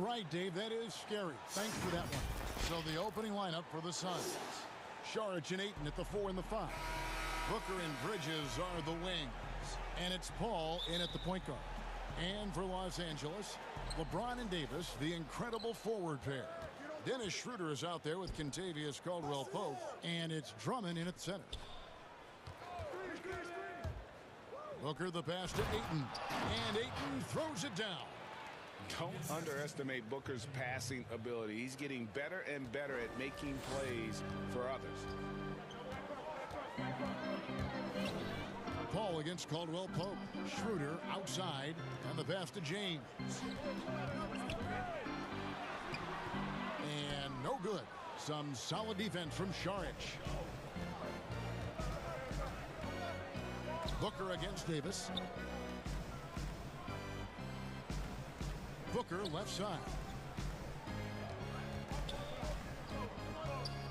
right, Dave. That is scary. Thanks for that one. So the opening lineup for the Suns. Saric and Ayton at the 4 and the 5. Booker and Bridges are the wings. And it's Paul in at the point guard. And for Los Angeles, LeBron and Davis, the incredible forward pair. Dennis Schroeder is out there with Kentavious Caldwell-Pope. And it's Drummond in at center. Booker the pass to Ayton. And Ayton throws it down. Don't underestimate Booker's passing ability. He's getting better and better at making plays for others. Paul against Caldwell-Pope. Schroeder outside. And the pass to James. And no good. Some solid defense from Saric. Booker against Davis. Booker left side.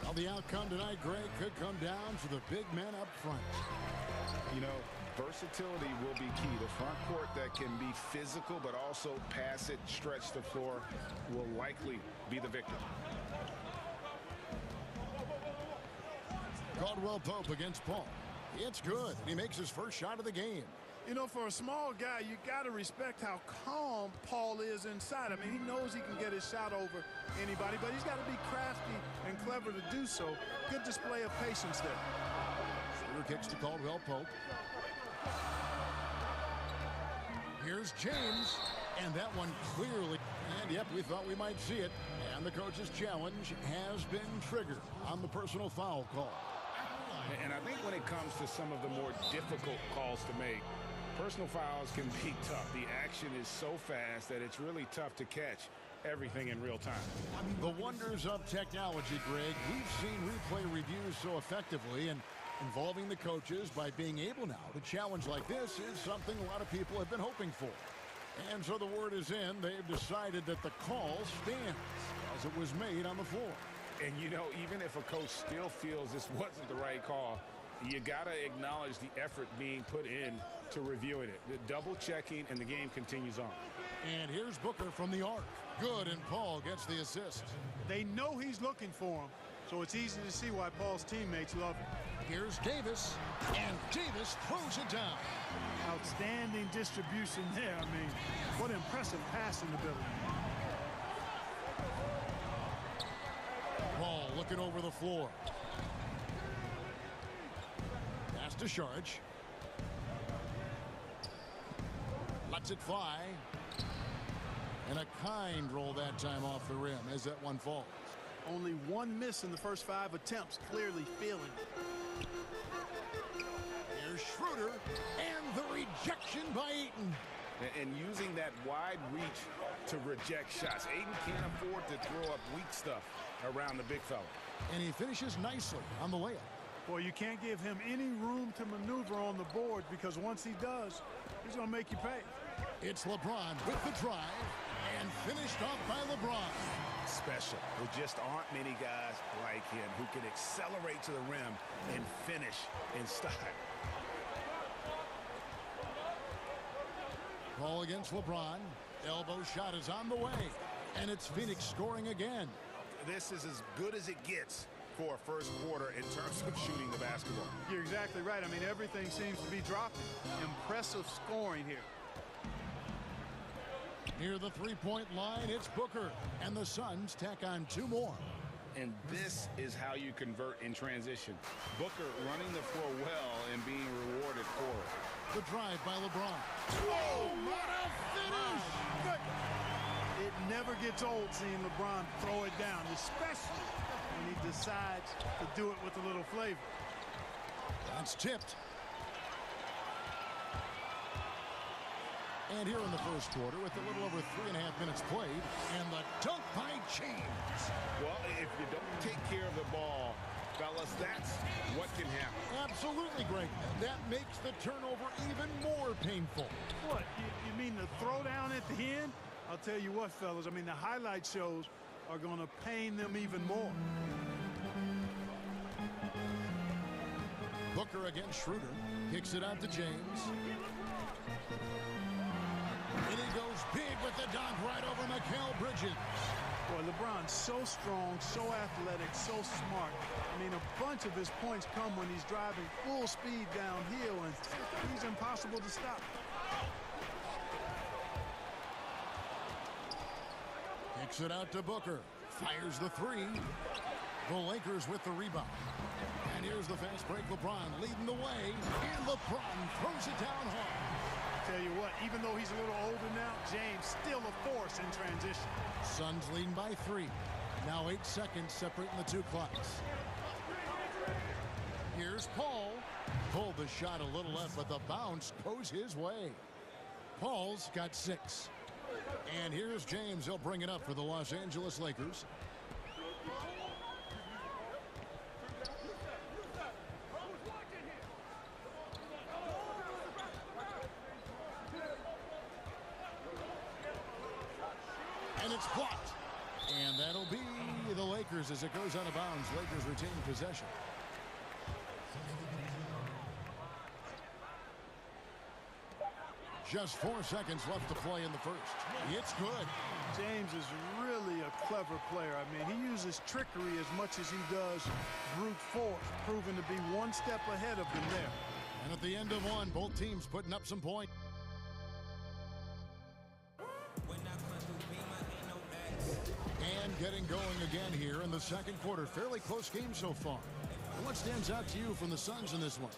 Well, the outcome tonight, Greg, could come down to the big men up front. You know, versatility will be key. The front court that can be physical but also pass it, stretch the floor will likely be the victor. Caldwell-Pope against Paul. It's good. He makes his first shot of the game. You know, for a small guy, you got to respect how calm Paul is inside. I mean, he knows he can get his shot over anybody, but he's got to be crafty and clever to do so. Good display of patience there. Schroeder kicks to Caldwell-Pope. Here's James, and that one clearly. And, yep, we thought we might see it. And the coach's challenge has been triggered on the personal foul call. And I think when it comes to some of the more difficult calls to make, personal fouls can be tough. The action is so fast that it's really tough to catch everything in real time. The wonders of technology, Greg. We've seen replay reviews so effectively, and involving the coaches by being able now to challenge like this is something a lot of people have been hoping for. And so the word is in. They've decided that the call stands as it was made on the floor. And, you know, even if a coach still feels this wasn't the right call, you got to acknowledge the effort being put in to reviewing it. The double checking, and the game continues on. And here's Booker from the arc. Good, and Paul gets the assist. They know he's looking for him, so it's easy to see why Paul's teammates love him. Here's Davis, and Davis throws it down. Outstanding distribution there. I mean, what impressive passing ability. Paul looking over the floor. Pass to Saric. Lets it fly. And a kind roll that time off the rim as that one falls. Only one miss in the first 5 attempts, clearly feeling it. Here's Schroeder, and the rejection by Ayton. And using that wide reach to reject shots. Ayton can't afford to throw up weak stuff around the big fella. And he finishes nicely on the layup. Boy, you can't give him any room to maneuver on the board, because once he does, he's going to make you pay. It's LeBron with the drive, and finished off by LeBron. Special. There just aren't many guys like him who can accelerate to the rim and finish in style. Ball against LeBron. Elbow shot is on the way. And it's Phoenix scoring again. This is as good as it gets for a first quarter in terms of shooting the basketball. You're exactly right. I mean, everything seems to be dropping. Impressive scoring here. Near the three-point line, it's Booker. And the Suns tack on 2 more. And this is how you convert in transition. Booker running the floor well and being rewarded for it. The drive by LeBron. Whoa, what a finish! Good. It never gets old seeing LeBron throw it down, especially when he decides to do it with a little flavor. That's tipped. And here in the first quarter, with a little over 3.5 minutes played, and the dunk by James. Well, if you don't take care of the ball, fellas, that's what can happen. Absolutely, Greg. That makes the turnover even more painful. What, you mean the throwdown at the end? I'll tell you what, fellas, I mean, the highlight shows are going to pain them even more. Booker against Schroeder. Kicks it out to James. And he goes big with the dunk right over Mikal Bridges. Boy, LeBron's so strong, so athletic, so smart. I mean, a bunch of his points come when he's driving full speed downhill, and he's impossible to stop. Kicks it out to Booker. Fires the three. The Lakers with the rebound. And here's the fast break. LeBron leading the way. And LeBron throws it down hard. Tell you what, even though he's a little older now, James still a force in transition. Suns leading by 3. Now 8 seconds separating the two clocks. Here's Paul. Pulled the shot a little left, but the bounce goes his way. Paul's got 6. And here's James. He'll bring it up for the Los Angeles Lakers. And it's blocked. And that'll be the Lakers as it goes out of bounds. Lakers retain possession. Just 4 seconds left to play in the first. It's good. James is really a clever player. I mean, he uses trickery as much as he does brute force, proving to be one step ahead of them there. And at the end of one, both teams putting up some points. And getting going again here in the second quarter. Fairly close game so far. What stands out to you from the Suns in this one?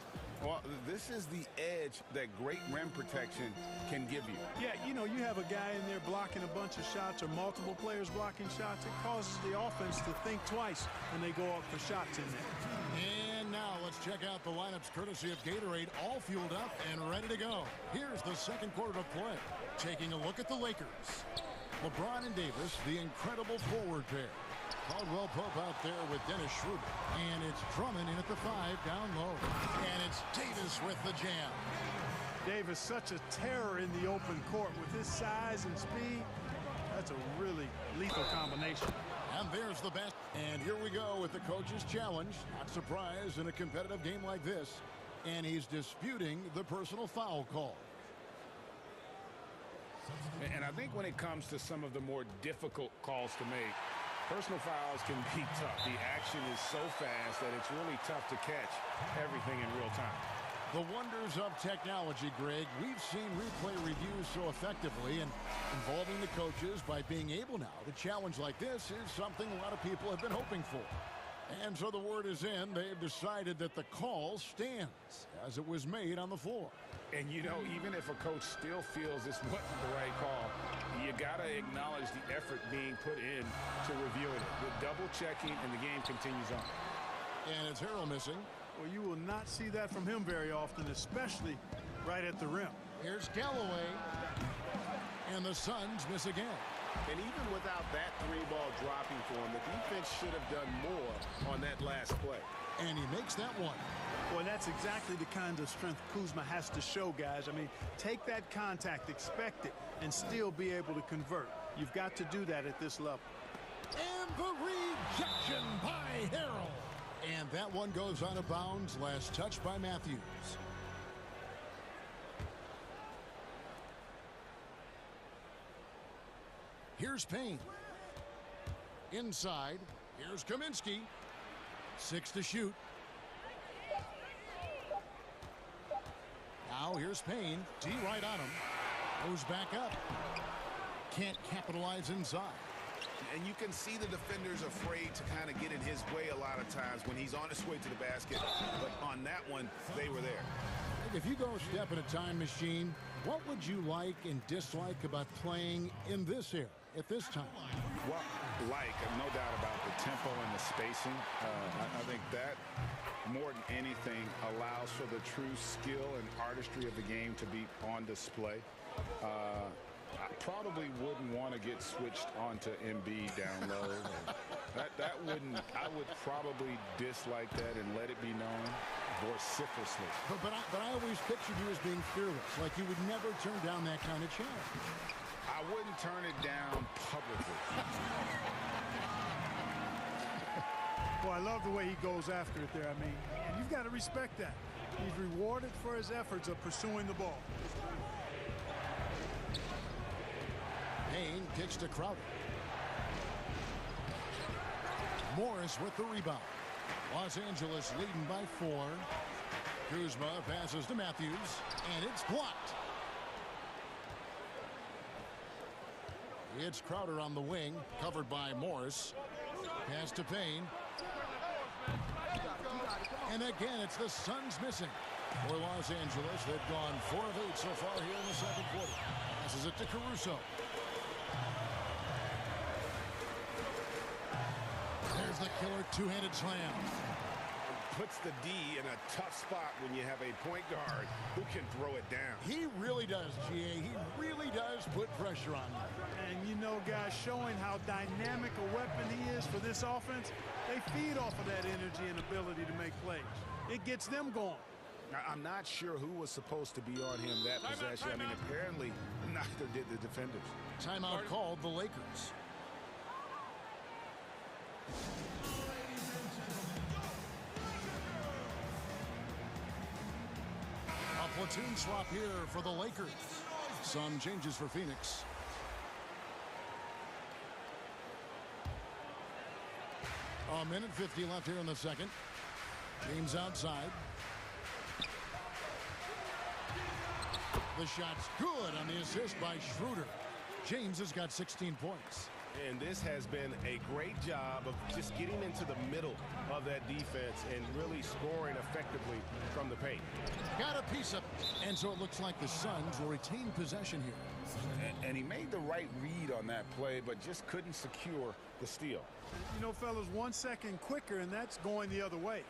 Well, this is the edge that great rim protection can give you. Yeah, you know, you have a guy in there blocking a bunch of shots or multiple players blocking shots. It causes the offense to think twice when they go up for shots in there. And now let's check out the lineups courtesy of Gatorade, all fueled up and ready to go. Here's the second quarter of play. Taking a look at the Lakers. LeBron and Davis, the incredible forward pair. Caldwell Pope out there with Dennis Schroeder. And it's Drummond in at the 5 down low. And it's Davis with the jam. Davis, such a terror in the open court with his size and speed. That's a really lethal combination. And there's the best. And here we go with the coach's challenge. Not surprised in a competitive game like this. And he's disputing the personal foul call. And I think when it comes to some of the more difficult calls to make, personal fouls can be tough. The action is so fast that it's really tough to catch everything in real time. The wonders of technology, Greg. We've seen replay reviews so effectively, and involving the coaches by being able now to challenge like this is something a lot of people have been hoping for. And so the word is in. They've decided that the call stands as it was made on the floor. And, you know, even if a coach still feels this wasn't the right call, you got to acknowledge the effort being put in to reviewing it. With double checking, and the game continues on. And it's Harrell missing. Well, you will not see that from him very often, especially right at the rim. Here's Galloway. And the Suns miss again. And even without that 3-ball dropping for him, the defense should have done more on that last play. And he makes that one. Boy, that's exactly the kind of strength Kuzma has to show, guys. I mean, take that contact, expect it, and still be able to convert. You've got to do that at this level. And the rejection by Harrell. And that one goes out of bounds. Last touch by Matthews. Here's Payne. Inside. Here's Kaminsky. 6 to shoot. Now here's Payne. D right on him. Goes back up. Can't capitalize inside. And you can see the defenders afraid to kind of get in his way a lot of times when he's on his way to the basket. But on that one, they were there. If you go a step in a time machine, what would you like and dislike about playing in this era at this time? Well, no doubt about the tempo and the spacing. I think that more than anything allows for the true skill and artistry of the game to be on display. I probably wouldn't want to get switched onto Embiid down low. that wouldn't. I would probably dislike that and let it be known vociferously. But I always pictured you as being fearless, like you would never turn down that kind of challenge. I wouldn't turn it down publicly. Well, I love the way he goes after it there. I mean, you've got to respect that. He's rewarded for his efforts of pursuing the ball. Payne kicks to Crowder. Morris with the rebound. Los Angeles leading by 4. Kuzma passes to Matthews, and it's blocked. It's Crowder on the wing, covered by Morris. Pass to Payne. And again, it's the Suns missing. For Los Angeles, they've gone 4 of 8 so far here in the second quarter. Passes it to Caruso. There's the killer two-handed slam. Puts the D in a tough spot when you have a point guard who can throw it down. He really does, GA. He really does put pressure on you. And you know, guys, showing how dynamic a weapon he is for this offense, they feed off of that energy and ability to make plays. It gets them going. I'm not sure who was supposed to be on him that possession. I mean, apparently neither did the defenders. Timeout called the Lakers. A platoon swap here for the Lakers. Some changes for Phoenix. A minute 50 left here in the second. James outside. The shot's good on the assist by Schroeder. James has got 16 points. And this has been a great job of just getting into the middle of that defense and really scoring effectively from the paint. Got a piece of it. And so it looks like the Suns will retain possession here. And he made the right read on that play, but just couldn't secure the steal. You know, fellas, 1 second quicker, and that's going the other way.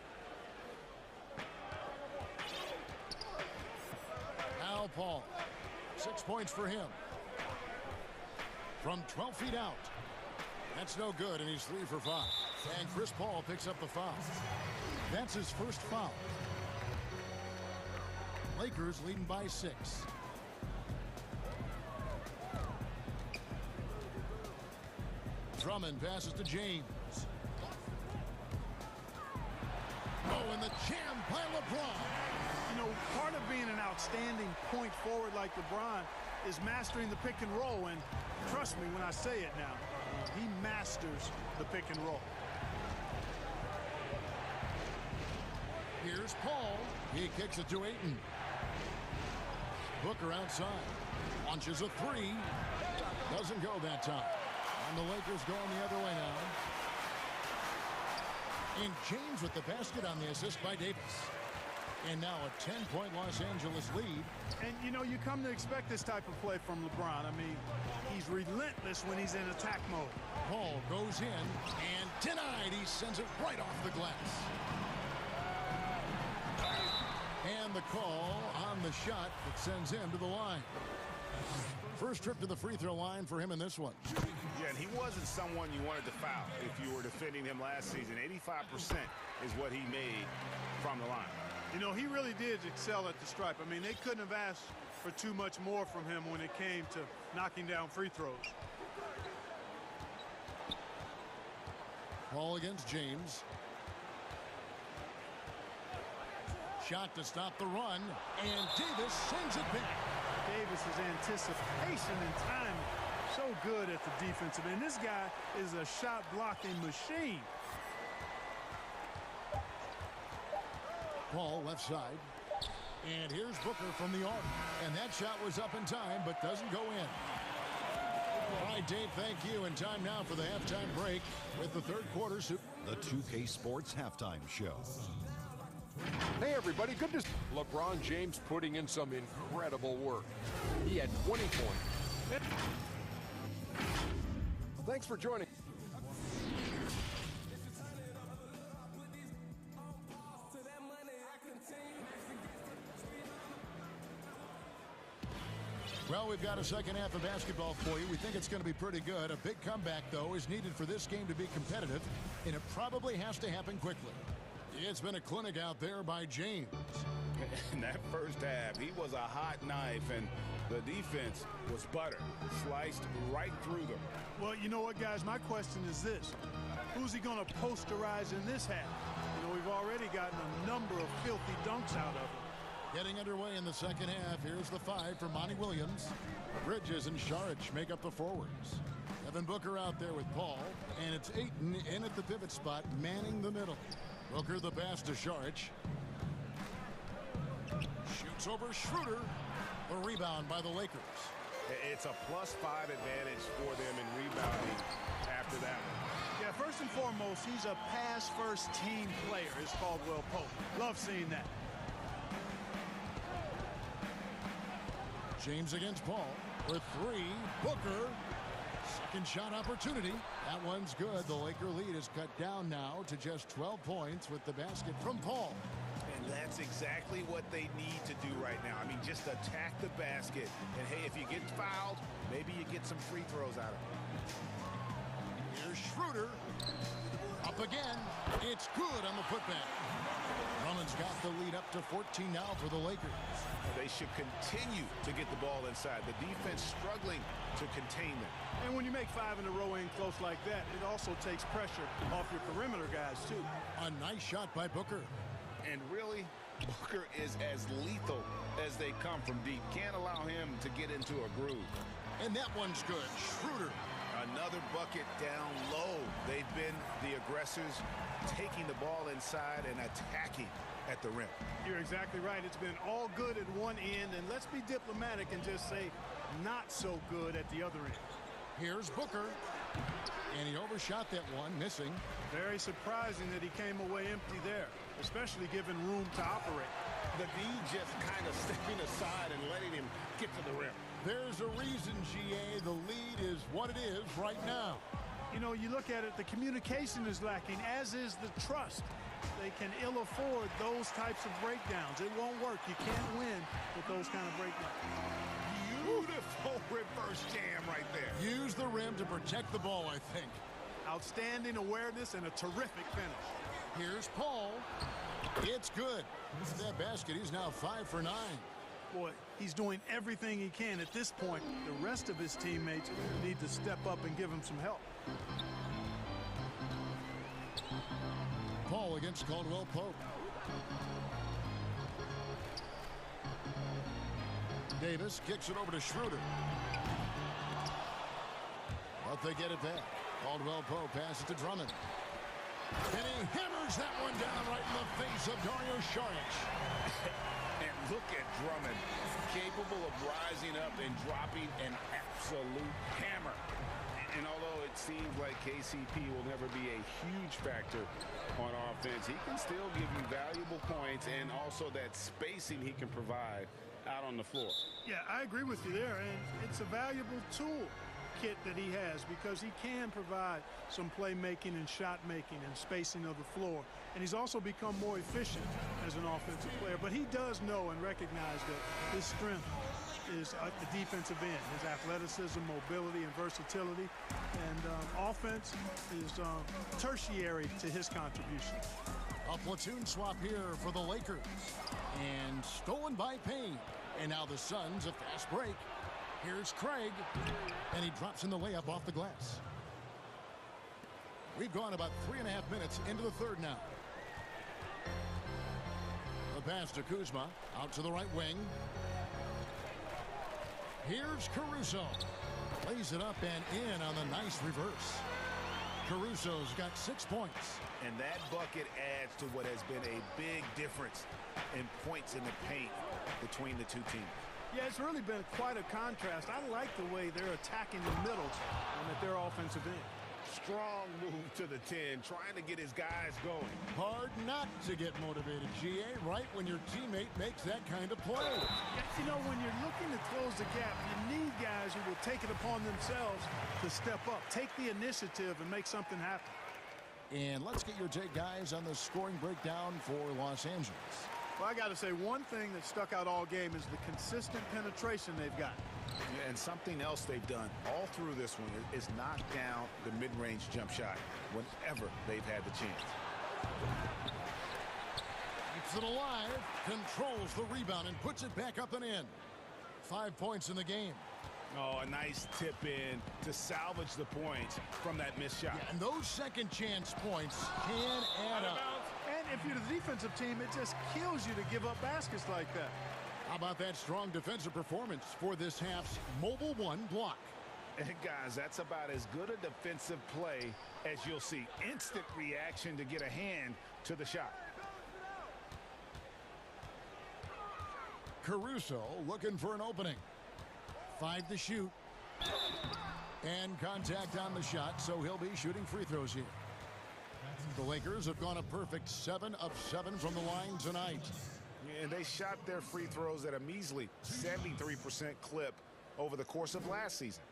Al Paul, 6 points for him. From 12 feet out. That's no good, and he's 3 for 5. And Chris Paul picks up the foul. That's his first foul. Lakers leading by 6. Drummond passes to James. Oh, and the jam by LeBron. You know, part of being an outstanding point forward like LeBron is mastering the pick and roll, and trust me when I say it now, he masters the pick and roll. Here's Paul. He kicks it to Ayton. Booker outside. Launches a 3. Doesn't go that time. And the Lakers going the other way now. And James with the basket on the assist by Davis. And now a 10-point Los Angeles lead. And, you know, you come to expect this type of play from LeBron. I mean, he's relentless when he's in attack mode. Paul goes in, and denied. He sends it right off the glass. And the call on the shot that sends him to the line. First trip to the free throw line for him in this one. Yeah, and he wasn't someone you wanted to foul if you were defending him last season. 85% is what he made from the line. You know, he really did excel at the stripe. I mean, they couldn't have asked for too much more from him when it came to knocking down free throws. Ball against James. Shot to stop the run, and Davis sends it back. Davis's anticipation and time, so good at the defensive end. This guy is a shot blocking machine. Paul left side. And here's Booker from the arc. And that shot was up in time, but doesn't go in. All right, Dave, thank you. And time now for the halftime break with the third quarter. The 2K Sports Halftime Show. Hey, everybody. Good to see LeBron James putting in some incredible work. He had 20 points. Thanks for joining. Well, we've got a second half of basketball for you. We think it's going to be pretty good. A big comeback, though, is needed for this game to be competitive, and it probably has to happen quickly. It's been a clinic out there by James. In that first half, he was a hot knife, and the defense was butter, sliced right through them. Well, you know what, guys? My question is this. Who's he going to posterize in this half? You know, we've already gotten a number of filthy dunks out of him. Getting underway in the second half. Here's the 5 for Monty Williams. Bridges and Sharich make up the forwards. Devin Booker out there with Paul. And it's Ayton in at the pivot spot, manning the middle. Booker the pass to Sharich. Shoots over Schroeder. The rebound by the Lakers. It's a +5 advantage for them in rebounding after that one. Yeah, first and foremost, he's a pass-first team player, is Caldwell Pope. Love seeing that. James against Paul with 3. Booker. Second shot opportunity. That one's good. The Laker lead is cut down now to just 12 points with the basket from Paul. And that's exactly what they need to do right now. I mean, just attack the basket. And, hey, if you get fouled, maybe you get some free throws out of it. Here's Schroeder. Up again. It's good on the putback. Drummond's got the lead up to 14 now for the Lakers. They should continue to get the ball inside. The defense struggling to contain them. And when you make 5 in a row in close like that, it also takes pressure off your perimeter guys, too. A nice shot by Booker. And really, Booker is as lethal as they come from deep. Can't allow him to get into a groove. And that one's good. Schroeder. Another bucket down low. They've been the aggressors, taking the ball inside and attacking at the rim. You're exactly right. It's been all good at one end, and let's be diplomatic and just say not so good at the other end. Here's Booker. And he overshot that one, missing. Very surprising that he came away empty there, especially given room to operate. The D just kind of stepping aside and letting him get to the rim. There's a reason, GA. The lead is what it is right now. You know, you look at it, the communication is lacking, as is the trust. They can ill afford those types of breakdowns. It won't work. You can't win with those kind of breakdowns. Beautiful reverse jam right there. Use the rim to protect the ball, I think. Outstanding awareness and a terrific finish. Here's Paul. It's good. That basket, he's now 5 for 9. Boy, he's doing everything he can at this point. The rest of his teammates need to step up and give him some help. Paul against Caldwell Pope. Davis kicks it over to Schroeder. But they get it back. Caldwell Pope passes to Drummond. And he hammers that one down right in the face of Dario Saric. And look at Drummond, capable of rising up and dropping an absolute hammer. And although it seems like KCP will never be a huge factor on offense, he can still give you valuable points and also that spacing he can provide out on the floor. Yeah, I agree with you there, and it's a valuable tool kit that he has because he can provide some playmaking and shot making and spacing of the floor, and he's also become more efficient as an offensive player. But he does know and recognize that his strength is at the defensive end, his athleticism, mobility, and versatility, and offense is tertiary to his contribution. A platoon swap here for the Lakers, and stolen by Payne. And now the Suns, a fast break. Here's Craig, and he drops in the layup off the glass. We've gone about 3.5 minutes into the third now. The pass to Kuzma, out to the right wing. Here's Caruso. Lays it up and in on the nice reverse. Caruso's got 6 points. And that bucket adds to what has been a big difference in points in the paint between the two teams. Yeah, it's really been quite a contrast. I like the way they're attacking the middle and at their offensive end. Strong move to the 10, trying to get his guys going. Hard not to get motivated, GA, right when your teammate makes that kind of play. You know, when you're looking to close the gap, you need guys who will take it upon themselves to step up, take the initiative, and make something happen. And let's get your take, guys, on the scoring breakdown for Los Angeles. Well, I got to say, one thing that stuck out all game is the consistent penetration they've got. Yeah, and something else they've done all through this one is knock down the mid-range jump shot whenever they've had the chance. Keeps it alive, controls the rebound, and puts it back up and in. 5 points in the game. Oh, a nice tip in to salvage the points from that missed shot. Yeah, and those second chance points can add up. if you're the defensive team, it just kills you to give up baskets like that. How about that strong defensive performance for this half's Mobile One block? And guys, that's about as good a defensive play as you'll see. Instant reaction to get a hand to the shot. Caruso looking for an opening. 5 to shoot. And contact on the shot, so he'll be shooting free throws here. The Lakers have gone a perfect 7 of 7 from the line tonight. And they shot their free throws at a measly 73% clip over the course of last season.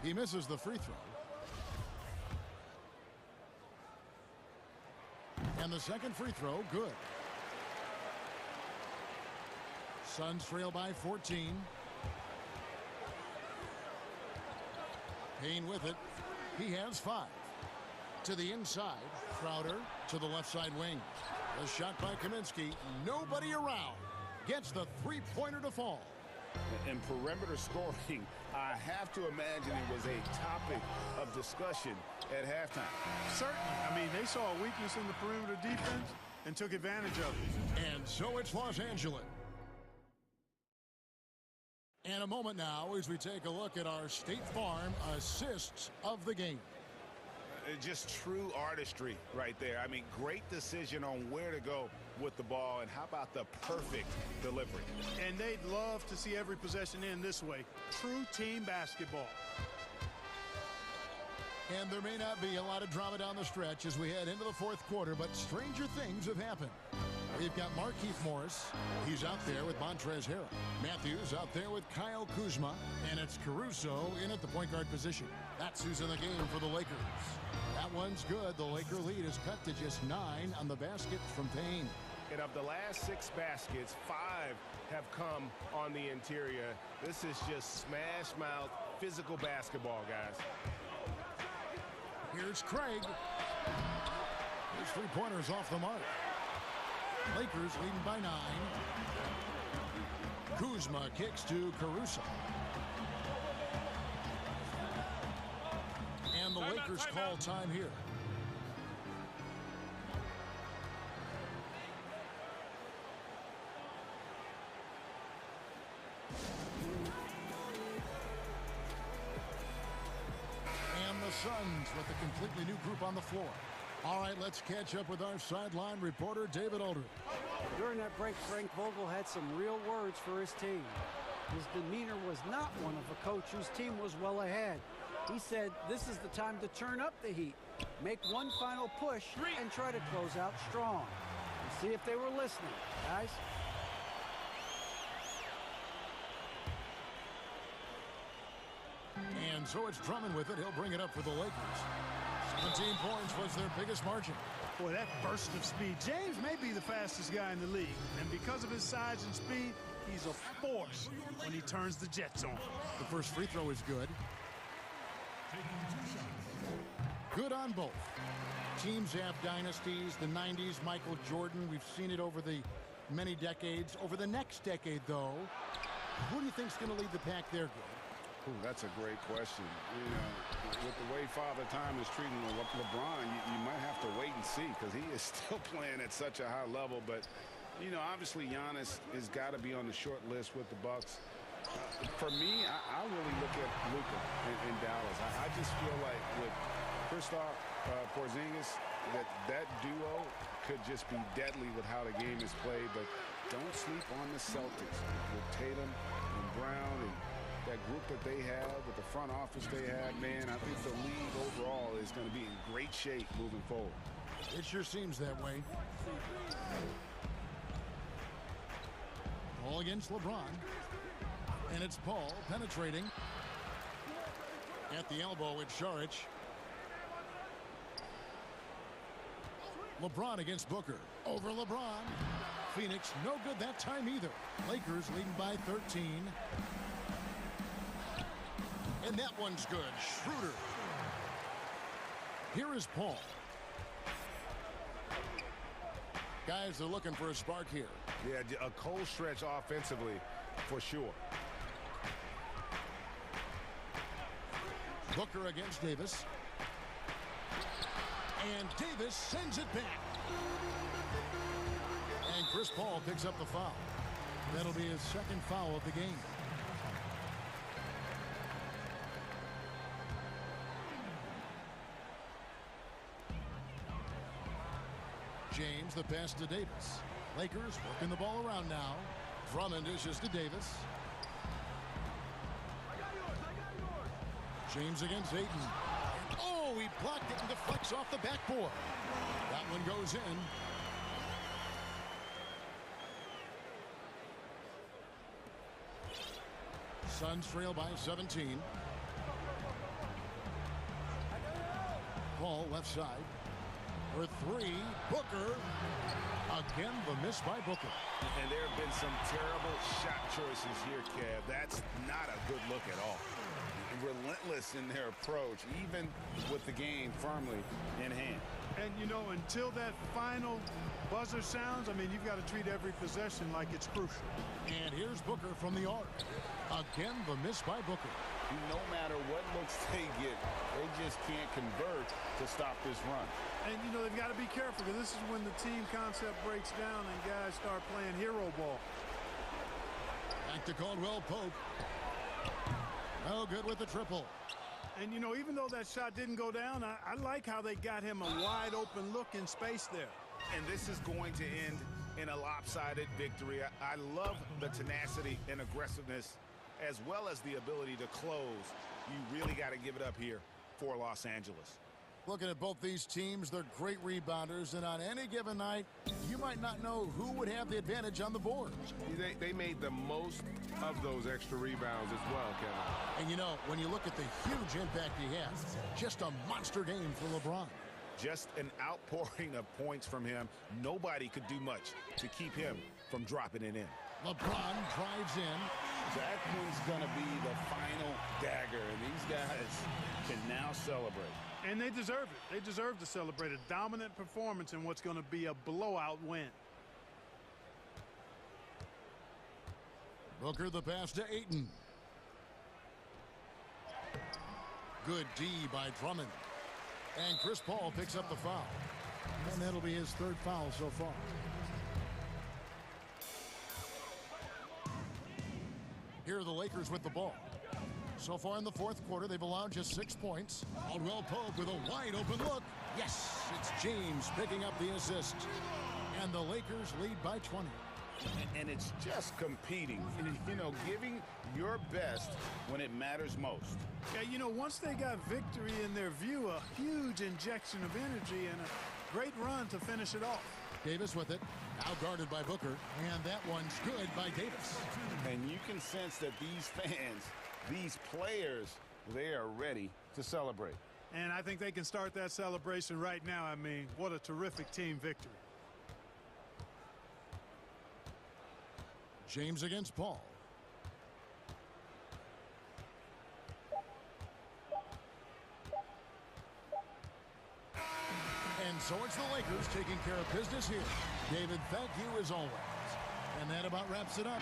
He misses the free throw. And the second free throw, good. Suns trail by 14. Payne with it. He has 5. To the inside. Crowder to the left side wing. The shot by Kaminsky. Nobody around. Gets the three-pointer to fall. In perimeter scoring, I have to imagine it was a topic of discussion at halftime. Certainly. I mean, they saw a weakness in the perimeter defense and took advantage of it. And so it's Los Angeles. And a moment now as we take a look at our State Farm assists of the game. Just true artistry right there. I mean, great decision on where to go with the ball, and how about the perfect delivery? And they'd love to see every possession end this way. True team basketball. And there may not be a lot of drama down the stretch as we head into the fourth quarter, but stranger things have happened. We've got Markieff Morris. He's out there with Montrezl Harrell. Matthews out there with Kyle Kuzma. And it's Caruso in at the point guard position. That's who's in the game for the Lakers. That one's good. The Laker lead is cut to just 9 on the basket from Payne. And of the last 6 baskets, 5 have come on the interior. This is just smash mouth physical basketball, guys. Here's Craig. His three-pointer's off the mark. Lakers leading by 9. Kuzma kicks to Caruso. And the Lakers call time here. And the Suns with a completely new group on the floor. All right, let's catch up with our sideline reporter, David Aldridge. During that break, Frank Vogel had some real words for his team. His demeanor was not one of a coach whose team was well ahead. He said, this is the time to turn up the heat, make one final push, and try to close out strong. And see if they were listening, guys. And so it's Drummond with it. He'll bring it up for the Lakers. 17 points was their biggest margin. Boy, that burst of speed. James may be the fastest guy in the league. And because of his size and speed, he's a force when he turns the Jets on. The first free throw is good. Good on both. Teams have dynasties. The 90s, Michael Jordan. We've seen it over the many decades. Over the next decade, though, who do you think's going to lead the pack there, Greg? Ooh, that's a great question. You know, with the way Father Time is treating LeBron, you might have to wait and see, because he is still playing at such a high level. But, you know, obviously Giannis has got to be on the short list with the Bucks. For me, I really look at Luka in Dallas. I just feel like with Kristaps Porzingis, that duo could just be deadly with how the game is played. But don't sleep on the Celtics with Tatum and Brown and that group that they have, with the front office they have. Man, I think the league overall is going to be in great shape moving forward. It sure seems that way. Ball against LeBron. And it's Paul penetrating. At the elbow, it's Šarić. LeBron against Booker. Over LeBron. Phoenix, no good that time either. Lakers leading by 13. And that one's good. Schroeder. Here is Paul. Guys are looking for a spark here. Yeah, a cold stretch offensively for sure. Booker against Davis. And Davis sends it back. And Chris Paul picks up the foul. That'll be his second foul of the game. James, the pass to Davis. Lakers working the ball around now. Drummond dishes to Davis. James against Ayton. And oh, he blocked it and deflects off the backboard. That one goes in. Suns trail by 17. Paul left side. For three, Booker. Again, the miss by Booker. And there have been some terrible shot choices here, Kev. That's not a good look at all. Relentless in their approach, even with the game firmly in hand. And, you know, until that final buzzer sounds, I mean, you've got to treat every possession like it's crucial. And here's Booker from the arc. Again, the miss by Booker. No matter what looks they get, they just can't convert to stop this run. And, you know, they've got to be careful because this is when the team concept breaks down and guys start playing hero ball. Back to Caldwell Pope. No good with the triple. And, you know, even though that shot didn't go down, I like how they got him a wide open look in space there. And this is going to end in a lopsided victory. I love the tenacity and aggressiveness as well as the ability to close. You really got to give it up here for Los Angeles. Looking at both these teams, they're great rebounders, and on any given night, you might not know who would have the advantage on the board. They made the most of those extra rebounds as well, Kevin. And you know, when you look at the huge impact he has, just a monster game for LeBron. Just an outpouring of points from him. Nobody could do much to keep him from dropping it in. LeBron drives in. That one's going to be the final dagger, and these guys can now celebrate. And they deserve it. They deserve to celebrate a dominant performance in what's going to be a blowout win. Booker the pass to Ayton. Good D by Drummond. And Chris Paul picks up the foul. And that'll be his third foul so far. Here are the Lakers with the ball. So far in the fourth quarter, they've allowed just 6 points. Caldwell Pope with a wide open look. Yes, it's James picking up the assist. And the Lakers lead by 20. And it's just competing, you know, giving your best when it matters most. Yeah, you know, once they got victory in their view, a huge injection of energy and a great run to finish it off. Davis with it, now guarded by Booker, and that one's good by Davis. And you can sense that these fans, these players, they are ready to celebrate. And I think they can start that celebration right now. I mean, what a terrific team victory. James against Paul. And so it's the Lakers taking care of business here. David, thank you as always. And that about wraps it up.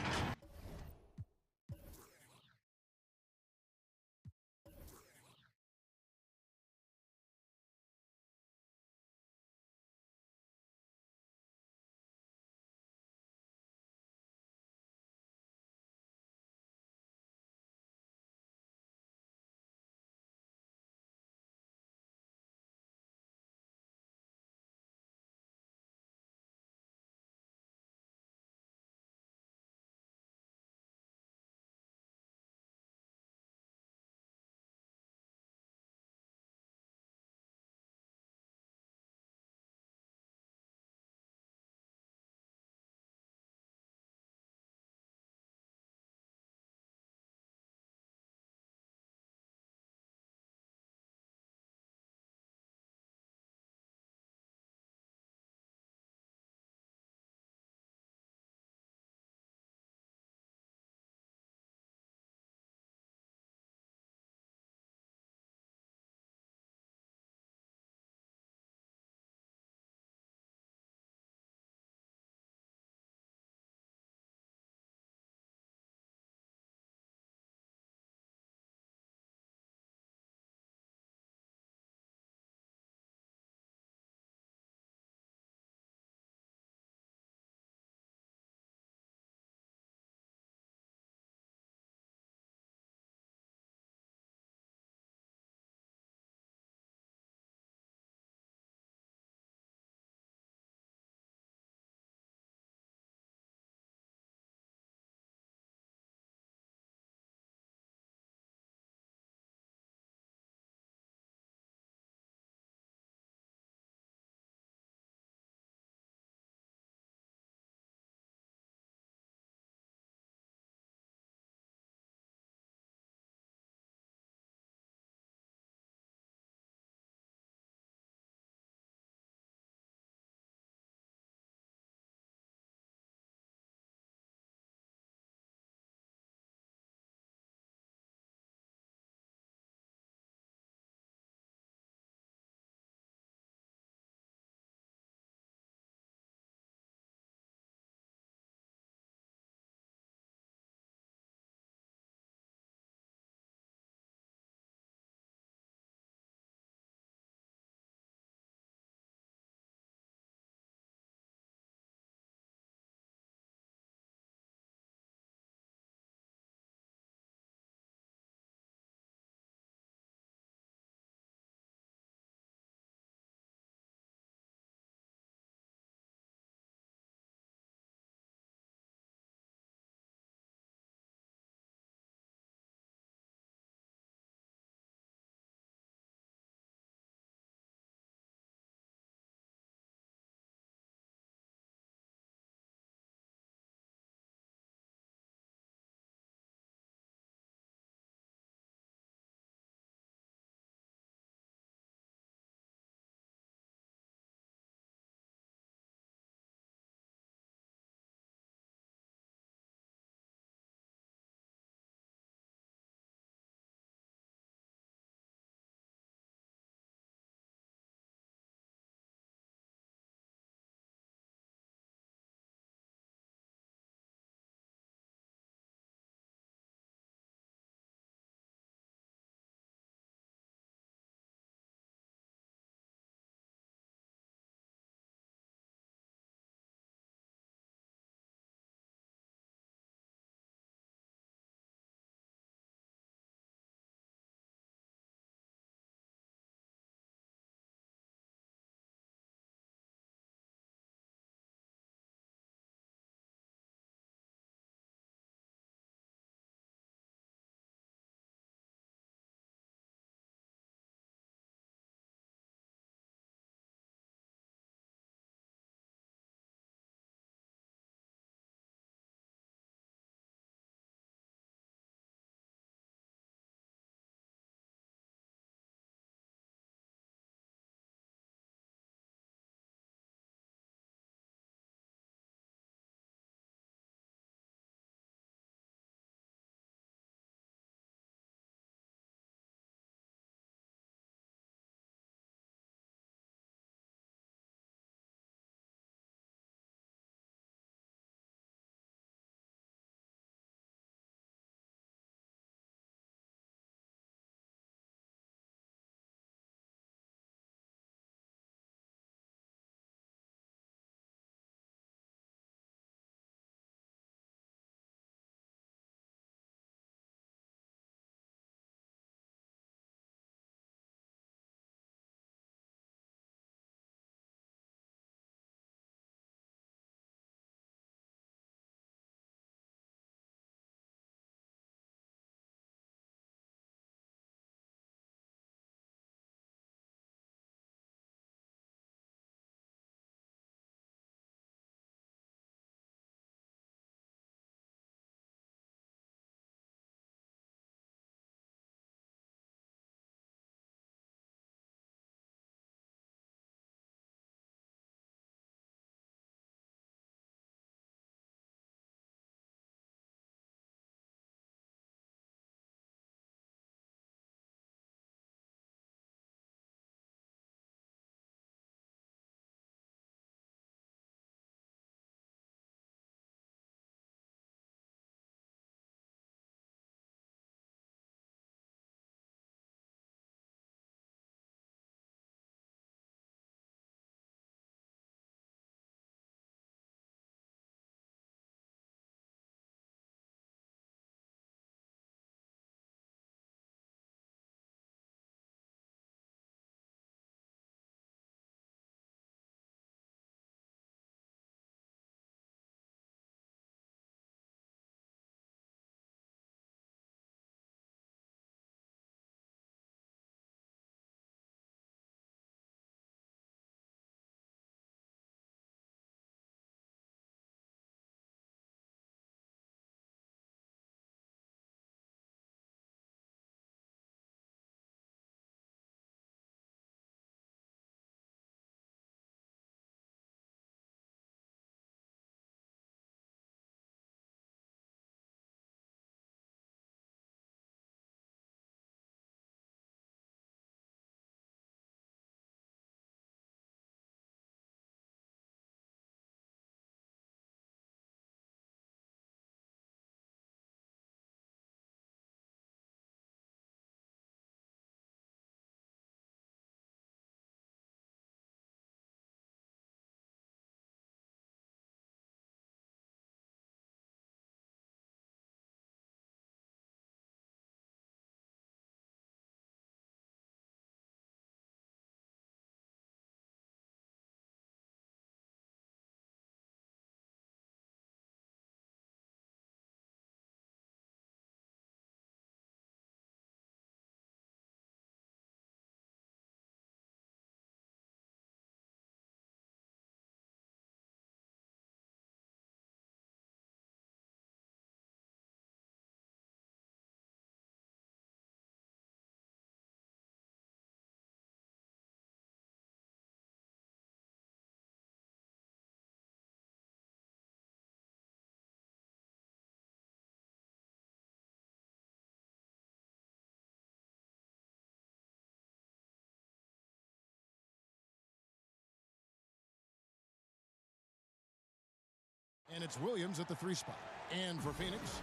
And it's Williams at the 3 spot. And for Phoenix,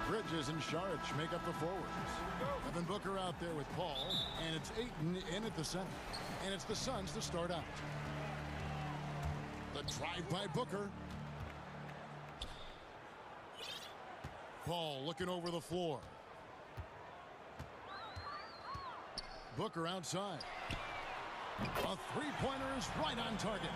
Bridges and Sharich make up the forwards. Devin Booker out there with Paul. And it's Ayton in at the center. And it's the Suns to start out. The drive by Booker. Paul looking over the floor. Booker outside. A three-pointer is right on target.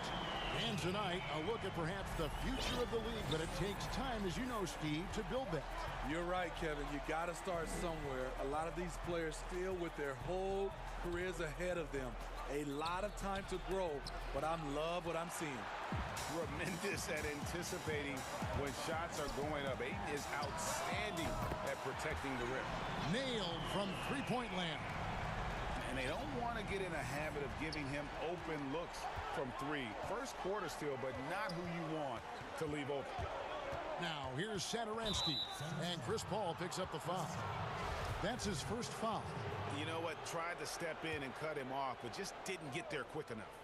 And tonight, a look at perhaps the future of the league, but it takes time, as you know, Steve, to build that. You're right, Kevin. You got to start somewhere. A lot of these players still with their whole careers ahead of them. A lot of time to grow, but I love what I'm seeing. Tremendous at anticipating when shots are going up. Ayton is outstanding at protecting the rim. Nailed from three-point land. And they don't want to get in a habit of giving him open looks from 3. First quarter still, but not who you want to leave open. Now, here's Satoransky, and Chris Paul picks up the foul. That's his first foul. You know what? Tried to step in and cut him off, but just didn't get there quick enough.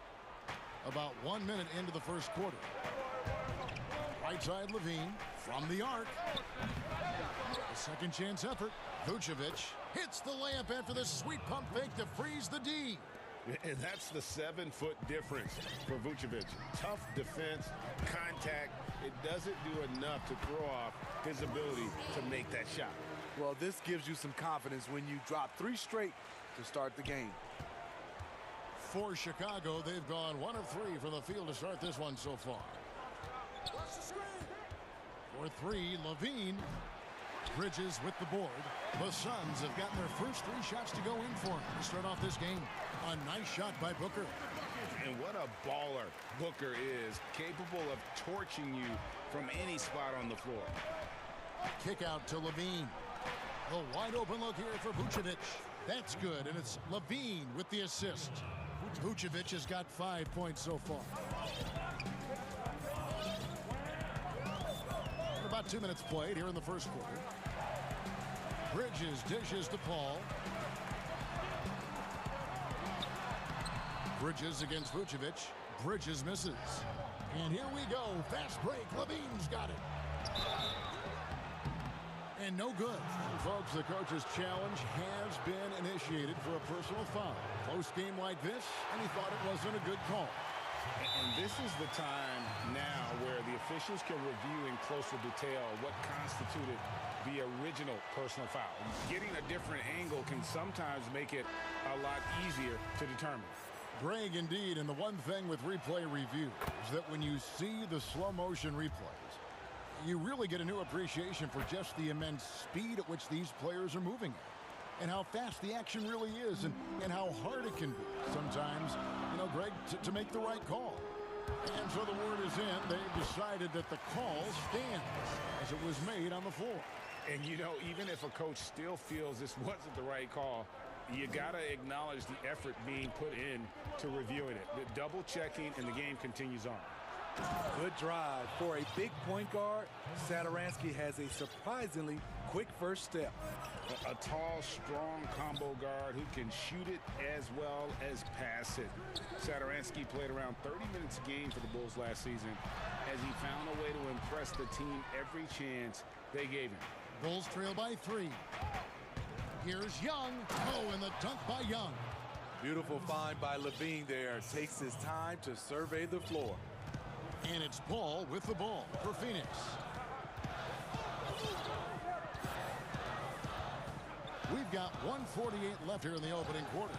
About 1 minute into the first quarter. Right side Levine from the arc. A second chance effort. Vucevic hits the layup after the sweet pump fake to freeze the D. And that's the 7-foot difference for Vucevic. Tough defense, contact. It doesn't do enough to throw off his ability to make that shot. Well, this gives you some confidence when you drop 3 straight to start the game. For Chicago, they've gone 1 of 3 from the field to start this one so far. For 3, Levine. Bridges with the board. The Suns have gotten their first 3 shots to go in for him to start off this game. A nice shot by Booker. And what a baller Booker is, capable of torching you from any spot on the floor. Kick out to Levine. A wide open look here for Vucevic. That's good, and it's Levine with the assist. Vucevic has got 5 points so far. About 2 minutes played here in the first quarter. Bridges dishes to Paul. Bridges against Vucevic. Bridges misses. And here we go. Fast break. Levine's got it. And no good. Folks, the coach's challenge has been initiated for a personal foul. Close game like this, and he thought it wasn't a good call. And this is the time now where the officials can review in closer detail what constituted the original personal foul. Getting a different angle can sometimes make it a lot easier to determine. Greg, indeed, and the one thing with replay review is that when you see the slow motion replays, you really get a new appreciation for just the immense speed at which these players are moving at, and how fast the action really is, and how hard it can be sometimes, you know, Greg, to make the right call. And so the word is in. They've decided that the call stands as it was made on the floor. And, you know, even if a coach still feels this wasn't the right call, you got to acknowledge the effort being put in to reviewing it. The double checking, and the game continues on. Good drive. For a big point guard, Satoransky has a surprisingly quick first step. A tall, strong combo guard who can shoot it as well as pass it. Satoransky played around 30 minutes a game for the Bulls last season as he found a way to impress the team every chance they gave him. Bulls trail by 3. Here's Young. Oh, and the dunk by Young. Beautiful find by Levine there. Takes his time to survey the floor. And it's Paul with the ball for Phoenix. We've got 1:48 left here in the opening quarter.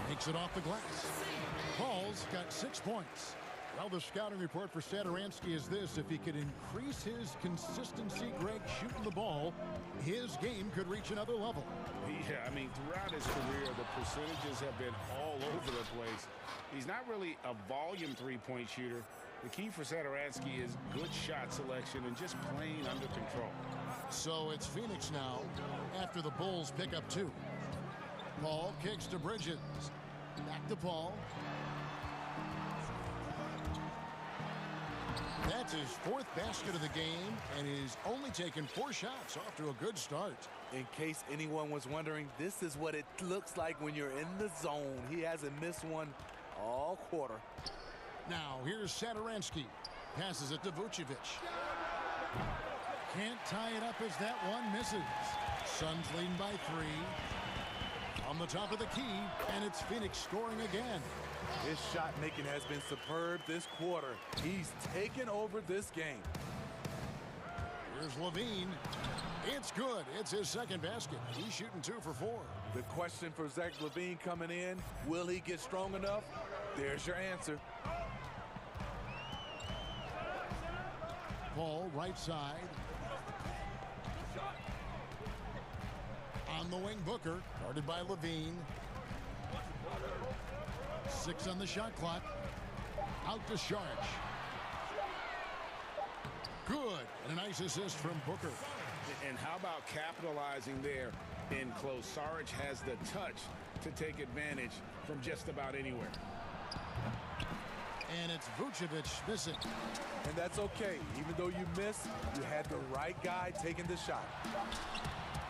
Makes it off the glass. Paul's got 6 points. Well, the scouting report for Satoransky is this: if he could increase his consistency, Greg, shooting the ball, his game could reach another level. Yeah, I mean, throughout his career, the percentages have been all over the place. He's not really a volume three-point shooter. The key for Satoransky is good shot selection and just playing under control. So it's Phoenix now after the Bulls pick up 2. Paul kicks to Bridges. Back to Paul. That's his 4th basket of the game, and he's only taken 4 shots. Off to a good start. In case anyone was wondering, this is what it looks like when you're in the zone. He hasn't missed one all quarter. Now, here's Satoransky. Passes it to Vucevic. Can't tie it up as that one misses. Suns leading by 3. On the top of the key, and it's Phoenix scoring again. His shot making has been superb this quarter. He's taken over this game. Here's Levine. It's good. It's his second basket. He's shooting 2 for 4. The question for Zach LaVine coming in, will he get strong enough? There's your answer. Ball right side. On the wing, Booker, guarded by Levine. 6 on the shot clock. Out to Saric. Good. And a nice assist from Booker. And how about capitalizing there in close? Saric has the touch to take advantage from just about anywhere. And it's Vucevic missing. And that's okay. Even though you missed, you had the right guy taking the shot.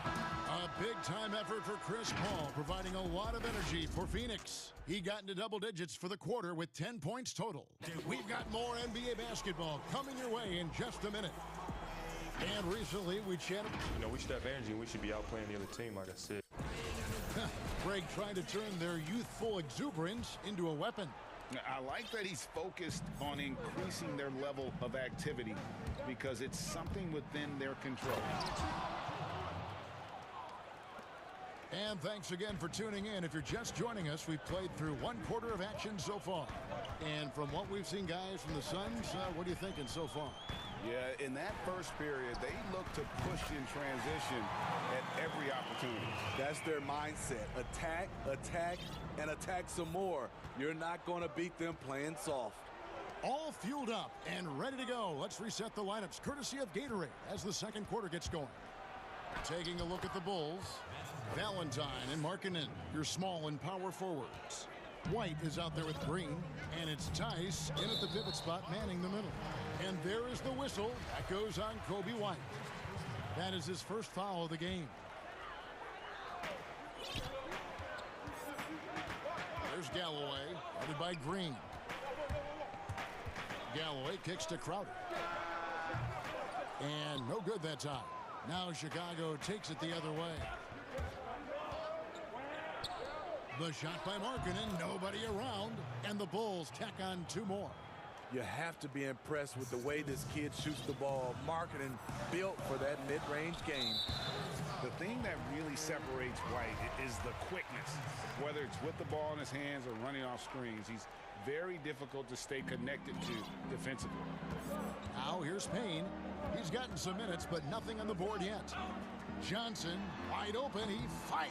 A big-time effort for Chris Paul, providing a lot of energy for Phoenix. He got into double digits for the quarter with 10 points total. We've got more NBA basketball coming your way in just a minute. And recently we chatted. You know, we should have energy and we should be out playing the other team, like I said. Greg trying to turn their youthful exuberance into a weapon. I like that he's focused on increasing their level of activity because it's something within their control. And thanks again for tuning in. If you're just joining us, we've played through 1 quarter of action so far. And from what we've seen, guys, from the Suns, what are you thinking so far? Yeah, in that first period, they look to push in transition at every opportunity. That's their mindset. Attack, attack, and attack some more. You're not going to beat them playing soft. All fueled up and ready to go. Let's reset the lineups, courtesy of Gatorade, as the second quarter gets going. Taking a look at the Bulls. Valentine and Markkanen, your small and power forwards. White is out there with Green, and it's Tice in at the pivot spot, manning the middle. And there is the whistle. That goes on Kobe White. That is his first foul of the game. There's Galloway, guarded by Green. Galloway kicks to Crowder. And no good that time. Now Chicago takes it the other way. The shot by Markkanen, nobody around, and the Bulls tack on 2 more. You have to be impressed with the way this kid shoots the ball. Markkanen built for that mid-range game. The thing that really separates White is the quickness. Whether it's with the ball in his hands or running off screens, he's very difficult to stay connected to defensively. Now here's Payne. He's gotten some minutes, but nothing on the board yet. Johnson, wide open, he fires.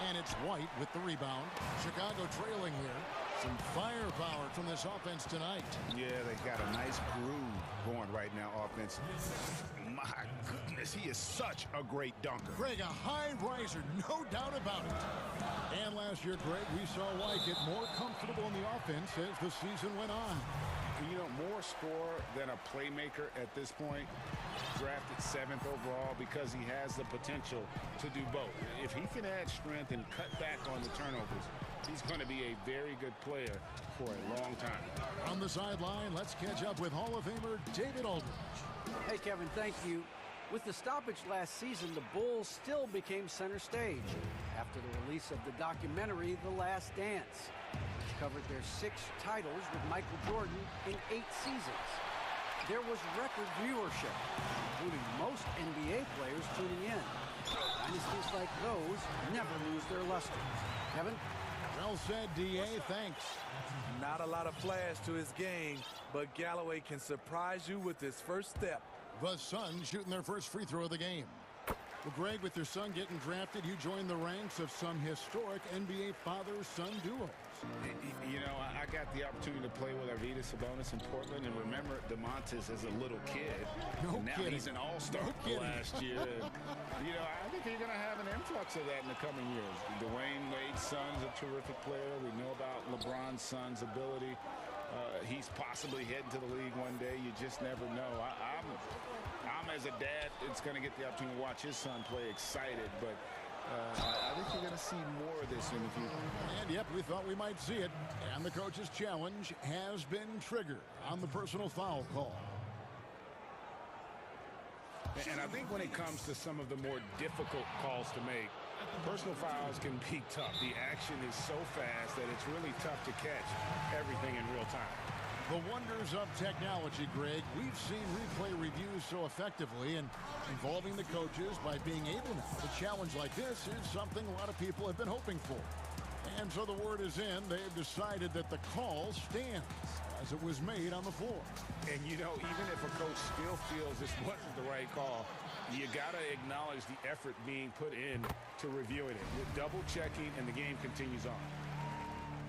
And it's White with the rebound. Chicago trailing here. Some firepower from this offense tonight. Yeah, they got a nice groove going right now offensively. My goodness, he is such a great dunker. Greg, a high riser, no doubt about it. And last year, Greg, we saw White get more comfortable in the offense as the season went on. You know, more scorer than a playmaker at this point. Drafted 7th overall because he has the potential to do both. If he can add strength and cut back on the turnovers, he's going to be a very good player for a long time. On the sideline, let's catch up with Hall of Famer David Aldridge. Hey, Kevin, thank you. With the stoppage last season, the Bulls still became center stage after the release of the documentary The Last Dance, which covered their 6 titles with Michael Jordan in 8 seasons. There was record viewership, including most NBA players tuning in. Dynasties like those never lose their luster. Kevin? Well said, D.A. Thanks. Not a lot of flash to his game, but Galloway can surprise you with his first step. The Suns shooting their first free throw of the game. Well, Greg, with your son getting drafted, you joined the ranks of some historic NBA father-son duos. You know, I got the opportunity to play with Arvydas Sabonis in Portland, and remember DeMontis as a little kid. No and now kidding. He's an all-star last year. You know, I think you're going to have an influx of that in the coming years. Dwayne Wade's son's a terrific player. We know about LeBron's son's ability. He's possibly heading to the league one day. You just never know. I'm as a dad, it's going to get the opportunity to watch his son play excited, but I think you're going to see more of this in the future. And yep, we thought we might see it. And the coach's challenge has been triggered on the personal foul call. And I think when it comes to some of the more difficult calls to make, personal fouls can be tough. The action is so fast that it's really tough to catch everything in real time. The wonders of technology, Greg. We've seen replay reviews so effectively, and involving the coaches by being able now to challenge like this is something a lot of people have been hoping for. And so the word is in. They've decided that the call stands as it was made on the floor. And, you know, even if a coach still feels this wasn't the right call, you got to acknowledge the effort being put in to reviewing it. With double-checking, and the game continues on.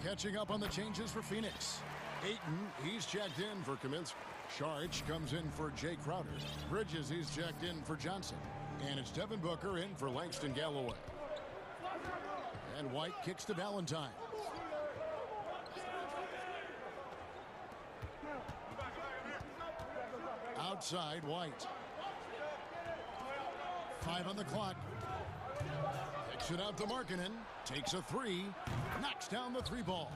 Catching up on the changes for Phoenix. Ayton, he's checked in for Kaminsky. Sharch comes in for Jay Crowder. Bridges, he's checked in for Johnson. And it's Devin Booker in for Langston Galloway. And White kicks to Valentine. Outside, White. 5 on the clock. Kicks it out to Markkanen. Takes a three. Knocks down the three ball.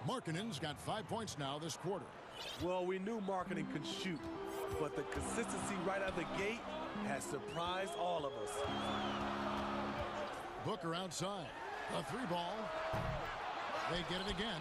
Markkanen's got 5 points now this quarter. Well, we knew Markkanen could shoot, but the consistency right out of the gate has surprised all of us. Booker outside. A three ball. They get it again.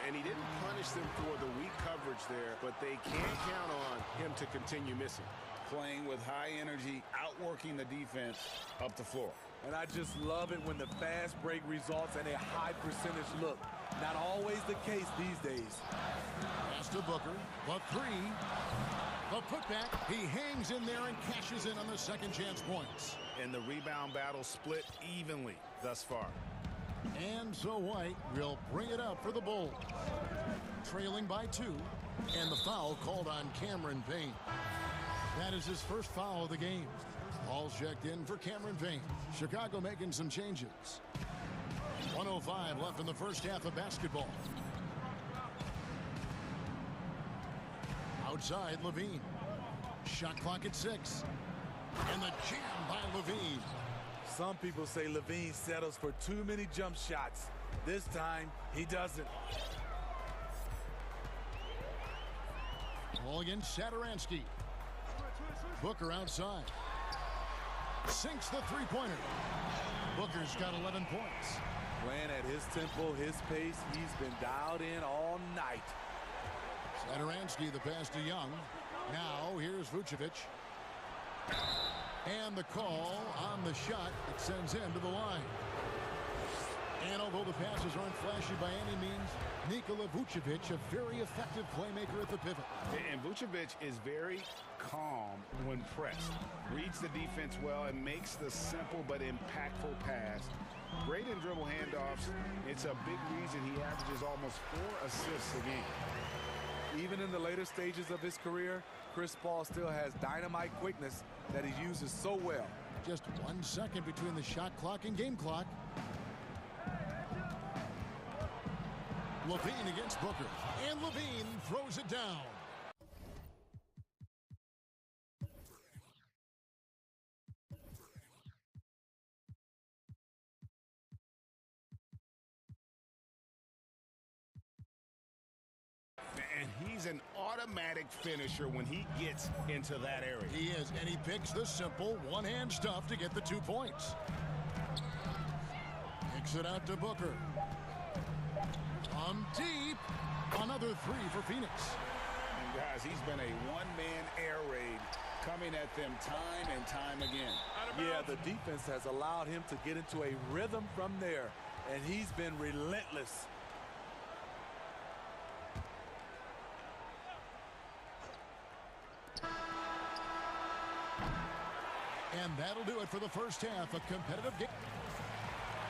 And he didn't punish them for the weak coverage there, but they can't count on him to continue missing. Playing with high energy, outworking the defense up the floor. And I just love it when the fast break results in a high percentage look. Not always the case these days. Pass to Booker. The three. The putback. He hangs in there and cashes in on the second chance points. And the rebound battle split evenly thus far. And so White will bring it up for the Bulls. Trailing by 2. And the foul called on Cameron Payne. That is his first foul of the game. Ball's checked in for Cameron Payne. Chicago making some changes. 1:05 left in the first half of basketball. Outside, Levine. Shot clock at 6. And the jam by Levine. Some people say Levine settles for too many jump shots. This time, he doesn't. Ball against Satoransky. Booker outside. Sinks the three-pointer. Booker's got 11 points. Playing at his tempo, his pace, he's been dialed in all night. Satoransky, the pass to Young. Now, here's Vucevic. And the call on the shot, it sends him to the line. And although the passes aren't flashy by any means, Nikola Vucevic, a very effective playmaker at the pivot. And Vucevic is very calm when pressed. Reads the defense well and makes the simple but impactful pass. Great in dribble handoffs. It's a big reason he averages almost 4 assists a game. Even in the later stages of his career, Chris Paul still has dynamite quickness that he uses so well. Just 1 second between the shot clock and game clock. Levine against Booker. And Levine throws it down. And he's an automatic finisher when he gets into that area. He is, and he picks the simple one-hand stuff to get the 2 points. Kicks it out to Booker. From deep. Another 3 for Phoenix. And guys, he's been a one-man air raid coming at them time and time again. Yeah, the defense has allowed him to get into a rhythm from there, and he's been relentless. And that'll do it for the first half, a competitive game.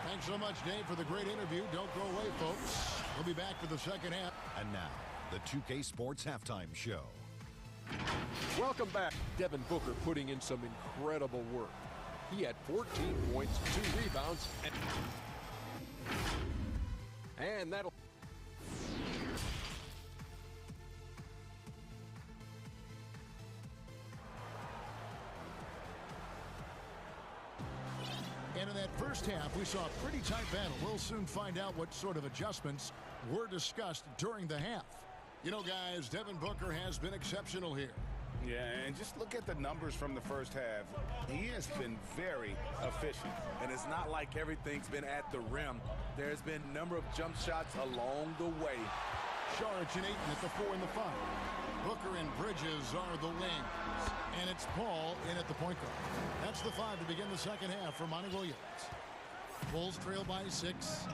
Thanks so much, Dave, for the great interview. Don't go away, folks. We'll be back for the second half. And now, the 2K Sports Halftime Show. Welcome back. Devin Booker putting in some incredible work. He had 14 points, 2 rebounds, and that'll... And in that first first half, we saw a pretty tight battle. We'll soon find out what sort of adjustments were discussed during the half. You know, guys, Devin Booker has been exceptional here. Yeah, and just look at the numbers from the first half. He has been very efficient. And it's not like everything's been at the rim. There's been a number of jump shots along the way. Saric and Ayton at the 4 and the 5. Booker and Bridges are the wings. And it's Paul in at the point guard. That's the 5 to begin the second half for Monty Williams. Bulls trail by 6.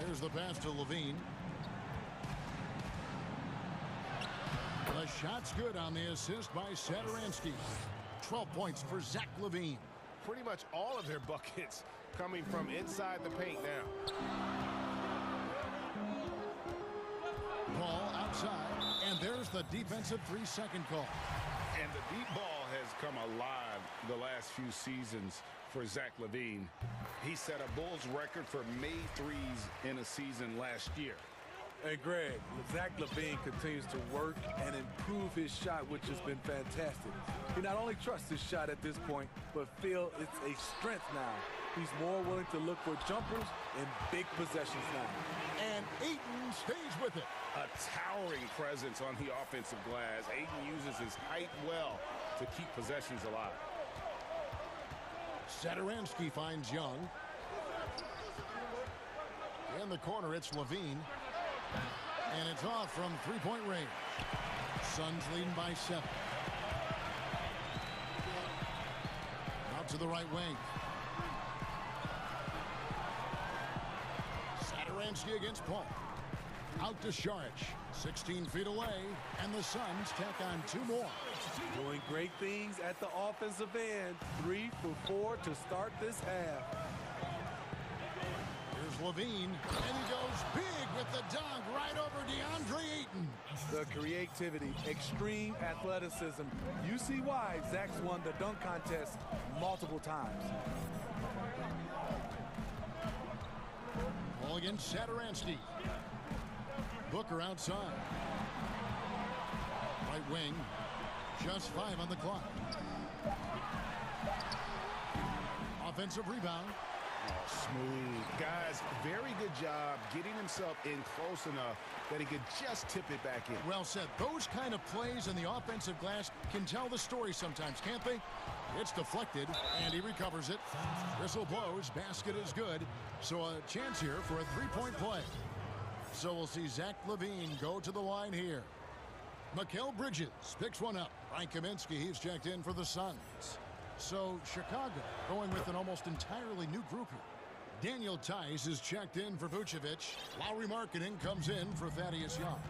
There's the pass to Levine. The shot's good on the assist by Satoransky. 12 points for Zach LaVine. Pretty much all of their buckets coming from inside the paint now. Ball outside, and there's the defensive 3-second call. And the deep ball has come alive the last few seasons for Zach LaVine. He set a Bulls record for made threes in a season last year. Hey, Greg, Zach LaVine continues to work and improve his shot, which has been fantastic. He not only trusts his shot at this point, but feel it's a strength now. He's more willing to look for jumpers in big possessions now. And Ayton stays with it. A towering presence on the offensive glass. Ayton uses his height well to keep possessions alive. Satoransky finds Young. In the corner, it's LaVine. And it's off from three-point range. Suns leading by 7. Out to the right wing. Satoransky against Paul. Out to Saric. 16 feet away. And the Suns tack on 2 more. Doing great things at the offensive end. 3 for 4 to start this half. Here's LaVine. And he goes big with the dunk right over DeAndre Ayton. The creativity, extreme athleticism. You see why Zach's won the dunk contest multiple times. Ball against Satoransky. Booker outside. Right wing. Just 5 on the clock. Offensive rebound. Smooth. Guys, very good job getting himself in close enough that he could just tip it back in. Well said. Those kind of plays in the offensive glass can tell the story sometimes, can't they? It's deflected, and he recovers it. Whistle blows. Basket is good. So a chance here for a 3-point play. So we'll see Zach LaVine go to the line here. Mikal Bridges picks one up. Frank Kaminsky, he's checked in for the Suns. So Chicago going with an almost entirely new group here. Daniel Tice is checked in for Vucevic. Lauri Markkanen comes in for Thaddeus Young.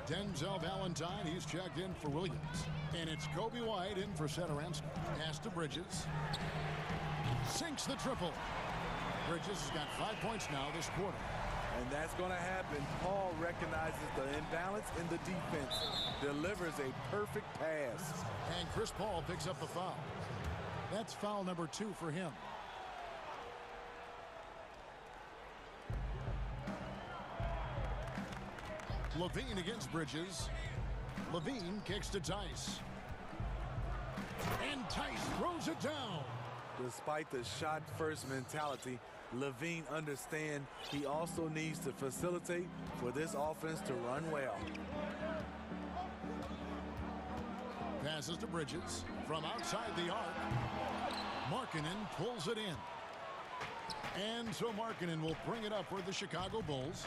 Denzel Valentine, he's checked in for Williams. And it's Kobe White in for Satoransky. Pass to Bridges. Sinks the triple. Bridges has got 5 points now this quarter. And that's going to happen. Paul recognizes the imbalance in the defense. Delivers a perfect pass. And Chris Paul picks up the foul. That's foul number 2 for him. LaVine against Bridges. LaVine kicks to Tice. And Tice throws it down. Despite the shot-first mentality, LaVine understands he also needs to facilitate for this offense to run well. Passes to Bridges from outside the arc. Markkanen pulls it in. And so Markkanen will bring it up for the Chicago Bulls.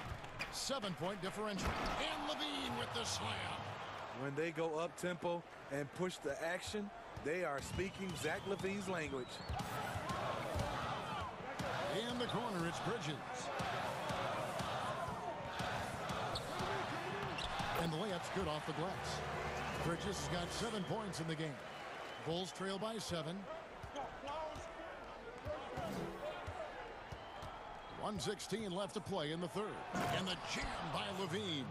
7-point differential. And LaVine with the slam. When they go up-tempo and push the action, they are speaking Zach LaVine's language. In the corner, it's Bridges. And the layup's good off the glass. Bridges has got 7 points in the game. Bulls trail by 7. 1:16 left to play in the third. And the jam by LaVine.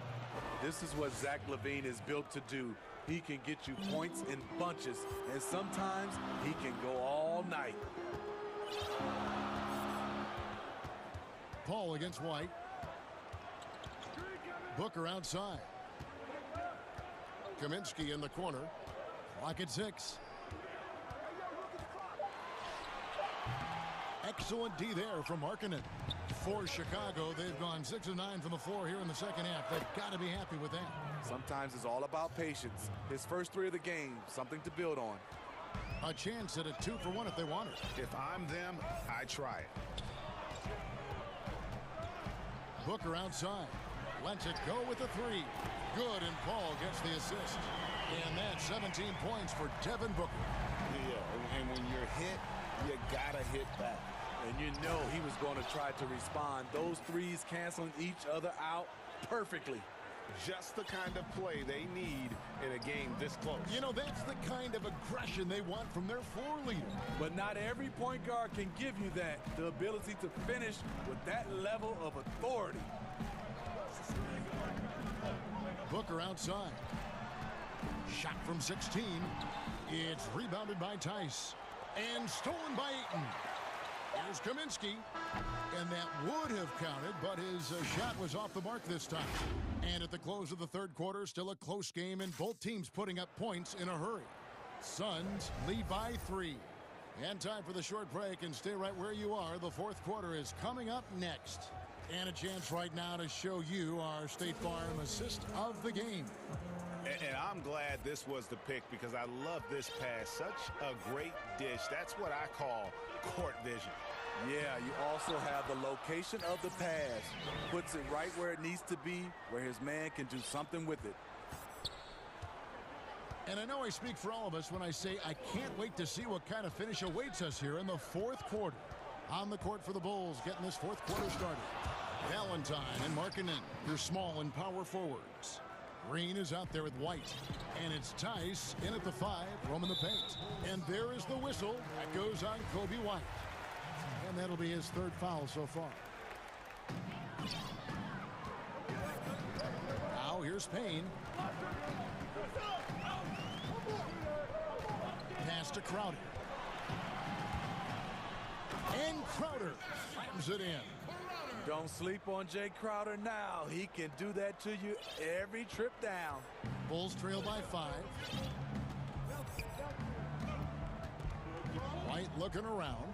This is what Zach LaVine is built to do. He can get you points in bunches, and sometimes he can go all night. Paul against White. Booker outside. Kaminsky in the corner. Clock at 6. Excellent D there from Markkanen. For Chicago, they've gone 6 of 9 from the floor here in the second half. They've got to be happy with that. Sometimes it's all about patience. His first 3 of the game, something to build on. A chance at a 2 for 1 if they want it. If I'm them, I try it. Booker outside. Lets it go with the 3. Good, and Paul gets the assist. And that's 17 points for Devin Booker. Yeah, and when you're hit, you gotta hit back. And you know he was going to try to respond. Those threes canceling each other out perfectly. Just the kind of play they need in a game this close. You know, that's the kind of aggression they want from their floor leader. But not every point guard can give you that. The ability to finish with that level of authority. Booker outside. Shot from 16. It's rebounded by Tice. And stolen by Ayton. Here's Kaminsky. And that would have counted, but his shot was off the mark this time. And at the close of the third quarter, still a close game, and both teams putting up points in a hurry. Suns lead by 3. And time for the short break, and stay right where you are. The fourth quarter is coming up next. And a chance right now to show you our State Farm assist of the game. And I'm glad this was the pick because I love this pass. Such a great dish. That's what I call court vision. Yeah, you also have the location of the pass. Puts it right where it needs to be, where his man can do something with it. And I know I speak for all of us when I say I can't wait to see what kind of finish awaits us here in the fourth quarter. On the court for the Bulls, getting this fourth quarter started. Valentine and Markkanen, your small and power forwards. Green is out there with White. And it's Tice in at the 5, roaming the paint. And there is the whistle. That goes on Kobe White. And that'll be his 3rd foul so far. Now here's Payne. Pass to Crowder. And Crowder slams it in. Don't sleep on Jay Crowder now. He can do that to you every trip down. Bulls trail by 5. White looking around.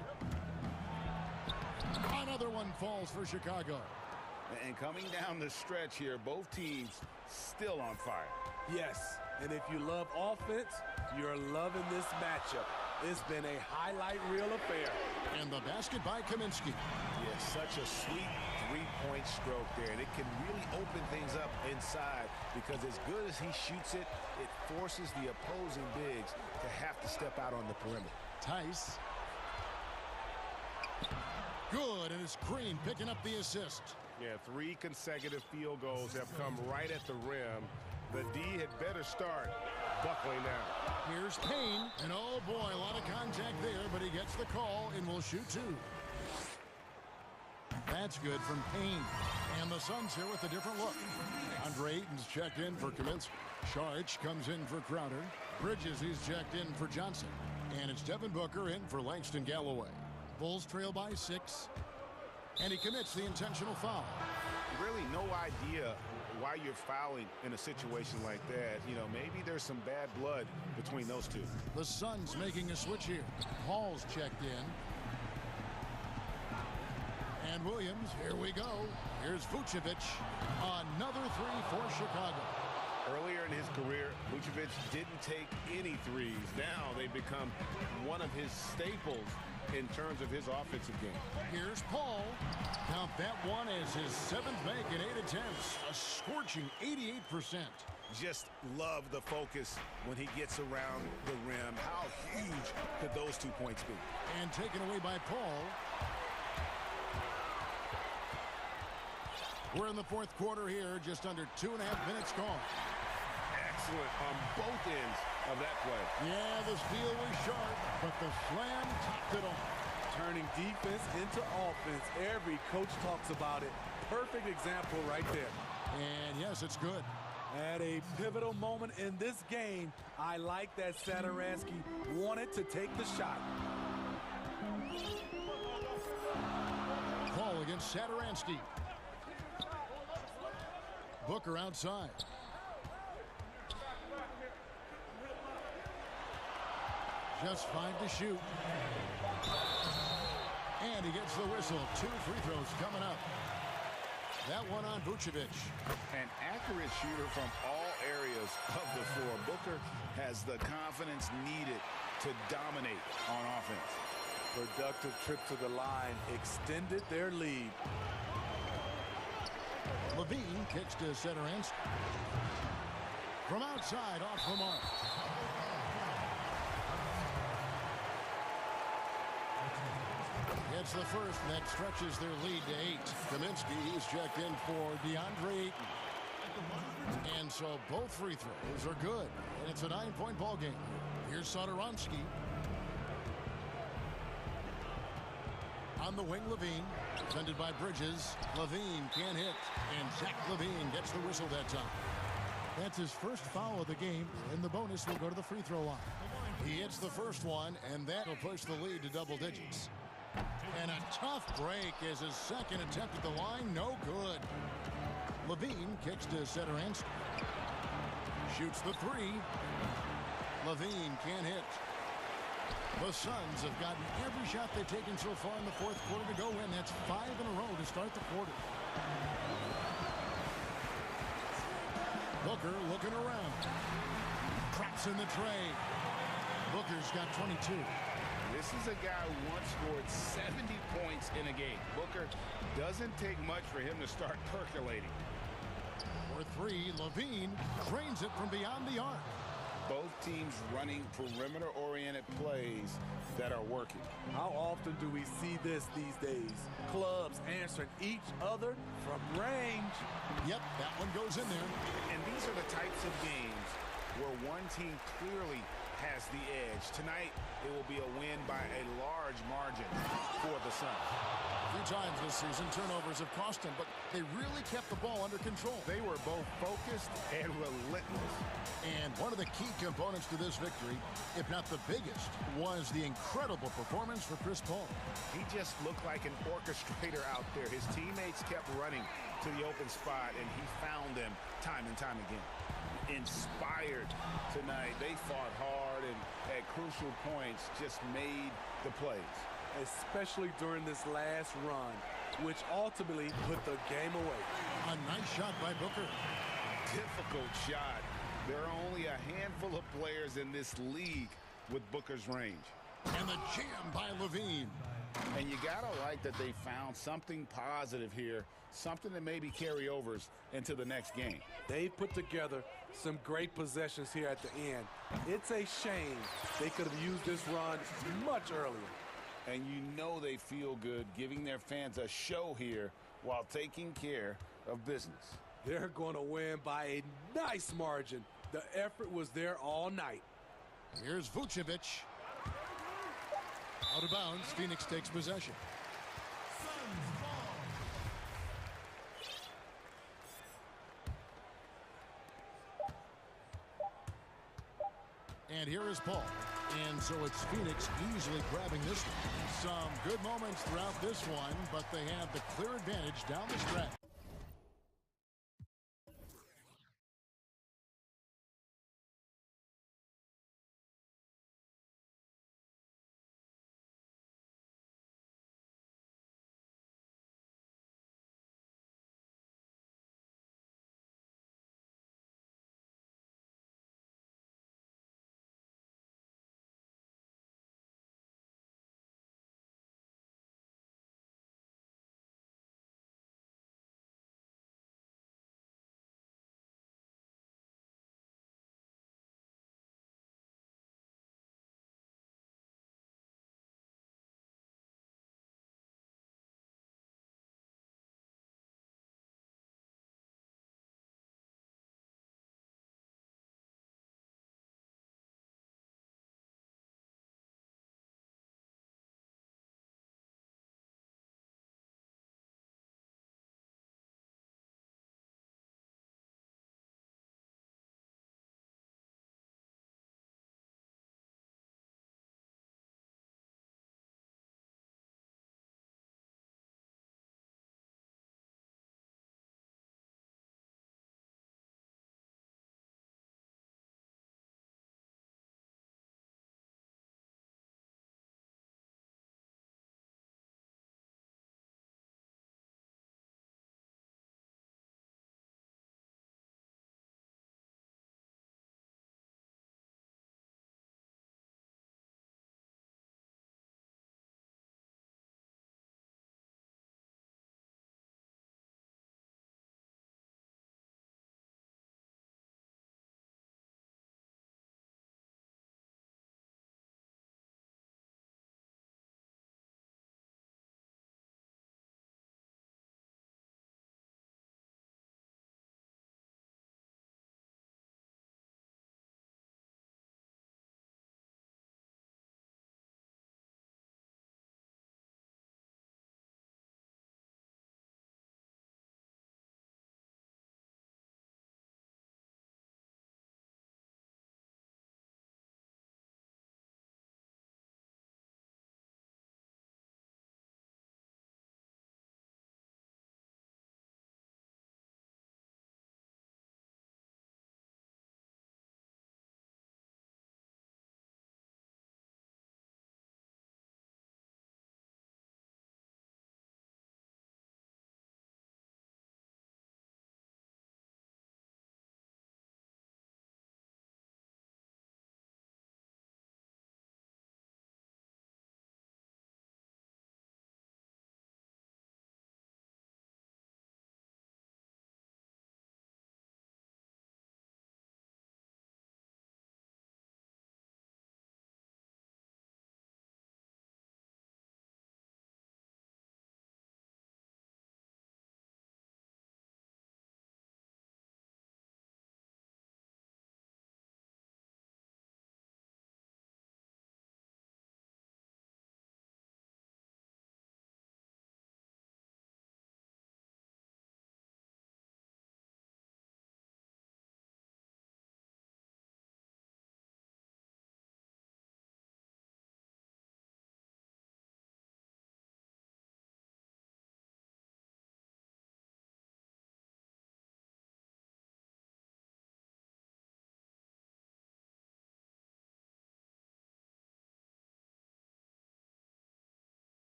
Another one falls for Chicago. And coming down the stretch here, both teams still on fire. Yes, and if you love offense, you're loving this matchup. It's been a highlight reel affair. And the basket by Kaminsky. Yeah, such a sweet three-point stroke there. And it can really open things up inside because as good as he shoots it, it forces the opposing bigs to have to step out on the perimeter. Tice. Good, and it's Green picking up the assist. Yeah, 3 consecutive field goals have come right at the rim. The D had better start buckling down. Here's Payne, and oh boy, a lot of contact there, but he gets the call and will shoot 2. That's good from Payne. And the Suns here with a different look. Andre Ayton's checked in for Kaminsky. Saric comes in for Crowder. Bridges, he's checked in for Johnson. And it's Devin Booker in for Langston Galloway. Bulls trail by 6. And he commits the intentional foul. Really no idea why you're fouling in a situation like that. You know, maybe there's some bad blood between those two. The Suns making a switch here. Hall's checked in. And Williams, here we go. Here's Vucevic. Another 3 for Chicago. Earlier in his career, Vucevic didn't take any threes. Now they've become one of his staples in terms of his offensive game. Here's Paul. Count that one as his 7th make in 8 attempts. A scorching 88%. Just love the focus when he gets around the rim. How huge could those 2 points be? And taken away by Paul. We're in the fourth quarter here, just under 2.5 minutes gone. Excellent on both ends of that play. Yeah, the steal was sharp, but the slam topped it off. Turning defense into offense. Every coach talks about it. Perfect example right there. And yes, it's good. At a pivotal moment in this game, I like that Satoransky wanted to take the shot. Call against Satoransky. Booker outside. Just 5 to shoot. And he gets the whistle. 2 free throws coming up. That one on Vucevic. An accurate shooter from all areas of the floor. Booker has the confidence needed to dominate on offense. Productive trip to the line extended their lead. Levine kicks to center Anston. From outside, off the mark. Gets the first, and that stretches their lead to 8. Kaminsky is checked in for DeAndre Ayton. And so both free throws are good, and it's a 9-point ball game. Here's Satoransky. On the wing, Levine, defended by Bridges. Levine can't hit, and Zach Levine gets the whistle that time. That's his first foul of the game, and the bonus will go to the free throw line. He hits the first one, and that will push the lead to double digits. And a tough break is his second attempt at the line. No good. Levine kicks to center Anston. Shoots the 3. Levine can't hit. The Suns have gotten every shot they've taken so far in the fourth quarter to go in. That's 5 in a row to start the quarter. Booker looking around. Traps in the tray. Booker's got 22. This is a guy who once scored 70 points in a game. Booker doesn't take much for him to start percolating. For 3, Levine drains it from beyond the arc. Both teams running perimeter-oriented plays that are working. How often do we see this these days? Clubs answering each other from range. Yep, that one goes in there. And these are the types of games where one team clearly has the edge. Tonight, it will be a win by a large margin for the Suns. A few times this season, turnovers have cost them, but they really kept the ball under control. They were both focused and relentless. And one of the key components to this victory, if not the biggest, was the incredible performance for Chris Paul. He just looked like an orchestrator out there. His teammates kept running to the open spot, and he found them time and time again. Inspired tonight. They fought hard and at crucial points just made the plays. Especially during this last run, which ultimately put the game away. A nice shot by Booker. Difficult shot. There are only a handful of players in this league with Booker's range. And the jam by Levine. And you gotta like that they found something positive here, something that maybe carry overs into the next game. They put together some great possessions here at the end. It's a shame they could have used this run much earlier. And you know they feel good giving their fans a show here while taking care of business. They're going to win by a nice margin. The effort was there all night. Here's Vucevic. Out of bounds, Phoenix takes possession. And here is Paul. And so it's Phoenix easily grabbing this one. Some good moments throughout this one, but they have the clear advantage down the stretch.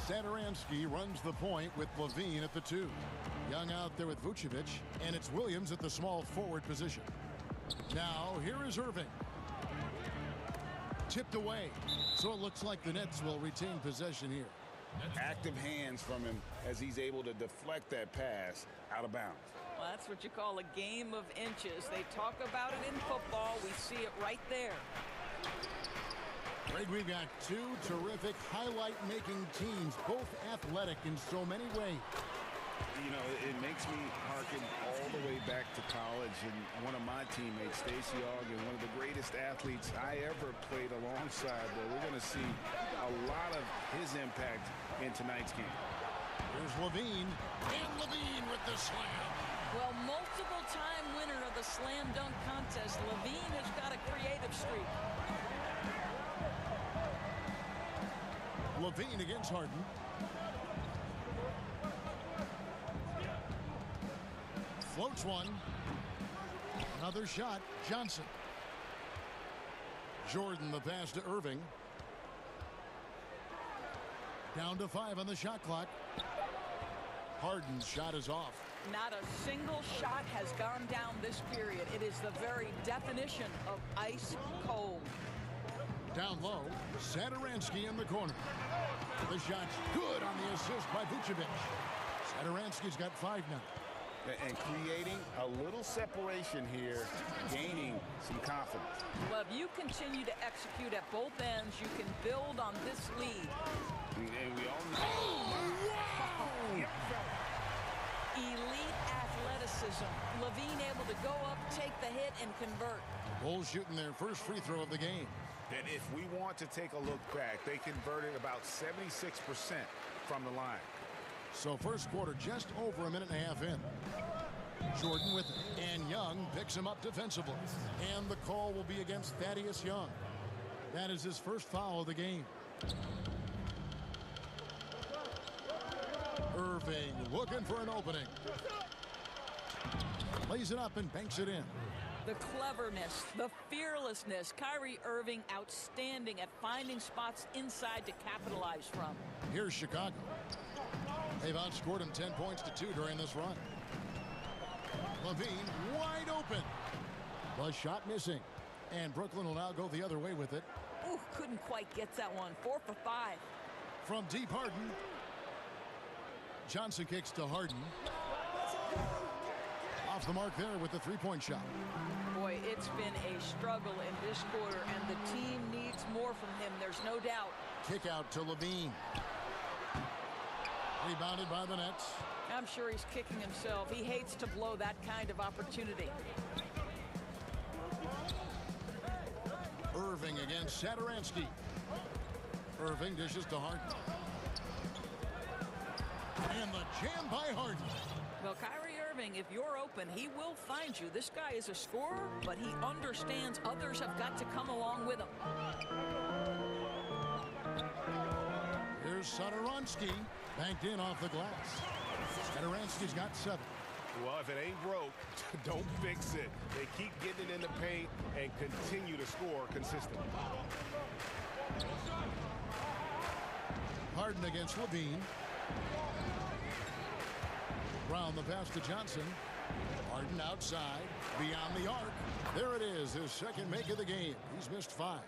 Satoransky runs the point with Levine at the 2. Young out there with Vucevic, and it's Williams at the small forward position. Now, here is Irving. Tipped away, so it looks like the Nets will retain possession here. Active hands from him as he's able to deflect that pass out of bounds. Well, that's what you call a game of inches. They talk about it in football. We see it right there. Greg, we've got two terrific highlight-making teams, both athletic in so many ways. You know, it makes me hearken all the way back to college, and one of my teammates, Stacey Ogden, one of the greatest athletes I ever played alongside. But we're going to see a lot of his impact in tonight's game. Here's Levine, and Levine with the slam. Well, multiple-time winner of the slam dunk contest, Levine has got a creative streak. Levine against Harden. Floats one. Another shot. Johnson. Jordan the pass to Irving. Down to 5 on the shot clock. Harden's shot is off. Not a single shot has gone down this period. It is the very definition of ice cold. Down low, Satoransky in the corner. The shot's good on the assist by Vucevic. Satoransky's got 5 now. And creating a little separation here, gaining some confidence. Well, if you continue to execute at both ends, you can build on this lead. And we all know. Oh, wow! Elite athleticism. Levine able to go up, take the hit, and convert. Bulls shooting their first free throw of the game. And if we want to take a look back, they converted about 76% from the line. So first quarter just over a minute and a half in. Jordan with it. And Young picks him up defensively. And the call will be against Thaddeus Young. That is his first foul of the game. Irving looking for an opening. Lays it up and banks it in. The cleverness, the fearlessness. Kyrie Irving outstanding at finding spots inside to capitalize from. Here's Chicago. They've outscored him 10 points to 2 during this run. Levine wide open. The shot missing. And Brooklyn will now go the other way with it. Ooh, couldn't quite get that one. 4 for 5. From deep, Harden. Johnson kicks to Harden. Off the mark there with the three-point shot. Boy, it's been a struggle in this quarter, and the team needs more from him. There's no doubt. Kick out to Levine. Rebounded by the Nets. I'm sure he's kicking himself. He hates to blow that kind of opportunity. Irving against Satoransky. Irving dishes to Harden. And the jam by Harden. Well, Kyrie Irving, if you're open, he will find you. This guy is a scorer, but he understands others have got to come along with him. Here's Satoransky. Banked in off the glass. Satoransky's got 7. Well, if it ain't broke, don't fix it. They keep getting it in the paint and continue to score consistently. Harden against Levine. Brown the pass to Johnson. Harden outside, beyond the arc. There it is, his second make of the game. He's missed 5.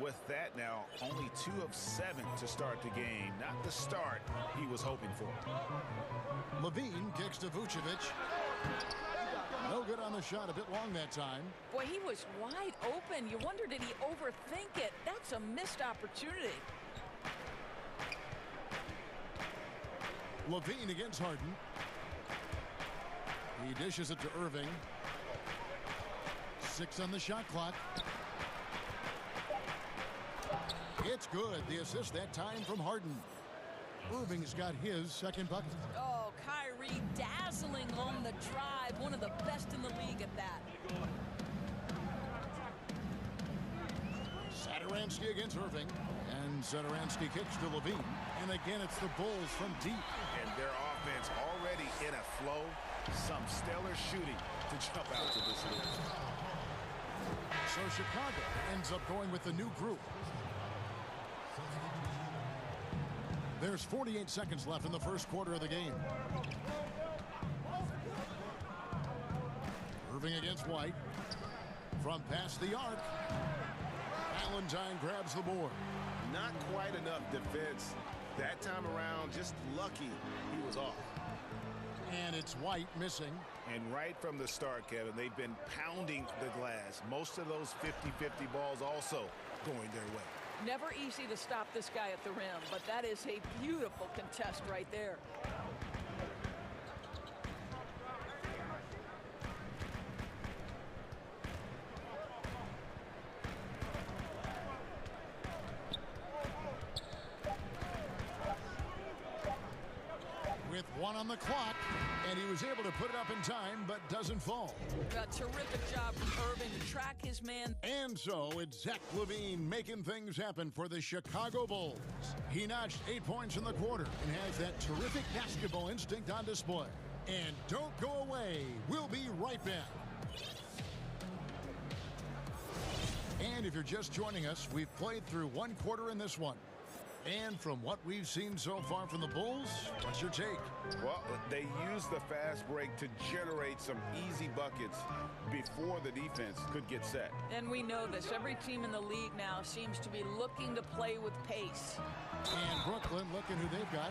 With that now, only 2 of 7 to start the game. Not the start he was hoping for. Levine kicks to Vucevic. No good on the shot, a bit long that time. Boy, he was wide open. You wonder, did he overthink it? That's a missed opportunity. Levine against Harden. He dishes it to Irving. 6 on the shot clock. It's good. The assist that time from Harden. Irving's got his second bucket. Oh, Kyrie dazzling on the drive. One of the best in the league at that. Satoransky against Irving. And Satoransky kicks to Levine. And again, it's the Bulls from deep. And their offense already in a flow. Some stellar shooting to jump out to this lead. So Chicago ends up going with the new group. There's 48 seconds left in the first quarter of the game. Irving against White. From past the arc. Valentine grabs the board. Not quite enough defense. That time around, just lucky he was off. And it's White missing. And right from the start, Kevin, they've been pounding the glass. Most of those 50-50 balls also going their way. Never easy to stop this guy at the rim, but that is a beautiful contest right there. With one on the clock, and he was able to put it up in time, but doesn't fall. A terrific job from Irving to track his man. And so it's Zach LaVine making things happen for the Chicago Bulls. He notched 8 points in the quarter and has that terrific basketball instinct on display. And don't go away. We'll be right back. And if you're just joining us, we've played through one quarter in this one. And from what we've seen so far from the Bulls, what's your take? Well, they used the fast break to generate some easy buckets before the defense could get set. And we know this. Every team in the league now seems to be looking to play with pace. And Brooklyn, looking who they've got.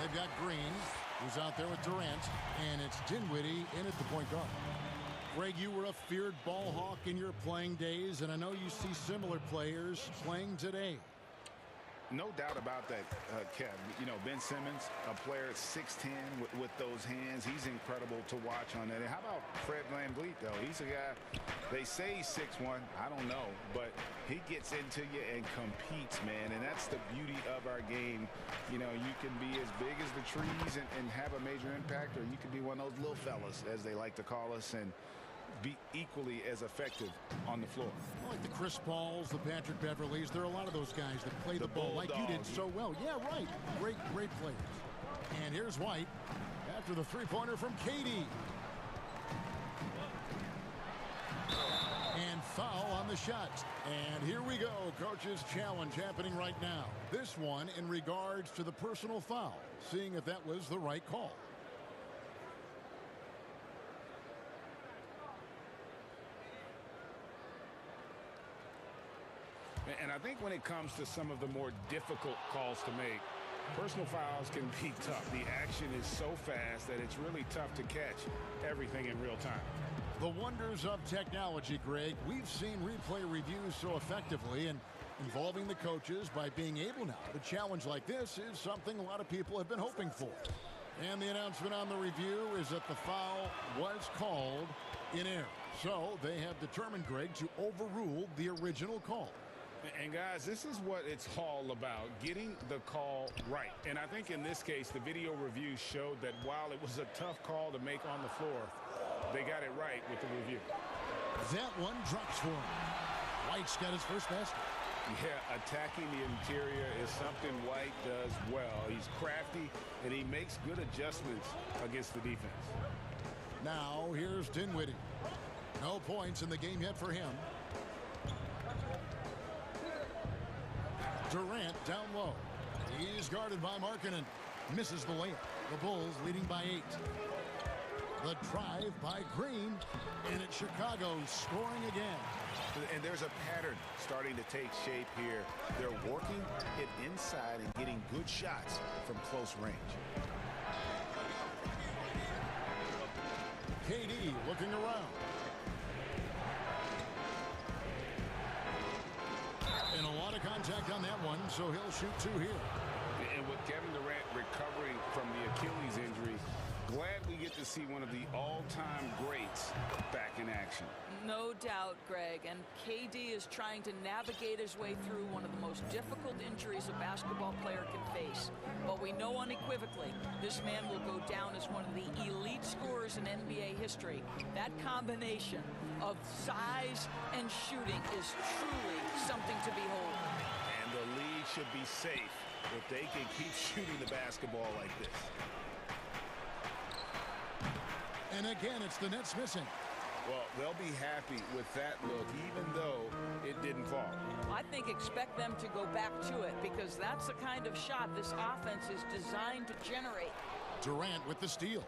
They've got Green, who's out there with Durant, and it's Dinwiddie in at the point guard. Greg, you were a feared ball hawk in your playing days, and I know you see similar players playing today. No doubt about that, Kev. You know, Ben Simmons, a player at 6'10", with those hands. He's incredible to watch on that. And how about Fred VanVleet, though? He's a guy, they say he's 6'1". I don't know. But he gets into you and competes, man. And that's the beauty of our game. You know, you can be as big as the trees and have a major impact, or you can be one of those little fellas, as they like to call us, and be equally as effective on the floor. Like the Chris Pauls, the Patrick Beverleys, there are a lot of those guys that play the ball like you did so well. Yeah, right. Great players. And here's White after the three-pointer from KD. And foul on the shot. And here we go. Coach's challenge happening right now. This one in regards to the personal foul, seeing if that was the right call. And I think when it comes to some of the more difficult calls to make, personal fouls can be tough. The action is so fast that it's really tough to catch everything in real time. The wonders of technology, Greg. We've seen replay reviews so effectively, and involving the coaches by being able now to challenge like this is something a lot of people have been hoping for. And the announcement on the review is that the foul was called in error. So they have determined, Greg, to overrule the original call. And guys, this is what it's all about, getting the call right. And I think in this case, the video review showed that while it was a tough call to make on the floor, they got it right with the review. That one drops for him. White's got his first basket. Yeah, attacking the interior is something White does well. He's crafty, and he makes good adjustments against the defense. Now, here's Dinwiddie. No points in the game yet for him. Durant down low. He's guarded by Markkanen. Misses the layup. The Bulls leading by 8. The drive by Green. And it's Chicago scoring again. And there's a pattern starting to take shape here. They're working it inside and getting good shots from close range. KD looking around. And a lot of contact on that one, so he'll shoot 2 here. And with Kevin Durant recovering from the Achilles injury, glad we get to see one of the all-time greats back in action. No doubt, Greg. And KD is trying to navigate his way through one of the most difficult injuries a basketball player can face. But we know unequivocally this man will go down as one of the elite scorers in NBA history. That combination of size and shooting is truly something to behold. And the league should be safe if they can keep shooting the basketball like this. And again, it's the Nets missing. Well, they'll be happy with that look, even though it didn't fall. I think expect them to go back to it because that's the kind of shot this offense is designed to generate. Durant with the steal.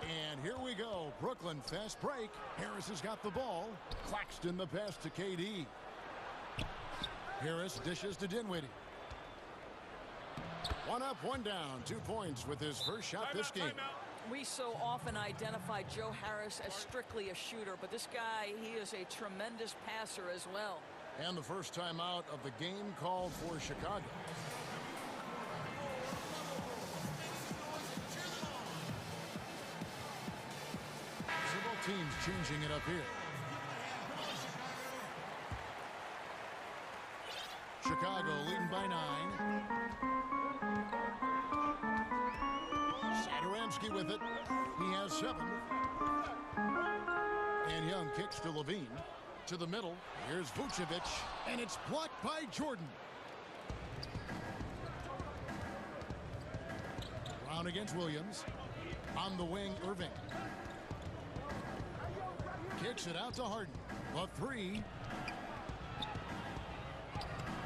And here we go. Brooklyn fast break. Harris has got the ball. Claxton the pass to KD. Harris dishes to Dinwiddie. One up, one down. 2 points with his first shot this game. We so often identify Joe Harris as strictly a shooter, but this guy, he is a tremendous passer as well. And the first time out of the game called for Chicago. Several teams changing it up here. Chicago leading by 9. Satoransky with it. He has 7. And Young kicks to Levine. To the middle. Here's Vucevic. And it's blocked by Jordan. Brown against Williams. On the wing, Irving. Kicks it out to Harden. A 3.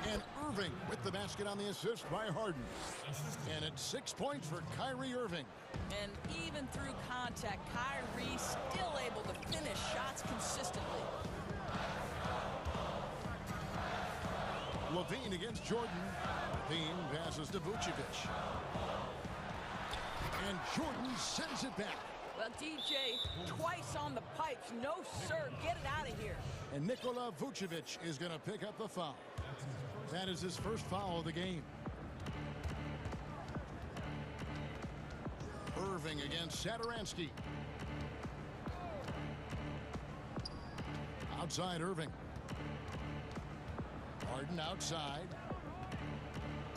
And Irving with the basket on the assist by Harden. And it's 6 points for Kyrie Irving. And even through contact, Kyrie still able to finish shots consistently. Levine against Jordan. Levine passes to Vucevic. And Jordan sends it back. Well, DJ, twice on the pipes. No, sir. Get it out of here. And Nikola Vucevic is going to pick up the foul. That is his first foul of the game. Irving against Satoransky. Outside Irving. Harden outside.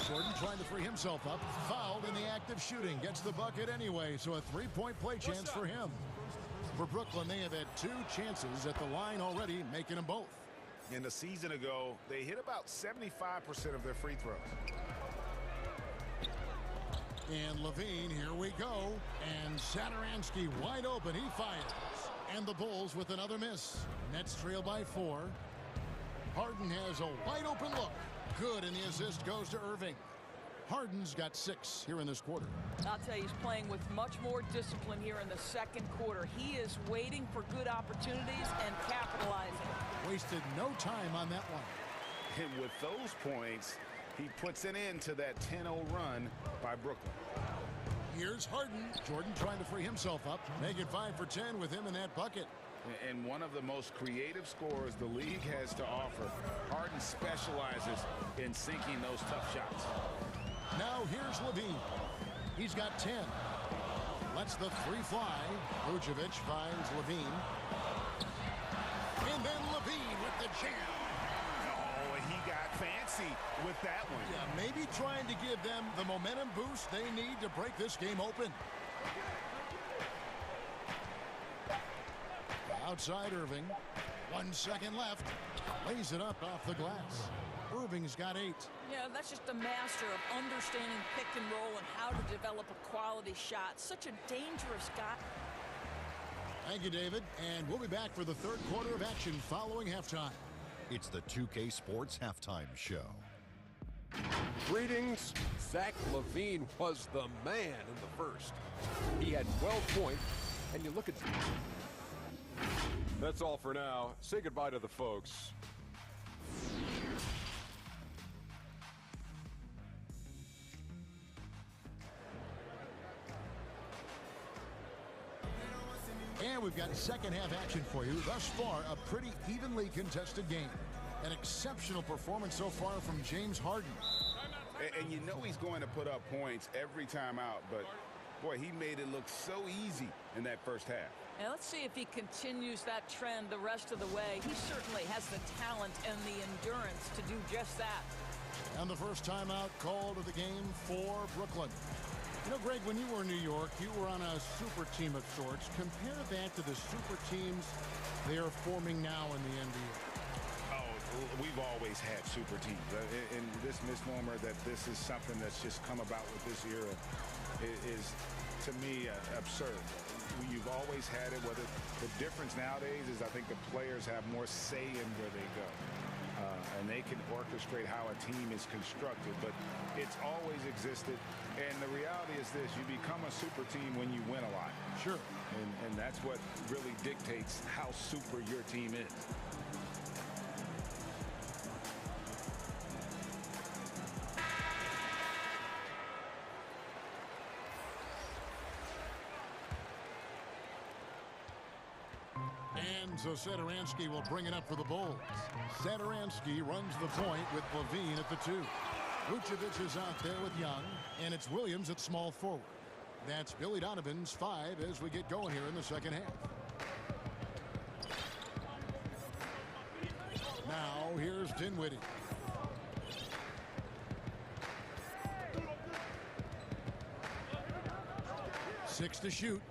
Jordan trying to free himself up. Fouled in the act of shooting. Gets the bucket anyway, so a 3-point play chance for him. For Brooklyn, they have had 2 chances at the line already, making them both. In the season ago, they hit about 75% of their free throws. And Levine, here we go. And Satoransky wide open. He fires. And the Bulls with another miss. Nets trail by 4. Harden has a wide open look. Good, and the assist goes to Irving. Harden's got 6 here in this quarter. I'll tell you, he's playing with much more discipline here in the second quarter. He is waiting for good opportunities and capitalizing. Wasted no time on that one. And with those points, he puts an end to that 10-0 run by Brooklyn. Here's Harden. Jordan trying to free himself up. Make it 5 for 10 with him in that bucket. And one of the most creative scorers the league has to offer. Harden specializes in sinking those tough shots. Now here's Levine. He's got 10. Lets the 3 fly. Vucevic finds Levine. And then Levine with the jam. Oh, he got fancy with that one. Yeah, maybe trying to give them the momentum boost they need to break this game open. Outside Irving. 1 second left. Lays it up off the glass. Irving's got 8. Yeah, that's just a master of understanding pick and roll and how to develop a quality shot. Such a dangerous guy. Thank you, David. And we'll be back for the third quarter of action following halftime. It's the 2K Sports Halftime Show. Greetings. Zach LaVine was the man in the first. He had 12 points, and you look at... That's all for now. Say goodbye to the folks. And we've got second half action for you. Thus far, a pretty evenly contested game. An exceptional performance so far from James Harden. And you know he's going to put up points every time out, but boy, he made it look so easy in that first half. And let's see if he continues that trend the rest of the way. He certainly has the talent and the endurance to do just that. And the first timeout called of the game for Brooklyn. You know, Greg, when you were in New York, you were on a super team of sorts. Compare that to the super teams they are forming now in the NBA. Oh, we've always had super teams. And this misnomer that this is something that's just come about with this era is to me, absurd. You've We've always had it. Whether the difference nowadays is I think the players have more say in where they go. And they can orchestrate how a team is constructed, but it's always existed. And the reality is this: you become a super team when you win a lot. Sure. And that's what really dictates how super your team is. And so Sadaransky will bring it up for the Bulls. Sadaransky runs the point with Levine at the 2. Vucevic is out there with Young, and it's Williams at small forward. That's Billy Donovan's 5 as we get going here in the second half. Now here's Dinwiddie. Six to shoot.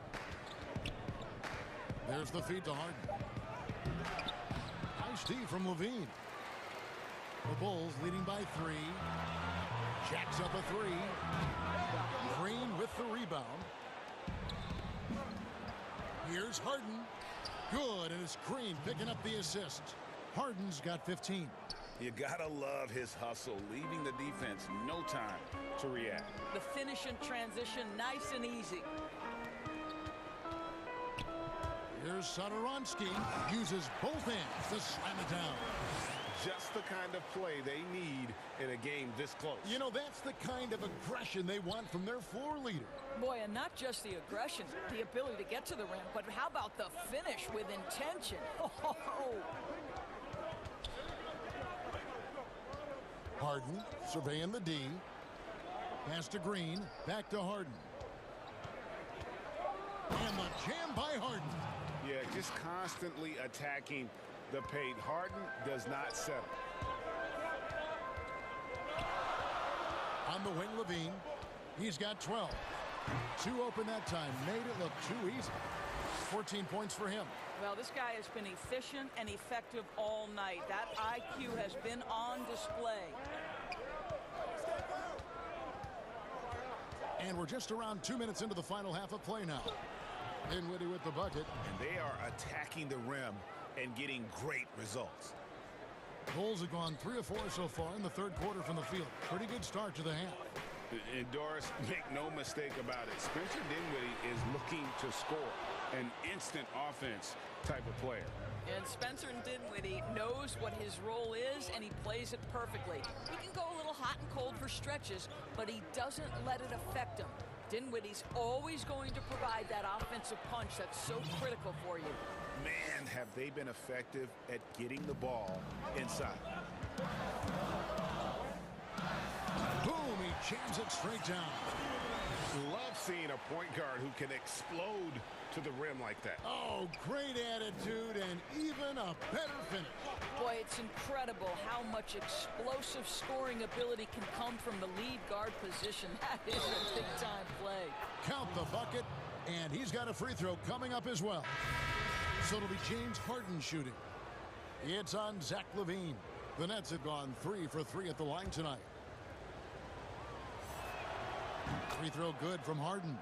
There's the feed to Harden. Nice D from Levine. The Bulls leading by 3. Jacks up a 3. Green with the rebound. Here's Harden. Good, and it's Green picking up the assist. Harden's got 15. You gotta love his hustle, leaving the defense no time to react. The finish in transition, nice and easy. Here's Sadaransky. Uses both hands to slam it down. Just the kind of play they need in a game this close. You know, that's the kind of aggression they want from their floor leader. Boy, and not just the aggression, the ability to get to the rim, but how about the finish with intention? Oh. Harden surveying the D. Pass to Green. Back to Harden. And the jam by Harden. Yeah, just constantly attacking the paint. Harden does not settle. On the wing, Levine. He's got 12. 2 open that time. Made it look too easy. 14 points for him. Well, this guy has been efficient and effective all night. That IQ has been on display. And we're just around 2 minutes into the final half of play now. Dinwiddie with the bucket. And they are attacking the rim and getting great results. Bulls have gone 3 of 4 so far in the third quarter from the field. Pretty good start to the half. And Doris, make no mistake about it. Spencer Dinwiddie is looking to score. An instant offense type of player. And Spencer Dinwiddie knows what his role is, and he plays it perfectly. He can go a little hot and cold for stretches, but he doesn't let it affect him. Dinwiddie's always going to provide that offensive punch that's so critical for you. Man, have they been effective at getting the ball inside. Boom, he jams it straight down. Love seeing a point guard who can explode to the rim like that. Oh, great attitude and even a better finish. Boy, it's incredible how much explosive scoring ability can come from the lead guard position. That is a big-time play. Count the bucket, and he's got a free throw coming up as well. So it'll be James Harden shooting. It's on Zach LaVine. The Nets have gone 3 for 3 at the line tonight. Free throw good from Harden.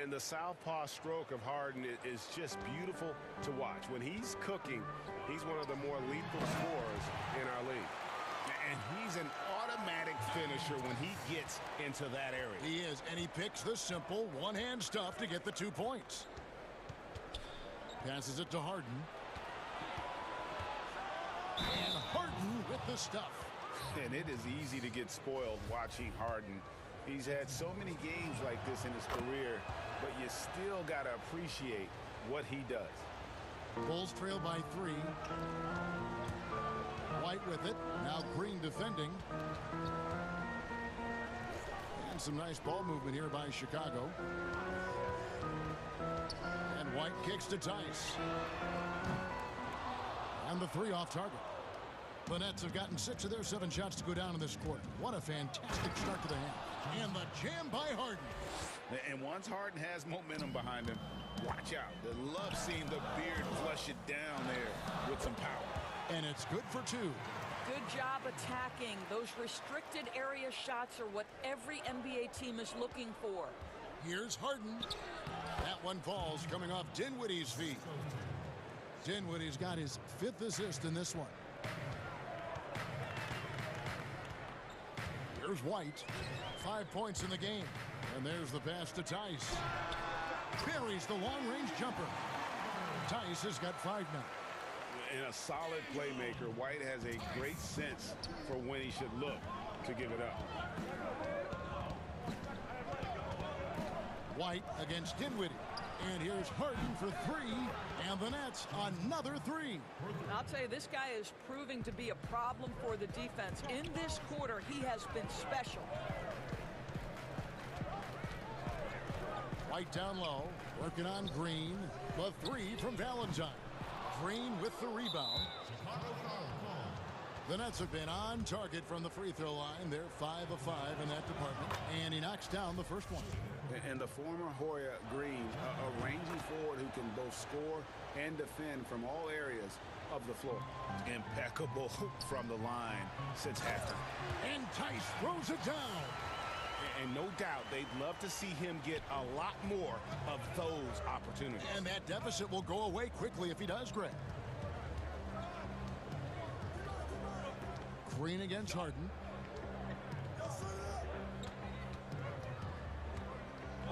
And the southpaw stroke of Harden is just beautiful to watch. When he's cooking, he's one of the more lethal scorers in our league. And he's an automatic finisher when he gets into that area. He is, and he picks the simple one-hand stuff to get the 2 points. Passes it to Harden. And Harden with the stuff. And it is easy to get spoiled watching Harden. He's had so many games like this in his career, but you still got to appreciate what he does. Bulls trail by 3. White with it. Now Green defending. And some nice ball movement here by Chicago. And White kicks to Tice. And the 3 off target. The Nets have gotten 6 of their 7 shots to go down in this quarter. What a fantastic start to the half. And the jam by Harden. And once Harden has momentum behind him, watch out. They love seeing the beard flush it down there with some power. And it's good for 2. Good job attacking. Those restricted area shots are what every NBA team is looking for. Here's Harden. That one falls coming off Dinwiddie's feet. Dinwiddie's got his 5th assist in this one. Here's White. 5 points in the game. And there's the pass to Tice. Buries the long-range jumper. Tice has got 5 now. And a solid playmaker. White has a great sense for when he should look to give it up. White against Dinwiddie. And here's Harden for 3. And the Nets another 3. I'll tell you, this guy is proving to be a problem for the defense. In this quarter, he has been special. White down low, working on Green. The 3 from Valentine. Green with the rebound. The Nets have been on target from the free throw line. They're 5 of 5 in that department. And he knocks down the first one. And the former Hoya Green, a rangy forward who can both score and defend from all areas of the floor. Impeccable from the line since halftime. And Tice throws it down. And no doubt they'd love to see him get a lot more of those opportunities. And that deficit will go away quickly if he does, Greg. Green against Harden.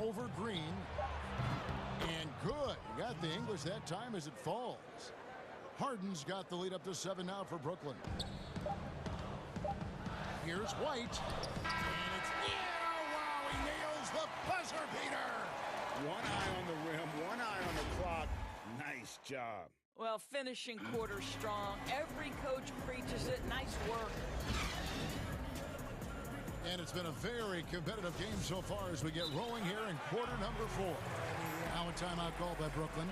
Over Green. And good. He got the English that time as it falls. Harden's got the lead up to 7 now for Brooklyn. Here's White. And it's wow, he nails the buzzer beater. One eye on the rim, one eye on the clock. Nice job. Well, finishing quarter strong. Every coach preaches it. Nice work. And it's been a very competitive game so far as we get rolling here in quarter number 4. Now a timeout called by Brooklyn.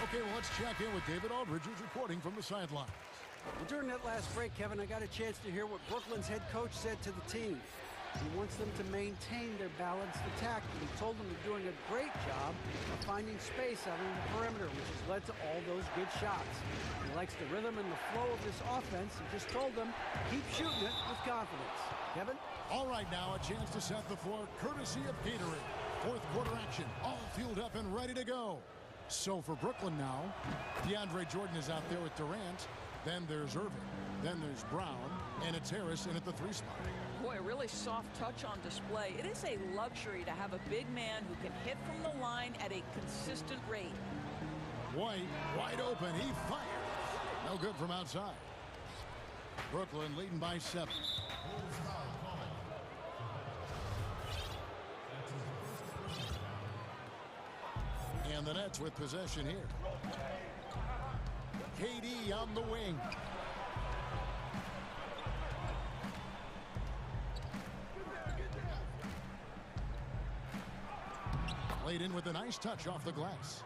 Okay, well, let's check in with David Aldridge, who's reporting from the sidelines. Well, during that last break, Kevin, I got a chance to hear what Brooklyn's head coach said to the team. He wants them to maintain their balanced attack, and he told them they're doing a great job of finding space out on the perimeter, which has led to all those good shots. He likes the rhythm and the flow of this offense. He just told them, keep shooting it with confidence. Kevin? All right, now a chance to set the floor courtesy of Gatorade. 4th quarter action, all fueled up and ready to go. So for Brooklyn now, DeAndre Jordan is out there with Durant. Then there's Irving. Then there's Brown. And it's Harris in at the 3 spot. Boy, a really soft touch on display. It is a luxury to have a big man who can hit from the line at a consistent rate. White, wide open. He fires. No good from outside. Brooklyn leading by 7. And the Nets with possession here. KD on the wing. Laid in with a nice touch off the glass.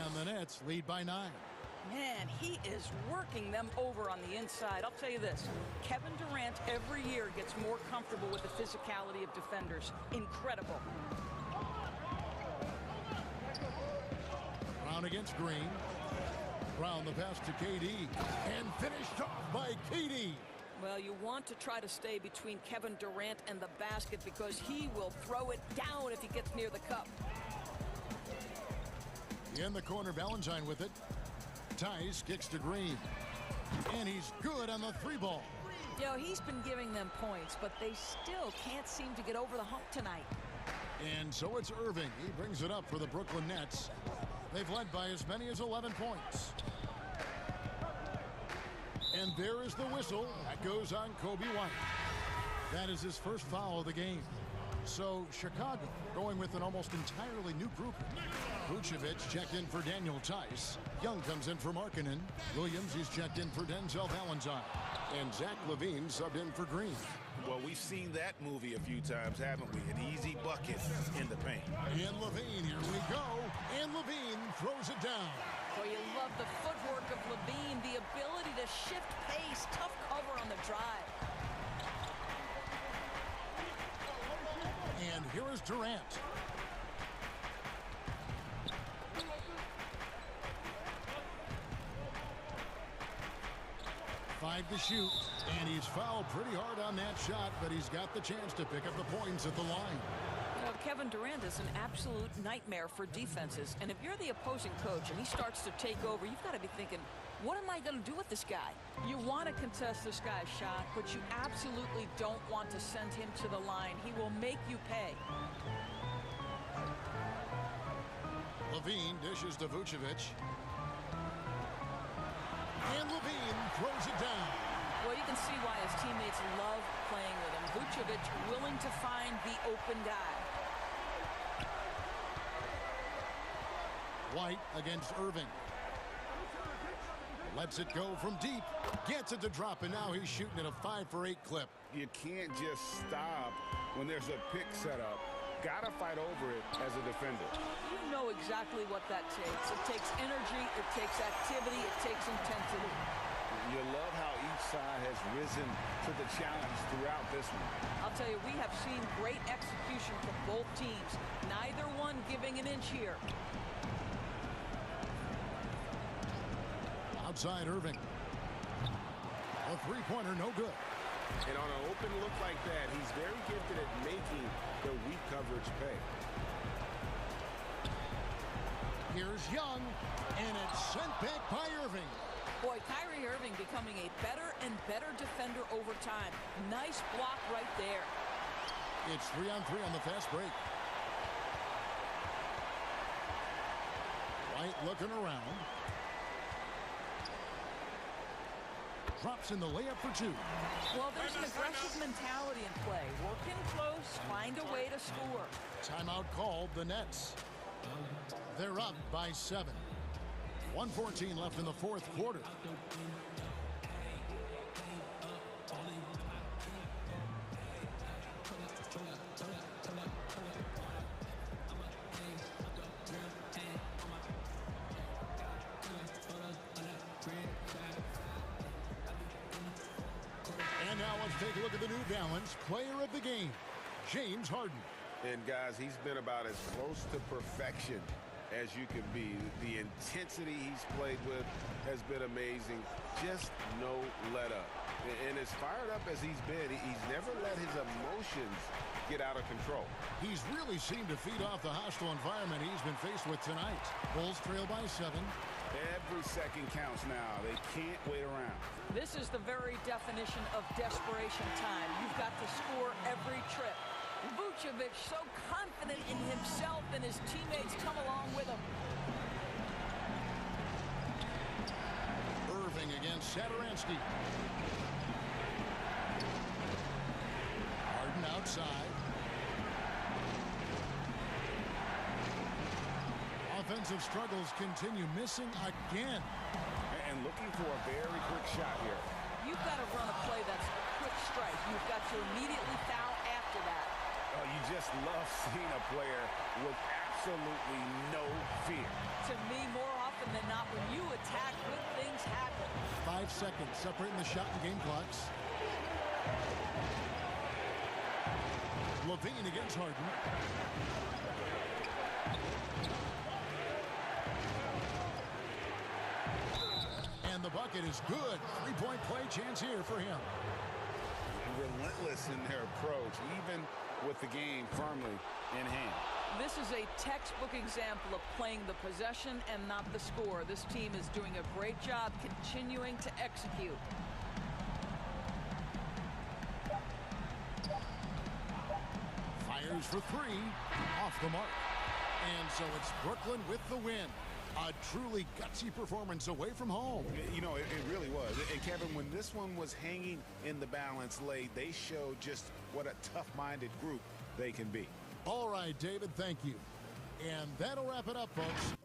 And the Nets lead by 9. Man, he is working them over on the inside. I'll tell you this, Kevin Durant every year gets more comfortable with the physicality of defenders. Incredible. Brown against Green. Brown the pass to KD. And finished off by KD. Well, you want to try to stay between Kevin Durant and the basket because he will throw it down if he gets near the cup. In the corner, Valentine with it. Tice kicks to Green. And he's good on the 3 ball. You know, he's been giving them points, but they still can't seem to get over the hump tonight. And so it's Irving. He brings it up for the Brooklyn Nets. They've led by as many as 11 points. And there is the whistle. That goes on Kobe White. That is his first foul of the game. So Chicago going with an almost entirely new group. Vucevic checked in for Daniel Tice. Young comes in for Markkanen. Williams, he's checked in for Denzel Valentine. And Zach LaVine subbed in for Green. Well, we've seen that movie a few times, haven't we? An easy bucket in the paint. And Levine, here we go. And Levine throws it down. Well, you love the footwork of Levine, the ability to shift pace, tough cover on the drive. And here is Durant. Five to shoot, and he's fouled pretty hard on that shot, but he's got the chance to pick up the points at the line. Kevin Durant is an absolute nightmare for defenses, and if you're the opposing coach and he starts to take over, you've got to be thinking, what am I going to do with this guy? You want to contest this guy's shot, but you absolutely don't want to send him to the line. He will make you pay. Levine dishes to Vucevic. And Levine throws it down. Well, you can see why his teammates love playing with him. Vucevic willing to find the open guy. White against Irving. Lets it go from deep. Gets it to drop, and now he's shooting at a 5-for-8 clip. You can't just stop when there's a pick set up. Gotta fight over it as a defender. You know exactly what that takes. It takes energy, it takes activity, it takes intensity. You love how each side has risen to the challenge throughout this one. I'll tell you, we have seen great execution from both teams. Neither one giving an inch here. Outside Irving. A three-pointer, no good. And on an open look like that, he's very gifted at making the weak coverage pay. Here's Young, and it's sent back by Irving. Boy, Kyrie Irving becoming a better and better defender over time. Nice block right there. It's 3-on-3 on the fast break. White looking around. Drops in the layup for two. Well, there's an aggressive mentality in play. Working close, find a way to score. Timeout called, the Nets. They're up by 7. 1:14 left in the fourth quarter. And now let's take a look at the New Balance player of the game, James Harden. And guys, he's been about as close to perfection as you can be. The intensity he's played with has been amazing. Just no let up. And as fired up as he's been, he's never let his emotions get out of control. He's really seemed to feed off the hostile environment he's been faced with tonight. Bulls trail by 7. Every second counts now. They can't wait around. This is the very definition of desperation time. You've got to score every trip. Vucevic so confident in himself, and his teammates come along with him. Irving against Satoransky. Harden outside. Offensive struggles continue, missing again. And looking for a very quick shot here. You've got to run a play that's a quick strike. You've got to immediately foul after that. You just love seeing a player with absolutely no fear. To me, more often than not, when you attack, good things happen. 5 seconds separating the shot and game clocks. Levine against Harden. And the bucket is good. 3-point play chance here for him. Relentless in their approach, even with the game firmly in hand. This is a textbook example of playing the possession and not the score. This team is doing a great job continuing to execute. Fires for 3, off the mark. And so it's Brooklyn with the win. A truly gutsy performance away from home. You know, it really was. And Kevin, when this one was hanging in the balance late, they showed just what a tough-minded group they can be. All right, David, thank you. And that'll wrap it up, folks.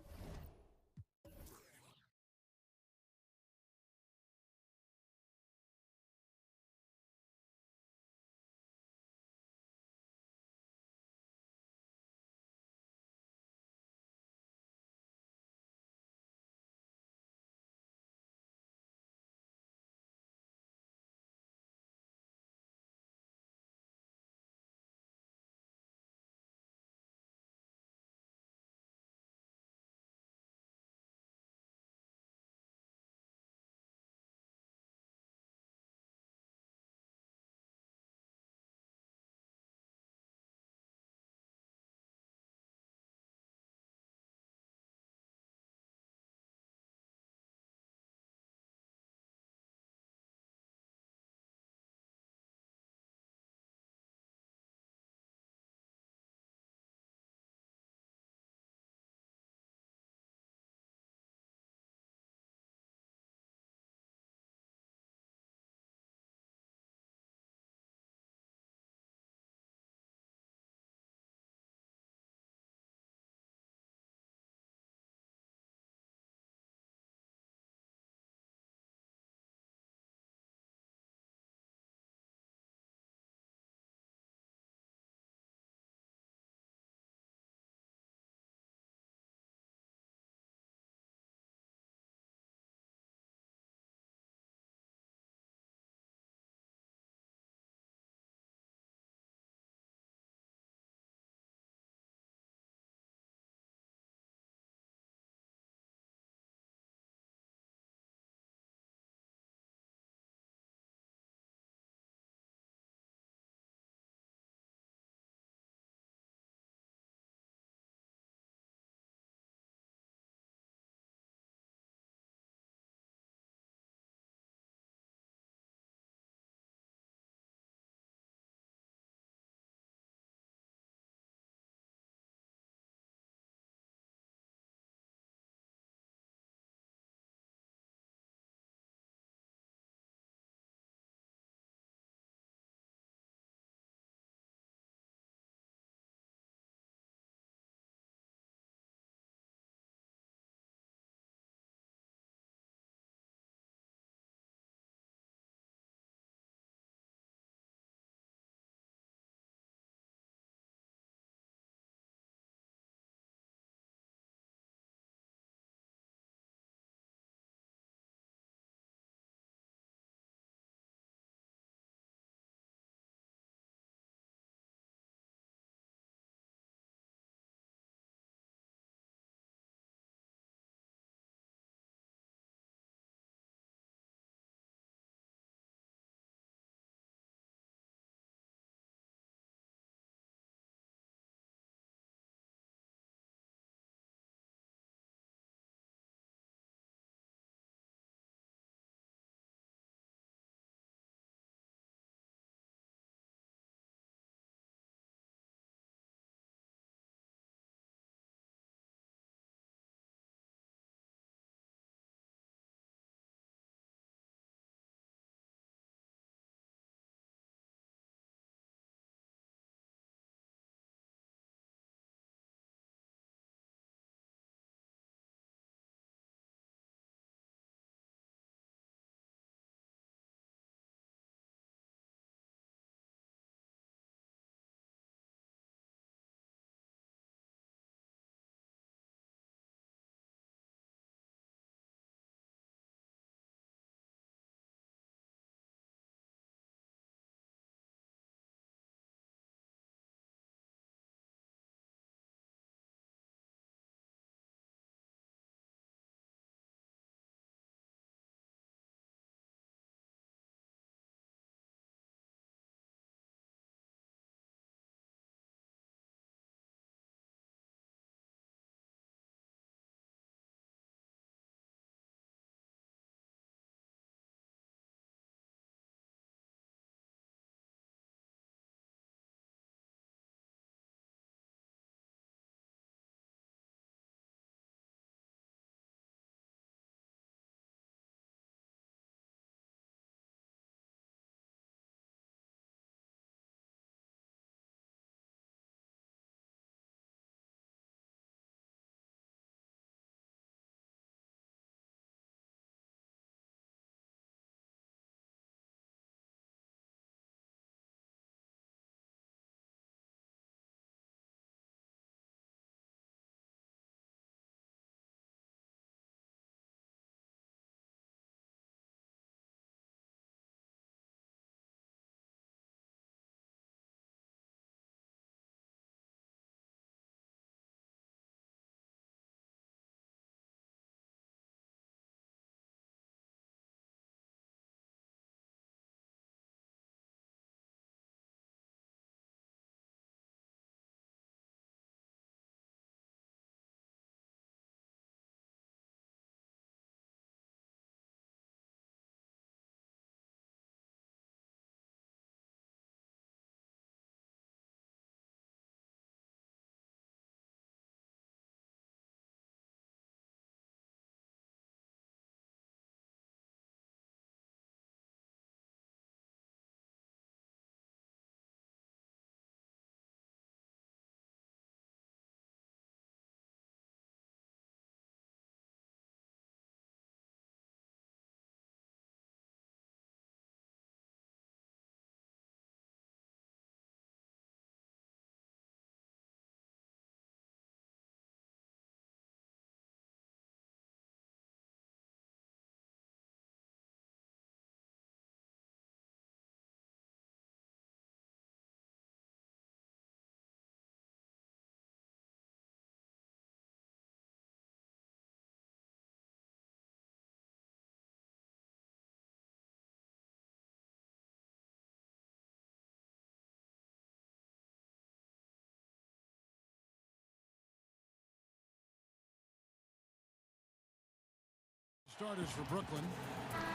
starters for Brooklyn.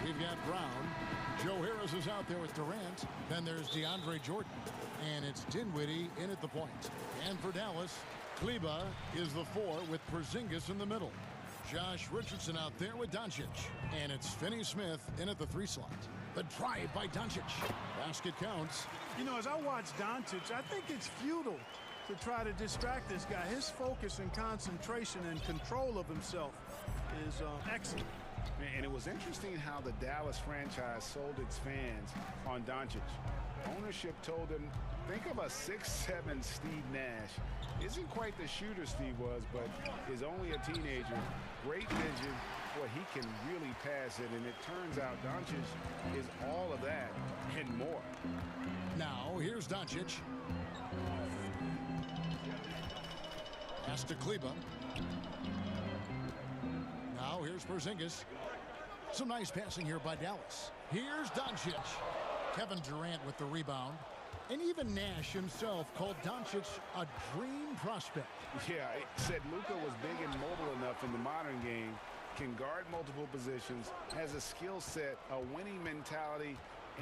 We've got Brown. Joe Harris is out there with Durant. Then there's DeAndre Jordan. And it's Dinwiddie in at the point. And for Dallas, Kleba is the 4 with Porzingis in the middle. Josh Richardson out there with Doncic. And it's Finney-Smith in at the 3 slot. The drive by Doncic. Basket counts. You know, as I watch Doncic, I think it's futile to try to distract this guy. His focus and concentration and control of himself is excellent. And it was interesting how the Dallas franchise sold its fans on Doncic. Ownership told them, think of a 6'7" Steve Nash. Isn't quite the shooter Steve was, but is only a teenager. Great vision. Boy, he can really pass it, and it turns out Doncic is all of that and more. Now, here's Doncic. Pass to Kleba. Now, here's Porzingis. Some nice passing here by Dallas. Here's Doncic. Kevin Durant with the rebound. And even Nash himself called Doncic a dream prospect. Yeah, he said Luka was big and mobile enough in the modern game, can guard multiple positions, has a skill set, a winning mentality,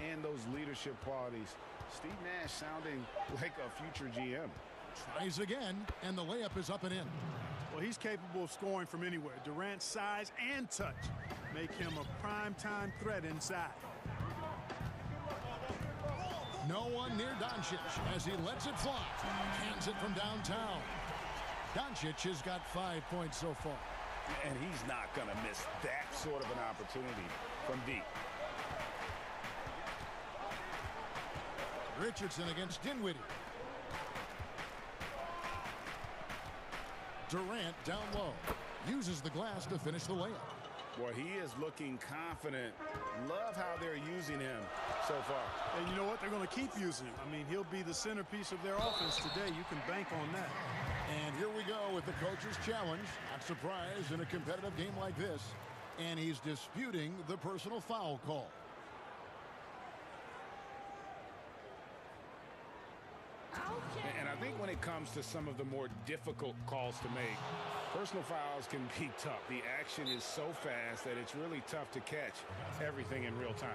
and those leadership qualities. Steve Nash sounding like a future GM. Tries again, and the layup is up and in. Well, he's capable of scoring from anywhere. Durant's size and touch make him a prime-time threat inside. No one near Doncic as he lets it fly. Hands it from downtown. Doncic has got 5 points so far. And he's not going to miss that sort of an opportunity from deep. Richardson against Dinwiddie. Durant down low. Uses the glass to finish the layup. Boy, he is looking confident. Love how they're using him so far. And you know what? They're going to keep using him. I mean, he'll be the centerpiece of their offense today. You can bank on that. And here we go with the coach's challenge. Not surprised in a competitive game like this. And he's disputing the personal foul call. And I think when it comes to some of the more difficult calls to make, personal fouls can be tough. The action is so fast that it's really tough to catch everything in real time.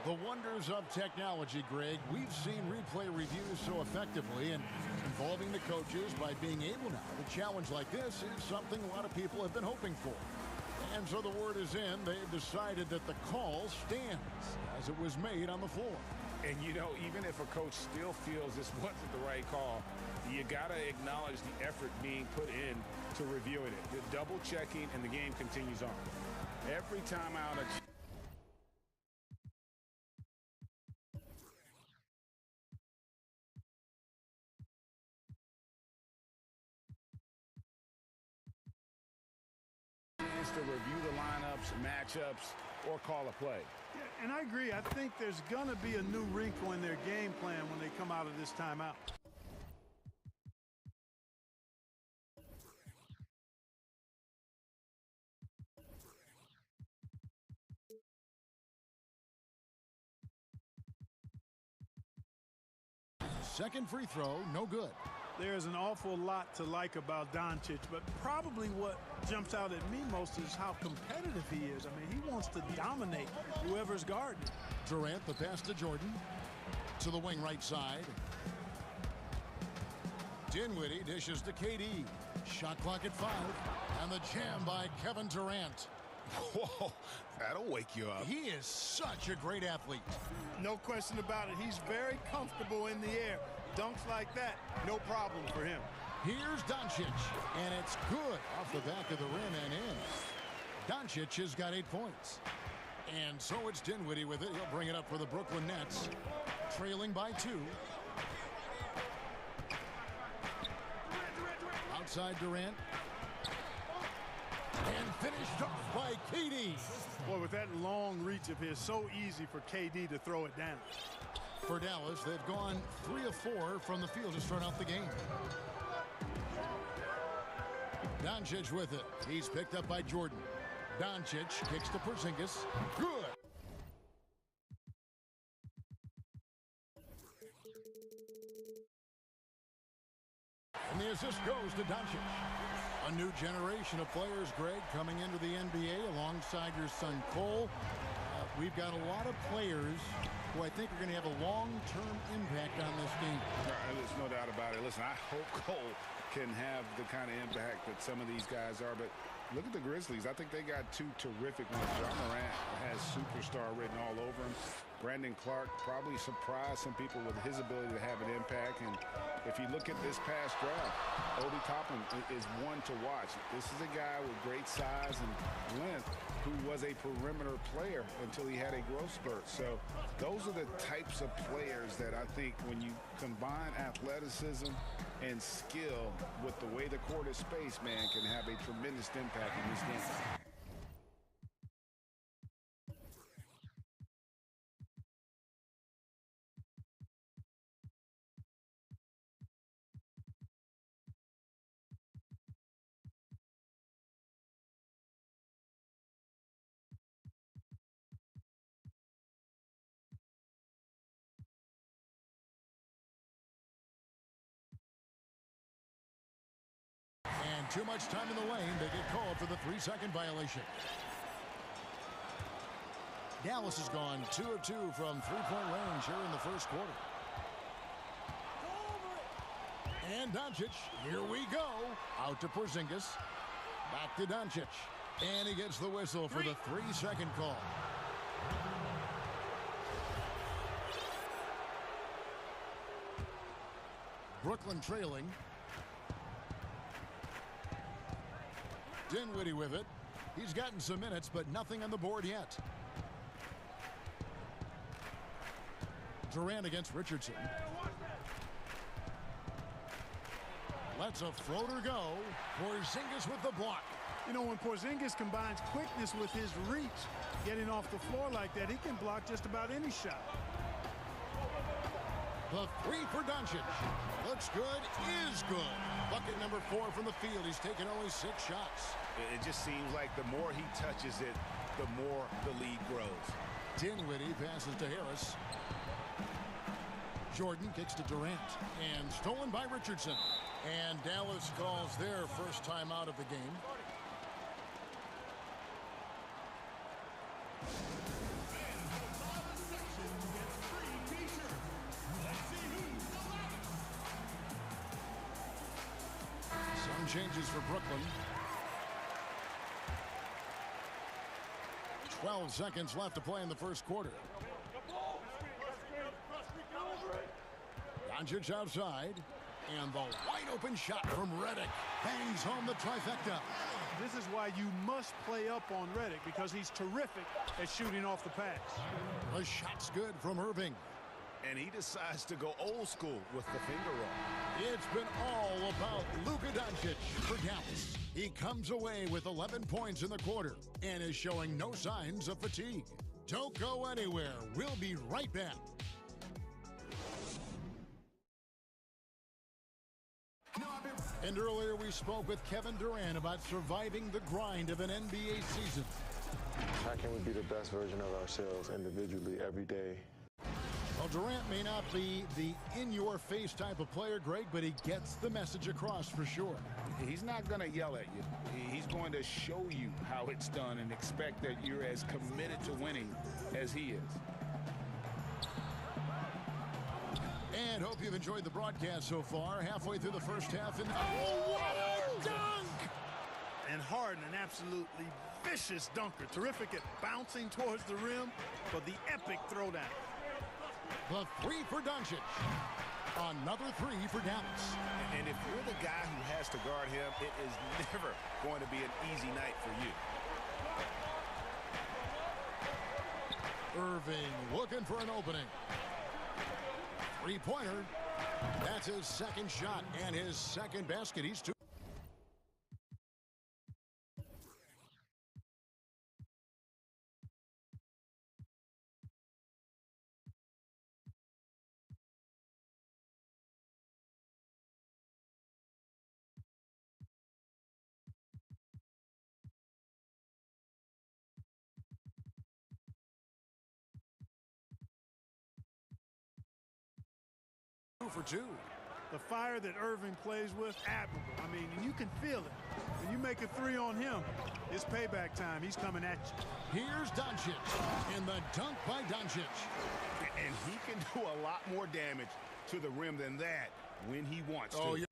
The wonders of technology, Greg. We've seen replay reviews so effectively, and involving the coaches by being able now to challenge like this is something a lot of people have been hoping for. And so the word is in. They've decided that the call stands as it was made on the floor. And, you know, even if a coach still feels this wasn't the right call, you got to acknowledge the effort being put in to reviewing it. The double checking, and the game continues on. Every time out a chance to review the lineups, matchups, or call a play. Yeah, and I agree. I think there's going to be a new wrinkle in their game plan when they come out of this timeout. Second free throw, no good. There's an awful lot to like about Doncic, but probably what jumps out at me most is how competitive he is. I mean, he wants to dominate whoever's guarding. Durant, the pass to Jordan. To the wing right side. Dinwiddie dishes to KD. Shot clock at 5. And the jam by Kevin Durant. Whoa, that'll wake you up. He is such a great athlete. No question about it. He's very comfortable in the air. Dunks like that, no problem for him. Here's Doncic, and it's good off the back of the rim and in. Doncic has got 8 points. And so it's Dinwiddie with it. He'll bring it up for the Brooklyn Nets, trailing by 2. Outside Durant. And finished off by KD. Boy, with that long reach of his, so easy for KD to throw it down. For Dallas, they've gone 3 of 4 from the field to start out the game. Doncic with it. He's picked up by Jordan. Doncic kicks to Porzingis. Good. And the assist goes to Doncic. A new generation of players, Greg, coming into the NBA alongside your son Cole. We've got a lot of players who I think are going to have a long-term impact on this game. There's no doubt about it. Listen, I hope Cole can have the kind of impact that some of these guys are, but look at the Grizzlies. I think they got two terrific ones. John Morant has superstar written all over him. Brandon Clark probably surprised some people with his ability to have an impact. And if you look at this past draft, Obi Toppin is one to watch. This is a guy with great size and length who was a perimeter player until he had a growth spurt. So those are the types of players that I think when you combine athleticism and skill with the way the court is spaced, man, can have a tremendous impact in this game. And too much time in the lane. They get called for the 3-second violation. Dallas has gone 2 of 2 from three-point range here in the first quarter. And Doncic, here we go. Out to Porzingis. Back to Doncic. And he gets the whistle for the 3-second call. Brooklyn trailing. Dinwiddie with it. He's gotten some minutes, but nothing on the board yet. Durant against Richardson. Lets a floater go. Porzingis with the block. You know, when Porzingis combines quickness with his reach, getting off the floor like that, he can block just about any shot. The 3 for Doncic. Looks good, is good. Bucket number 4 from the field. He's taken only 6 shots. It just seems like the more he touches it, the more the lead grows. Dinwiddie passes to Harris. Jordan kicks to Durant. And stolen by Richardson. And Dallas calls their first time out of the game. Some changes for Brooklyn. 12 seconds left to play in the first quarter. Doncic outside. And the wide open shot from Redick bangs home the trifecta. This is why you must play up on Redick, because he's terrific at shooting off the pass. The shot's good from Irving. And he decides to go old school with the finger roll. It's been all about Luka Doncic for Dallas. He comes away with 11 points in the quarter and is showing no signs of fatigue. Don't go anywhere. We'll be right back. And earlier we spoke with Kevin Durant about surviving the grind of an NBA season. How can we be the best version of ourselves individually every day? Well, Durant may not be the in-your-face type of player, Greg, but he gets the message across for sure. He's not going to yell at you. He's going to show you how it's done and expect that you're as committed to winning as he is. And hope you've enjoyed the broadcast so far. Halfway through the first half. And oh, what a dunk! And Harden, an absolutely vicious dunker. Terrific at bouncing towards the rim, but the epic throwdown. The 3 for Doncic. Another 3 for Dallas. And if you're the guy who has to guard him, it is never going to be an easy night for you. Irving looking for an opening. Three-pointer. That's his second shot and his second basket. He's 2. For 2. The fire that Irving plays with, admirable. I mean, and you can feel it. When you make a three on him, it's payback time. He's coming at you. Here's Doncic, and the dunk by Doncic. And he can do a lot more damage to the rim than that when he wants to. Yeah.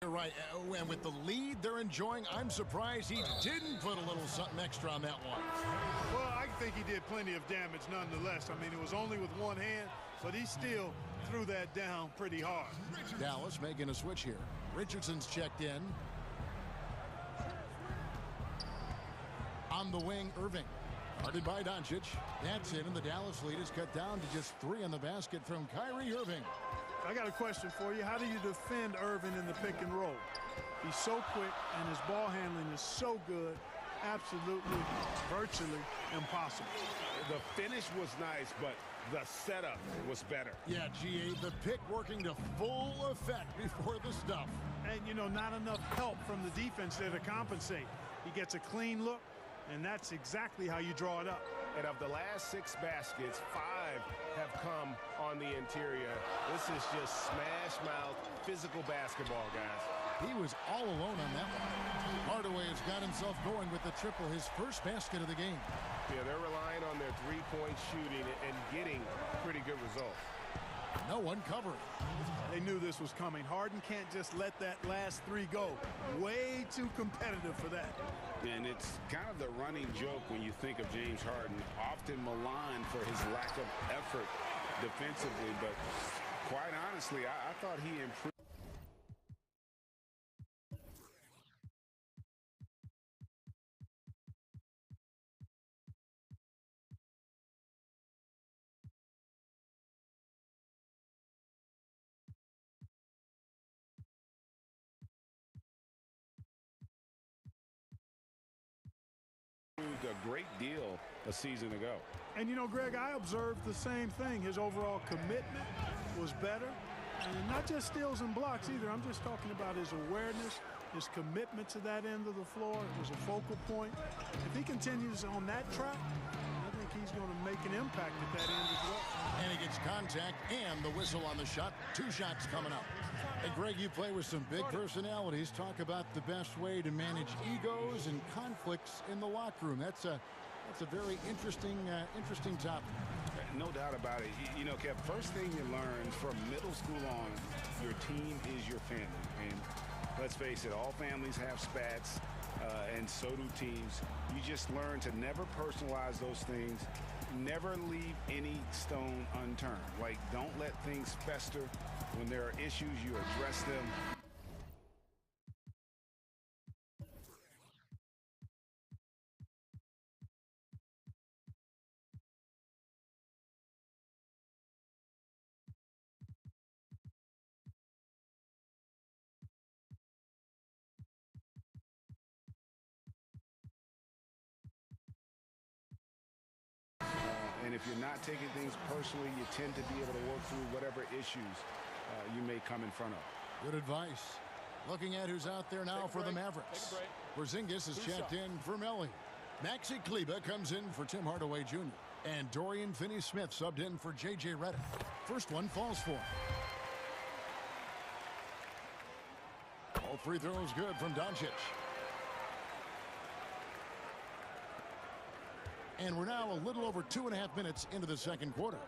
You're right, and with the lead they're enjoying, I'm surprised he didn't put a little something extra on that one. Well, I think he did plenty of damage nonetheless. I mean, it was only with one hand, but he still threw that down pretty hard. Dallas making a switch here. Richardson's checked in. On the wing, Irving. Guarded by Doncic. That's it, and the Dallas lead is cut down to just 3 in the basket from Kyrie Irving. I got a question for you. How do you defend Irving in the pick and roll? He's so quick, and his ball handling is so good. Absolutely, virtually impossible. The finish was nice, but the setup was better. Yeah, GA, the pick working to full effect before the stuff. And, you know, not enough help from the defense there to compensate. He gets a clean look, and that's exactly how you draw it up. And of the last 6 baskets, 5 have come on the interior. This is just smash-mouth, physical basketball, guys. He was all alone on that one. Hardaway has got himself going with the triple, his first basket of the game. Yeah, they're relying on their three-point shooting and getting pretty good results. No one covering. They knew this was coming. Harden can't just let that last 3 go. Way too competitive for that. And it's kind of the running joke when you think of James Harden, often maligned for his lack of effort defensively, but quite honestly, I thought he improved. A great deal a season ago. And you know, Greg, I observed the same thing. His overall commitment was better. And not just steals and blocks either. I'm just talking about his awareness, his commitment to that end of the floor. It was a focal point. If he continues on that track, I think he's going to make an impact at that end as well. And he gets contact and the whistle on the shot. 2 shots coming up. And Greg, you play with some big personalities. Talk about the best way to manage egos and conflicts in the locker room. That's a very interesting topic. No doubt about it. You know, Kev, first thing you learn from middle school on, your team is your family. And let's face it, all families have spats, and so do teams. You just learn to never personalize those things. Never leave any stone unturned. Like, don't let things fester. When there are issues, you address them. And if you're not taking things personally, you tend to be able to work through whatever issues you may come in front of. Good advice. Looking at who's out there now for the Mavericks. Porzingis is checked in for Melly. Maxi Kleber comes in for Tim Hardaway Jr. And Dorian Finney-Smith subbed in for J.J. Redick. First one falls for him. All 3 throws good from Doncic. And we're now a little over 2.5 minutes into the second quarter.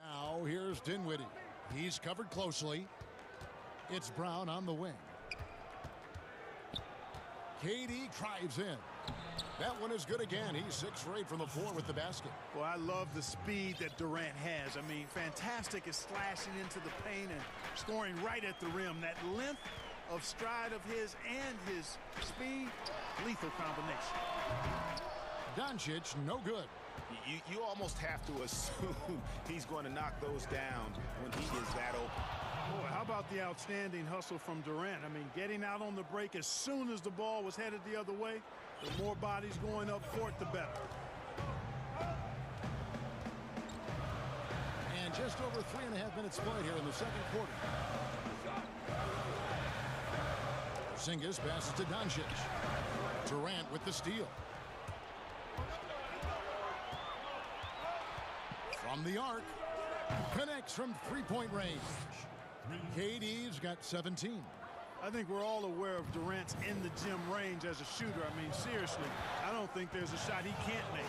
Now here's Dinwiddie. He's covered closely. It's Brown on the wing. KD drives in. That one is good again. He's 6 for 8 from the floor with the basket. Well, I love the speed that Durant has. I mean, fantastic is slashing into the paint and scoring right at the rim. That length of stride of his and his speed, lethal combination. Doncic, no good. You almost have to assume he's going to knock those down when he is that open. Boy, how about the outstanding hustle from Durant? I mean, getting out on the break as soon as the ball was headed the other way. The more bodies going up court, the better. And just over 3.5 minutes played here in the second quarter. Porzingis passes to Doncic. Durant with the steal. From the arc. Connects from three-point range. KD's got 17. I think we're all aware of Durant's in the gym range as a shooter. I mean, seriously, I don't think there's a shot he can't make.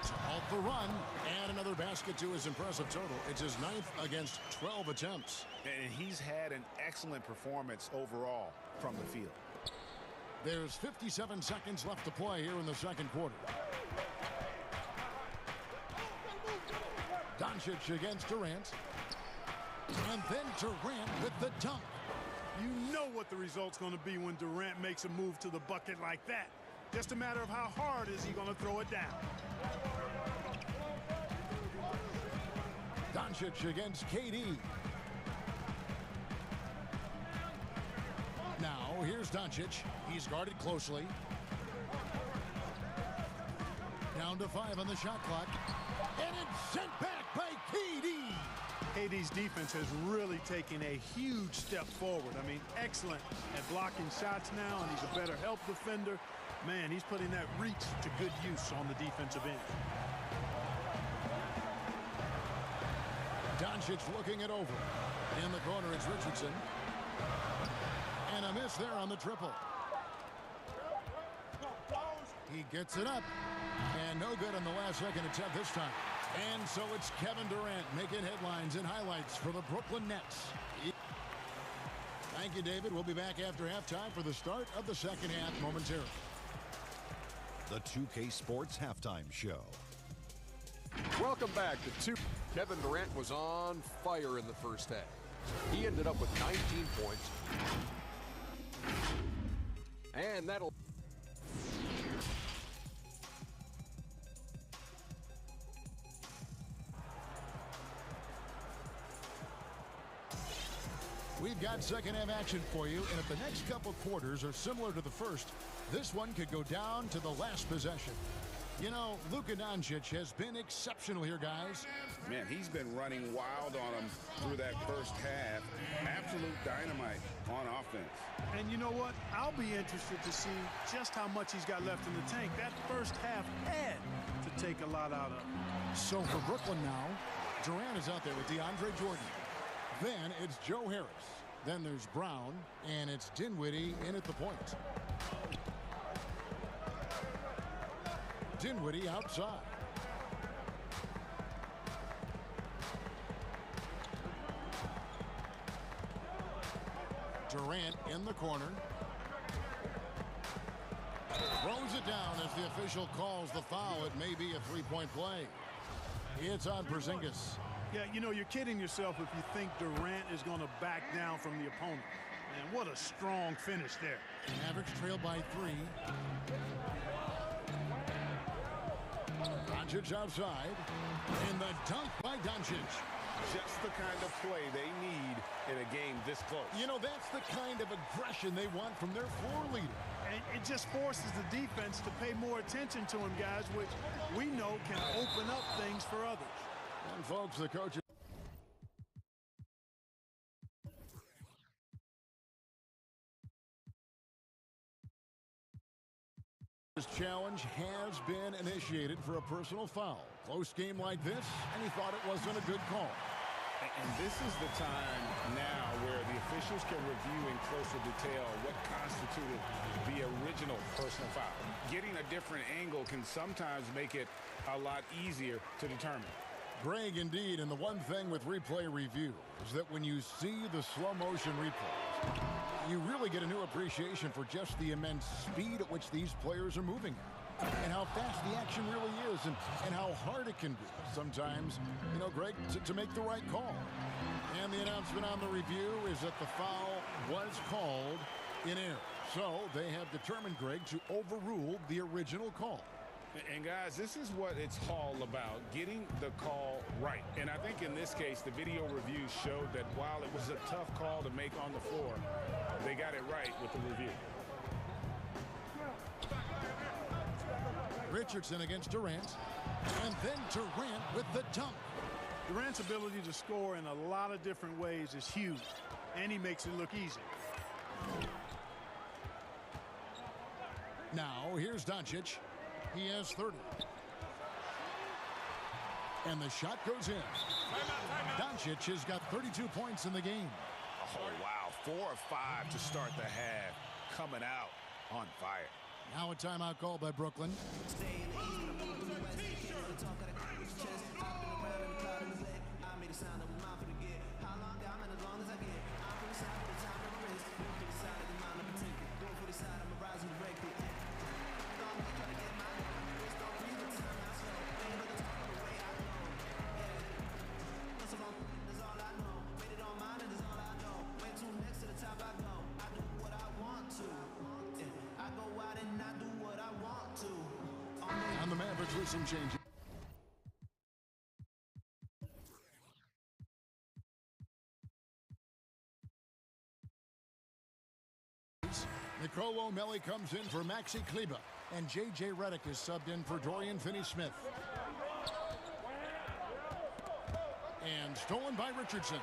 To halt the run, and another basket to his impressive total. It's his 9th against 12 attempts. And he's had an excellent performance overall from the field. There's 57 seconds left to play here in the second quarter. Doncic against Durant. And then Durant with the dunk. You know what the result's going to be when Durant makes a move to the bucket like that. Just a matter of how hard is he going to throw it down. Doncic against KD. Now here's Doncic. He's guarded closely. Down to 5 on the shot clock. And it's sent back by KD. KD's defense has really taken a huge step forward. I mean, excellent at blocking shots now, and he's a better help defender. Man, he's putting that reach to good use on the defensive end. Doncic looking it over. In the corner, it's Richardson. And a miss there on the triple. He gets it up. And no good on the last second attempt this time. And so it's Kevin Durant making headlines and highlights for the Brooklyn Nets. Thank you, David. We'll be back after halftime for the start of the second half momentarily. The 2K Sports Halftime Show. Welcome back to 2. Kevin Durant was on fire in the first half. He ended up with 19 points. And that'll... We've got second half action for you, and if the next couple quarters are similar to the first, this one could go down to the last possession. You know, Luka Doncic has been exceptional here, guys. Man, he's been running wild on them through that first half. Absolute dynamite on offense. And you know what? I'll be interested to see just how much he's got left in the tank. That first half had to take a lot out of him. So for Brooklyn now, Durant is out there with DeAndre Jordan. Then it's Joe Harris. Then there's Brown, and it's Dinwiddie in at the point. Dinwiddie outside. Durant in the corner. Throws it down as the official calls the foul. It may be a three-point play. It's on Porzingis. Yeah, you know, you're kidding yourself if you think Durant is going to back down from the opponent. Man, what a strong finish there. Mavericks trail by 3. Doncic outside. And the dunk by Doncic. Just the kind of play they need in a game this close. You know, that's the kind of aggression they want from their floor leader. And it just forces the defense to pay more attention to him, guys, which we know can open up things for others. And folks, the coach... This challenge has been initiated for a personal foul. Close game like this, and he thought it wasn't a good call. And this is the time now where the officials can review in closer detail what constituted the original personal foul. Getting a different angle can sometimes make it a lot easier to determine. Greg, indeed, and the one thing with replay review is that when you see the slow motion replays, you really get a new appreciation for just the immense speed at which these players are moving and how fast the action really is and how hard it can be sometimes, you know, Greg, to make the right call. And the announcement on the review is that the foul was called in error. So they have determined, Greg, to overrule the original call. And guys, this is what it's all about, getting the call right. And I think in this case, the video review showed that while it was a tough call to make on the floor, they got it right with the review. Richardson against Durant, and then Durant with the dunk. Durant's ability to score in a lot of different ways is huge, and he makes it look easy. Now, here's Doncic. He has 30. And the shot goes in. Doncic has got 32 points in the game. Oh, wow. 4 of 5 to start the half. Coming out on fire. Now a timeout called by Brooklyn. And the Mavericks with some changes. Nicolo Melli comes in for Maxi Kleber, and J.J. Redick is subbed in for Dorian Finney-Smith. And stolen by Richardson.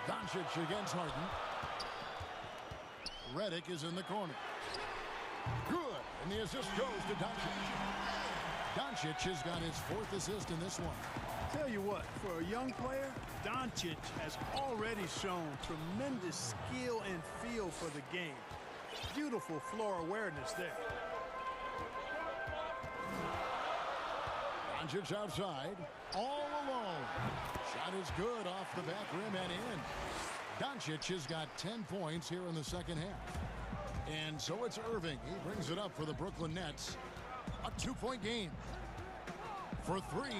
Doncic against Harden. Redick is in the corner. Good, and the assist goes to Doncic. Doncic has got his 4th assist in this one. Tell you what, for a young player, Doncic has already shown tremendous skill and feel for the game. Beautiful floor awareness there. Doncic outside, all alone. Shot is good off the back rim and in. Doncic has got 10 points here in the second half. And so it's Irving. He brings it up for the Brooklyn Nets. A 2-point game. For 3.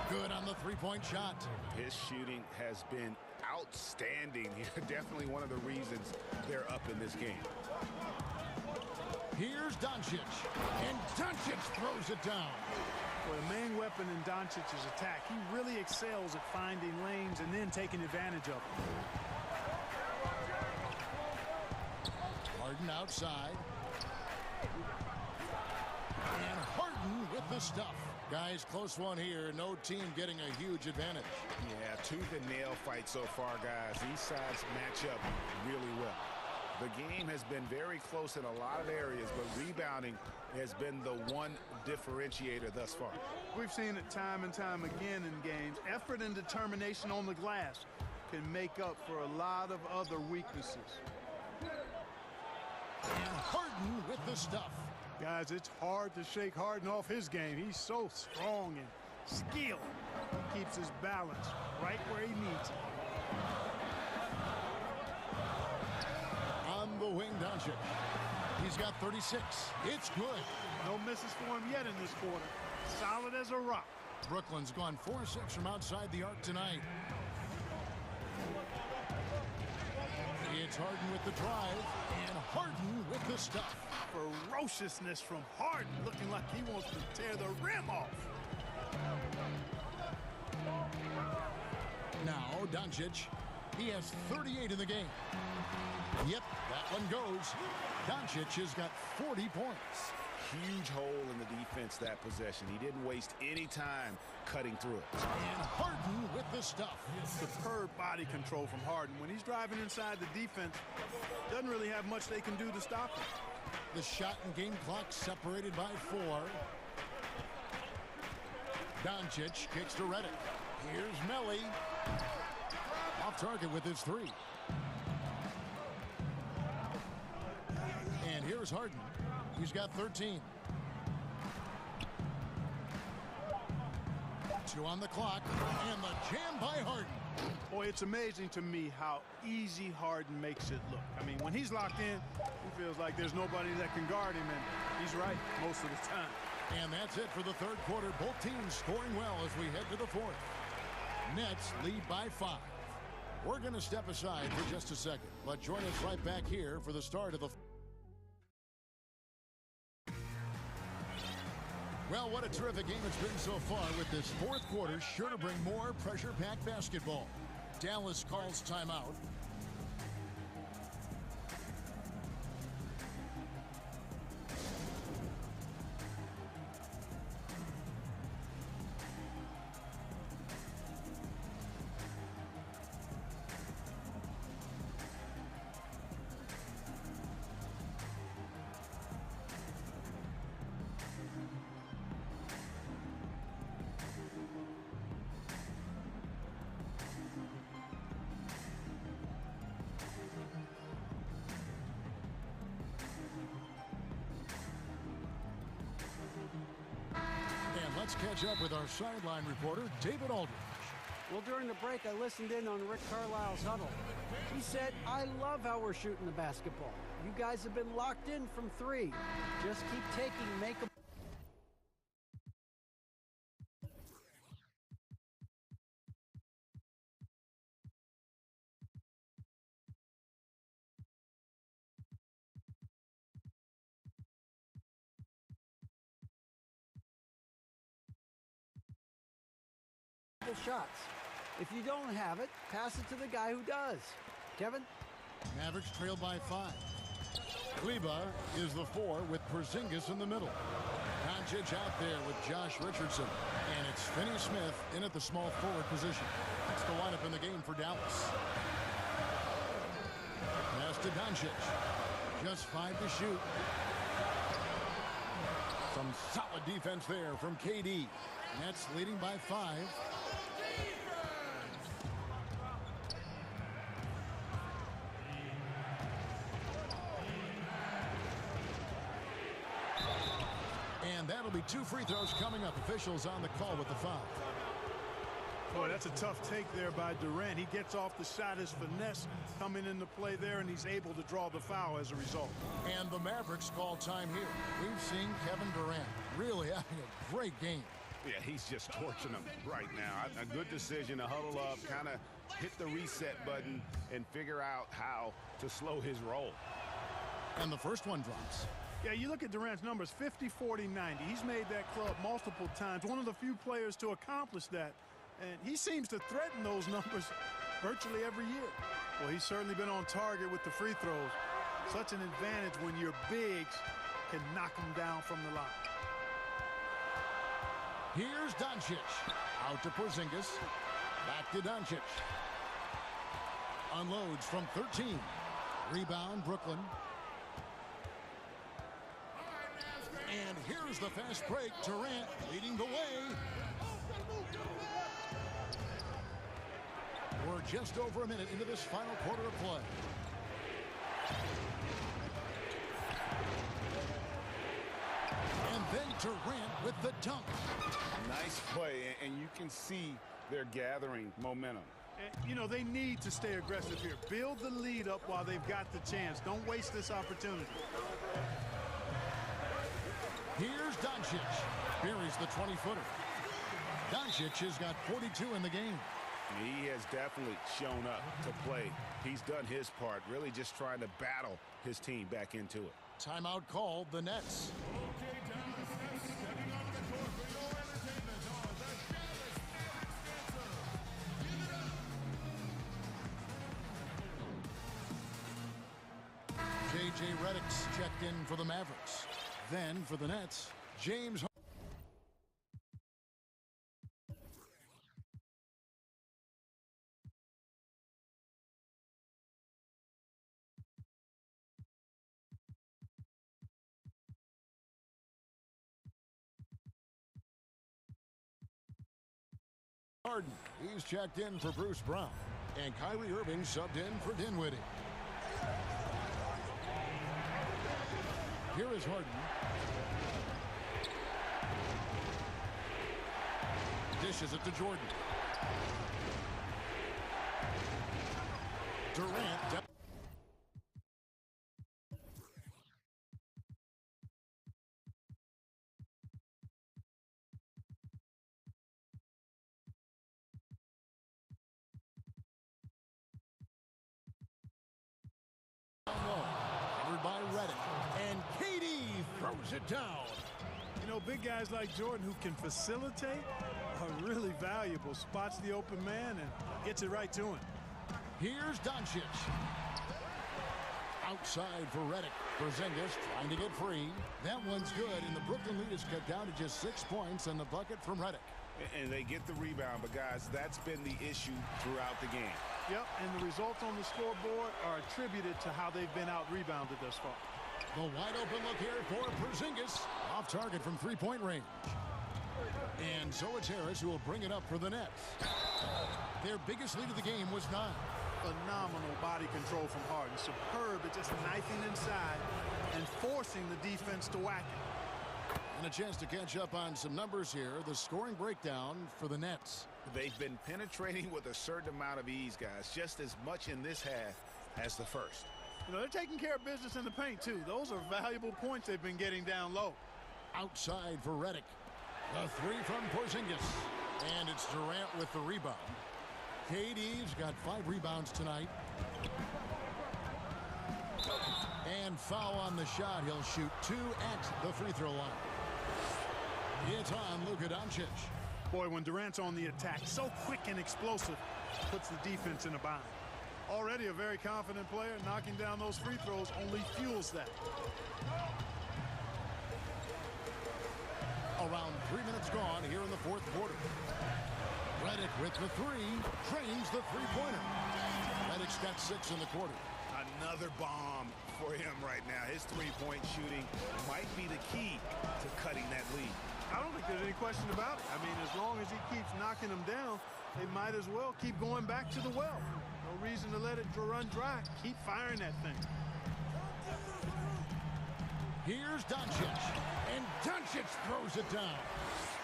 Good on the 3-point shot. His shooting has been outstanding. Definitely one of the reasons they're up in this game. Here's Doncic. And Doncic throws it down. Well, the main weapon in Doncic's attack, he really excels at finding lanes and then taking advantage of them. Harden outside. And Harden with the stuff. Guys, close one here. No team getting a huge advantage. Yeah, tooth and nail fight so far, guys. These sides match up really well. The game has been very close in a lot of areas, but rebounding has been the one differentiator thus far. We've seen it time and time again in games. Effort and determination on the glass can make up for a lot of other weaknesses. And Harden with the stuff. Guys, it's hard to shake Harden off his game. He's so strong and skilled. He keeps his balance right where he needs it. On the wing, Doncic. He's got 36. It's good. No misses for him yet in this quarter. Solid as a rock. Brooklyn's gone 4-6 from outside the arc tonight. It's Harden with the drive, and Harden with the stuff. Ferociousness from Harden, looking like he wants to tear the rim off. Now, Doncic, he has 38 in the game. Yep, that one goes. Doncic has got 40 points. Huge hole in the defense that possession. He didn't waste any time cutting through it. And Harden with the stuff. Superb body control from Harden. When he's driving inside the defense, doesn't really have much they can do to stop him. The shot and game clock separated by 4. Doncic kicks to Redick. Here's Melli. Off target with his 3. And here's Harden. He's got 13. 2 on the clock, and the jam by Harden. Boy, it's amazing to me how easy Harden makes it look. I mean, when he's locked in, he feels like there's nobody that can guard him, and he's right most of the time. And that's it for the third quarter. Both teams scoring well as we head to the fourth. Nets lead by 5. We're going to step aside for just a second, but join us right back here for the start of the... Well, what a terrific game it's been so far, with this fourth quarter sure to bring more pressure-packed basketball. Dallas calls timeout. Let's catch up with our sideline reporter, David Aldridge. Well, during the break, I listened in on Rick Carlisle's huddle. He said, I love how we're shooting the basketball. You guys have been locked in from 3. Just keep taking, make them. Shots. If you don't have it, pass it to the guy who does. Kevin? Mavericks trail by 5. Kleba is the 4 with Porzingis in the middle. Doncic out there with Josh Richardson. And it's Finney Smith in at the small forward position. That's the lineup in the game for Dallas. Pass to Doncic. Just 5 to shoot. Some solid defense there from KD. Nets leading by 5. And that'll be 2 free throws coming up. Officials on the call with the foul. Boy, that's a tough take there by Durant. He gets off the shot, his finesse coming into play there, and he's able to draw the foul as a result. And the Mavericks call time here. We've seen Kevin Durant really having a great game. Yeah, he's just torching them right now. A good decision to huddle up, kind of hit the reset button, and figure out how to slow his roll. And the first one drops. Yeah, you look at Durant's numbers, 50, 40, 90. He's made that club multiple times. One of the few players to accomplish that. And he seems to threaten those numbers virtually every year. Well, he's certainly been on target with the free throws. Such an advantage when your bigs can knock them down from the line. Here's Doncic. Out to Porzingis. Back to Doncic. Unloads from 13. Rebound, Brooklyn. And here's the fast break. Durant leading the way. We're just over a minute into this final quarter of play. And then Durant with the dunk. Nice play, and you can see they're gathering momentum. And, you know, they need to stay aggressive here. Build the lead up while they've got the chance. Don't waste this opportunity. Here's Doncic. Buries the 20-footer. Doncic has got 42 in the game. He has definitely shown up to play. He's done his part, really just trying to battle his team back into it. Timeout called, the Nets. Okay, Dallas, Nets stepping onto the court for your entertainment are the Dallas Mavericks dancers. Give it up. J.J. Redick's checked in for the Mavericks. Then for the Nets, James. Harden, he's checked in for Bruce Brown. And Kyrie Irving subbed in for Dinwiddie. Here is Harden. Dishes it to Jordan. Durant. Covered by Reddick. And KD throws it down. You know, big guys like Jordan who can facilitate are really valuable. Spots the open man and gets it right to him. Here's Doncic. Outside for Reddick. Porzingis trying to get free. That one's good, and the Brooklyn lead is cut down to just 6 points and the bucket from Reddick. And they get the rebound, but guys, that's been the issue throughout the game. Yep, and the results on the scoreboard are attributed to how they've been out-rebounded thus far. The wide open look here for Porzingis. Off target from three-point range. And so it's Harris who will bring it up for the Nets. Their biggest lead of the game was 9. Phenomenal body control from Harden. Superb at just knifing inside and forcing the defense to whack it. And a chance to catch up on some numbers here. The scoring breakdown for the Nets. They've been penetrating with a certain amount of ease, guys, just as much in this half as the first. You know, they're taking care of business in the paint, too. Those are valuable points they've been getting down low. Outside for Reddick. The three from Porzingis. And it's Durant with the rebound. KD's got 5 rebounds tonight. And foul on the shot. He'll shoot 2 at the free throw line. It's on Luka Doncic. Boy, when Durant's on the attack, so quick and explosive, puts the defense in a bind. Already a very confident player, knocking down those free throws only fuels that. Around 3 minutes gone here in the fourth quarter. Reddick with the 3, trains the three-pointer. Reddick's got 6 in the quarter. Another bomb for him right now. His three-point shooting might be the key to cutting that lead. I don't think there's any question about it. I mean, as long as he keeps knocking them down, they might as well keep going back to the well. No reason to let it run dry. Keep firing that thing. Here's Doncic. And Doncic throws it down.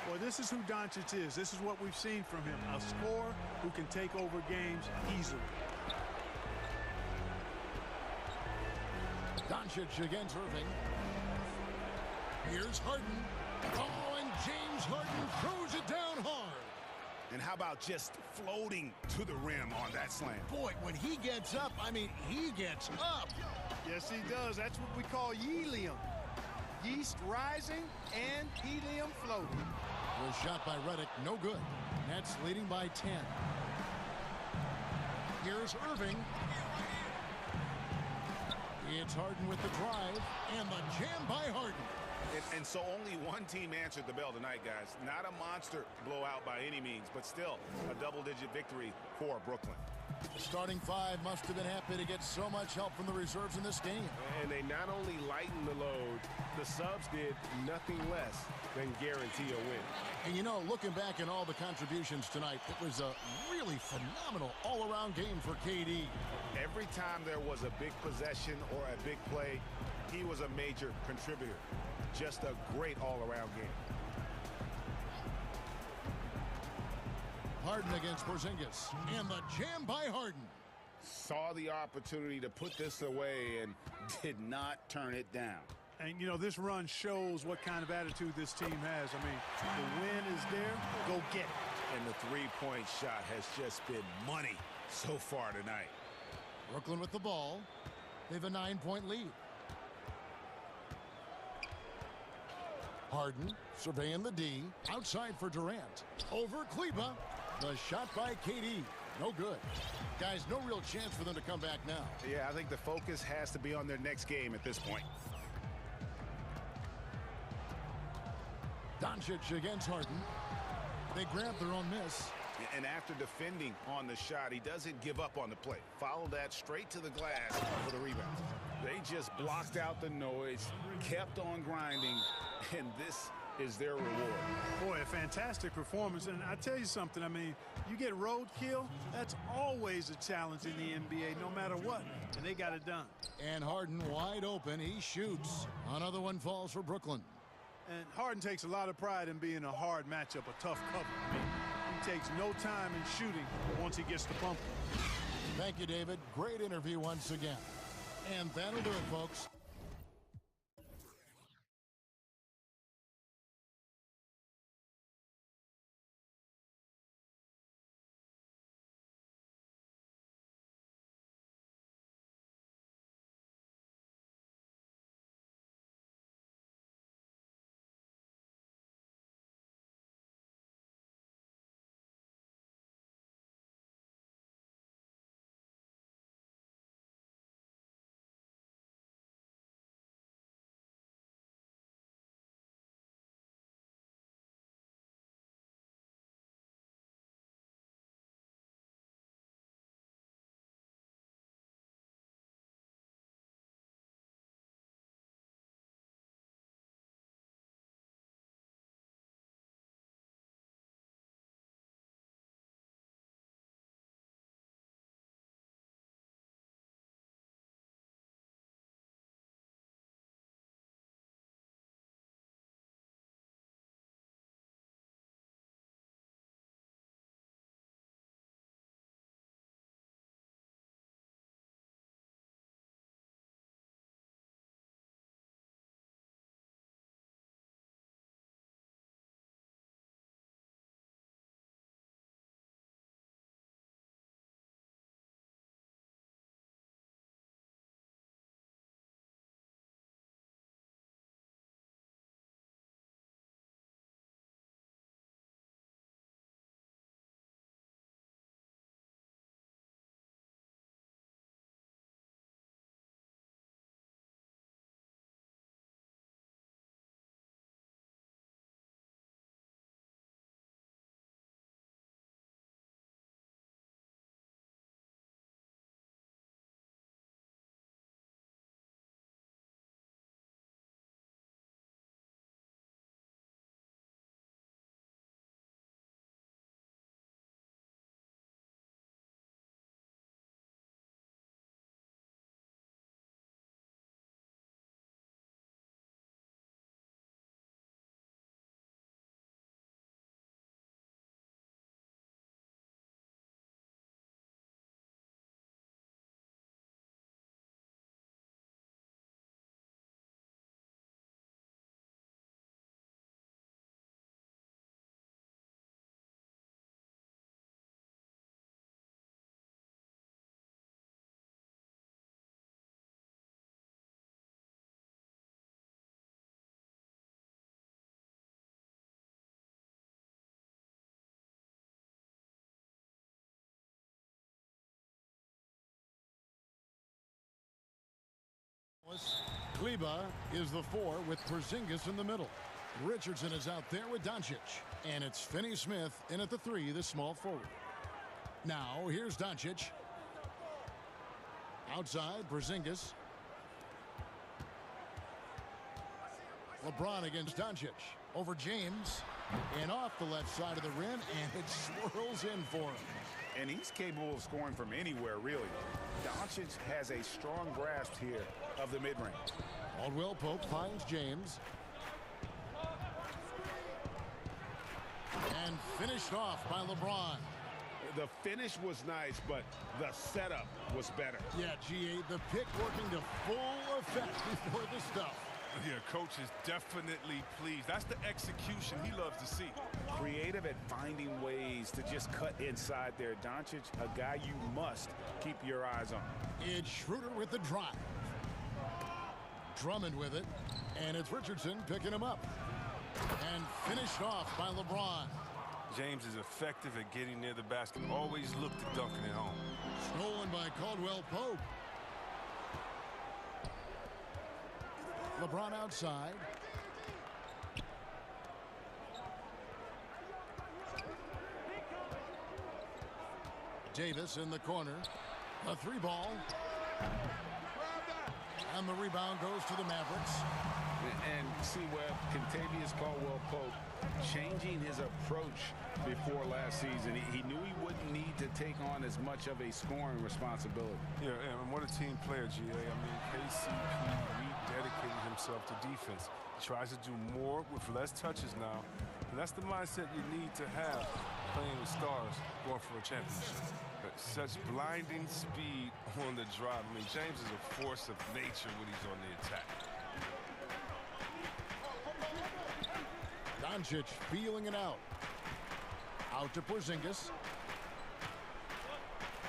Boy, this is who Doncic is. This is what we've seen from him. A scorer who can take over games easily. Doncic against Irving. Here's Harden. Oh, and James Harden throws it down hard. And how about just floating to the rim on that slam? Boy, when he gets up, I mean, he gets up. Yes, he does. That's what we call helium. Yeast rising and helium floating. Was shot by Reddick, no good. Nets leading by 10. Here's Irving. It's Harden with the drive, and the jam by Harden. And so only one team answered the bell tonight, guys. Not a monster blowout by any means, but still a double-digit victory for Brooklyn. The starting 5 must have been happy to get so much help from the reserves in this game. And they not only lightened the load, the subs did nothing less than guarantee a win. And you know, looking back at all the contributions tonight, it was a really phenomenal all-around game for KD. Every time there was a big possession or a big play, he was a major contributor. Just a great all-around game. Harden against Porzingis. And the jam by Harden. Saw the opportunity to put this away and did not turn it down. And, you know, this run shows what kind of attitude this team has. I mean, the win is there. Go get it. And the three-point shot has just been money so far tonight. Brooklyn with the ball. They have a 9-point lead. Harden surveying the D. Outside for Durant. Over Kleba. The shot by KD. No good. Guys, no real chance for them to come back now. Yeah, I think the focus has to be on their next game at this point. Doncic against Harden. They grab their own miss. And after defending on the shot, he doesn't give up on the play. Follow that straight to the glass for the rebound. They just blocked out the noise, kept on grinding, and this is their reward. Boy, a fantastic performance. And I tell you something, I mean, you get roadkill, that's always a challenge in the NBA, no matter what. And they got it done. And Harden wide open. He shoots. Another one falls for Brooklyn. And Harden takes a lot of pride in being a hard matchup, a tough cover. I mean, He takes no time in shooting once he gets the pump. Thank you, David. Great interview once again. And that'll do it, folks. Gleba is the 4 with Porzingis in the middle. Richardson is out there with Doncic. And it's Finney-Smith in at the 3, the small forward. Now, here's Doncic. Outside, Porzingis. LeBron against Doncic. Over James. And off the left side of the rim, and it swirls in for him. And he's capable of scoring from anywhere, really. Doncic has a strong grasp here of the mid-range. Caldwell Pope finds James. And finished off by LeBron. The finish was nice, but the setup was better. Yeah, G8, the pick working to full effect before the stuff. Yeah, coach is definitely pleased. That's the execution he loves to see. Creative at finding ways to just cut inside there. Doncic, a guy you must keep your eyes on. It's Schroeder with the drive. Drummond with it. And it's Richardson picking him up. And finished off by LeBron. James is effective at getting near the basket. Always look to dunking it home. Stolen by Caldwell Pope. LeBron outside. Davis in the corner. A 3 ball. And the rebound goes to the Mavericks. And see Webb, Kentavious Caldwell-Pope changing his approach before last season. He knew he wouldn't need to take on as much of a scoring responsibility. Yeah, and what a team player, GA. I mean, KCP rededicated himself to defense. He tries to do more with less touches now. And that's the mindset you need to have playing with stars going for a championship. Such blinding speed on the drive. I mean, James is a force of nature when he's on the attack. Doncic feeling it out. Out to Porzingis.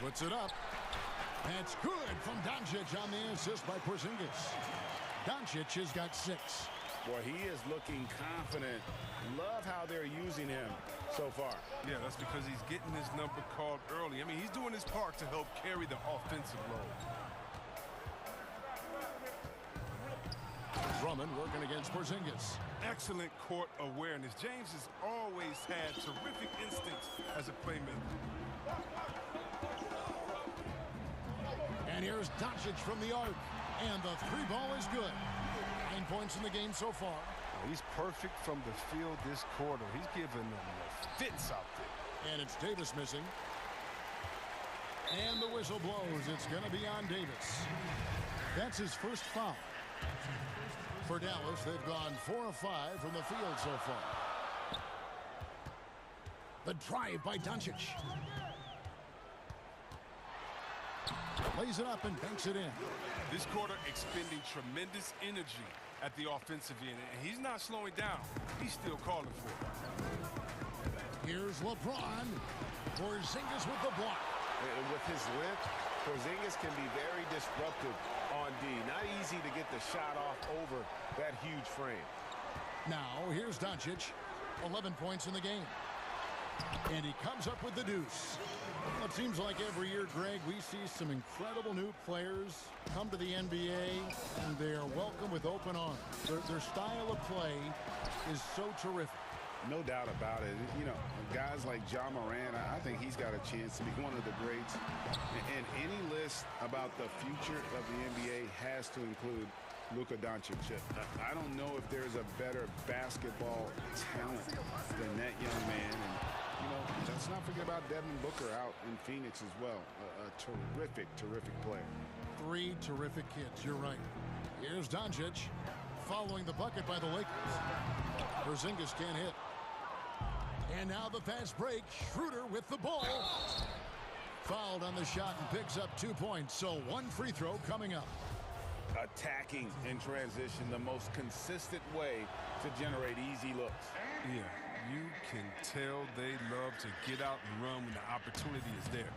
Puts it up. That's good from Doncic on the assist by Porzingis. Doncic has got 6. Boy, he is looking confident. Love how they're using him so far. Yeah, that's because he's getting his number called early. I mean, he's doing his part to help carry the offensive load. Drummond working against Porzingis. Excellent court awareness. James has always had terrific instincts as a playmaker. And here's Doncic from the arc. And the 3 ball is good. 9 points in the game so far. He's perfect from the field this quarter. He's giving them the fits out there. And it's Davis missing. And the whistle blows. It's going to be on Davis. That's his first foul. For Dallas, they've gone 4 of 5 from the field so far. The drive by Doncic. Lays it up and banks it in. This quarter expending tremendous energy at the offensive end, and he's not slowing down. He's still calling for it. Here's LeBron. Porzingis with the block. With his length, Porzingis can be very disruptive on D. Not easy to get the shot off over that huge frame. Now, here's Doncic. 11 points in the game. And he comes up with the deuce. Well, it seems like every year, Greg, we see some incredible new players come to the NBA, and they are welcome with open arms. Their style of play is so terrific. No doubt about it. You know, guys like John Moran, I think he's got a chance to be one of the greats. And any list about the future of the NBA has to include Luka Doncic. I don't know if there's a better basketball talent than that young man. And, you know, let's not forget about Devin Booker out in Phoenix as well. A terrific, terrific player. 3 terrific kids, you're right. Here's Doncic following the bucket by the Lakers. Porzingis can't hit. And now the fast break. Schroeder with the ball. Fouled on the shot and picks up 2 points. So 1 free throw coming up. Attacking in transition, the most consistent way to generate easy looks. Yeah, you can tell they love to get out and run when the opportunity is there.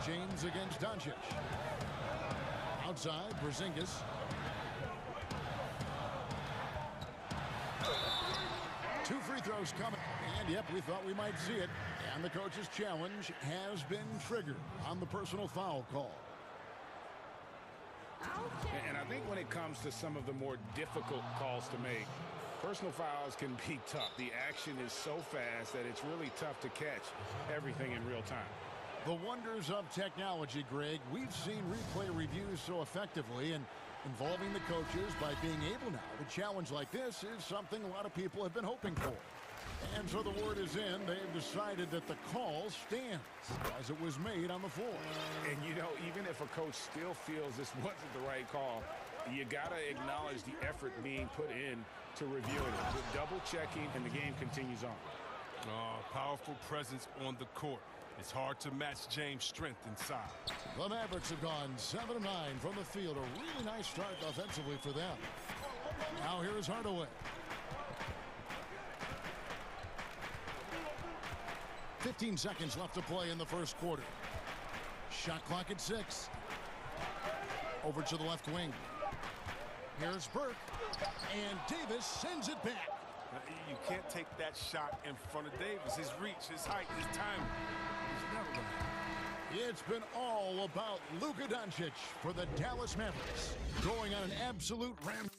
James against Doncic. Outside, Porzingis. Two free throws coming. And, yep, we thought we might see it. And the coach's challenge has been triggered on the personal foul call. And I think when it comes to some of the more difficult calls to make, personal fouls can be tough. The action is so fast that it's really tough to catch everything in real time. The wonders of technology, Greg. We've seen replay reviews so effectively, and involving the coaches by being able now to challenge like this is something a lot of people have been hoping for. And so the word is in. They've decided that the call stands as it was made on the floor. And, you know, even if a coach still feels this wasn't the right call, you got to acknowledge the effort being put in to reviewing it. With double checking, and the game continues on. Powerful presence on the court. It's hard to match James' strength inside. The Mavericks have gone 7 of 9 from the field. A really nice start offensively for them. Now here's Hardaway. 15 seconds left to play in the first quarter. Shot clock at 6. Over to the left wing. Here's Burke. And Davis sends it back. You can't take that shot in front of Davis. His reach, his height, his timing. He's never going to. It's been all about Luka Doncic for the Dallas Mavericks. Going on an absolute ram.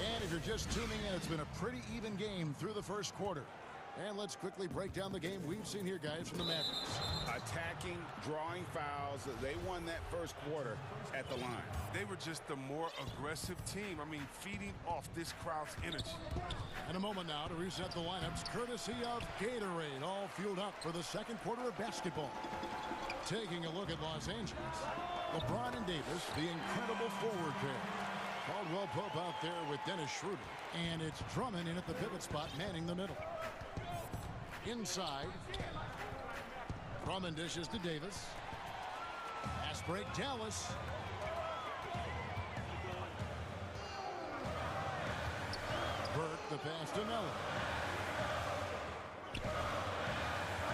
And if you're just tuning in, it's been a pretty even game through the first quarter. And let's quickly break down the game we've seen here, guys, from the Mavericks. Attacking, drawing fouls. They won that first quarter at the line. They were just the more aggressive team. I mean, feeding off this crowd's energy. In a moment now to reset the lineups, courtesy of Gatorade, all fueled up for the second quarter of basketball. Taking a look at Los Angeles, LeBron and Davis, the incredible forward pair. Caldwell Pope out there with Dennis Schroeder, and it's Drummond in at the pivot spot, manning the middle. Inside, Drummond dishes to Davis. Pass break, Dallas. Burke, the pass to Miller.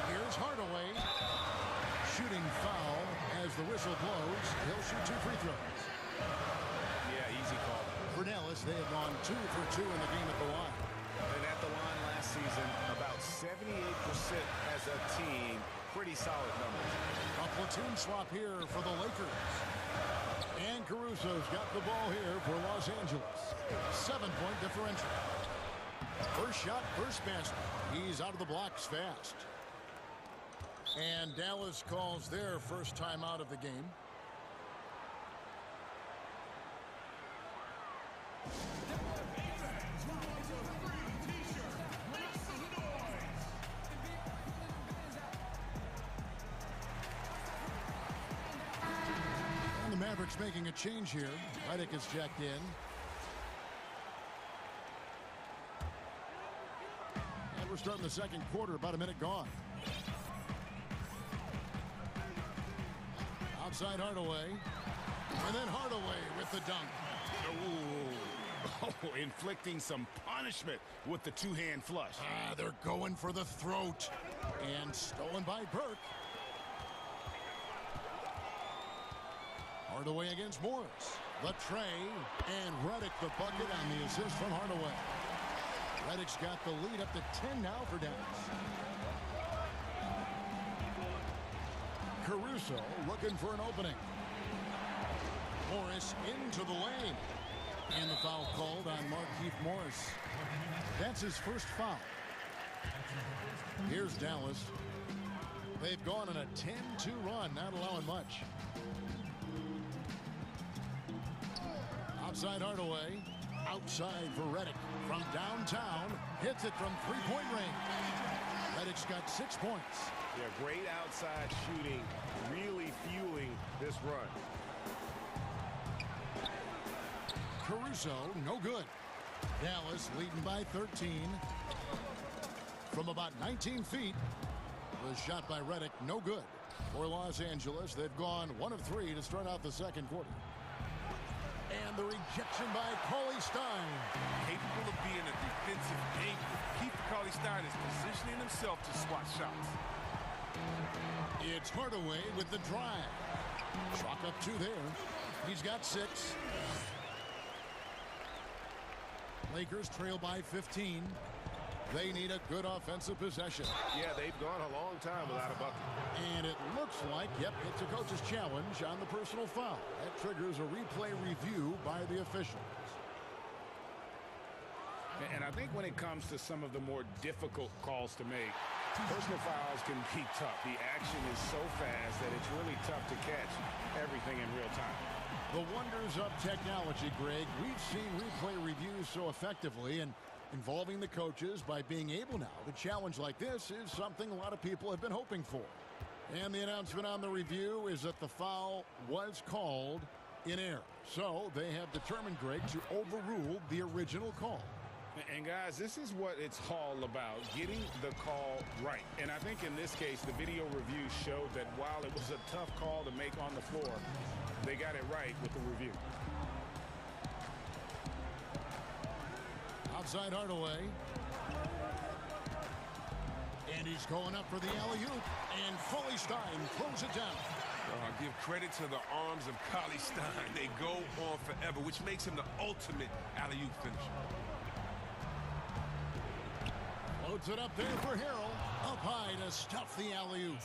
Here's Hardaway. Shooting foul as the whistle blows. He'll shoot 2 free throws. Yeah, easy call. For Dallas, they have gone 2 for 2 in the game at the line. And at the line last season, about 78% as a team. Pretty solid numbers. A platoon swap here for the Lakers. And Caruso's got the ball here for Los Angeles. 7-point differential. First shot, first basket. He's out of the blocks fast. And Dallas calls their first time out of the game. And the Mavericks making a change here. Redick is checked in. And we're starting the second quarter, about a minute gone. Outside Hardaway. And then Hardaway with the dunk. Ooh. Oh, inflicting some punishment with the two-hand flush. They're going for the throat. And stolen by Burke. Hardaway against Morris. The tray. And Redick the bucket on the assist from Hardaway. Redick's got the lead up to 10 now for Dallas. Caruso looking for an opening. Morris into the lane. And the foul called on Markieff Morris. That's his first foul. Here's Dallas. They've gone on a 10-2 run, not allowing much. Outside Hardaway. Outside for Redick. From downtown. Hits it from three-point range. Redick's got 6 points. Yeah, great outside shooting, really fueling this run. Caruso, no good. Dallas leading by 13. From about 19 feet. Was shot by Redick, no good. For Los Angeles, they've gone 1 of 3 to start out the second quarter. And the rejection by Cauley-Stein. Capable of being a defensive anchor. Keith Cauley-Stein is positioning himself to swat shots. It's Hardaway with the drive. Chalk up 2 there. He's got 6. Lakers trail by 15. They need a good offensive possession. Yeah, they've gone a long time without a bucket. And it looks like, yep, it's a coach's challenge on the personal foul. That triggers a replay review by the officials. And I think when it comes to some of the more difficult calls to make, personal fouls can be tough. The action is so fast that it's really tough to catch everything in real time. The wonders of technology, Greg. We've seen replay reviews so effectively, and involving the coaches by being able now to challenge like this is something a lot of people have been hoping for. And the announcement on the review is that the foul was called in error. So they have determined, Greg, to overrule the original call. And guys, this is what it's all about, getting the call right. And I think in this case, the video review showed that while it was a tough call to make on the floor, they got it right with the review. Outside Hardaway. And he's going up for the alley-oop. And Cauley-Stein throws it down. Give credit to the arms of Cauley-Stein. They go on forever, which makes him the ultimate alley-oop finisher. Floats it up there for Harrell. Up high to stuff the alley-oop.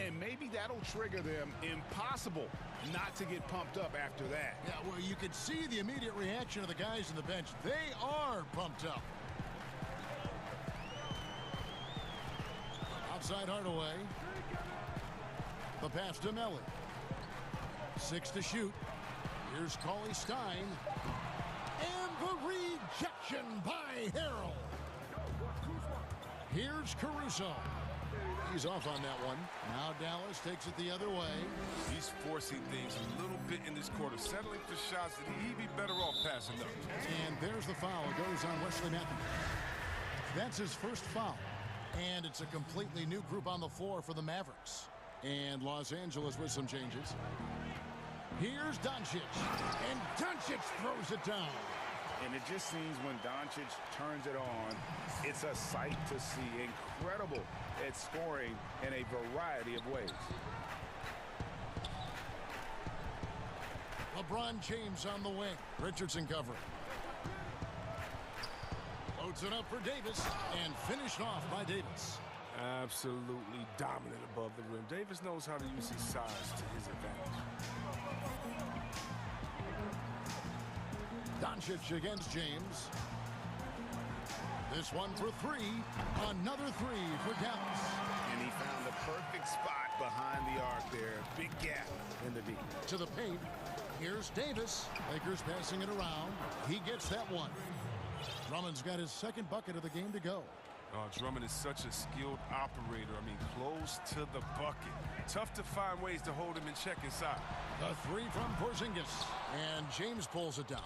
And maybe that'll trigger them. Impossible not to get pumped up after that. Yeah, well, you could see the immediate reaction of the guys on the bench. They are pumped up. Outside Hardaway. The pass to Melly. 6 to shoot. Here's Cauley Stein. And the rejection by Harrell. Here's Caruso. He's off on that one. Now Dallas takes it the other way. He's forcing things a little bit in this quarter, settling for shots that he'd be better off passing up. And there's the foul. It goes on Wesley Matthews. That's his first foul. And it's a completely new group on the floor for the Mavericks. And Los Angeles with some changes. Here's Doncic. And Doncic throws it down. And it just seems when Doncic turns it on, it's a sight to see. Incredible at scoring in a variety of ways. LeBron James on the wing. Richardson covering. Loads it up for Davis and finished off by Davis. Absolutely dominant above the rim. Davis knows how to use his size to his advantage. Doncic against James. This one for 3. Another 3 for Dallas. And he found the perfect spot behind the arc there. Big gap in the D. To the paint. Here's Davis. Lakers passing it around. He gets that one. Drummond's got his second bucket of the game to go. Drummond is such a skilled operator. I mean, close to the bucket. Tough to find ways to hold him in check inside. The 3 from Porzingis. And James pulls it down.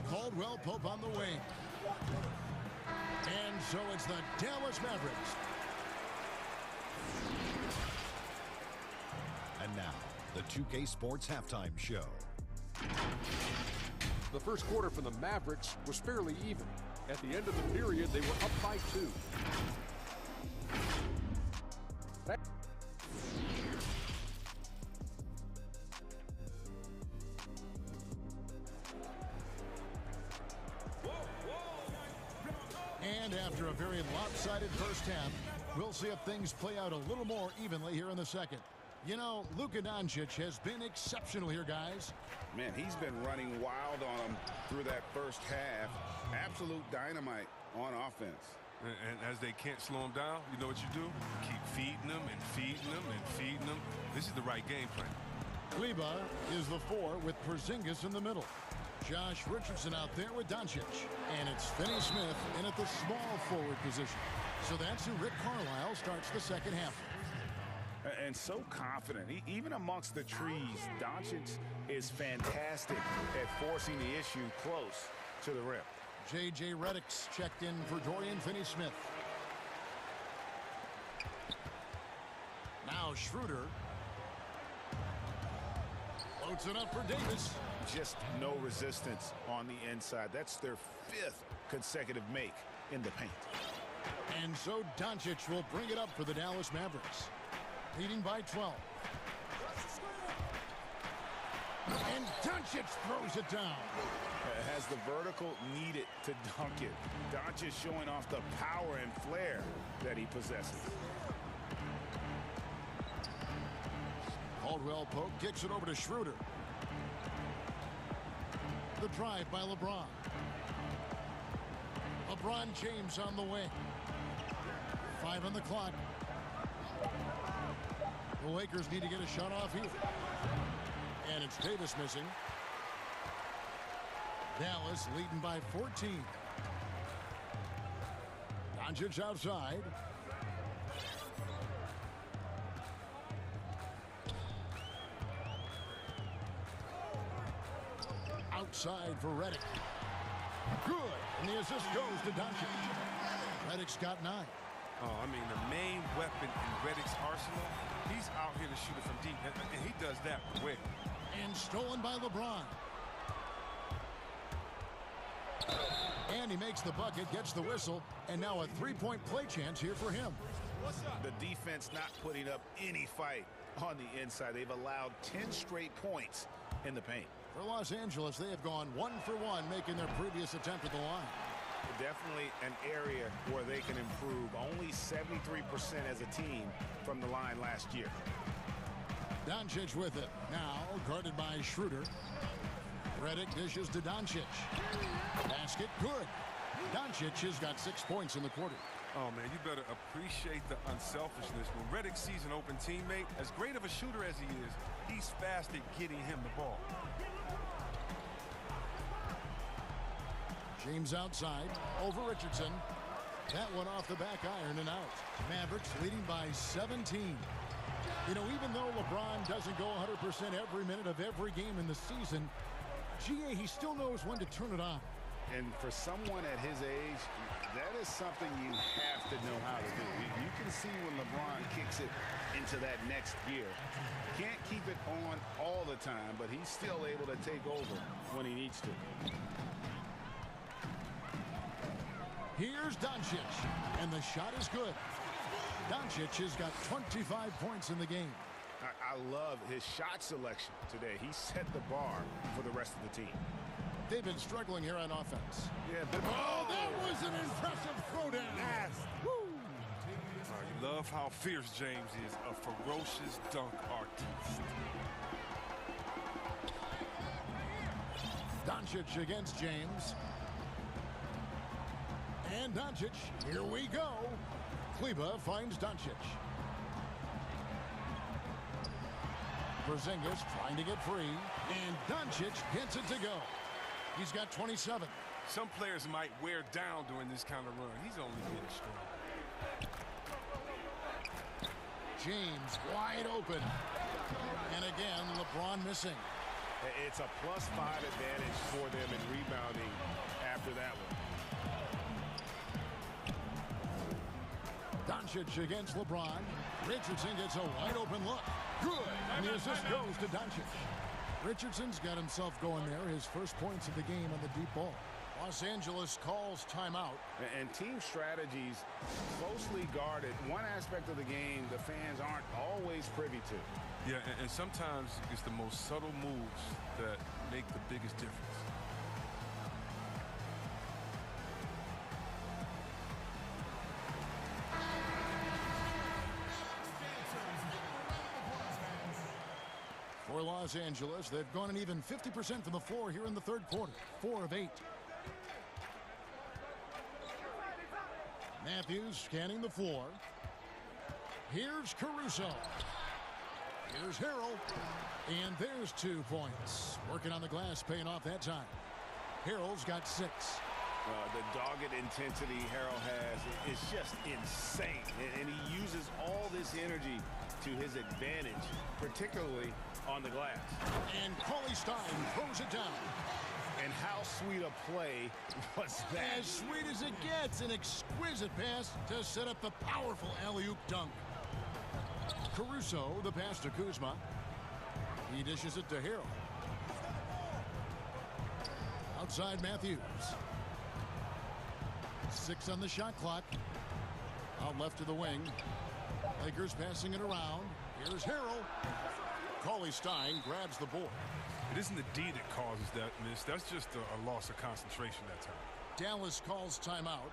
Caldwell Pope on the wing. And so it's the Dallas Mavericks. And now, the 2K Sports Halftime Show. The first quarter for the Mavericks was fairly even. At the end of the period, they were up by 2. And after a very lopsided first half, we'll see if things play out a little more evenly here in the second. You know, Luka Doncic has been exceptional here, guys. Man, he's been running wild on them through that first half. Absolute dynamite on offense. And as they can't slow him down, you know what you do? Keep feeding them and feeding them and feeding them. This is the right game plan. Kleba is the 4 with Porzingis in the middle. Josh Richardson out there with Doncic. And it's Finney Smith in at the small forward position. So that's who Rick Carlisle starts the second half. And so confident. Even amongst the trees, Doncic is fantastic at forcing the issue close to the rim. J.J. Redick's checked in for Dorian Finney-Smith. Now Schroeder. Loads it up for Davis. Just no resistance on the inside. That's their 5th consecutive make in the paint. And so Doncic will bring it up for the Dallas Mavericks. Leading by 12. And Doncic throws it down. Has the vertical needed to dunk it. Doncic showing off the power and flair that he possesses. Caldwell Pope kicks it over to Schroeder. The drive by LeBron. LeBron James on the wing. 5 on the clock. The Lakers need to get a shot off here. And it's Davis missing. Dallas leading by 14. Doncic outside. Outside for Redick. Good. And the assist goes to Doncic. Redick's got 9. Oh, I mean, the main weapon in Redick's arsenal, he's out here to shoot it from deep, and he does that well. And stolen by LeBron. And he makes the bucket, gets the whistle, and now a 3-point play chance here for him. The defense not putting up any fight on the inside. They've allowed 10 straight points in the paint. For Los Angeles, they have gone 1 for 1, making their previous attempt at the line. Definitely an area where they can improve. Only 73% as a team from the line last year. Doncic with it. Now guarded by Schroeder. Redick dishes to Doncic. Basket good. Doncic has got 6 points in the quarter. Oh, man, you better appreciate the unselfishness. When Redick sees an open teammate, as great of a shooter as he is, he's fast at getting him the ball. James outside, over Richardson. That one off the back iron and out. Mavericks leading by 17. You know, even though LeBron doesn't go 100% every minute of every game in the season, GA, he still knows when to turn it on. And for someone at his age, that is something you have to know how to do. You can see when LeBron kicks it into that next gear. Can't keep it on all the time, but he's still able to take over when he needs to. Here's Doncic, and the shot is good. Doncic has got 25 points in the game. I love his shot selection today. He set the bar for the rest of the team. They've been struggling here on offense. Yeah, oh, that was an impressive throwdown. Yes. You love how fierce James is, a ferocious dunk artist. Doncic against James. And Doncic, here we go. Kleba finds Doncic. Porzingis trying to get free. And Doncic gets it to go. He's got 27. Some players might wear down during this kind of run. He's only getting strong. James wide open. And again, LeBron missing. It's a +5 advantage for them in rebounding after that one. Doncic against LeBron. Richardson gets a wide open look. Good. And the assist goes to Doncic. Richardson's got himself going there. His first points of the game on the deep ball. Los Angeles calls timeout. And team strategies closely guarded. One aspect of the game the fans aren't always privy to. Yeah, and sometimes it's the most subtle moves that make the biggest difference. For Los Angeles, they've gone an even 50% from the floor here in the third quarter. 4 of 8. Matthews scanning the floor. Here's Caruso. Here's Harrell. And there's 2 points. Working on the glass, paying off that time. Harrell's got 6. The dogged intensity Harrell has is just insane. And he uses all this energy to his advantage, particularly on the glass. And Cauley Stein throws it down. And how sweet a play was that? As sweet as it gets. An exquisite pass to set up the powerful alley-oop dunk. Caruso, the pass to Kuzma. He dishes it to Harrell. Outside Matthews. 6 on the shot clock. Out left to the wing. Lakers passing it around. Here's Harrell. Cauley Stein grabs the board. It isn't the D that causes that miss. That's just a loss of concentration that time. Dallas calls timeout.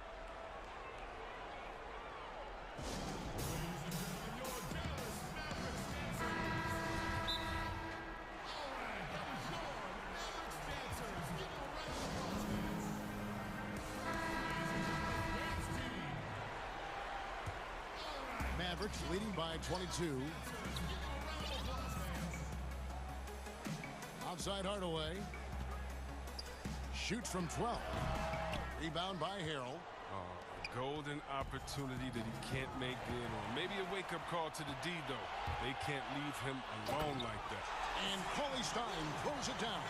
Mavericks leading by 22. Outside Hardaway. Shoots from 12. Rebound by Harrell. A golden opportunity that he can't make good on. Maybe a wake-up call to the D, though. They can't leave him alone like that. And Cauley Stein throws it down.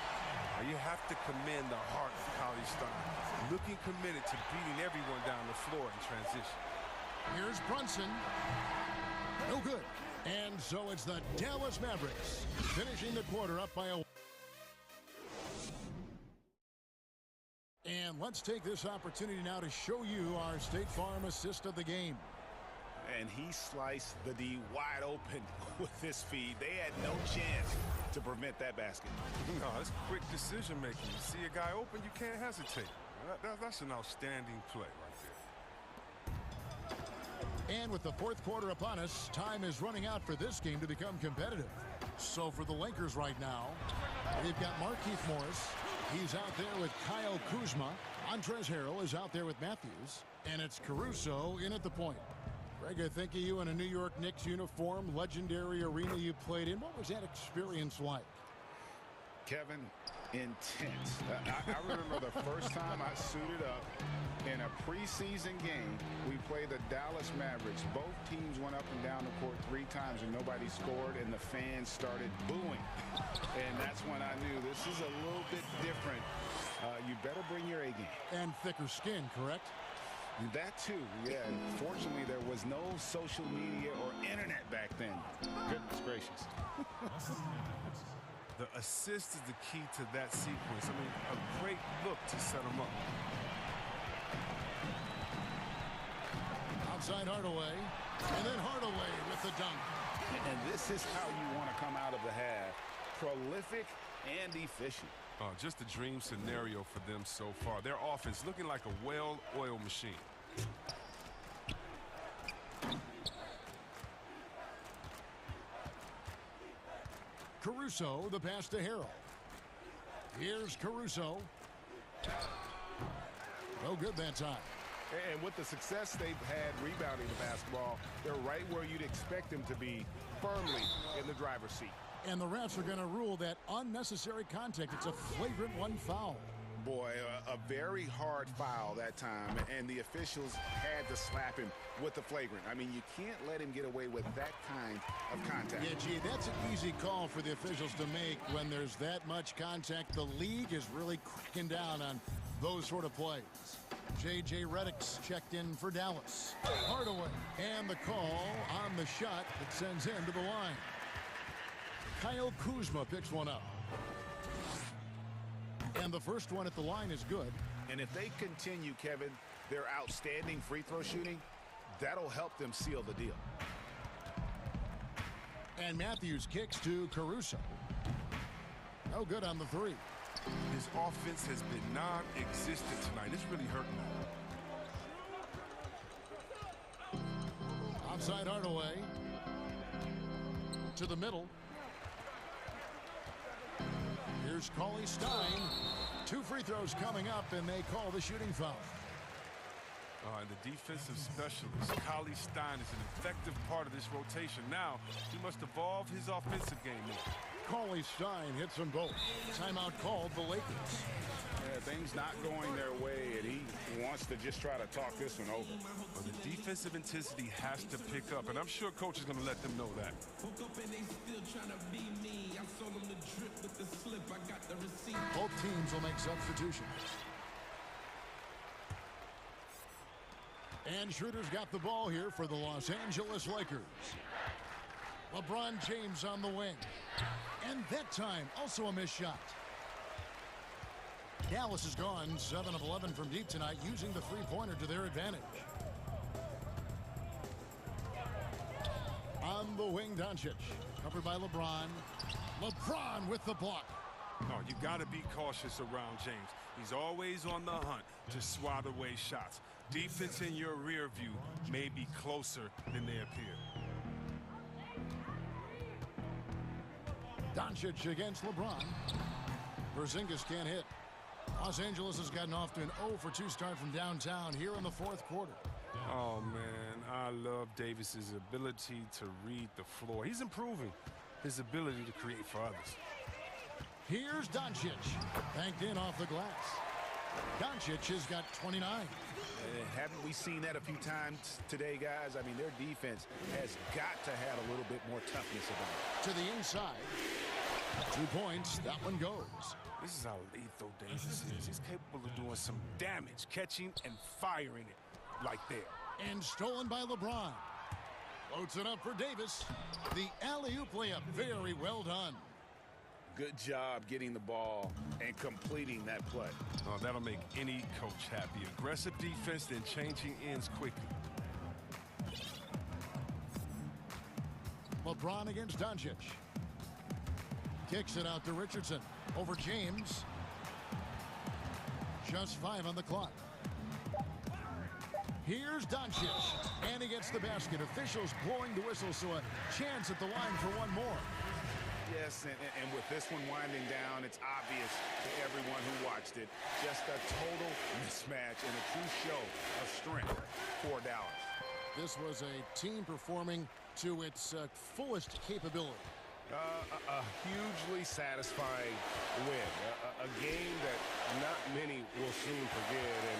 Now you have to commend the heart of Cauley Stein. Looking committed to beating everyone down the floor in transition. Here's Brunson. No good. And so it's the Dallas Mavericks finishing the quarter up by a... And let's take this opportunity now to show you our State Farm assist of the game. And he sliced the D wide open with this feed. They had no chance to prevent that basket. No, that's quick decision making. You see a guy open, you can't hesitate. That's an outstanding play right there. And with the fourth quarter upon us, time is running out for this game to become competitive. So for the Lakers right now, we've got Markieff Morris, He's out there with Kyle Kuzma. Montrezl Harrell is out there with Matthews. And it's Caruso in at the point. Greg, I think of you in a New York Knicks uniform, legendary arena you played in. What was that experience like? Kevin, intense. I remember the first time I suited up in a preseason game. We played the Dallas Mavericks. Both teams went up and down the court 3 times and nobody scored, and the fans started booing. And that's when I knew this is a little bit different. You better bring your A game. And thicker skin, correct? That too, yeah. And fortunately, there was no social media or internet back then. Goodness gracious. The assist is the key to that sequence. I mean, a great look to set them up. Outside Hardaway, and then Hardaway with the dunk. And this is how you want to come out of the half. Prolific and efficient. Just a dream scenario for them so far. Their offense looking like a well-oiled machine. Caruso, the pass to Harrell. Here's Caruso. No good that time. And with the success they've had rebounding the basketball, they're right where you'd expect them to be, firmly in the driver's seat. And the refs are going to rule that unnecessary contact. It's a flagrant 1 foul. Boy, a very hard foul that time, and the officials had to slap him with the flagrant. I mean, you can't let him get away with that kind of contact. Yeah, gee, that's an easy call for the officials to make when there's that much contact. The league is really cracking down on those sort of plays. J.J. Redick's checked in for Dallas. Hardaway, and the call on the shot that sends him to the line. Kyle Kuzma picks one up. And the first one at the line is good. And if they continue, Kevin, their outstanding free throw shooting, that'll help them seal the deal. And Matthews kicks to Caruso. No good on the 3. His offense has been non-existent tonight. It's really hurting him. Outside Hardaway. To the middle. Here's Cauley Stein. 2 free throws coming up, and they call the shooting foul. And the defensive specialist, Cauley Stein, is an effective part of this rotation. Now, he must evolve his offensive game more. Cauley Stein hits them both. Timeout called the Lakers. Yeah, things not going their way, and he wants to just try to talk this one over. Well, the defensive intensity has to pick up, and I'm sure coach is going to let them know that. Both teams will make substitutions. And Schroeder's got the ball here for the Los Angeles Lakers. LeBron James on the wing. And that time, also a missed shot. Dallas has gone 7 of 11 from deep tonight, using the three-pointer to their advantage. On the wing, Doncic. Covered by LeBron. LeBron with the block. No, you got to be cautious around James. He's always on the hunt to swat away shots. Defense in your rear view may be closer than they appear. Doncic against LeBron. Porzingis can't hit. Los Angeles has gotten off to an 0-for-2 start from downtown here in the 4th quarter. Oh, man, I love Davis's ability to read the floor. He's improving his ability to create for others. Here's Doncic. Banked in off the glass. Doncic has got 29. Haven't we seen that a few times today, guys? I mean, their defense has got to have a little bit more toughness about it. To the inside. 2 points. That one goes. This is how lethal Davis is. He's capable of doing some damage, catching and firing it like there. And stolen by LeBron. Floats it up for Davis. The alley-oop layup. Very well done. Good job getting the ball and completing that play. Oh, that'll make any coach happy. Aggressive defense, then changing ends quickly. LeBron against Doncic. Kicks it out to Richardson. Over James. Just 5 on the clock. Here's Doncic. And he gets the basket. Officials blowing the whistle, so a chance at the line for one more. Yeah, Yes, and with this one winding down, it's obvious to everyone who watched it. Just a total mismatch and a true show of strength for Dallas. This was a team performing to its fullest capability. A hugely satisfying win. A game that not many will soon forget. And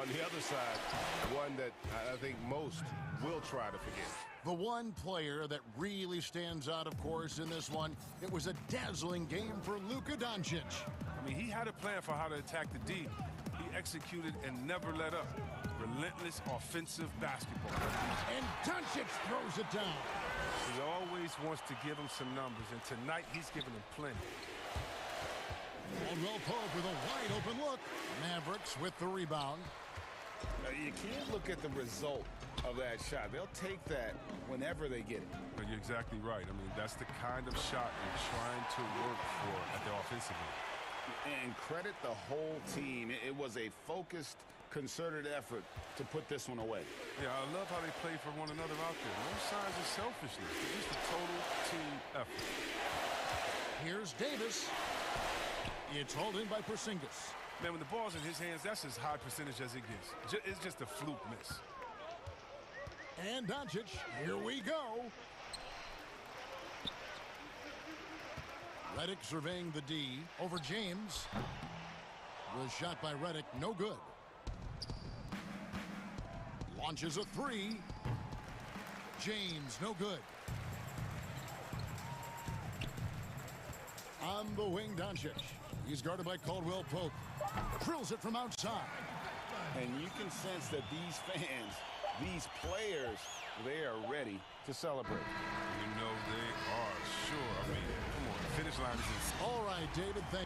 on the other side, one that I think most will try to forget. The one player that really stands out, of course, in this one, it was a dazzling game for Luka Doncic. I mean, he had a plan for how to attack the D. He executed and never let up. Relentless offensive basketball. And Doncic throws it down. He always wants to give him some numbers, and tonight he's giving him plenty. Caldwell Pope with a wide open look. Mavericks with the rebound. Now, you can't look at the result of that shot. They'll take that whenever they get it. You're exactly right. I mean, that's the kind of shot you're trying to work for at the offensive end. And credit the whole team. It was a focused, concerted effort to put this one away. Yeah, I love how they play for one another out there. No signs of selfishness. It's just a total team effort. Here's Davis. It's hauled in by Porzingis. Man, when the ball's in his hands, that's as high percentage as it gets. It's just a fluke miss. And Doncic, here we go. Redick surveying the D over James. Was shot by Redick, no good. Launches a three. James, no good. On the wing, Doncic. He's guarded by Caldwell Pope. Drills it from outside. And you can sense that these fans, these players, they are ready to celebrate. You know they are, sure. I mean, come on, the finish line is in. All right, David, thank you.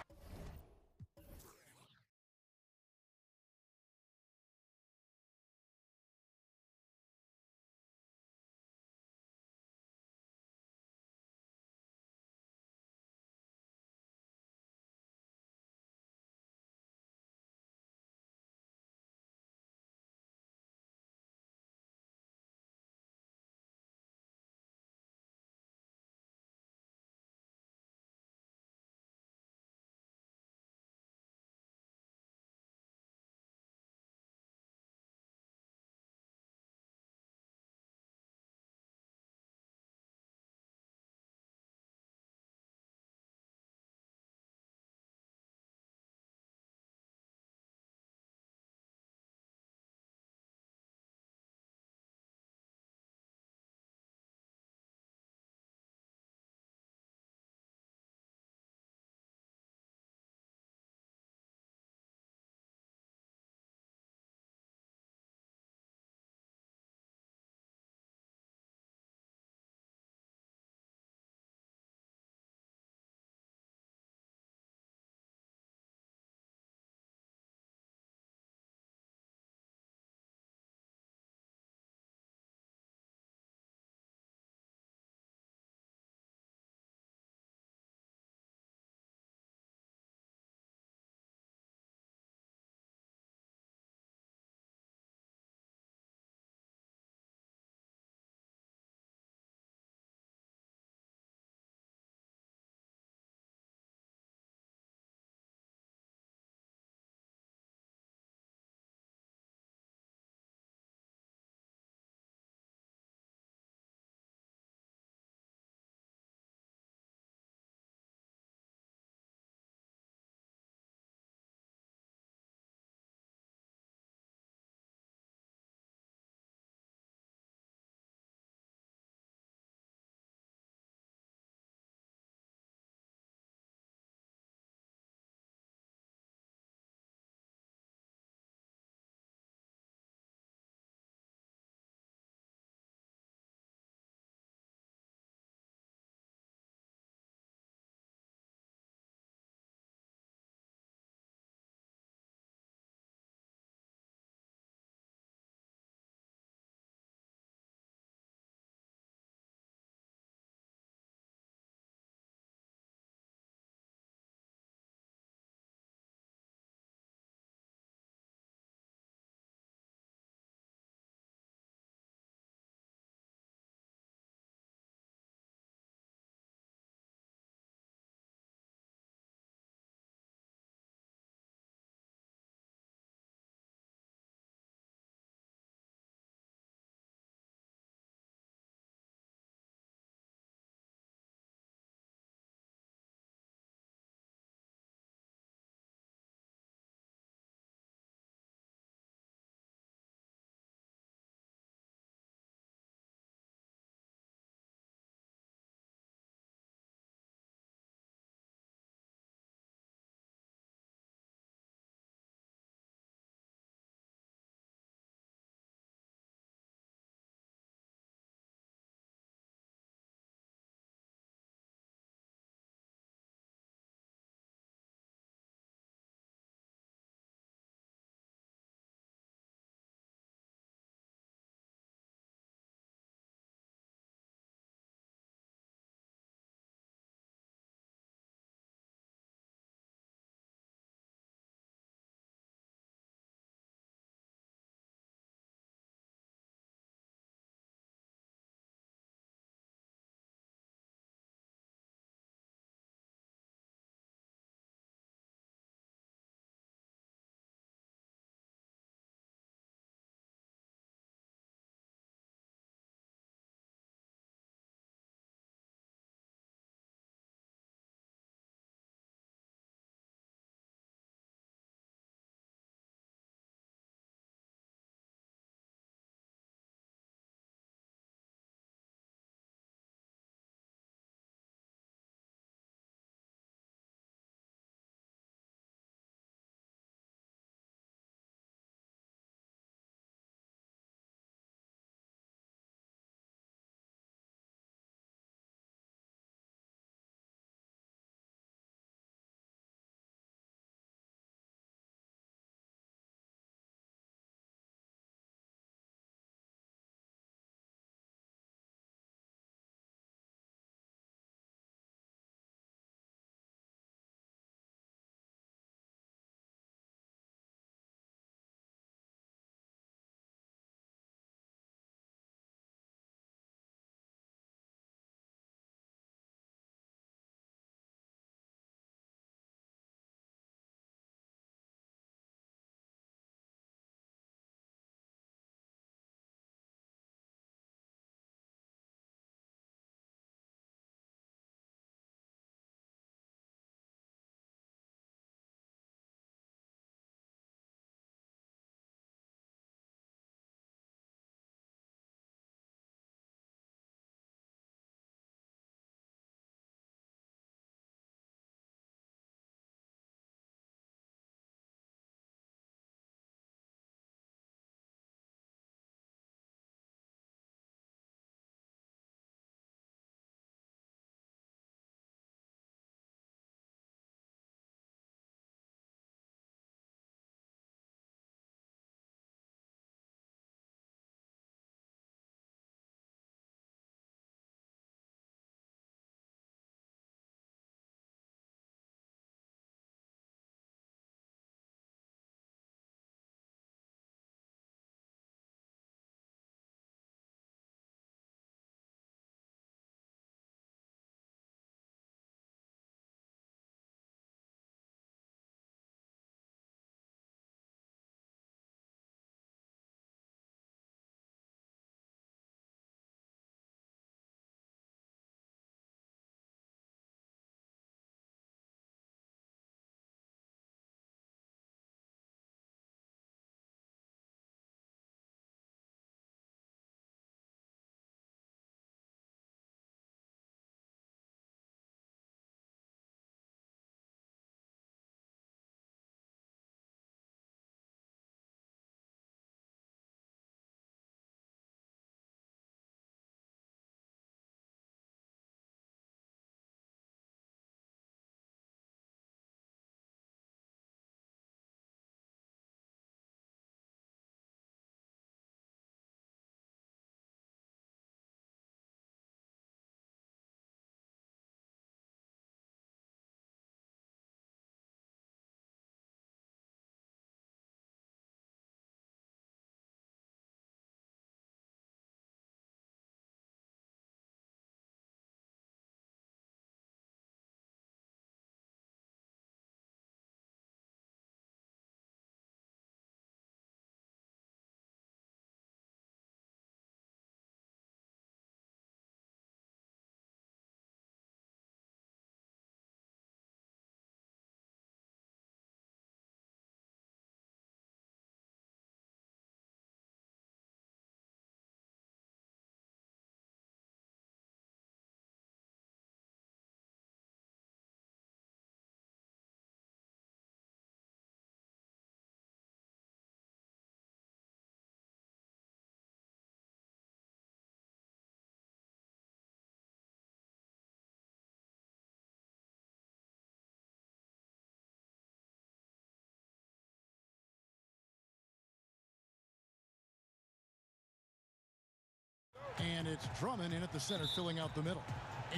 And it's Drummond in at the center, filling out the middle.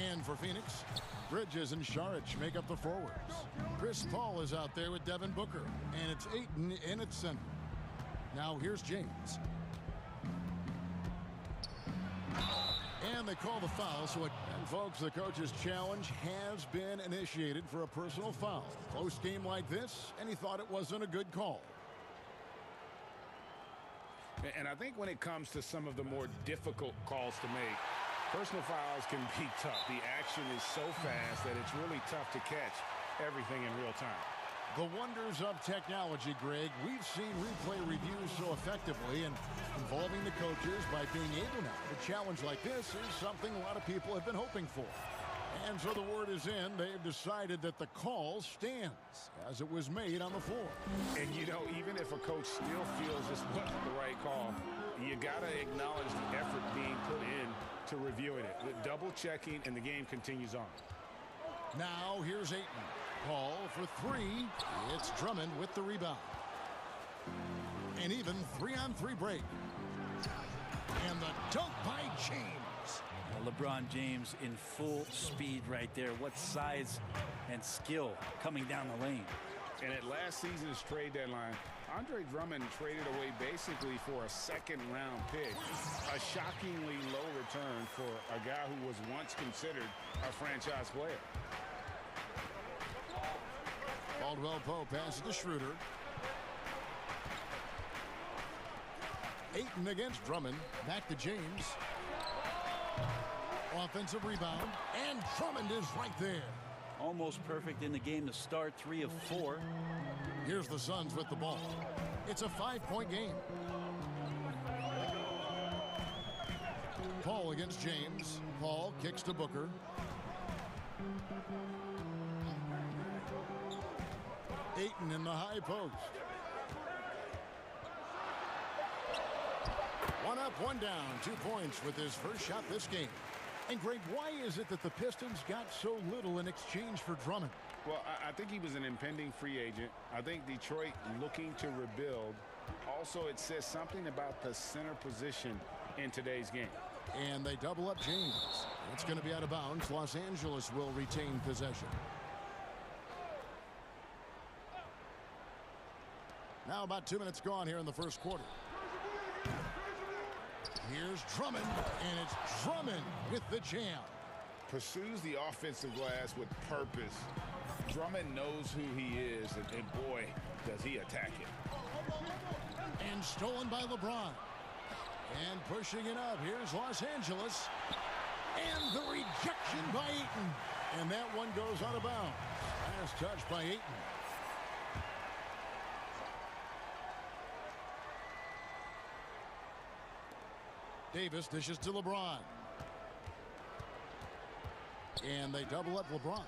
And for Phoenix, Bridges and Šarić make up the forwards. Chris Paul is out there with Devin Booker. And it's Ayton in at center. Now here's James. And they call the foul. And folks, the coach's challenge has been initiated for a personal foul. Close game like this, and he thought it wasn't a good call. And I think when it comes to some of the more difficult calls to make, personal fouls can be tough. The action is so fast that it's really tough to catch everything in real time. The wonders of technology, Greg. We've seen replay reviews so effectively, and involving the coaches by being able now to challenge like this is something a lot of people have been hoping for. And so the word is in. They've decided that the call stands as it was made on the floor. And, you know, even if a coach still feels this wasn't the right call, you got to acknowledge the effort being put in to reviewing it. With double checking, and the game continues on. Now here's Ayton. Paul for three. It's Drummond with the rebound. An even 3-on-3 break. And the dunk by James. Well, LeBron James in full speed right there. What size and skill coming down the lane. And at last season's trade deadline, Andre Drummond traded away basically for a second-round pick. A shockingly low return for a guy who was once considered a franchise player. Caldwell Pope passes to Schroeder. Ayton against Drummond. Back to James. Offensive rebound. And Drummond is right there. Almost perfect in the game to start, 3 of 4. Here's the Suns with the ball. It's a 5-point game. Paul against James. Paul kicks to Booker. Ayton in the high post. One up, one down. 2 points with his first shot this game. And Greg, why is it that the Pistons got so little in exchange for Drummond? Well, I think he was an impending free agent. I think Detroit looking to rebuild. Also, it says something about the center position in today's game. And they double up James. It's going to be out of bounds. Los Angeles will retain possession. Now about 2 minutes gone here in the first quarter. Here's Drummond, and it's Drummond with the jam. Pursues the offensive glass with purpose. Drummond knows who he is, and boy, does he attack it. And stolen by LeBron. And pushing it up. Here's Los Angeles. And the rejection by Ayton. And that one goes out of bounds. Last touch by Ayton. Davis dishes to LeBron. And they double up LeBron.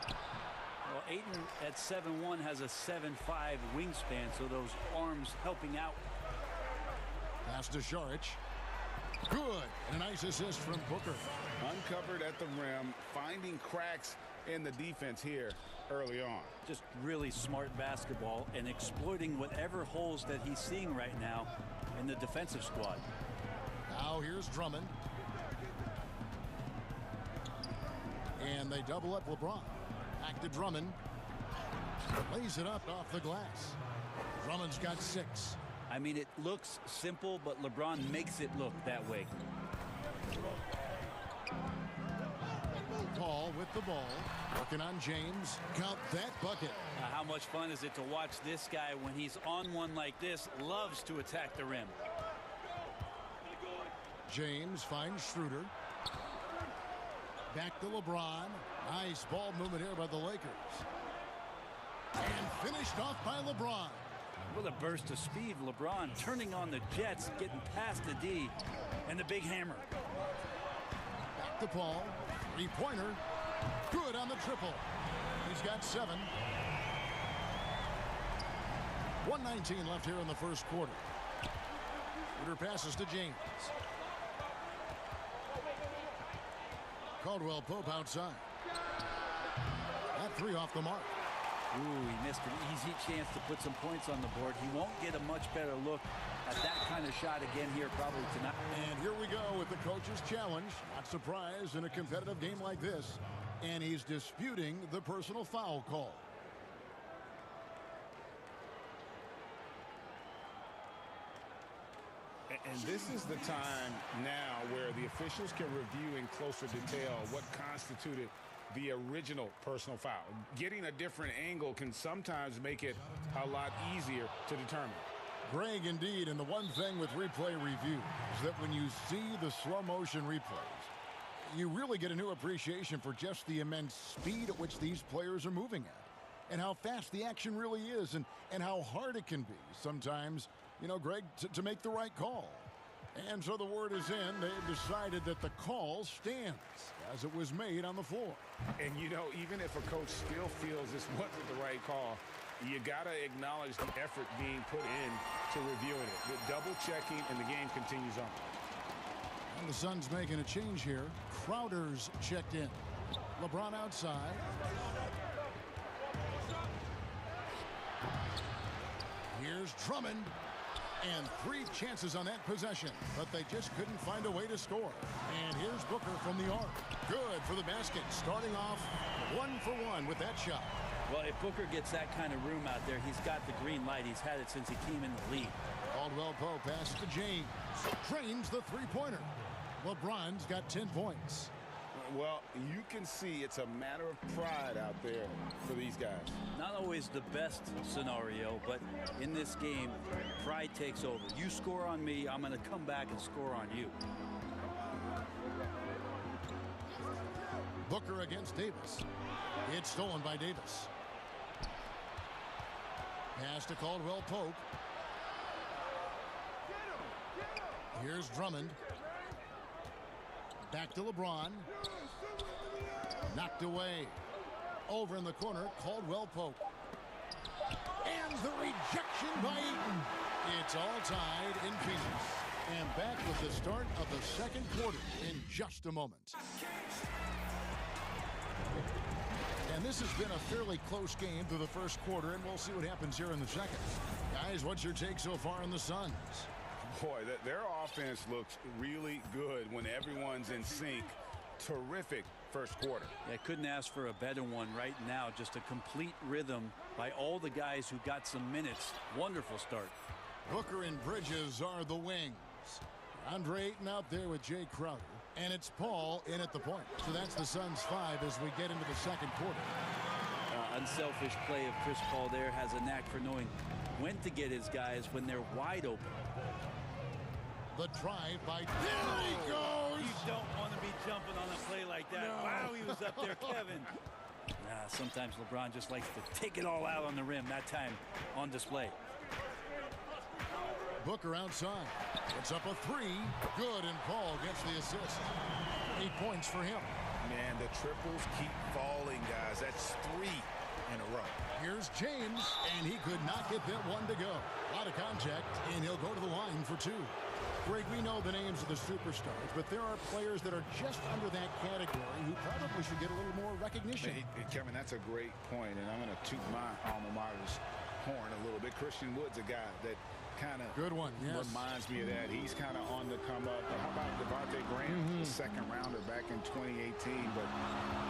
Well, Ayton at 7'1" has a 7'5" wingspan, so those arms helping out. Pass to Šarić. Good. And a nice assist from Booker. Uncovered at the rim, finding cracks in the defense here early on. Just really smart basketball and exploiting whatever holes that he's seeing right now in the defensive squad. Now here's Drummond. And they double up LeBron. Back to Drummond. Lays it up off the glass. Drummond's got 6. I mean, it looks simple, but LeBron makes it look that way. Paul with the ball. Working on James. Count that bucket. How much fun is it to watch this guy when he's on one like this? Loves to attack the rim. James finds Schroeder. Back to LeBron. Nice ball movement here by the Lakers. And finished off by LeBron. With a burst of speed, LeBron turning on the Jets, getting past the D, and the big hammer. Back to Paul. 3-pointer. Good on the triple. He's got 7. 1:19 left here in the first quarter. Schroeder passes to James. Caldwell Pope outside. That 3 off the mark. Ooh, he missed an easy chance to put some points on the board. He won't get a much better look at that kind of shot again here probably tonight. And here we go with the coach's challenge. Not surprised in a competitive game like this. And he's disputing the personal foul call. And this is the time now where the officials can review in closer detail what constituted the original personal foul. Getting a different angle can sometimes make it a lot easier to determine. Greg, indeed, and the one thing with replay review is that when you see the slow motion replays, you really get a new appreciation for just the immense speed at which these players are moving at and how fast the action really is and how hard it can be sometimes, you know, Greg, to make the right call. And so the word is in. They've decided that the call stands as it was made on the floor. And, you know, even if a coach still feels this wasn't the right call, you got to acknowledge the effort being put in to reviewing it. The double checking, and the game continues on. And the Suns making a change here. Crowder's checked in. LeBron outside. Here's Drummond. And 3 chances on that possession, but they just couldn't find a way to score. And here's Booker from the arc. Good for the basket, starting off 1 for 1 with that shot. Well, if Booker gets that kind of room out there, he's got the green light. He's had it since he came in the league. Caldwell Pope passes to James. Drains the three-pointer. LeBron's got 10 points. Well, you can see it's a matter of pride out there for these guys. Not always the best scenario, but in this game, pride takes over. You score on me, I'm going to come back and score on you. Booker against Davis. It's stolen by Davis. Pass to Caldwell Pope. Here's Drummond. Back to LeBron. Knocked away. Over in the corner, Caldwell Pope. And the rejection by Eaton. It's all tied in Phoenix. And back with the start of the second quarter in just a moment. And this has been a fairly close game through the first quarter, and we'll see what happens here in the second. Guys, what's your take so far on the Suns? Boy, their offense looks really good when everyone's in sync. Terrific first quarter. Yeah, couldn't ask for a better one right now. Just a complete rhythm by all the guys who got some minutes. Wonderful start. Booker and Bridges are the wings. Andre Ayton out there with Jay Crowder. And it's Paul in at the point. So that's the Suns 5 as we get into the second quarter. Unselfish play of Chris Paul there. Has a knack for knowing when to get his guys when they're wide open. The drive by... There he goes! You don't want to be jumping on a play like that. No. Wow, he was up there, Kevin. Sometimes LeBron just likes to take it all out on the rim. That time on display. Booker outside. It's up a 3. Good, and Paul gets the assist. 8 points for him. Man, the triples keep falling, guys. That's 3 in a row. Here's James, and he could not get that one to go. A lot of contact, and he'll go to the line for 2. Greg, we know the names of the superstars, but there are players that are just under that category who probably should get a little more recognition. Hey, Kevin, that's a great point, and I'm going to toot my alma mater's horn a little bit. Christian Wood's a guy that kind of reminds me of that. He's kind of on the come up. How about Devontae Graham, the second rounder back in 2018, but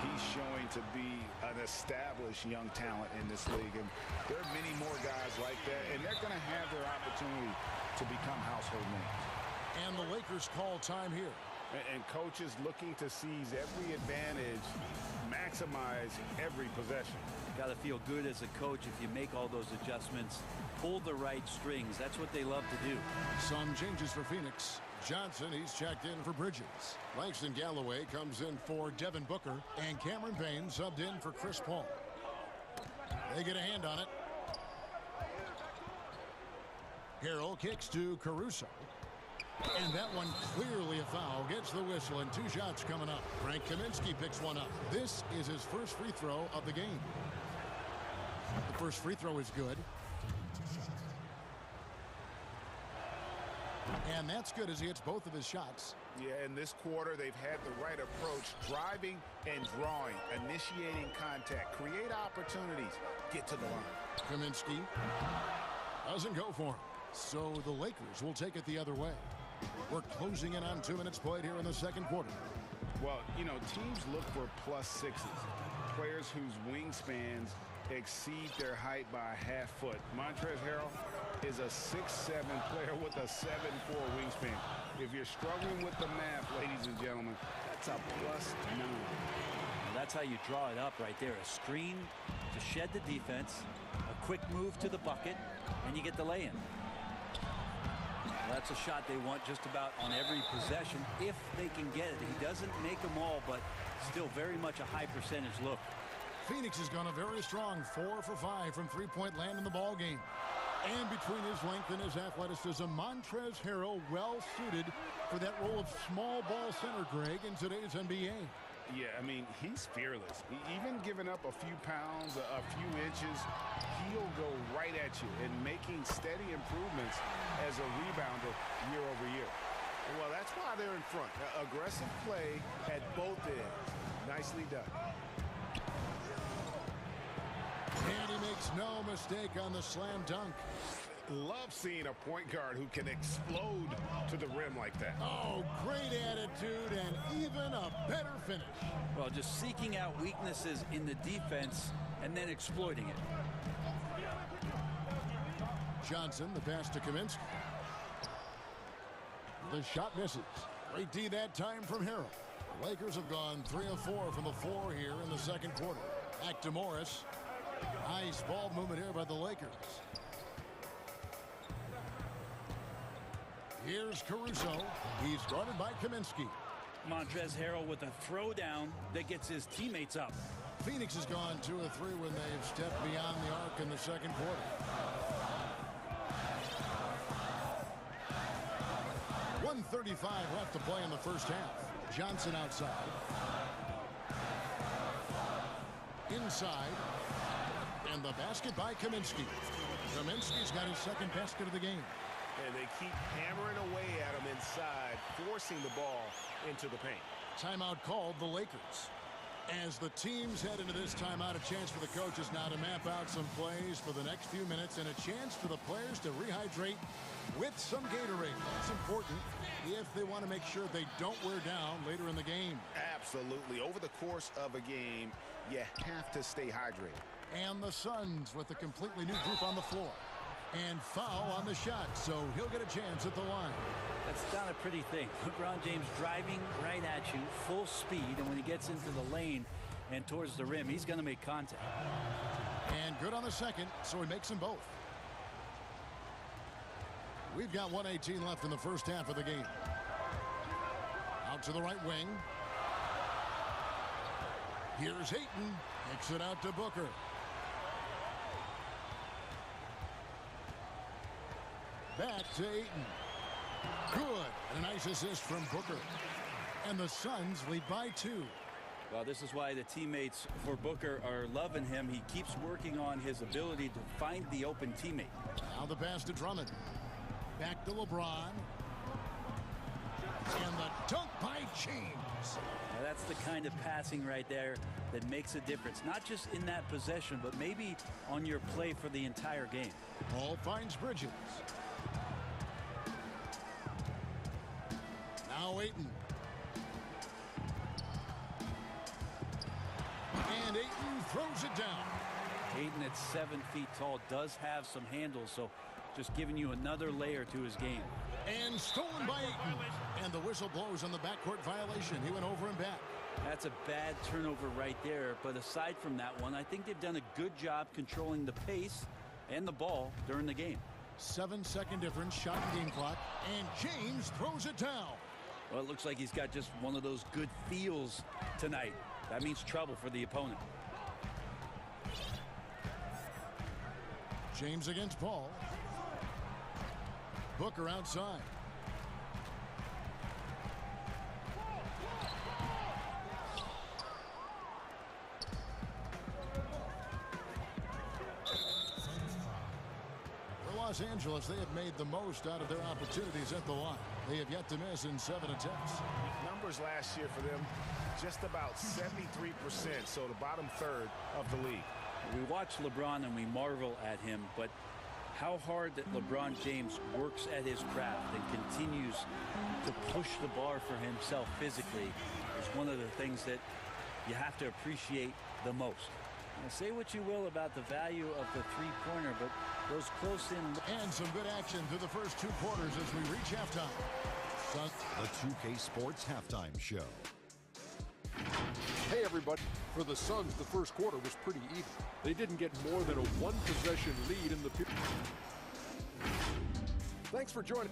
he's showing to be an established young talent in this league, and there are many more guys like that, and they're going to have their opportunity to become household names. And the Lakers call time here. And coaches looking to seize every advantage, maximize every possession. Got to feel good as a coach if you make all those adjustments. Pull the right strings. That's what they love to do. Some changes for Phoenix. Johnson, he's checked in for Bridges. Langston Galloway comes in for Devin Booker. And Cameron Payne subbed in for Chris Paul. They get a hand on it. Harrell kicks to Caruso. And that one clearly a foul. Gets the whistle, and 2 shots coming up. Frank Kaminsky picks one up. This is his first free throw of the game. The first free throw is good. And that's good as he hits both of his shots. Yeah, in this quarter, they've had the right approach, driving and drawing, initiating contact, create opportunities, get to the line. Kaminsky doesn't go for him. So the Lakers will take it the other way. We're closing in on 2 minutes played here in the second quarter. Well, you know, teams look for plus sixes, players whose wingspans exceed their height by a half foot. Montrezl Harrell is a 6'7" player with a 7'4" wingspan. If you're struggling with the math, ladies and gentlemen, that's a +9. Well, that's how you draw it up right there. A screen to shed the defense, a quick move to the bucket, and you get the lay-in. Well, that's a shot they want just about on every possession if they can get it. He doesn't make them all, but still very much a high percentage look. Phoenix has gone a very strong 4 for 5 from three-point land in the ball game. And between his length and his athleticism, Montrezl Harrell well suited for that role of small ball center, Greg, in today's NBA. Yeah, I mean, he's fearless. Even giving up a few pounds, a few inches, he'll go right at you and making steady improvements as a rebounder year over year. Well, that's why they're in front. Aggressive play at both ends. Nicely done. And he makes no mistake on the slam dunk. Love seeing a point guard who can explode to the rim like that. Oh, great attitude and even a better finish. Well, just seeking out weaknesses in the defense and then exploiting it. Johnson, the pass to Kaminsky. The shot misses. Great D that time from Harrell. The Lakers have gone 3 of 4 from the floor here in the second quarter. Back to Morris. Nice ball movement here by the Lakers. Here's Caruso. He's guarded by Kaminsky. Montrezl Harrell with a throwdown that gets his teammates up. Phoenix has gone 2 of 3 when they've stepped beyond the arc in the second quarter. 1:35 left to play in the first half. Johnson outside. Inside. And the basket by Kaminsky. Kaminsky's got his second basket of the game. And they keep hammering away at him inside, forcing the ball into the paint. Timeout called the Lakers. As the teams head into this timeout, a chance for the coaches now to map out some plays for the next few minutes and a chance for the players to rehydrate with some Gatorade. That's important if they want to make sure they don't wear down later in the game. Absolutely. Over the course of a game, you have to stay hydrated. And the Suns with a completely new group on the floor. And foul on the shot, so he'll get a chance at the line. That's not a pretty thing. LeBron James driving right at you, full speed, and when he gets into the lane and towards the rim, he's going to make contact. And good on the second, so he makes them both. We've got 1:18 left in the first half of the game. Out to the right wing. Here's Hayton. Kicks it out to Booker. Back to Ayton. Good. And a nice assist from Booker. And the Suns lead by 2. Well, this is why the teammates for Booker are loving him. He keeps working on his ability to find the open teammate. Now the pass to Drummond. Back to LeBron. And the dunk by James. Now that's the kind of passing right there that makes a difference. Not just in that possession, but maybe on your play for the entire game. Ball finds Bridges. Now Ayton. And Ayton throws it down. Ayton at 7 feet tall does have some handles, so just giving you another layer to his game. And stolen by Ayton. And the whistle blows on the backcourt violation. He went over and back. That's a bad turnover right there, but aside from that one, I think they've done a good job controlling the pace and the ball during the game. 7-second difference, shot and game clock, and James throws it down. Well, it looks like he's got just one of those good feels tonight. That means trouble for the opponent. James against Paul. Booker outside. Los Angeles, they have made the most out of their opportunities at the line. They have yet to miss in 7 attempts. Numbers last year for them, just about 73%, so the bottom third of the league. We watch LeBron and we marvel at him, but how hard that LeBron James works at his craft and continues to push the bar for himself physically is one of the things that you have to appreciate the most. Now, say what you will about the value of the three-pointer, but those close in. And some good action through the first 2 quarters as we reach halftime. The 2K Sports Halftime Show. Hey, everybody. For the Suns, the first quarter was pretty even. They didn't get more than a 1-possession lead in the period. Thanks for joining.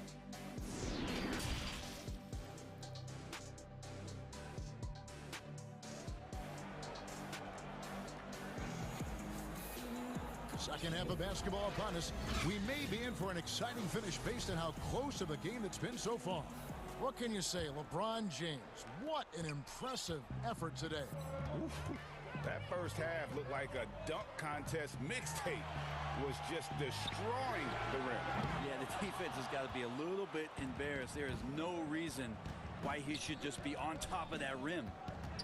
Second half of basketball upon us. We may be in for an exciting finish based on how close of a game it's been so far. What can you say, LeBron James? What an impressive effort today. Oof. That first half looked like a dunk contest mixtape. Was just destroying the rim. Yeah, the defense has got to be a little bit embarrassed. There is no reason why he should just be on top of that rim.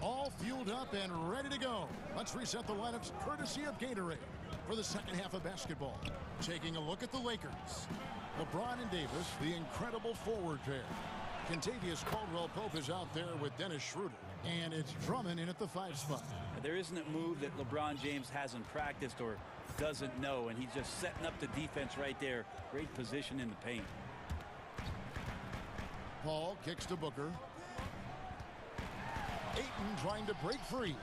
All fueled up and ready to go. Let's reset the lineups courtesy of Gatorade for the second half of basketball. Taking a look at the Lakers. LeBron and Davis, the incredible forward pair. Contavious Caldwell-Pope is out there with Dennis Schroeder. And it's Drummond in at the 5 spot. There isn't a move that LeBron James hasn't practiced or doesn't know, and he's just setting up the defense right there. Great position in the paint. Paul kicks to Booker. Ayton trying to break free.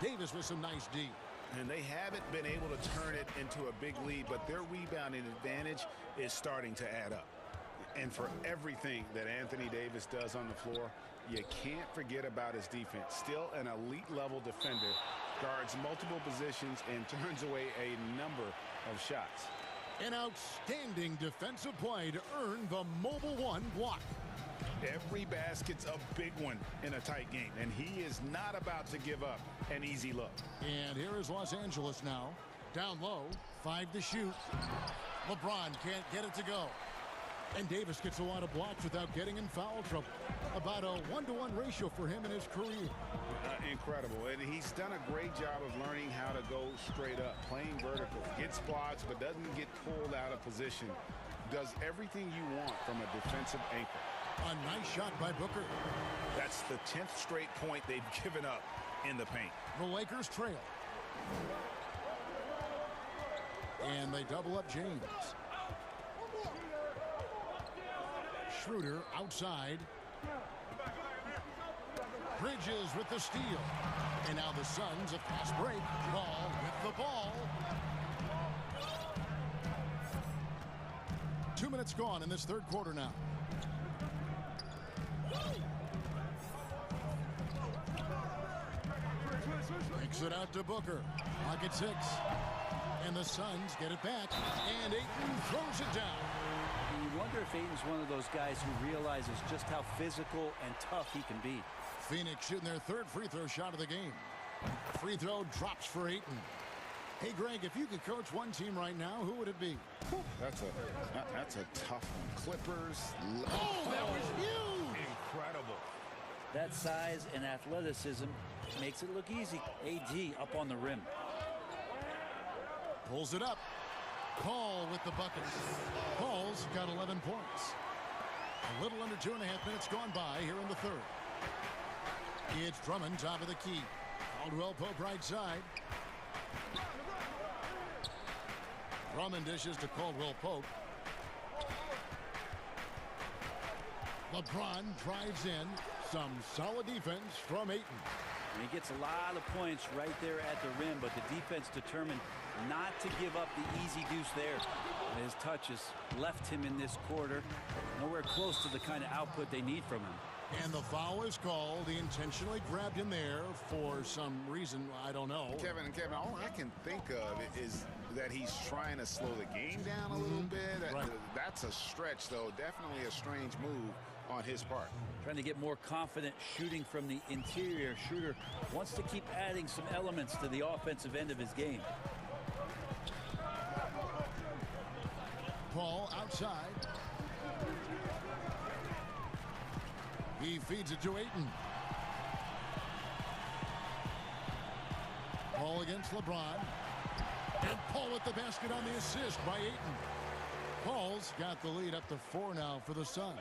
Davis with some nice D. And they haven't been able to turn it into a big lead, but their rebounding advantage is starting to add up. And for everything that Anthony Davis does on the floor, you can't forget about his defense. Still an elite level defender, guards multiple positions and turns away a number of shots. An outstanding defensive play to earn the Mobile One block. Every basket's a big one in a tight game, and he is not about to give up an easy look. And here is Los Angeles now. Down low, 5 to shoot. LeBron can't get it to go. And Davis gets a lot of blocks without getting in foul trouble. About a 1-to-1 ratio for him in his career. Incredible. And he's done a great job of learning how to go straight up, playing vertical. Gets blocks, but doesn't get pulled out of position. Does everything you want from a defensive anchor. A nice shot by Booker. That's the 10th straight point they've given up in the paint. The Lakers trail. And they double up James. Schroeder outside. Bridges with the steal. And now the Suns, a fast break. Ball with the ball. 2 minutes gone in this third quarter now. Kicks it out to Booker. Pocket 6. And the Suns get it back. And Ayton throws it down. You wonder if Ayton's one of those guys who realizes just how physical and tough he can be. Phoenix shooting their third free throw shot of the game. Free throw drops for Ayton. Hey, Greg, if you could coach one team right now, who would it be? That's a tough one. Clippers. Oh, that was huge! Incredible. That size and athleticism makes it look easy. AD up on the rim. Pulls it up. Paul with the bucket. Paul's got 11 points. A little under 2.5 minutes gone by here in the third. It's Drummond, top of the key. Caldwell-Pope right side. Drummond dishes to Caldwell-Pope. LeBron drives in. Some solid defense from Ayton. And he gets a lot of points right there at the rim, but the defense determined not to give up the easy deuce there. And his touch has left him in this quarter. Nowhere close to the kind of output they need from him. And the foul is called. He intentionally grabbed him there for some reason, I don't know. Kevin, all I can think of is that he's trying to slow the game down a little bit. Right. That's a stretch, though. Definitely a strange move on his part. Trying to get more confident shooting from the interior. Schroeder wants to keep adding some elements to the offensive end of his game. Paul outside. He feeds it to Ayton. Paul against LeBron. And Paul with the basket on the assist by Ayton. Paul's got the lead up to 4 now for the Suns.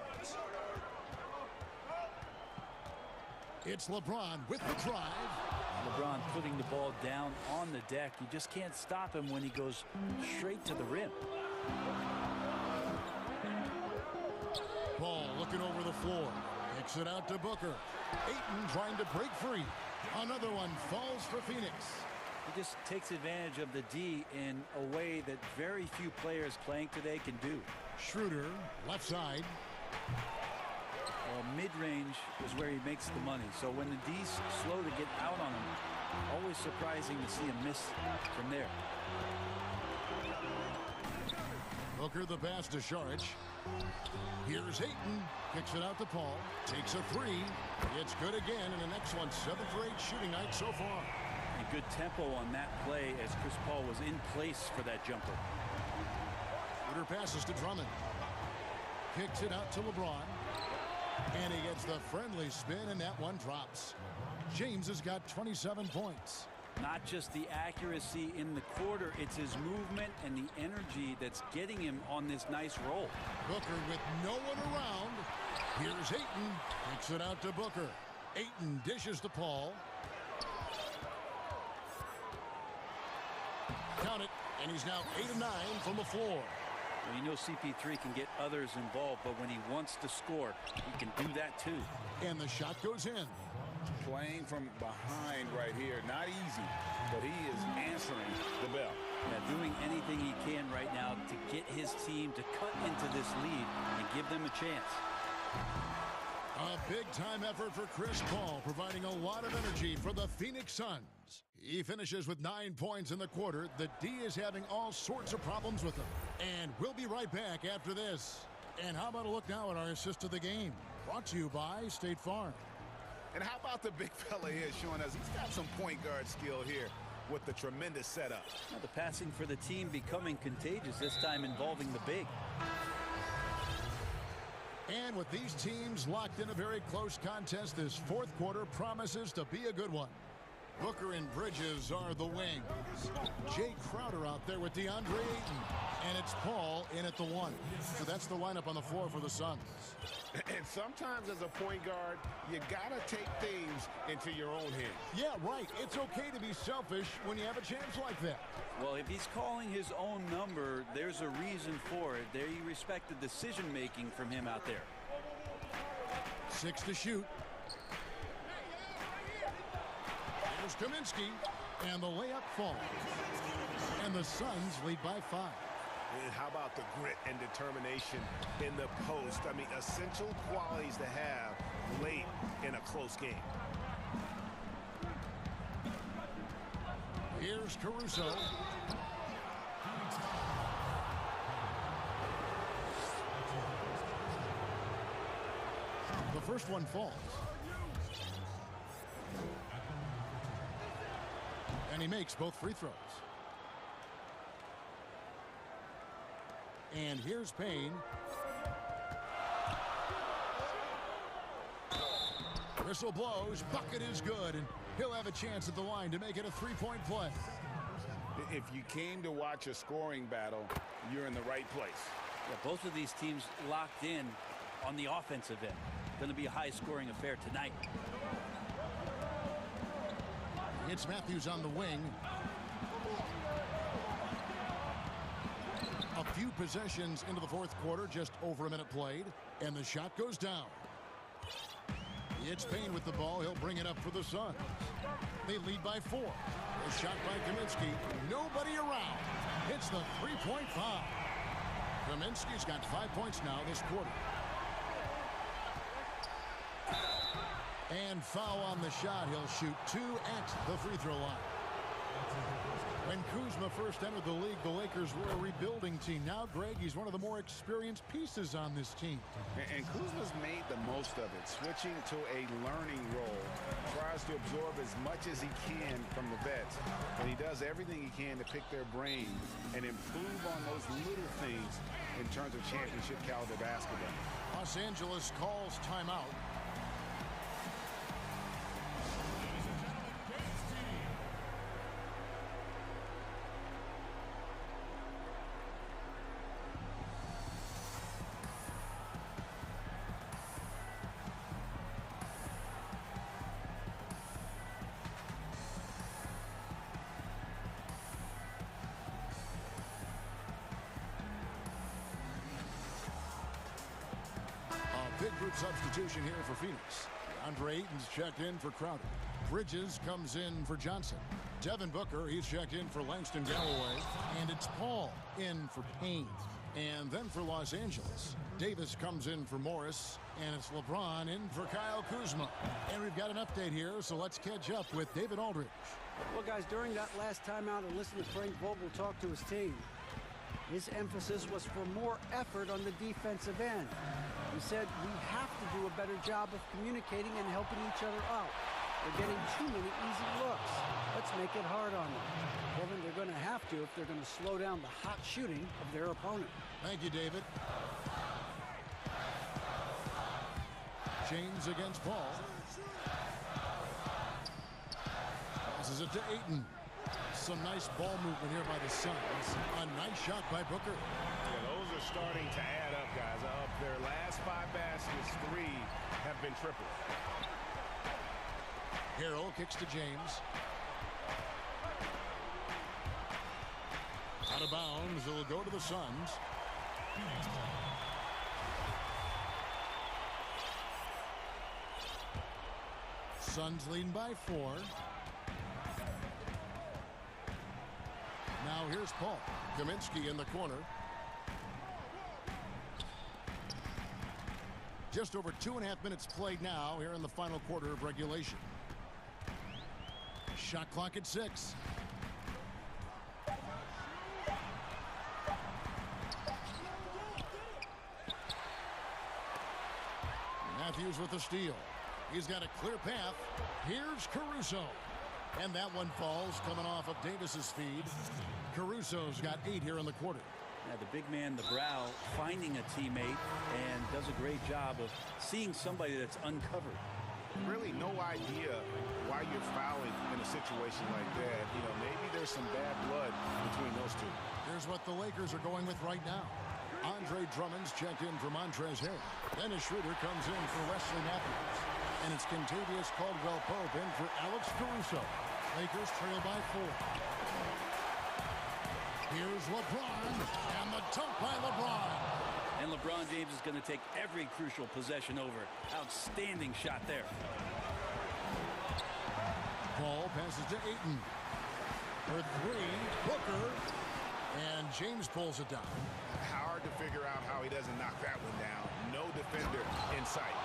It's LeBron with the drive. LeBron putting the ball down on the deck. You just can't stop him when he goes straight to the rim. Paul looking over the floor. Kicks it out to Booker. Ayton trying to break free. Another one falls for Phoenix. He just takes advantage of the D in a way that very few players playing today can do. Schroeder, left side. Well, mid-range is where he makes the money. So when the D's slow to get out on him, always surprising to see him miss from there. Booker the pass to Saric. Here's Ayton. Kicks it out to Paul. Takes a three. It's good again, and the next one 7 for 8 shooting night so far. And good tempo on that play as Chris Paul was in place for that jumper. Schroeder passes to Drummond. Kicks it out to LeBron. And he gets the friendly spin, and that one drops. James has got 27 points. Not just the accuracy in the quarter, it's his movement and the energy that's getting him on this nice roll. Booker with no one around. Here's Ayton. Kicks it out to Booker. Ayton dishes to Paul. Count it, and he's now 8 of 9 from the floor. Well, you know CP3 can get others involved, but when he wants to score, he can do that too. And the shot goes in. Playing from behind right here, not easy, but he is answering the bell. Yeah, doing anything he can right now to get his team to cut into this lead and give them a chance. A big-time effort for Chris Paul, providing a lot of energy for the Phoenix Suns. He finishes with 9 points in the quarter. The D is having all sorts of problems with him. And we'll be right back after this. And how about a look now at our assist of the game? Brought to you by State Farm. And how about the big fella here showing us he's got some point guard skill here with the tremendous setup. Now the passing for the team becoming contagious, this time involving the big. And with these teams locked in a very close contest, this fourth quarter promises to be a good one. Booker and Bridges are the wings. Jay Crowder out there with DeAndre Ayton. And it's Paul in at the 1. So that's the lineup on the floor for the Suns. And sometimes as a point guard, you got to take things into your own hands. Yeah, right. It's okay to be selfish when you have a chance like that. Well, if he's calling his own number, there's a reason for it. There you respect the decision-making from him out there. 6 to shoot. Here's Kaminsky, and the layup falls. And the Suns lead by 5. And how about the grit and determination in the post? I mean, essential qualities to have late in a close game. Here's Caruso. The first one falls. And he makes both free throws. And here's Payne. Whistle blows. Bucket is good. And he'll have a chance at the line to make it a 3-point play. If you came to watch a scoring battle, you're in the right place. Yeah, both of these teams locked in on the offensive end. Going to be a high-scoring affair tonight. It's Matthews on the wing. A few possessions into the fourth quarter, just over a minute played, and the shot goes down. It's Payne with the ball. He'll bring it up for the Suns. They lead by 4. A shot by Kaminsky. Nobody around. Hits the three-point foul. Kaminsky's got 5 points now this quarter. And foul on the shot. He'll shoot 2 at the free throw line. When Kuzma first entered the league, the Lakers were a rebuilding team. Now, Greg, he's one of the more experienced pieces on this team. And Kuzma's made the most of it, switching to a learning role. Tries to absorb as much as he can from the vets. And he does everything he can to pick their brain and improve on those little things in terms of championship caliber basketball. Los Angeles calls timeout. Big group substitution here for Phoenix. Andre Ayton's checked in for Crowder. Bridges comes in for Johnson. Devin Booker, he's checked in for Langston Galloway. And it's Paul in for Payne. And then for Los Angeles, Davis comes in for Morris. And it's LeBron in for Kyle Kuzma. And we've got an update here, so let's catch up with David Aldridge. Well, guys, during that last timeout, I listened to Frank Vogel talk to his team. His emphasis was for more effort on the defensive end. He said we have to do a better job of communicating and helping each other out. They're getting too many easy looks. Let's make it hard on them. Kevin, they're going to have to if they're going to slow down the hot shooting of their opponent. Thank you, David. James against Paul. Passes it to Ayton. Some nice ball movement here by the Suns. A nice shot by Booker. Yeah, those are starting to add up, guys. Of their last 5 baskets, 3 have been triple. Harrell kicks to James. Out of bounds. It'll go to the Suns. Suns leading by 4. Now here's Paul. Kaminsky in the corner. Just over 2.5 minutes played now here in the final quarter of regulation. Shot clock at 6. Matthews with the steal. He's got a clear path. Here's Caruso. And that one falls coming off of Davis's feed. Caruso's got 8 here in the quarter. Yeah, the big man, the brow, finding a teammate and does a great job of seeing somebody that's uncovered. Really no idea why you're fouling in a situation like that. You know, maybe there's some bad blood between those two. Here's what the Lakers are going with right now. Andre Drummond's checked in for Montrezl Harrell. Dennis Schroeder comes in for Wesley Matthews. And it's Kentavious Caldwell-Pope in for Alex Caruso. Lakers trail by 4. Here's LeBron, and the dunk by LeBron. And LeBron James is going to take every crucial possession over. Outstanding shot there. Paul passes to Ayton. For 3, Booker. And James pulls it down. Hard to figure out how he doesn't knock that one down. No defender in sight.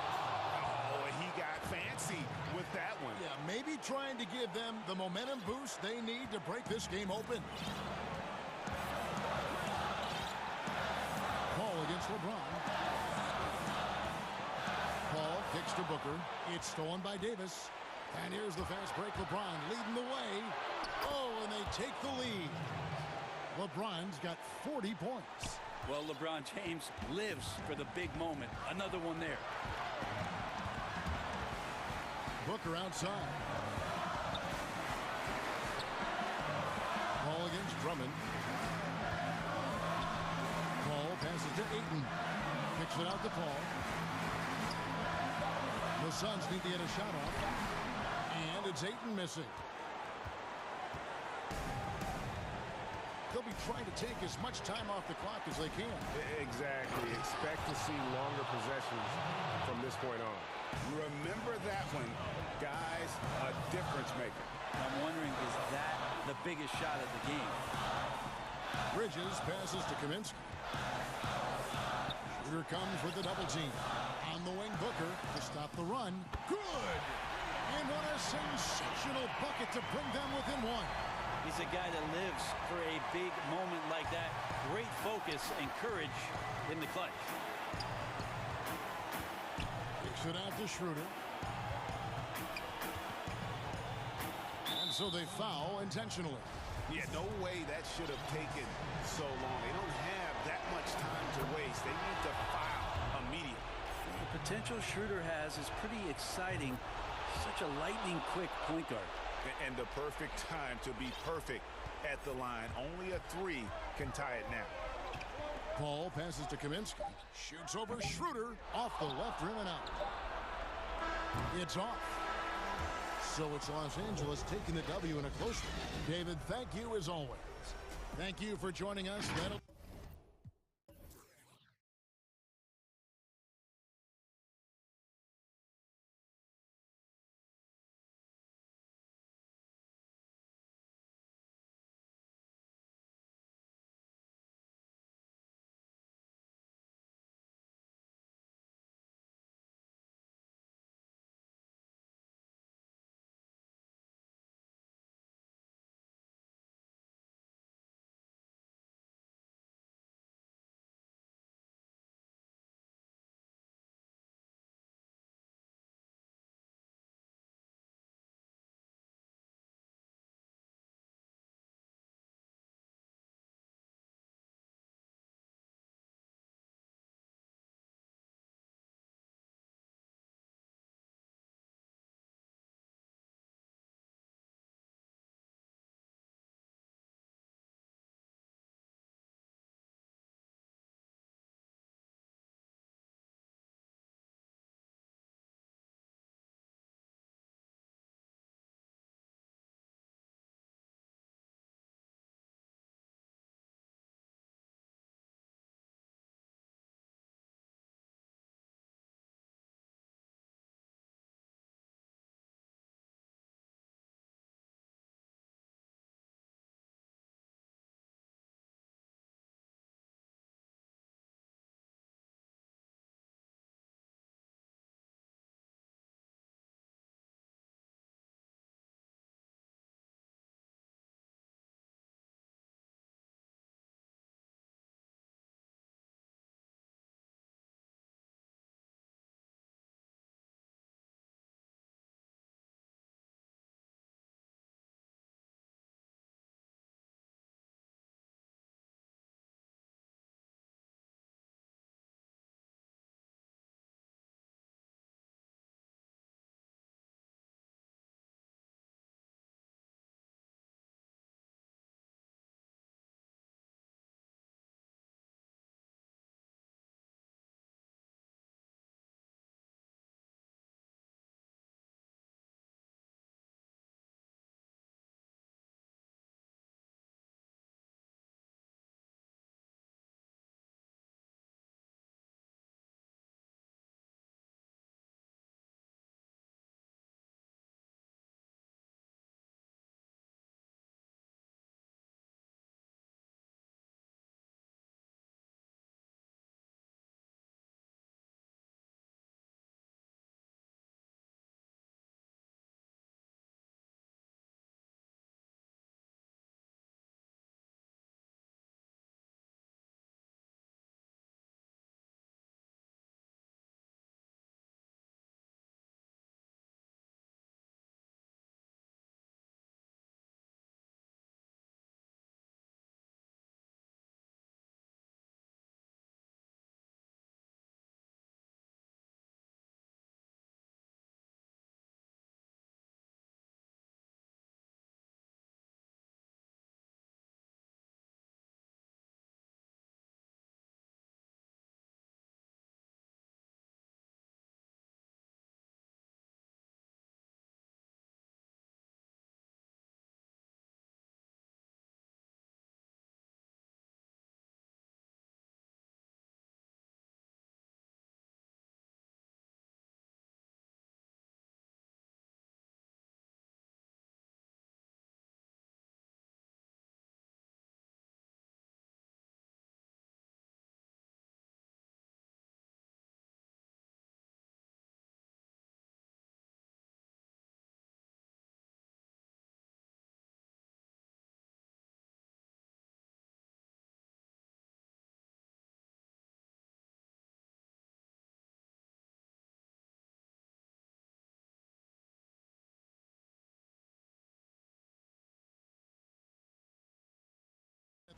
He got fancy with that one. Yeah, maybe trying to give them the momentum boost they need to break this game open. Paul against LeBron. Paul kicks to Booker. It's stolen by Davis. And here's the fast break. LeBron leading the way. Oh, and they take the lead. LeBron's got 40 points. Well, LeBron James lives for the big moment. Another one there. Booker outside. Paul against Drummond. Paul passes to Ayton. Kicks it out to Paul. The Suns need to get a shot off. And it's Ayton missing. They'll be trying to take as much time off the clock as they can. Exactly. Expect to see longer possessions from this point on. Remember that one, guys, a difference maker. I'm wondering, is that the biggest shot of the game? Bridges passes to Kaminsky. Shooter comes with the double team. On the wing, Booker to stop the run. Good! And what a sensational bucket to bring them within 1. He's a guy that lives for a big moment like that. Great focus and courage in the clutch. Kicks it out to Schroeder. And so they foul intentionally. Yeah, no way that should have taken so long. They don't have that much time to waste. They need to foul immediately. The potential Schroeder has is pretty exciting. Such a lightning-quick point guard. And the perfect time to be perfect at the line. Only a three can tie it now. Paul passes to Kaminsky. Shoots over Schroeder. Off the left rim and out. It's off. So it's Los Angeles taking the W in a close one. David, thank you as always. Thank you for joining us. That'll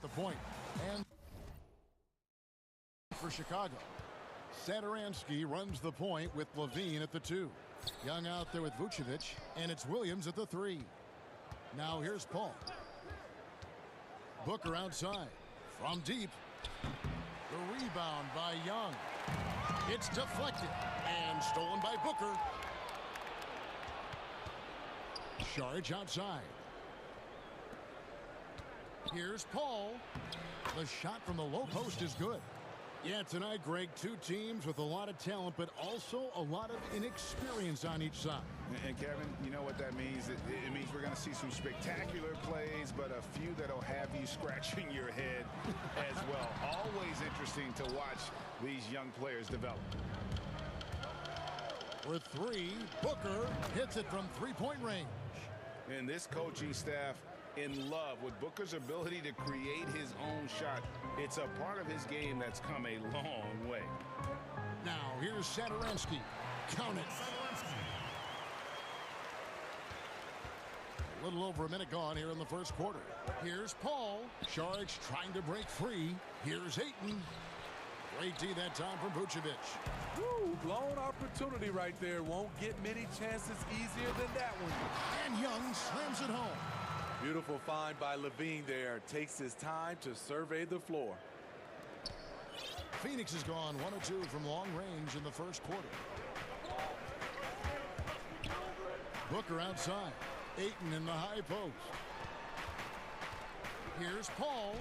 the point. And for Chicago, Satoransky runs the point with Levine at the 2. Young out there with Vucevic, and it's Williams at the 3. Now here's Paul. Booker outside. From deep. The rebound by Young. It's deflected and stolen by Booker. Saric outside. Here's Paul. The shot from the low post is good. Yeah, tonight, Greg, two teams with a lot of talent, but also a lot of inexperience on each side. And Kevin, you know what that means? It means we're going to see some spectacular plays, but a few that'll have you scratching your head as well. Always interesting to watch these young players develop. For 3, Booker hits it from three-point range. And this coaching staff in love with Booker's ability to create his own shot. It's a part of his game that's come a long way. Now here's Satoransky. Count it. A little over a minute gone here in the first quarter. Here's Paul. Saric trying to break free. Here's Ayton. Great D that time from Vucevic. Woo, blown opportunity right there. Won't get many chances easier than that one. And Young slams it home. Beautiful find by Levine there. Takes his time to survey the floor. Phoenix has gone 1 of 2 from long range in the first quarter. Booker outside. Ayton in the high post. Here's Paul.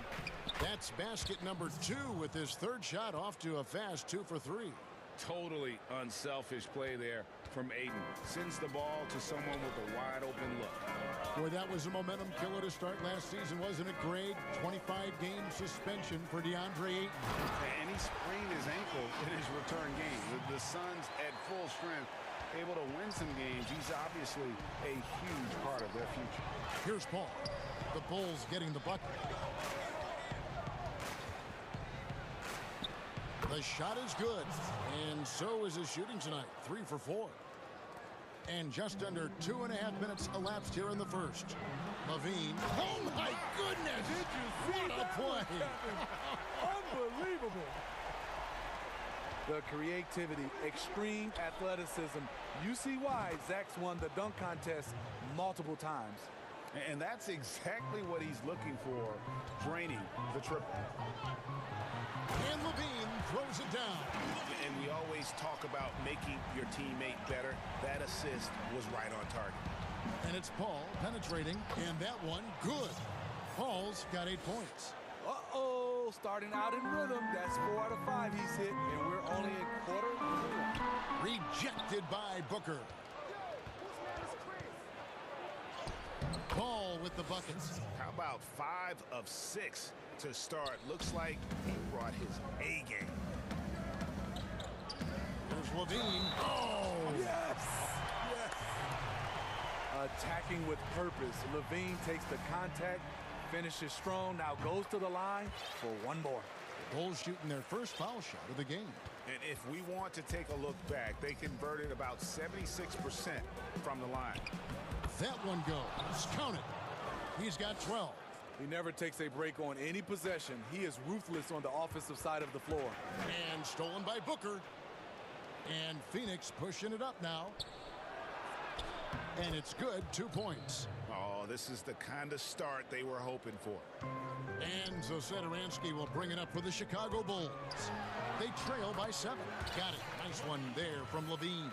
That's basket number 2 with his third shot off to a fast 2 for 3. Totally unselfish play there from Ayton. Sends the ball to someone with a wide open look. Boy, that was a momentum killer to start last season, wasn't it, Greg? 25-game suspension for DeAndre Ayton. And he sprained his ankle in his return game. The Suns at full strength, able to win some games. He's obviously a huge part of their future. Here's Paul. The Bulls getting the bucket. The shot is good, and so is his shooting tonight. 3 for 4. And just under 2.5 minutes elapsed here in the first. Levine. Oh, my goodness! Did you see what a play? Unbelievable. The creativity, extreme athleticism. You see why Zach's won the dunk contest multiple times. And that's exactly what he's looking for, draining the triple. And Levine throws it down. And we always talk about making your teammate better. That assist was right on target. And it's Paul penetrating, and that one good. Paul's got 8 points. Uh-oh, starting out in rhythm. That's 4 out of 5 he's hit, and we're only a quarter. Rejected by Booker. Paul with the buckets. How about 5 of 6 to start? Looks like he brought his A game. There's Levine. Oh! Yes! Yes! Attacking with purpose. Levine takes the contact, finishes strong, now goes to the line for one more. Bulls shooting their first foul shot of the game. And if we want to take a look back, they converted about 76% from the line. That one goes. Count it. He's got 12. He never takes a break on any possession. He is ruthless on the offensive side of the floor. And stolen by Booker. And Phoenix pushing it up now. And it's good. 2 points. Oh, this is the kind of start they were hoping for. And so Satoransky will bring it up for the Chicago Bulls. They trail by 7. Got it. Nice one there from Levine.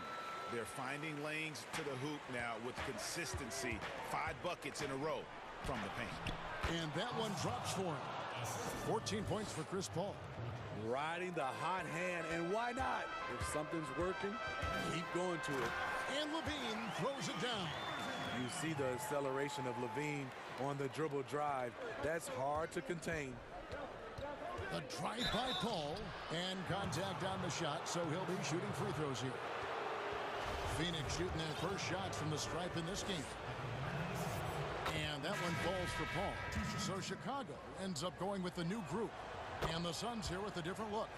They're finding lanes to the hoop now with consistency. 5 buckets in a row from the paint. And that one drops for him. 14 points for Chris Paul. Riding the hot hand, and why not? If something's working, keep going to it. And Levine throws it down. You see the acceleration of Levine on the dribble drive. That's hard to contain. The drive by Paul, and contact on the shot, so he'll be shooting free throws here. Phoenix shooting their first shots from the stripe in this game. And that one falls for Paul. So Chicago ends up going with the new group. And the Suns here with a different look.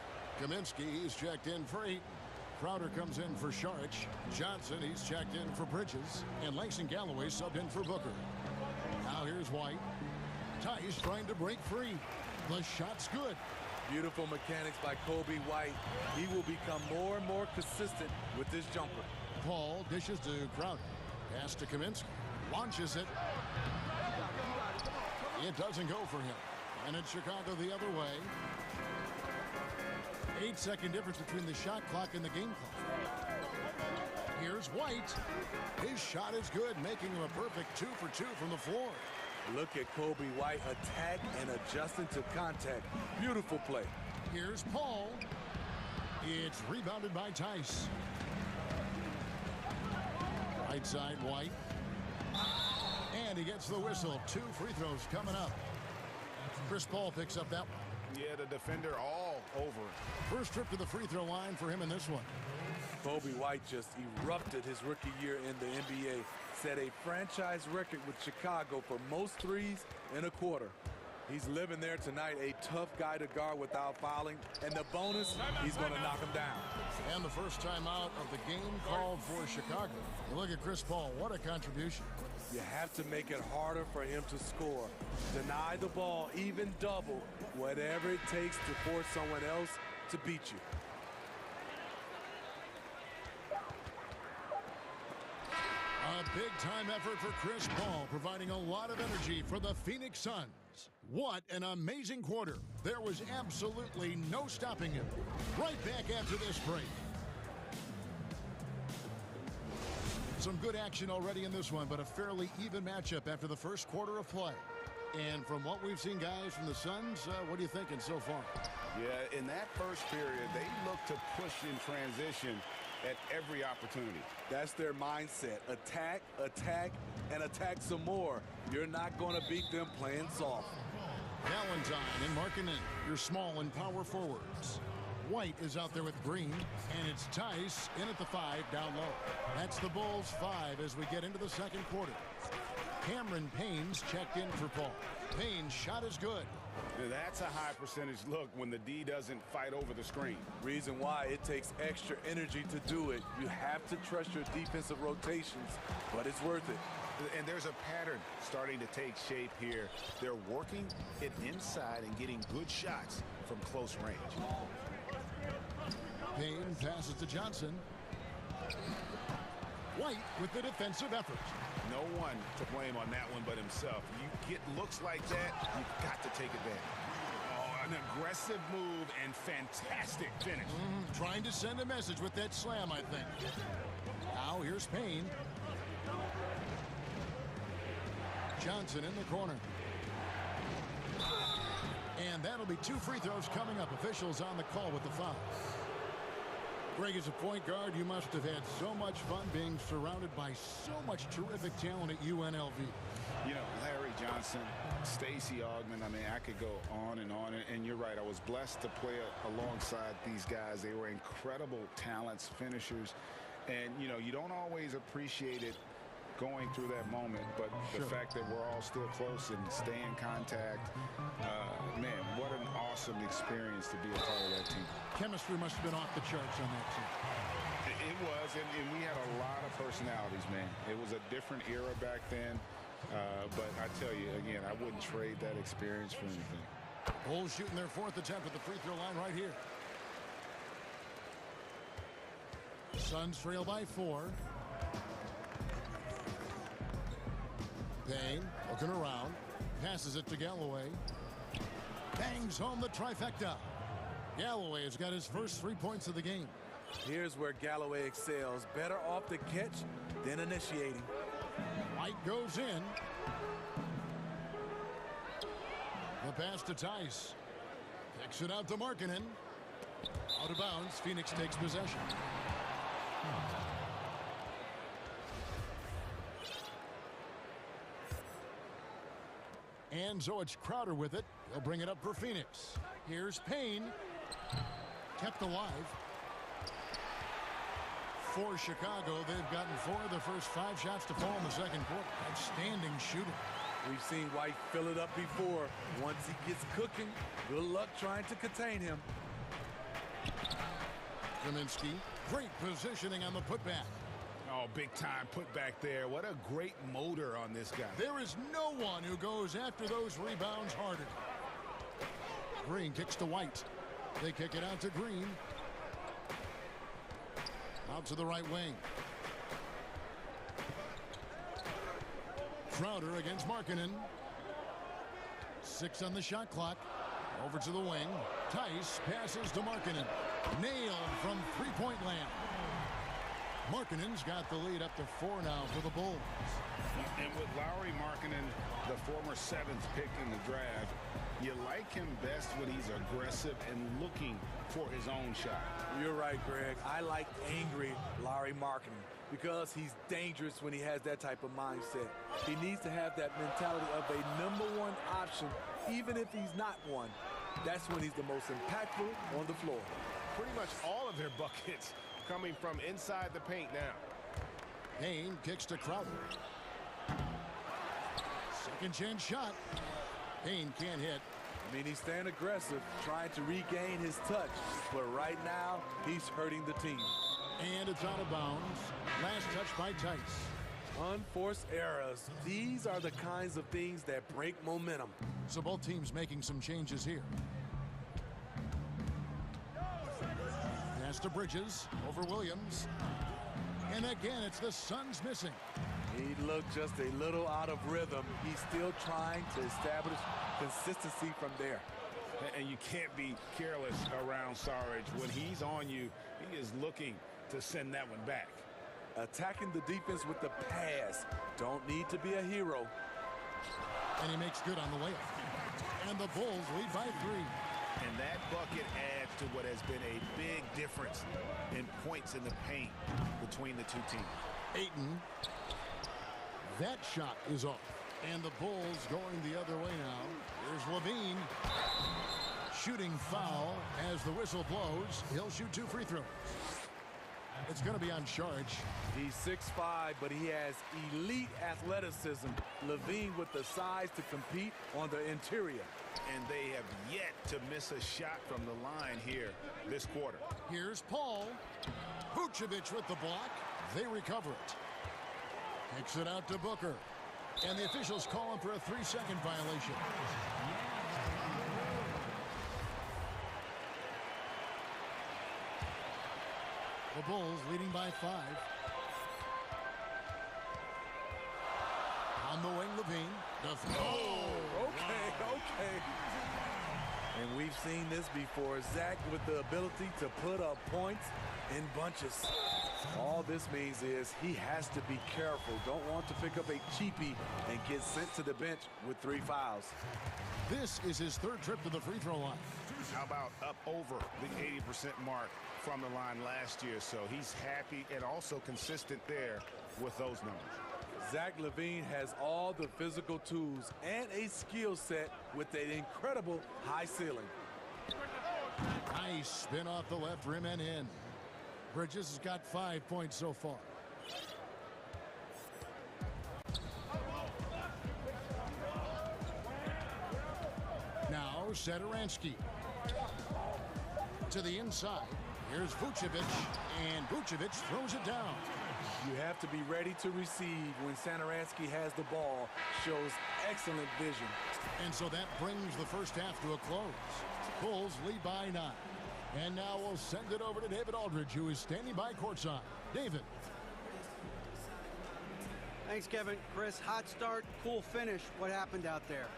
Kaminsky, he's checked in for Ayton. Crowder comes in for Saric. Johnson, he's checked in for Bridges. And Langston Galloway subbed in for Booker. Now here's White. Tight. He's trying to break free. The shot's good. Beautiful mechanics by Kobe White. He will become more and more consistent with this jumper. Paul dishes to Crowder. Pass to Kaminsky. Launches it. It doesn't go for him. And it's Chicago the other way. 8-second difference between the shot clock and the game clock. Here's White. His shot is good, making him a perfect 2 for 2 from the floor. Look at Kobe White attack and adjusting to contact. Beautiful play. Here's Paul. It's rebounded by Tice. Right side, White. And he gets the whistle. 2 free throws coming up. Chris Paul picks up that one. Yeah, the defender all over it. First trip to the free throw line for him in this one. Kobe White just erupted his rookie year in the NBA. Set a franchise record with Chicago for most threes in a quarter. He's living there tonight, a tough guy to guard without fouling. And the bonus, he's going to knock him down. And the first time out of the game called for Chicago. You look at Chris Paul, what a contribution. You have to make it harder for him to score. Deny the ball, even double, whatever it takes to force someone else to beat you. A big-time effort for Chris Paul, providing a lot of energy for the Phoenix Suns. What an amazing quarter. There was absolutely no stopping him. Right back after this break. Some good action already in this one, but a fairly even matchup after the first quarter of play. And from what we've seen, guys, from the Suns, what are you thinking so far? Yeah, in that first period, they looked to push in transition at every opportunity. That's their mindset. Attack, attack, and attack some more. You're not going to beat them playing soft. Valentine and Markkanen, your small and power forwards. White is out there with Green, and it's Tice in at the 5 down low. That's the Bulls 5 as we get into the second quarter. Cameron Payne's checked in for Paul. Payne's shot is good. That's a high percentage look when the D doesn't fight over the screen. Reason why it takes extra energy to do it. You have to trust your defensive rotations, but it's worth it. And there's a pattern starting to take shape here. They're working it inside and getting good shots from close range. Payne passes to Johnson. White with the defensive effort. No one to blame on that one but himself. You get looks like that, you've got to take advantage. Oh, an aggressive move and fantastic finish. Trying to send a message with that slam, I think. Now here's Payne. Johnson in the corner. And that'll be 2 free throws coming up. Officials on the call with the foul. Greg, as a point guard, you must have had so much fun being surrounded by so much terrific talent at UNLV. You know, Larry Johnson, Stacey Augmon, I mean, I could go on. And you're right, I was blessed to play alongside these guys. They were incredible talents, finishers. And, you know, you don't always appreciate it going through that moment, but the fact that we're all still close and stay in contact, man, what an awesome experience to be a part of that team. Chemistry must have been off the charts on that team. It was, and we had a lot of personalities, man. It was a different era back then, but I tell you, again, I wouldn't trade that experience for anything. Bulls shooting their 4th attempt at the free throw line right here. Suns trail by 4. Payne looking around, passes it to Galloway. Bangs home the trifecta. Galloway has got his first 3 points of the game. Here's where Galloway excels. Better off the catch than initiating. White goes in. The pass to Tice. Kicks it out to Markkanen. Out of bounds. Phoenix takes possession. And so it's Crowder with it. He'll bring it up for Phoenix. Here's Payne. Kept alive. For Chicago, they've gotten 4 of their first 5 shots to fall in the second quarter. Outstanding shooting. We've seen White fill it up before. Once he gets cooking, good luck trying to contain him. Kaminsky, great positioning on the putback. Oh, big time put back there. What a great motor on this guy. There is no one who goes after those rebounds harder. Green kicks to White. They kick it out to Green. Out to the right wing. Crowder against Markkanen. 6 on the shot clock. Over to the wing. Tice passes to Markkanen. Nailed from three-point land. Markkanen's got the lead up to 4 now for the Bulls. And with Lauri Markkanen, the former 7th pick in the draft, you like him best when he's aggressive and looking for his own shot. You're right, Greg. I like angry Lauri Markkanen because he's dangerous when he has that type of mindset. He needs to have that mentality of a #1 option, even if he's not one. That's when he's the most impactful on the floor. Pretty much all of their buckets coming from inside the paint now. Payne kicks to Crowder. Second chance shot. Payne can't hit. I mean, he's staying aggressive, trying to regain his touch. But right now, he's hurting the team. And it's out of bounds. Last touch by Tice. Unforced errors. These are the kinds of things that break momentum. So both teams making some changes here. Pass to Bridges over Williams. And again, it's the Suns missing. He looked just a little out of rhythm. He's still trying to establish consistency from there. And you can't be careless around Sarge. When he's on you, he is looking to send that one back. Attacking the defense with the pass. Don't need to be a hero. And he makes good on the layup. And the Bulls lead by 3. And that bucket adds to what has been a big difference in points in the paint between the two teams. Ayton. That shot is off. And the Bulls going the other way now. Here's Levine. Shooting foul as the whistle blows. He'll shoot 2 free throws. It's going to be on charge. He's 6'5", but he has elite athleticism. Levine with the size to compete on the interior. And they have yet to miss a shot from the line here this quarter. Here's Paul. Vucevic with the block. They recover it. Kicks it out to Booker. And the officials call him for a 3-second violation. The Bulls leading by 5. On the wing, Levine. Okay. And we've seen this before. Zach with the ability to put up points in bunches. All this means is he has to be careful. Don't want to pick up a cheapie and get sent to the bench with 3 fouls. This is his 3rd trip to the free throw line. How about up over the 80% mark from the line last year? So he's happy and also consistent there with those numbers. Zach LaVine has all the physical tools and a skill set with an incredible high ceiling. Nice spin off the left rim and in. Bridges has got 5 points so far. Now Satoransky. To the inside. Here's Vucevic. And Vucevic throws it down. You have to be ready to receive when Satoransky has the ball. Shows excellent vision. And so that brings the first half to a close. Bulls lead by 9. And now we'll send it over to David Aldridge, who is standing by courtside. David. Thanks, Kevin. Chris, hot start, cool finish. What happened out there?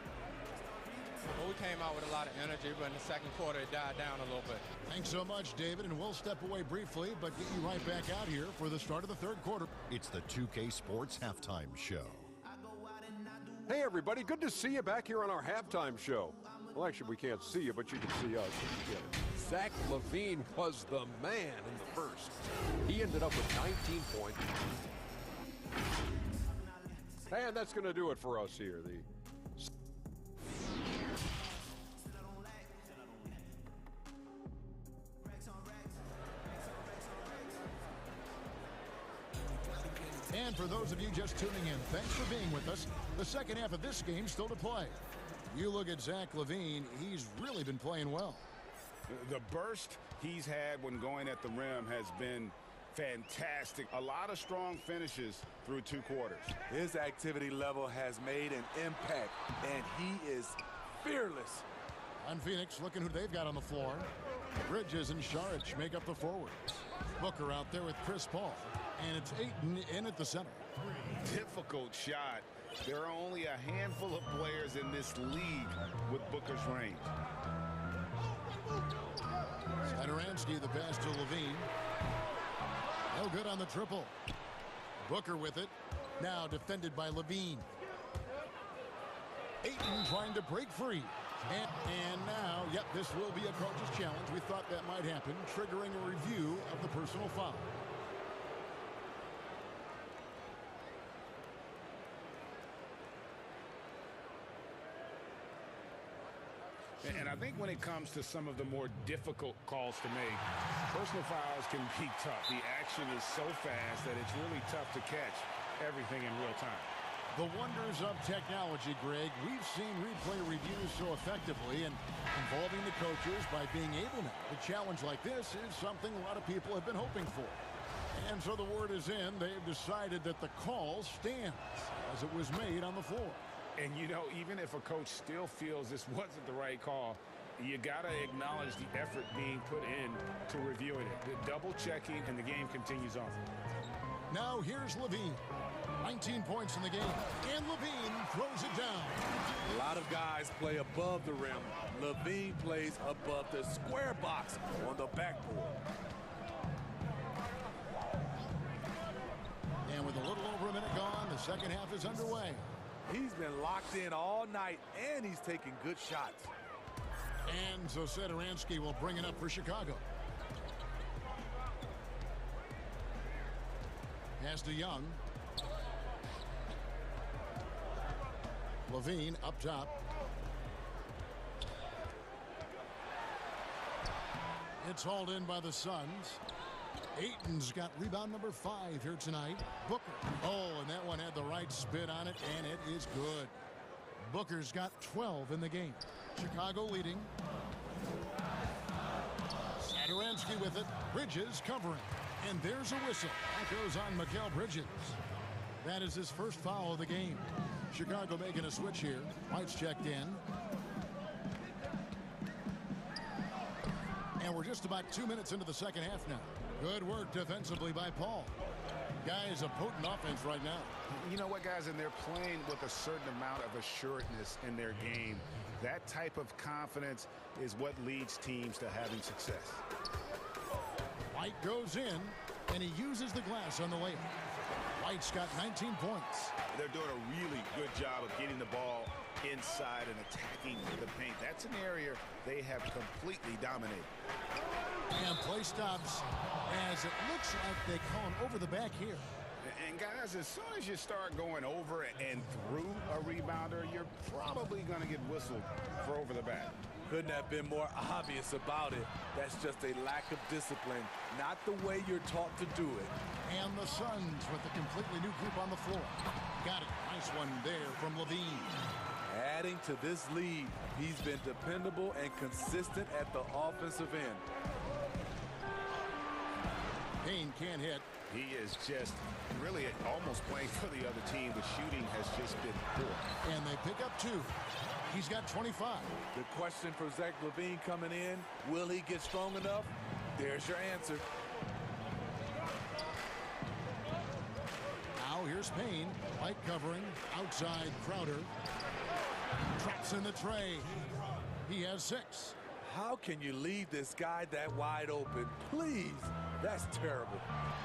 Well, we came out with a lot of energy, but in the second quarter, it died down a little bit. Thanks so much, David, and we'll step away briefly, but get you right back out here for the start of the 3rd quarter. It's the 2K Sports Halftime Show. Hey, everybody. Good to see you back here on our halftime show. Well, actually, we can't see you, but you can see us. You get it. Zach LaVine was the man in the first. He ended up with 19 points. And that's going to do it for us here. And for those of you just tuning in, thanks for being with us. The second half of this game still to play. You look at Zach LaVine, he's really been playing well. The burst he's had when going at the rim has been fantastic. A lot of strong finishes through 2 quarters. His activity level has made an impact, and he is fearless. On Phoenix, looking who they've got on the floor. Bridges and Saric make up the forwards. Booker out there with Chris Paul. And it's Ayton in at the center. Difficult shot. There are only a handful of players in this league with Booker's range. Sadaransky, the pass to Levine. No good on the triple. Booker with it. Now defended by Levine. Ayton trying to break free. And now, yep, this will be a coach's challenge. We thought that might happen, triggering a review of the personal foul. And I think when it comes to some of the more difficult calls to make, personal fouls can be tough. The action is so fast that it's really tough to catch everything in real time. The wonders of technology, Greg. We've seen replay reviews so effectively, and involving the coaches by being able now to challenge like this is something a lot of people have been hoping for. And so the word is in. They've decided that the call stands as it was made on the floor. And, you know, even if a coach still feels this wasn't the right call, you got to acknowledge the effort being put in to reviewing it. The double checking, and the game continues on. Now here's Levine. 19 points in the game, and Levine throws it down. A lot of guys play above the rim. Levine plays above the square box on the backboard. And with a little over a minute gone, the second half is underway. He's been locked in all night, and he's taking good shots. And so Sadaransky will bring it up for Chicago. Pass to Young. Levine up top. It's hauled in by the Suns. Ayton's got rebound number 5 here tonight. Booker. Oh, and that one had the right spin on it, and it is good. Booker's got 12 in the game. Chicago leading. Sadaransky with it. Bridges covering. And there's a whistle. That goes on Mikal Bridges. That is his first foul of the game. Chicago making a switch here. White's checked in. And we're just about 2 minutes into the second half now. Good work defensively by Paul. Guys, a potent offense right now. You know what, guys? And they're playing with a certain amount of assuredness in their game. That type of confidence is what leads teams to having success. White goes in, and he uses the glass on the layup. White's got 19 points. They're doing a really good job of getting the ball inside and attacking the paint. That's an area they have completely dominated. And play stops as it looks like they call him over the back here. And guys, as soon as you start going over and through a rebounder, you're probably going to get whistled for over the back. Couldn't have been more obvious about it. That's just a lack of discipline, not the way you're taught to do it. And the Suns with a completely new group on the floor. Got it. Nice one there from Levine. Adding to this lead, he's been dependable and consistent at the offensive end. Payne can't hit. He is just really almost playing for the other team. The shooting has just been poor. And they pick up 2. He's got 25. The question for Zach LaVine coming in, will he get strong enough? There's your answer. Now here's Payne. White covering. Outside Crowder. Traps in the tray. He has 6. How can you leave this guy that wide open? Please. That's terrible.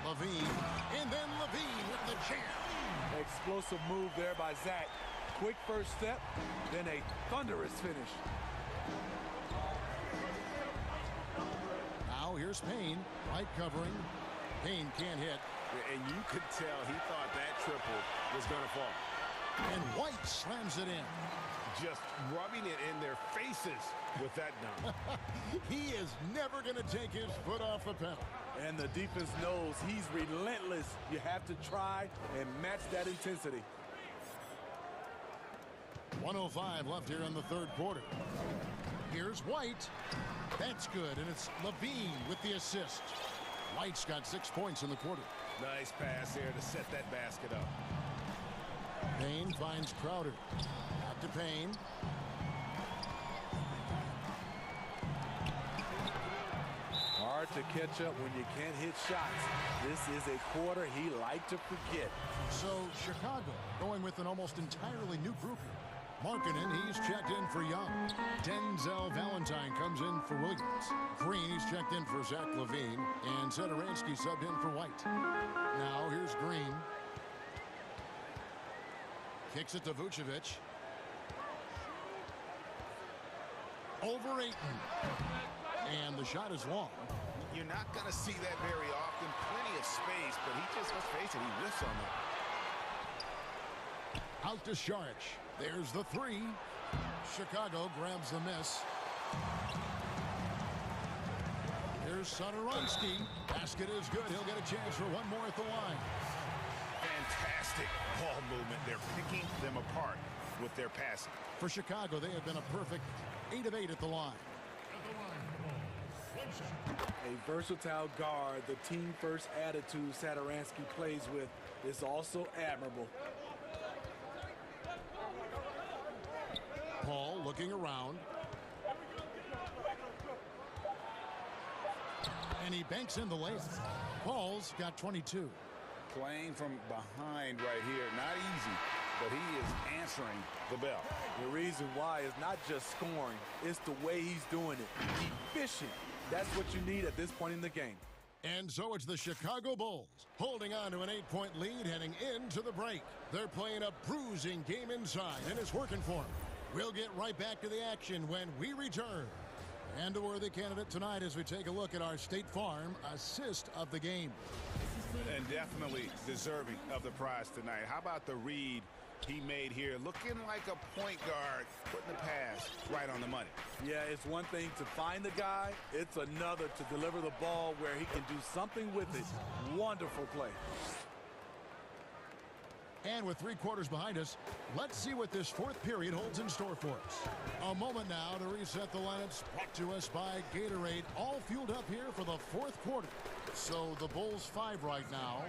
Levine. And then Levine with the jam. Explosive move there by Zach. Quick first step, then a thunderous finish. Now here's Payne. White covering. Payne can't hit. And you could tell he thought that triple was going to fall. And White slams it in. Just rubbing it in their faces with that dunk. He is never going to take his foot off the pedal. And the defense knows he's relentless. You have to try and match that intensity. 1:05 left here in the third quarter. Here's White. That's good, and it's Levine with the assist. White's got 6 points in the quarter. Nice pass there to set that basket up. Payne finds Crowder. Out to Payne. Hard to catch up when you can't hit shots. This is a quarter he liked to forget. So Chicago going with an almost entirely new group here. Markkanen, he's checked in for Young. Denzel Valentine comes in for Williams. Green, he's checked in for Zach LaVine. And Satoransky subbed in for White. Now here's Green. Kicks it to Vucevic. Over Ayton. And the shot is long. You're not going to see that very often. Plenty of space, but he just, let's face it, he whiffs on that. Out to Saric. There's the three. Chicago grabs the miss. Here's Satoransky. Basket is good. He'll get a chance for one more at the line. Fantastic ball movement. They're picking them apart with their passing. For Chicago, they have been a perfect 8 of 8 at the line. A versatile guard, the team-first attitude Satoransky plays with is also admirable. Paul looking around. And he banks in the layup. Paul's got 22. Playing from behind right here, not easy, but he is answering the bell. The reason why is not just scoring, it's the way he's doing it. Efficient. That's what you need at this point in the game. And so it's the Chicago Bulls holding on to an 8-point lead heading into the break. They're playing a bruising game inside, and it's working for them. We'll get right back to the action when we return. And a worthy candidate tonight as we take a look at our State Farm assist of the game. And definitely deserving of the prize tonight. How about the read he made here? Looking like a point guard, putting the pass right on the money. Yeah, it's one thing to find the guy. It's another to deliver the ball where he can do something with it. Wonderful play. And with 3 quarters behind us, let's see what this fourth period holds in store for us. A moment now to reset the lineups brought to us by Gatorade, all fueled up here for the fourth quarter. So the Bulls 5 right now.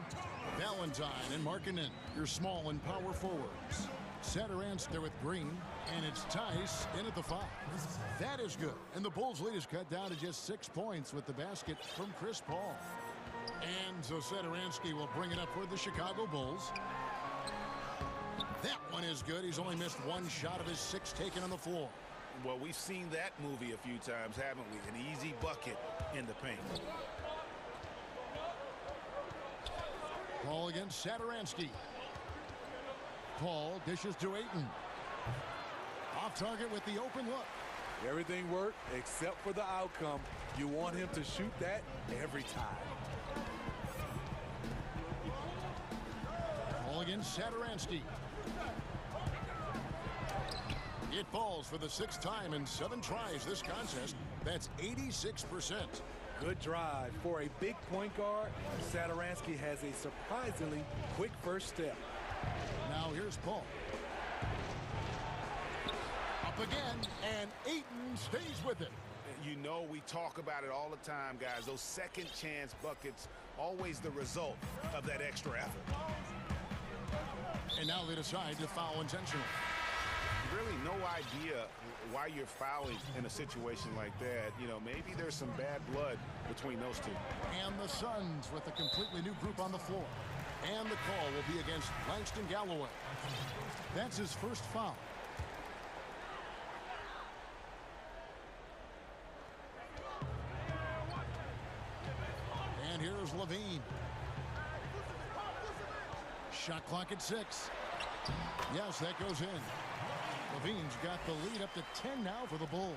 Valentine and Markkanen, your small and power forwards. Satoransky there with Green, and it's Tice in at the 5. That is good. And the Bulls lead is cut down to just 6 points with the basket from Chris Paul. And so Satoransky will bring it up for the Chicago Bulls. That one is good. He's only missed 1 shot of his 6 taken on the floor. Well, we've seen that movie a few times, haven't we? An easy bucket in the paint. Paul against Satoransky. Paul dishes to Ayton. Off target with the open look. Everything worked except for the outcome. You want him to shoot that every time. Paul against Satoransky. It falls for the 6th time in 7 tries this contest. That's 86%. Good drive. For a big point guard, Satoransky has a surprisingly quick first step. Now here's Paul. Up again, and Ayton stays with it. You know we talk about it all the time, guys. Those second chance buckets, always the result of that extra effort. And now they decide to foul intentionally. Really no idea why you're fouling in a situation like that. You know, maybe there's some bad blood between those two. And the Suns with a completely new group on the floor. And the call will be against Langston Galloway. That's his first foul. And here's LaVine. Shot clock at 6. Yes, that goes in. LaVine's got the lead up to 10 now for the Bulls.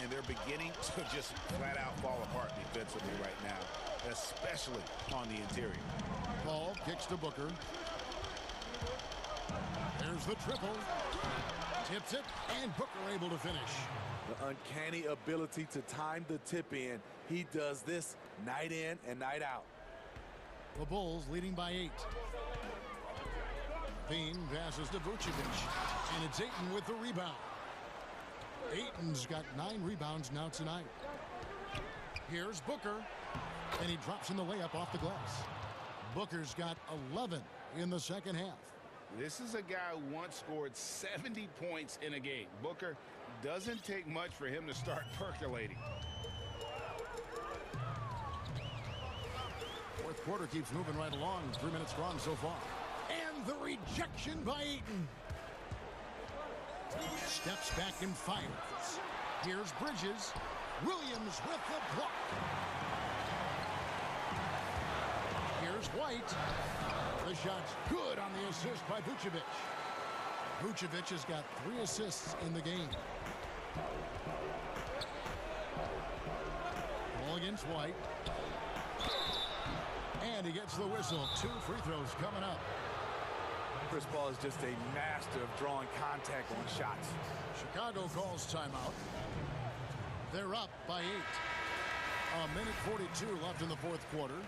And they're beginning to just flat out fall apart defensively right now, especially on the interior. Paul kicks to Booker. There's the triple. Tips it, and Booker able to finish. The uncanny ability to time the tip in. He does this night in and night out. The Bulls leading by 8. Bean passes to Vucevic, and it's Ayton with the rebound. Ayton's got 9 rebounds now tonight. Here's Booker. And he drops in the layup off the glass. Booker's got 11 in the second half. This is a guy who once scored 70 points in a game. Booker, doesn't take much for him to start percolating. Fourth quarter keeps moving right along. 3 minutes strong so far. And the rejection by Ayton. Steps back and fires. Here's Bridges. Williams with the block. Here's White. The shot's good on the assist by Vucevic. Vucevic has got 3 assists in the game. Ball against White. And he gets the whistle. 2 free throws coming up. Chris Paul is just a master of drawing contact on shots. Chicago calls timeout. They're up by 8. 1:42 left in the fourth quarter.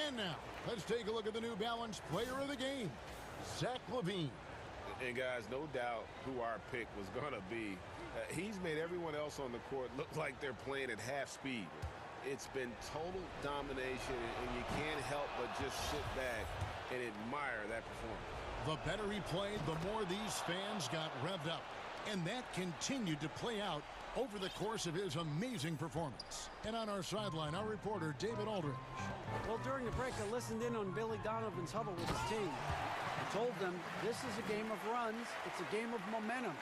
And now, let's take a look at the New Balance player of the game, Zach LaVine. And guys, no doubt who our pick was going to be. He's made everyone else on the court look like they're playing at half speed. It's been total domination, and you can't help but just sit back and admire that performance. The better he played, the more these fans got revved up. And that continued to play out over the course of his amazing performance. And on our sideline, our reporter, David Aldridge. Well, during the break, I listened in on Billy Donovan's huddle with his team. I told them this is a game of runs. It's a game of momentum.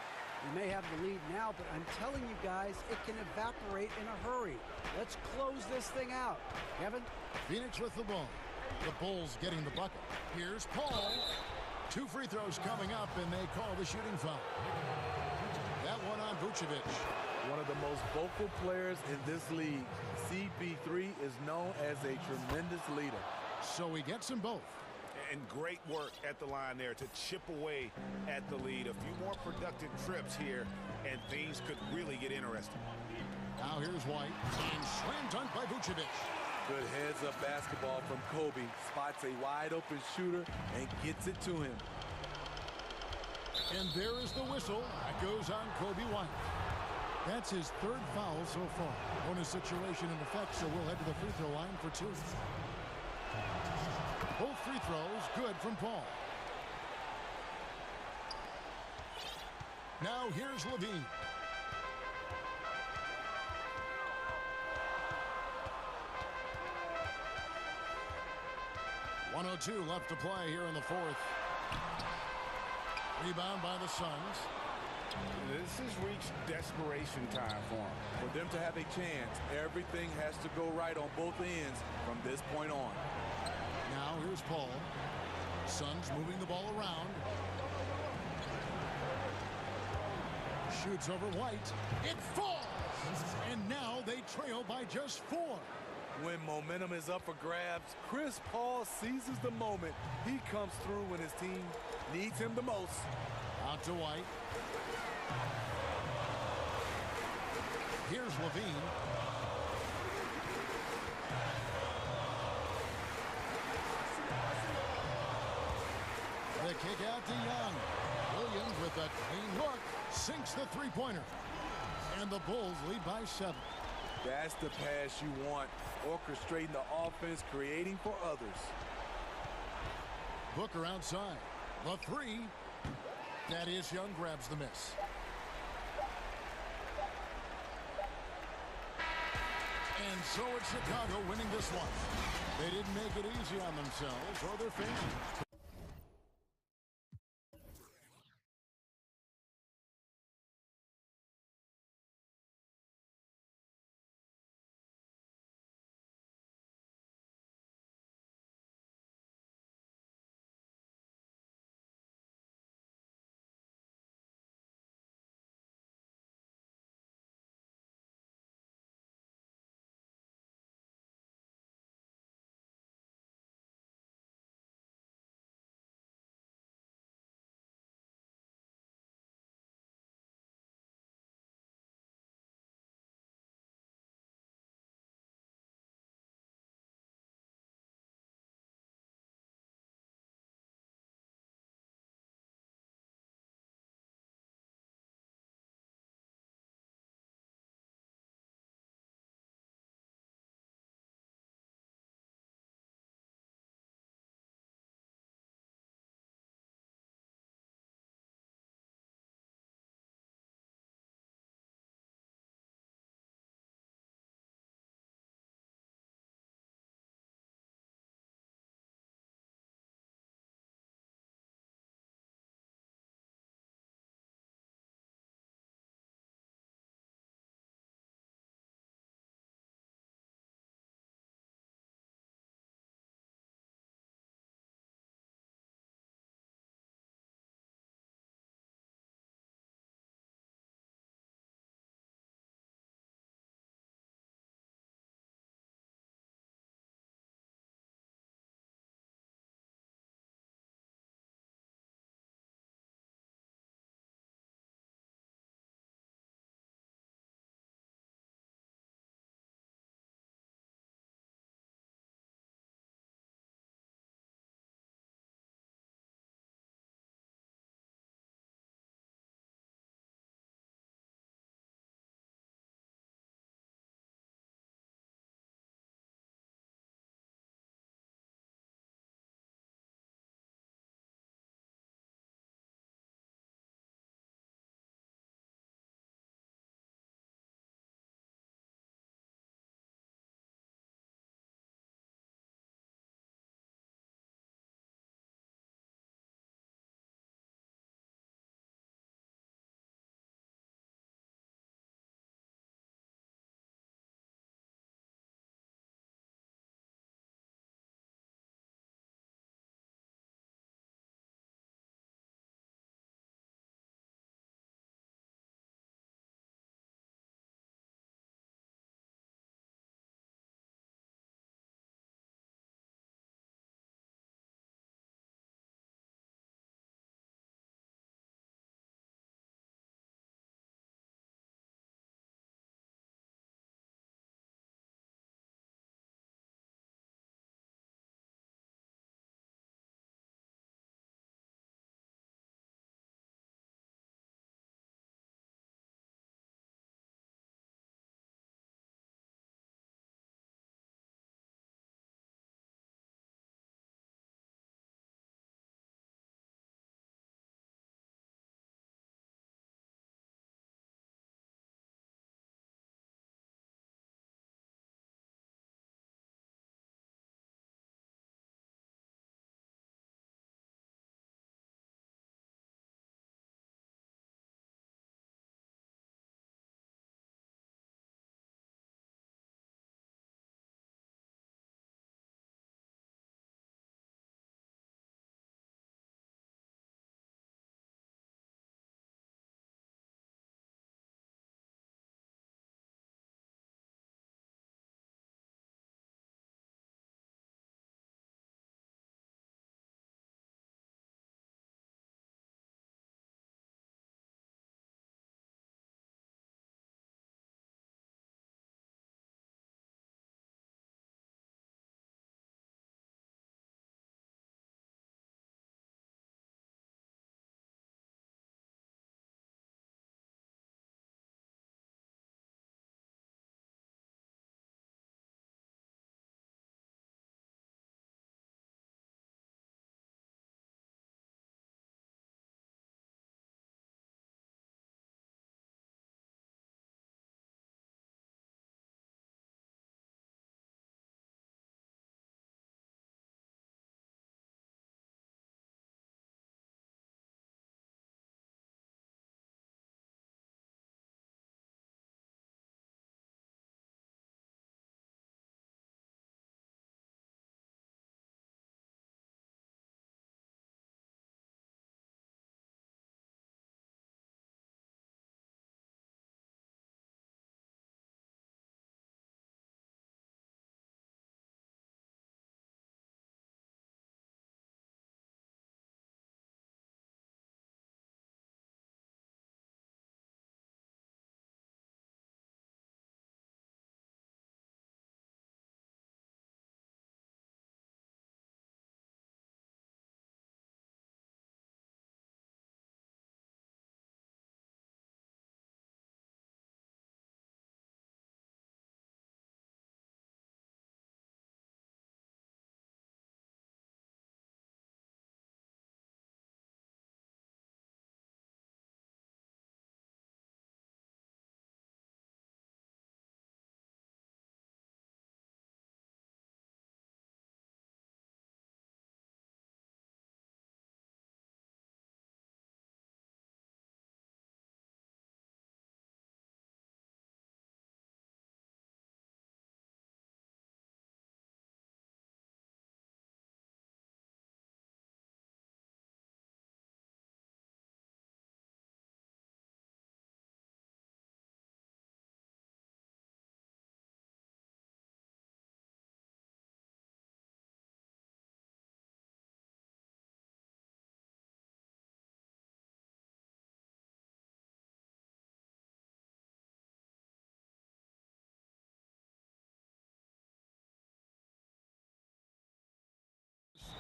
We may have the lead now, but I'm telling you guys, it can evaporate in a hurry. Let's close this thing out. Kevin? Phoenix with the ball. The Bulls getting the bucket. Here's Paul. 2 free throws coming up, and they call the shooting foul. That one on Vucevic. One of the most vocal players in this league, CP3 is known as a tremendous leader. So he gets them both. And great work at the line there to chip away at the lead. A few more productive trips here, and things could really get interesting. Now here's White, and slam dunk by Vucevic. Good heads-up basketball from Kobe. Spots a wide-open shooter and gets it to him. And there is the whistle. That goes on Kobe White. That's his 3rd foul so far. Bonus situation in effect, so we'll head to the free throw line for 2. Both free throws good from Paul. Now here's LaVine. .102 left to play here in the fourth. Rebound by the Suns. This has reached desperation time for them. For them to have a chance, everything has to go right on both ends from this point on. Now here's Paul. Suns moving the ball around. Shoots over White. It falls! And now they trail by just 4. When momentum is up for grabs, Chris Paul seizes the moment. He comes through when his team needs him the most. Out to White. Here's LaVine. The kick out to Young. Williams with a clean look. Sinks the three-pointer. And the Bulls lead by 7. That's the pass you want. Orchestrating the offense, creating for others. Booker outside. The 3. Thaddeus Young grabs the miss. And so it's Chicago winning this one. They didn't make it easy on themselves or their fans.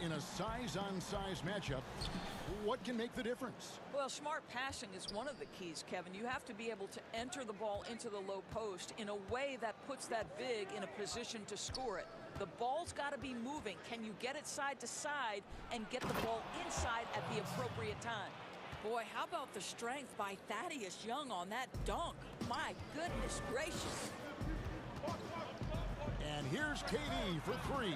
in a size-on-size matchup, what can make the difference? Well, smart passing is one of the keys, Kevin. You have to be able to enter the ball into the low post in a way that puts that big in a position to score it. The ball's got to be moving. Can you get it side to side and get the ball inside at the appropriate time? Boy, how about the strength by Thaddeus Young on that dunk? My goodness gracious. And here's KD for three.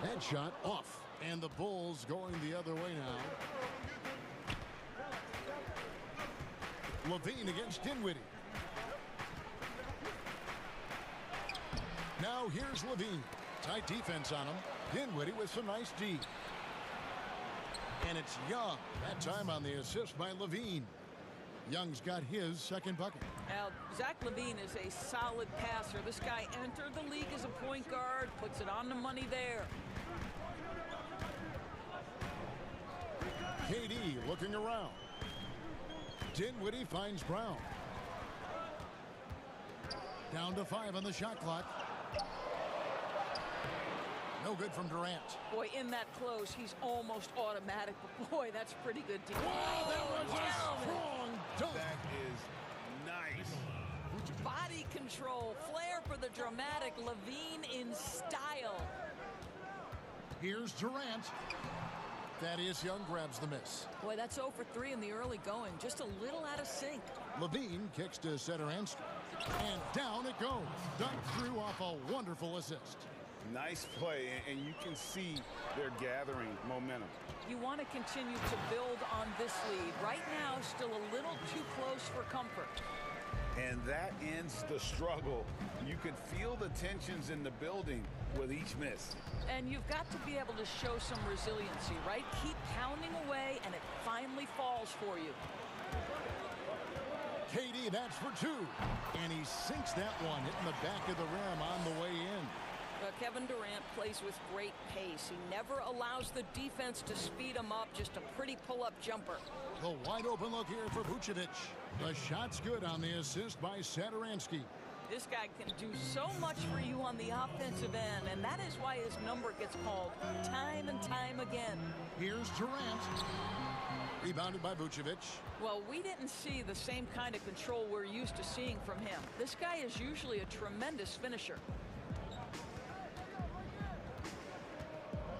Headshot off. And the Bulls going the other way now. Levine against Dinwiddie. Now here's Levine. Tight defense on him. Dinwiddie with some nice D. And it's Young. That time on the assist by Levine. Young's got his second bucket. Now, Zach LaVine is a solid passer. This guy entered the league as a point guard, puts it on the money there. KD looking around. Dinwiddie finds Brown. Down to 5 on the shot clock. No good from Durant. Boy, in that close, he's almost automatic. But boy, that's pretty good defense. Wow, that was a strong dunk. That is nice. Body control, flair for the dramatic. Levine in style. Here's Durant. Thaddeus Young grabs the miss. Boy, that's 0 for 3 in the early going. Just a little out of sync. Levine kicks to Satoransky. And down it goes. Dunked through off a wonderful assist. Nice play, and you can see they're gathering momentum. You want to continue to build on this lead. Right now, still a little too close for comfort. And that ends the struggle. You can feel the tensions in the building with each miss. And you've got to be able to show some resiliency, right? Keep pounding away, and it finally falls for you. KD, that's for 2. And he sinks that one, hitting the back of the rim on the way in. Kevin Durant plays with great pace. He never allows the defense to speed him up. Just a pretty pull-up jumper. The wide open look here for Vucevic. The shot's good on the assist by Satoransky. This guy can do so much for you on the offensive end, and that is why his number gets called time and time again. Here's Durant. Rebounded by Vucevic. Well, we didn't see the same kind of control we're used to seeing from him. This guy is usually a tremendous finisher.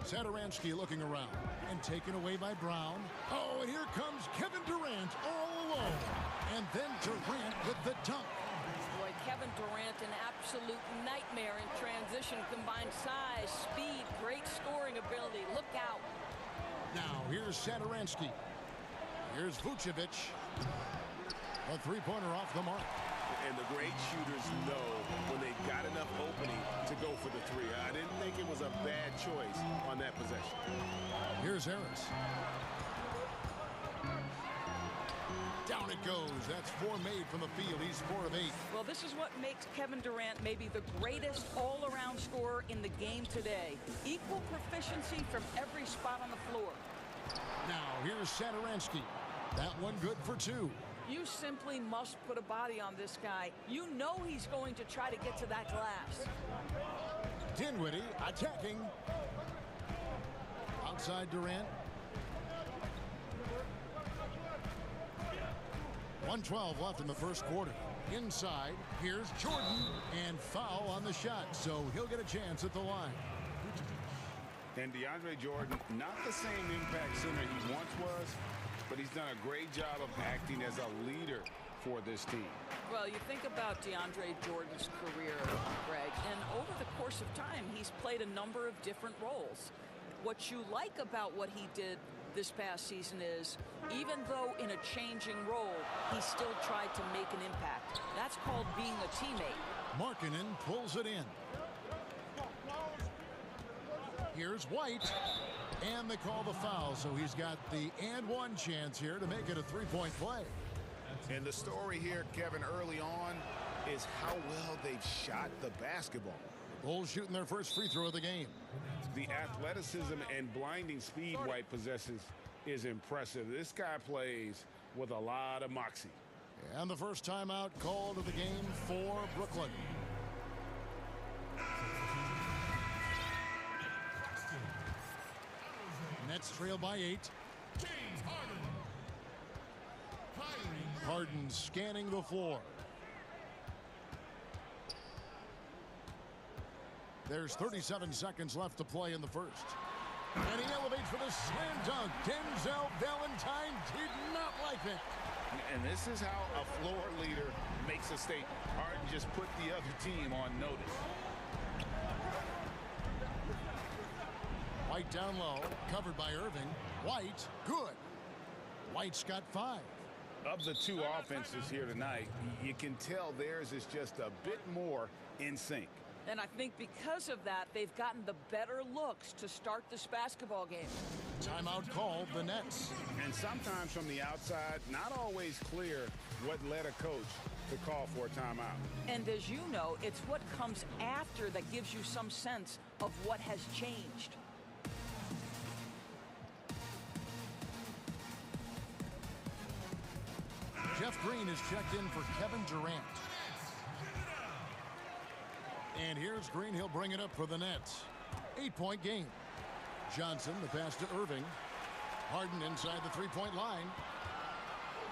Satoransky looking around and taken away by Brown. Oh, and here comes Kevin Durant all alone. And then Durant with the dunk. Boy, Kevin Durant, an absolute nightmare in transition. Combined size, speed, great scoring ability. Look out. Now, here's Satoransky. Here's Vucevic. A three-pointer off the mark. And the great shooters know when they got enough opening to go for the three. I didn't think it was a bad choice on that possession. Here's Harris. Down it goes. That's 4 made from the field. He's 4 of 8. Well, this is what makes Kevin Durant maybe the greatest all-around scorer in the game today. Equal proficiency from every spot on the floor. Now, here's Satoransky. That one good for 2. You simply must put a body on this guy. You know he's going to try to get to that glass. Dinwiddie attacking. Outside Durant. 1:12 left in the first quarter. Inside, here's Jordan, and foul on the shot, so he'll get a chance at the line. And DeAndre Jordan, not the same impact center he once was, but he's done a great job of acting as a leader for this team. Well, you think about DeAndre Jordan's career, Greg, and over the course of time, he's played a number of different roles. What you like about what he did this past season is, even though in a changing role, he still tried to make an impact. That's called being a teammate. Markkanen pulls it in. Here's White. And they call the foul, so he's got the and one chance here to make it a three-point play. And the story here, Kevin, early on is how well they've shot the basketball. Bulls shooting their first free throw of the game. The athleticism and blinding speed White possesses is impressive. This guy plays with a lot of moxie. And the first timeout called of the game for Brooklyn. Nets trail by 8. Harden scanning the floor. There's 37 seconds left to play in the first. And he elevates for the slam dunk. Denzel Valentine did not like it. And this is how a floor leader makes a statement. Harden just put the other team on notice. White down low, covered by Irving. White, good. White's got 5. Of the two offenses here tonight, you can tell theirs is just a bit more in sync. And I think because of that, they've gotten the better looks to start this basketball game. Timeout called, the Nets. And sometimes from the outside, not always clear what led a coach to call for a timeout. And as you know, it's what comes after that gives you some sense of what has changed. Jeff Green is checked in for Kevin Durant. And here's Green. He'll bring it up for the Nets. 8-point game. Johnson, the pass to Irving. Harden inside the three-point line.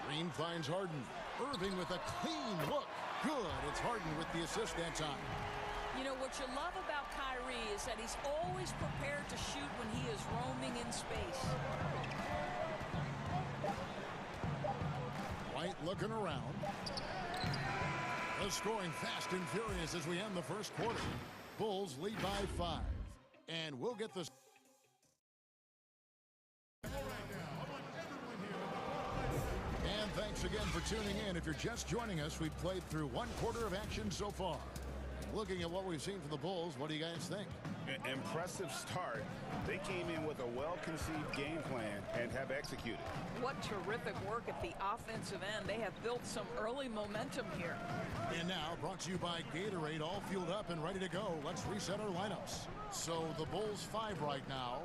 Green finds Harden. Irving with a clean look. Good. It's Harden with the assist that time. You know, what you love about Kyrie is that he's always prepared to shoot when he is roaming in space. White looking around. The scoring fast and furious as we end the first quarter. Bulls lead by 5. And we'll get this. And thanks again for tuning in. If you're just joining us, we've played through one quarter of action so far. Looking at what we've seen from the Bulls, what do you guys think? Impressive start. They came in with a well-conceived game plan and have executed. What terrific work at the offensive end. They have built some early momentum here. And now, brought to you by Gatorade, all fueled up and ready to go. Let's reset our lineups. So the Bulls 5 right now.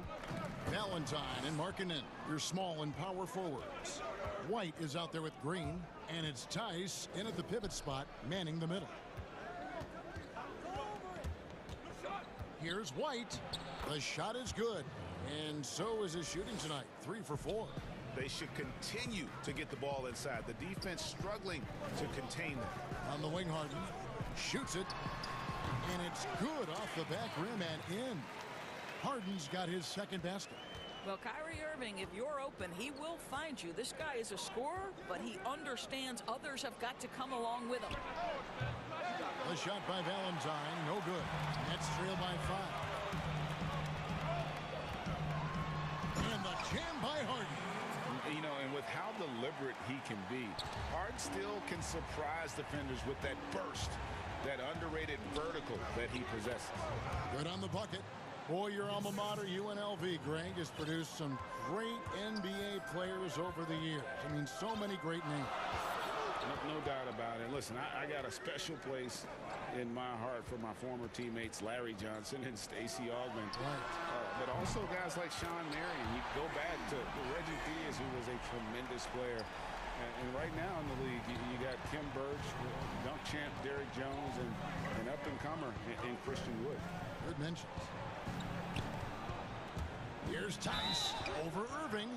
Valentine and Markkanen, your small and power forwards. White is out there with Green, and it's Tice in at the pivot spot, manning the middle. Here's White. The shot is good, and so is his shooting tonight. 3 for 4. They should continue to get the ball inside. The defense struggling to contain them. On the wing, Harden shoots it, and it's good off the back rim and in. Harden's got his second basket. Well, Kyrie Irving, if you're open, he will find you. This guy is a scorer, but he understands others have got to come along with him. The shot by Valentine, no good. Nets trail by 5. And the jam by Harden. You know, and with how deliberate he can be, Harden still can surprise defenders with that burst, that underrated vertical that he possesses. Good on the bucket. Boy, your alma mater, UNLV, Greg, has produced some great NBA players over the years. I mean, so many great names. No doubt about it. Listen, I got a special place in my heart for my former teammates Larry Johnson and Stacey Augmon. Right. But also guys like Sean Marion. You go back to Reggie Diaz, who was a tremendous player. And right now in the league, you got Kim Birch, dunk champ Derrick Jones, and an up-and-comer in Christian Wood. Good mentions. Here's Tice over Irving,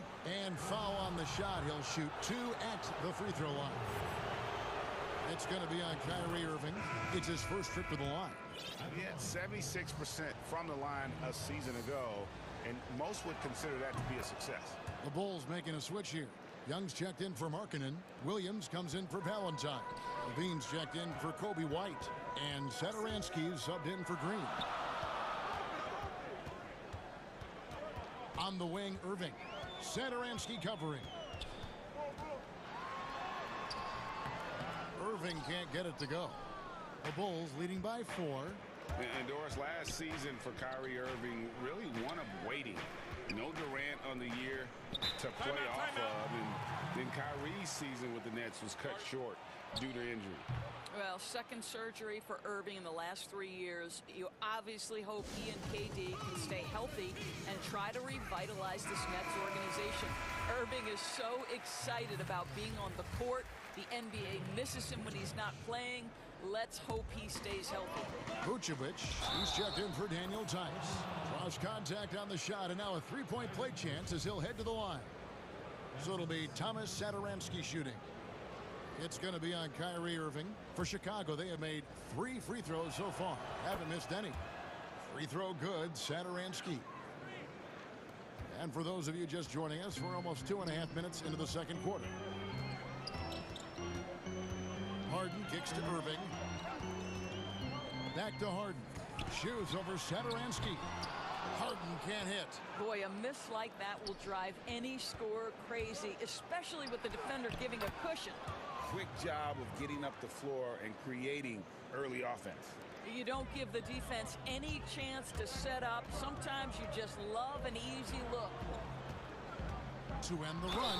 and foul on the shot. He'll shoot 2 at the free throw line. It's going to be on Kyrie Irving. It's his first trip to the line. He had 76% from the line a season ago, and most would consider that to be a success. The Bulls making a switch here. Young's checked in for Markkanen. Williams comes in for Valentine. Levine's checked in for Kobe White. And Satoransky's subbed in for Green. On the wing, Irving. Satoransky covering. Irving can't get it to go. The Bulls leading by 4. And Doris, last season for Kyrie Irving, really one of waiting. No Durant on the year to play off of. And then Kyrie's season with the Nets was cut short due to injury. Well, second surgery for Irving in the last 3 years. You obviously hope he and KD can stay healthy and try to revitalize this Nets organization. Irving is so excited about being on the court. The NBA misses him when he's not playing. Let's hope he stays healthy. Vucevic, he's checked in for Daniel Tice. Cross contact on the shot, and now a three-point play chance as he'll head to the line. So it'll be Thomas Satoransky shooting. It's going to be on Kyrie Irving. For Chicago, they have made 3 free throws so far. Haven't missed any. Free throw good, Satoransky. And for those of you just joining us, we're almost 2.5 minutes into the second quarter. Harden kicks to Irving. Back to Harden. Shoots over Satoransky. Harden can't hit. Boy, a miss like that will drive any scorer crazy, especially with the defender giving a cushion. Quick job of getting up the floor and creating early offense. You don't give the defense any chance to set up. Sometimes you just love an easy look. To end the run,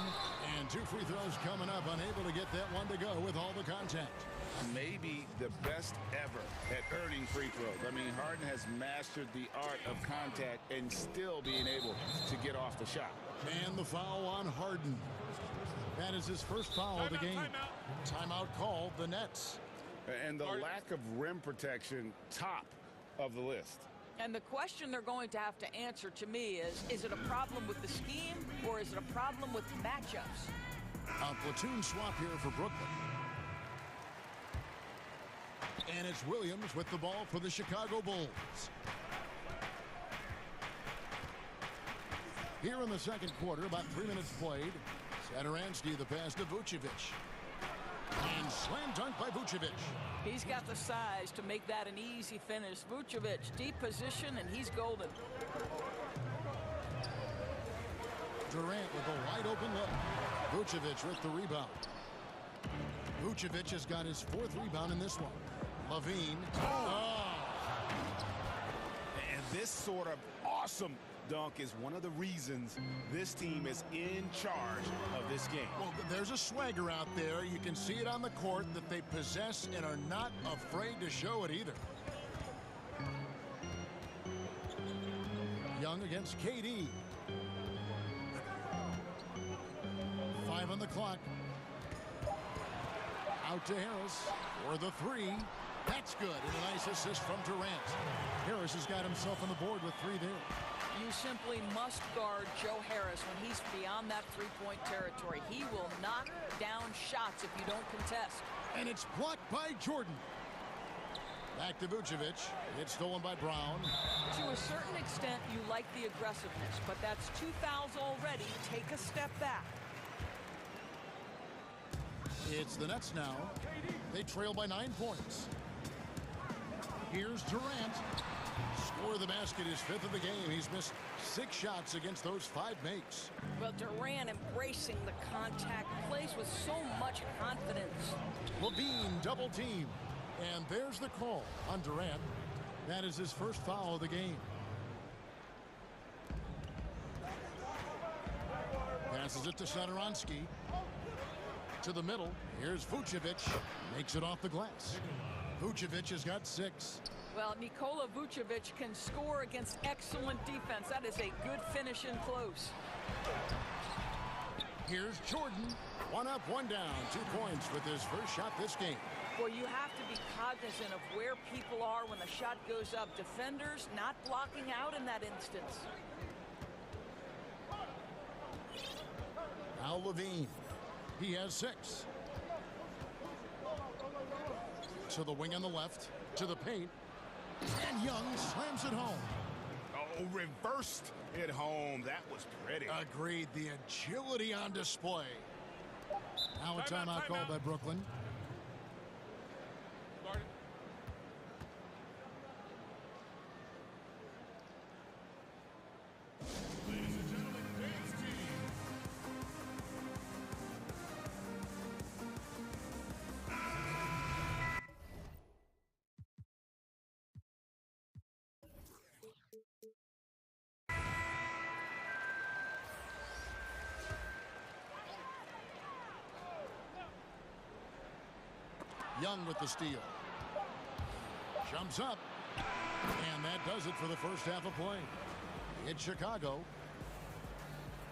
and 2 free throws coming up, unable to get that one to go with all the contact. Maybe the best ever at earning free throws. I mean, Harden has mastered the art of contact and still being able to get off the shot. And the foul on Harden. That is his first foul of the game. Timeout called, the Nets. And the lack of rim protection, top of the list. And the question they're going to have to answer to me is it a problem with the scheme or is it a problem with matchups? A platoon swap here for Brooklyn. And it's Williams with the ball for the Chicago Bulls. Here in the second quarter, about 3 minutes played. Satoransky, the pass to Vucevic. And slam dunk by Vucevic. He's got the size to make that an easy finish. Vucevic, deep position, and he's golden. Durant with a wide open look. Vucevic with the rebound. Vucevic has got his 4th rebound in this one. Levine. Oh. And this sort of awesome dunk is one of the reasons this team is in charge of this game. Well, there's a swagger out there. You can see it on the court that they possess and are not afraid to show it either. Young against KD. 5 on the clock. Out to Harris for the 3. That's good. And a nice assist from Durant. Harris has got himself on the board with 3 there. You simply must guard Joe Harris when he's beyond that three-point territory. He will knock down shots if you don't contest. And it's blocked by Jordan. Back to Vucevic. It's stolen by Brown. To a certain extent, you like the aggressiveness, but that's 2 fouls already. Take a step back. It's the Nets now. They trail by 9 points. Here's Durant. Score the basket, his 5th of the game. He's missed 6 shots against those 5 makes. Well, Durant embracing the contact, plays with so much confidence. Levine double team. And there's the call on Durant. That is his first foul of the game. Passes it to Satoransky. To the middle. Here's Vucevic. Makes it off the glass. Vucevic has got 6. Well, Nikola Vucevic can score against excellent defense. That is a good finish in close. Here's Jordan. 1 up, 1 down. 2 points with his first shot this game. Well, you have to be cognizant of where people are when the shot goes up. Defenders not blocking out in that instance. Now Levine. He has 6. To the wing on the left. To the paint. And Young slams it home. Oh, reversed it home. That was pretty. Agreed. The agility on display. Now a timeout called by Brooklyn. Young with the steal. Jumps up. And that does it for the first half of play. It's Chicago.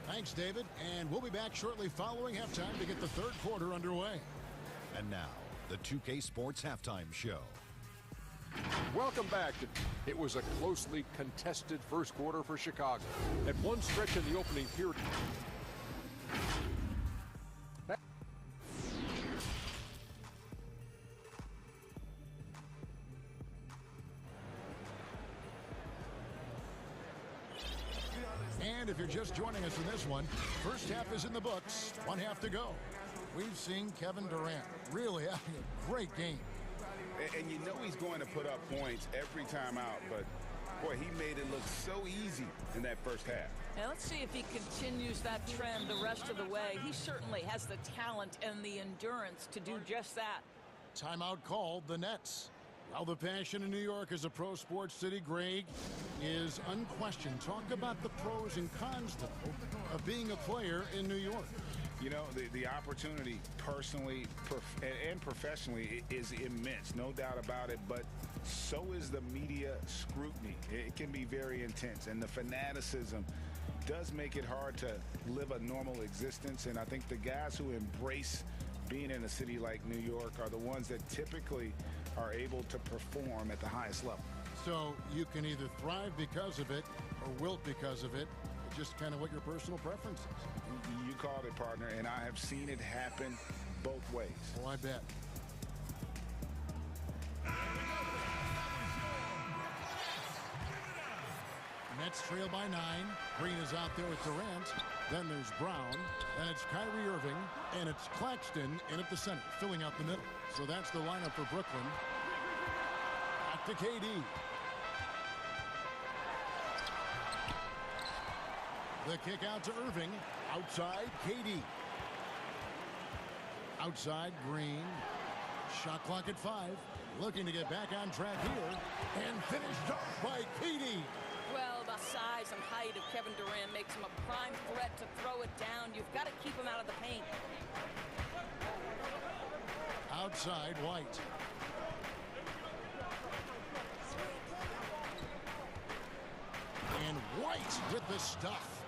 Thanks, David. And we'll be back shortly following halftime to get the third quarter underway. And now, the 2K Sports Halftime Show. Welcome back. It was a closely contested first quarter for Chicago. At one stretch in the opening period. And if you're just joining us in this one, first half is in the books, one half to go. We've seen Kevin Durant really having a great game. And you know he's going to put up points every time out, but boy, he made it look so easy in that first half. Now let's see if he continues that trend the rest of the way. He certainly has the talent and the endurance to do just that. Timeout called, the Nets. Well, the passion in New York as a pro sports city, Greg, is unquestioned. Talk about the pros and cons, though, of being a player in New York. You know, the opportunity personally and professionally is immense, no doubt about it, but so is the media scrutiny. It can be very intense, and the fanaticism does make it hard to live a normal existence, and I think the guys who embrace being in a city like New York are the ones that typically are able to perform at the highest level. So you can either thrive because of it or wilt because of it. Just kind of what your personal preference is. You called it, partner, and I have seen it happen both ways. Oh, I bet. Nets trail by 9. Green is out there with Durant. Then there's Brown. Then it's Kyrie Irving. And it's Claxton in at the center, filling out the middle. So that's the lineup for Brooklyn. Back to KD. The kick out to Irving. Outside, KD. Outside, Green. Shot clock at 5. Looking to get back on track here. And finished off by KD. Well, the size and height of Kevin Durant makes him a prime threat to throw it down. You've got to keep him out of the paint. Outside, White. And White with the stuff.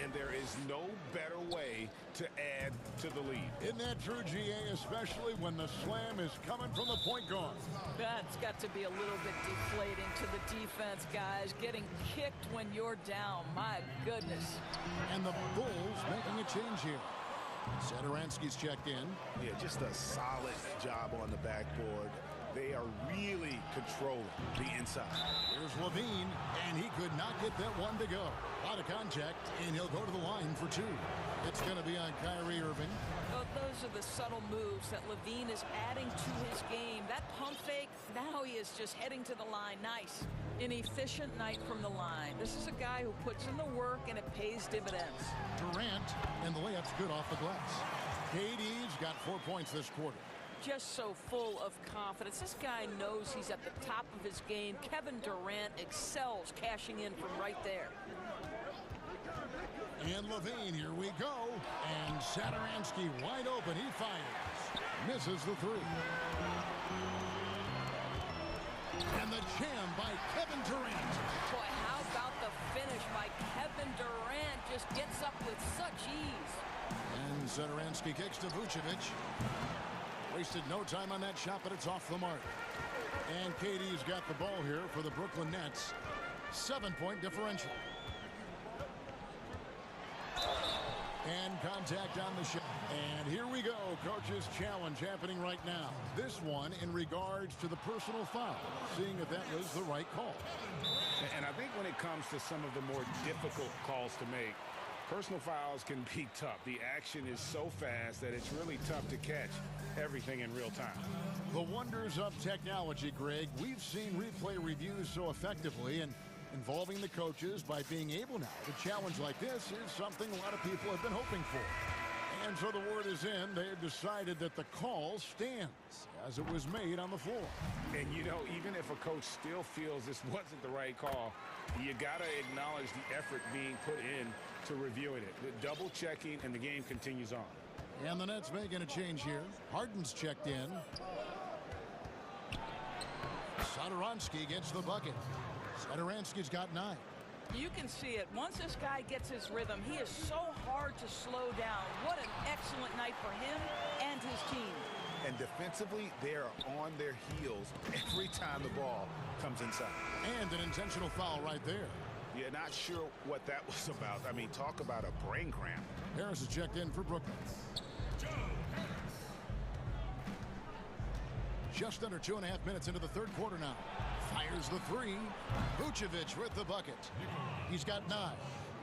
And there is no better way to add to the lead. Isn't that true, GA, especially when the slam is coming from the point guard? That's got to be a little bit deflating to the defense, guys. Getting kicked when you're down. My goodness. And the Bulls making a change here. Satoransky's checked in. Yeah, just a solid job on the backboard. They are really controlling the inside. Here's Levine, and he could not get that one to go. Out of contact, and he'll go to the line for 2. It's going to be on Kyrie Irving. Well, those are the subtle moves that Levine is adding to his game. That pump fake, now he is just heading to the line. Nice. An efficient night from the line. This is a guy who puts in the work, and it pays dividends. Durant, and the layup's good off the glass. KD's got 4 points this quarter. Just so full of confidence. This guy knows he's at the top of his game. Kevin Durant excels cashing in from right there. And Levine, here we go. And Satoransky wide open. He fires. Misses the 3. And the jam by Kevin Durant. Boy, how about the finish by Kevin Durant? Just gets up with such ease. And Satoransky kicks to Vucevic. Wasted no time on that shot, but it's off the mark. And KD's got the ball here for the Brooklyn Nets. 7-point differential. And contact on the shot. And here we go. Coach's challenge happening right now. This one in regards to the personal foul. Seeing if that was the right call. And I think when it comes to some of the more difficult calls to make, personal fouls can be tough. The action is so fast that it's really tough to catch everything in real time. The wonders of technology, Greg. We've seen replay reviews so effectively, and involving the coaches by being able now to challenge like this is something a lot of people have been hoping for. And so the word is in. They have decided that the call stands as it was made on the floor. And, you know, even if a coach still feels this wasn't the right call, you got to acknowledge the effort being put in to reviewing it. The double checking, and the game continues on. And the Nets making a change here. Harden's checked in. Satoransky gets the bucket. Satoransky's got 9. You can see it. Once this guy gets his rhythm, he is so hard to slow down. What an excellent night for him and his team. And defensively, they're on their heels every time the ball comes inside. And an intentional foul right there. Yeah, not sure what that was about. I mean, talk about a brain cramp. Harris is checked in for Brooklyn. Just under 2.5 minutes into the third quarter now. Fires the three. Vucevic with the bucket. He's got 9.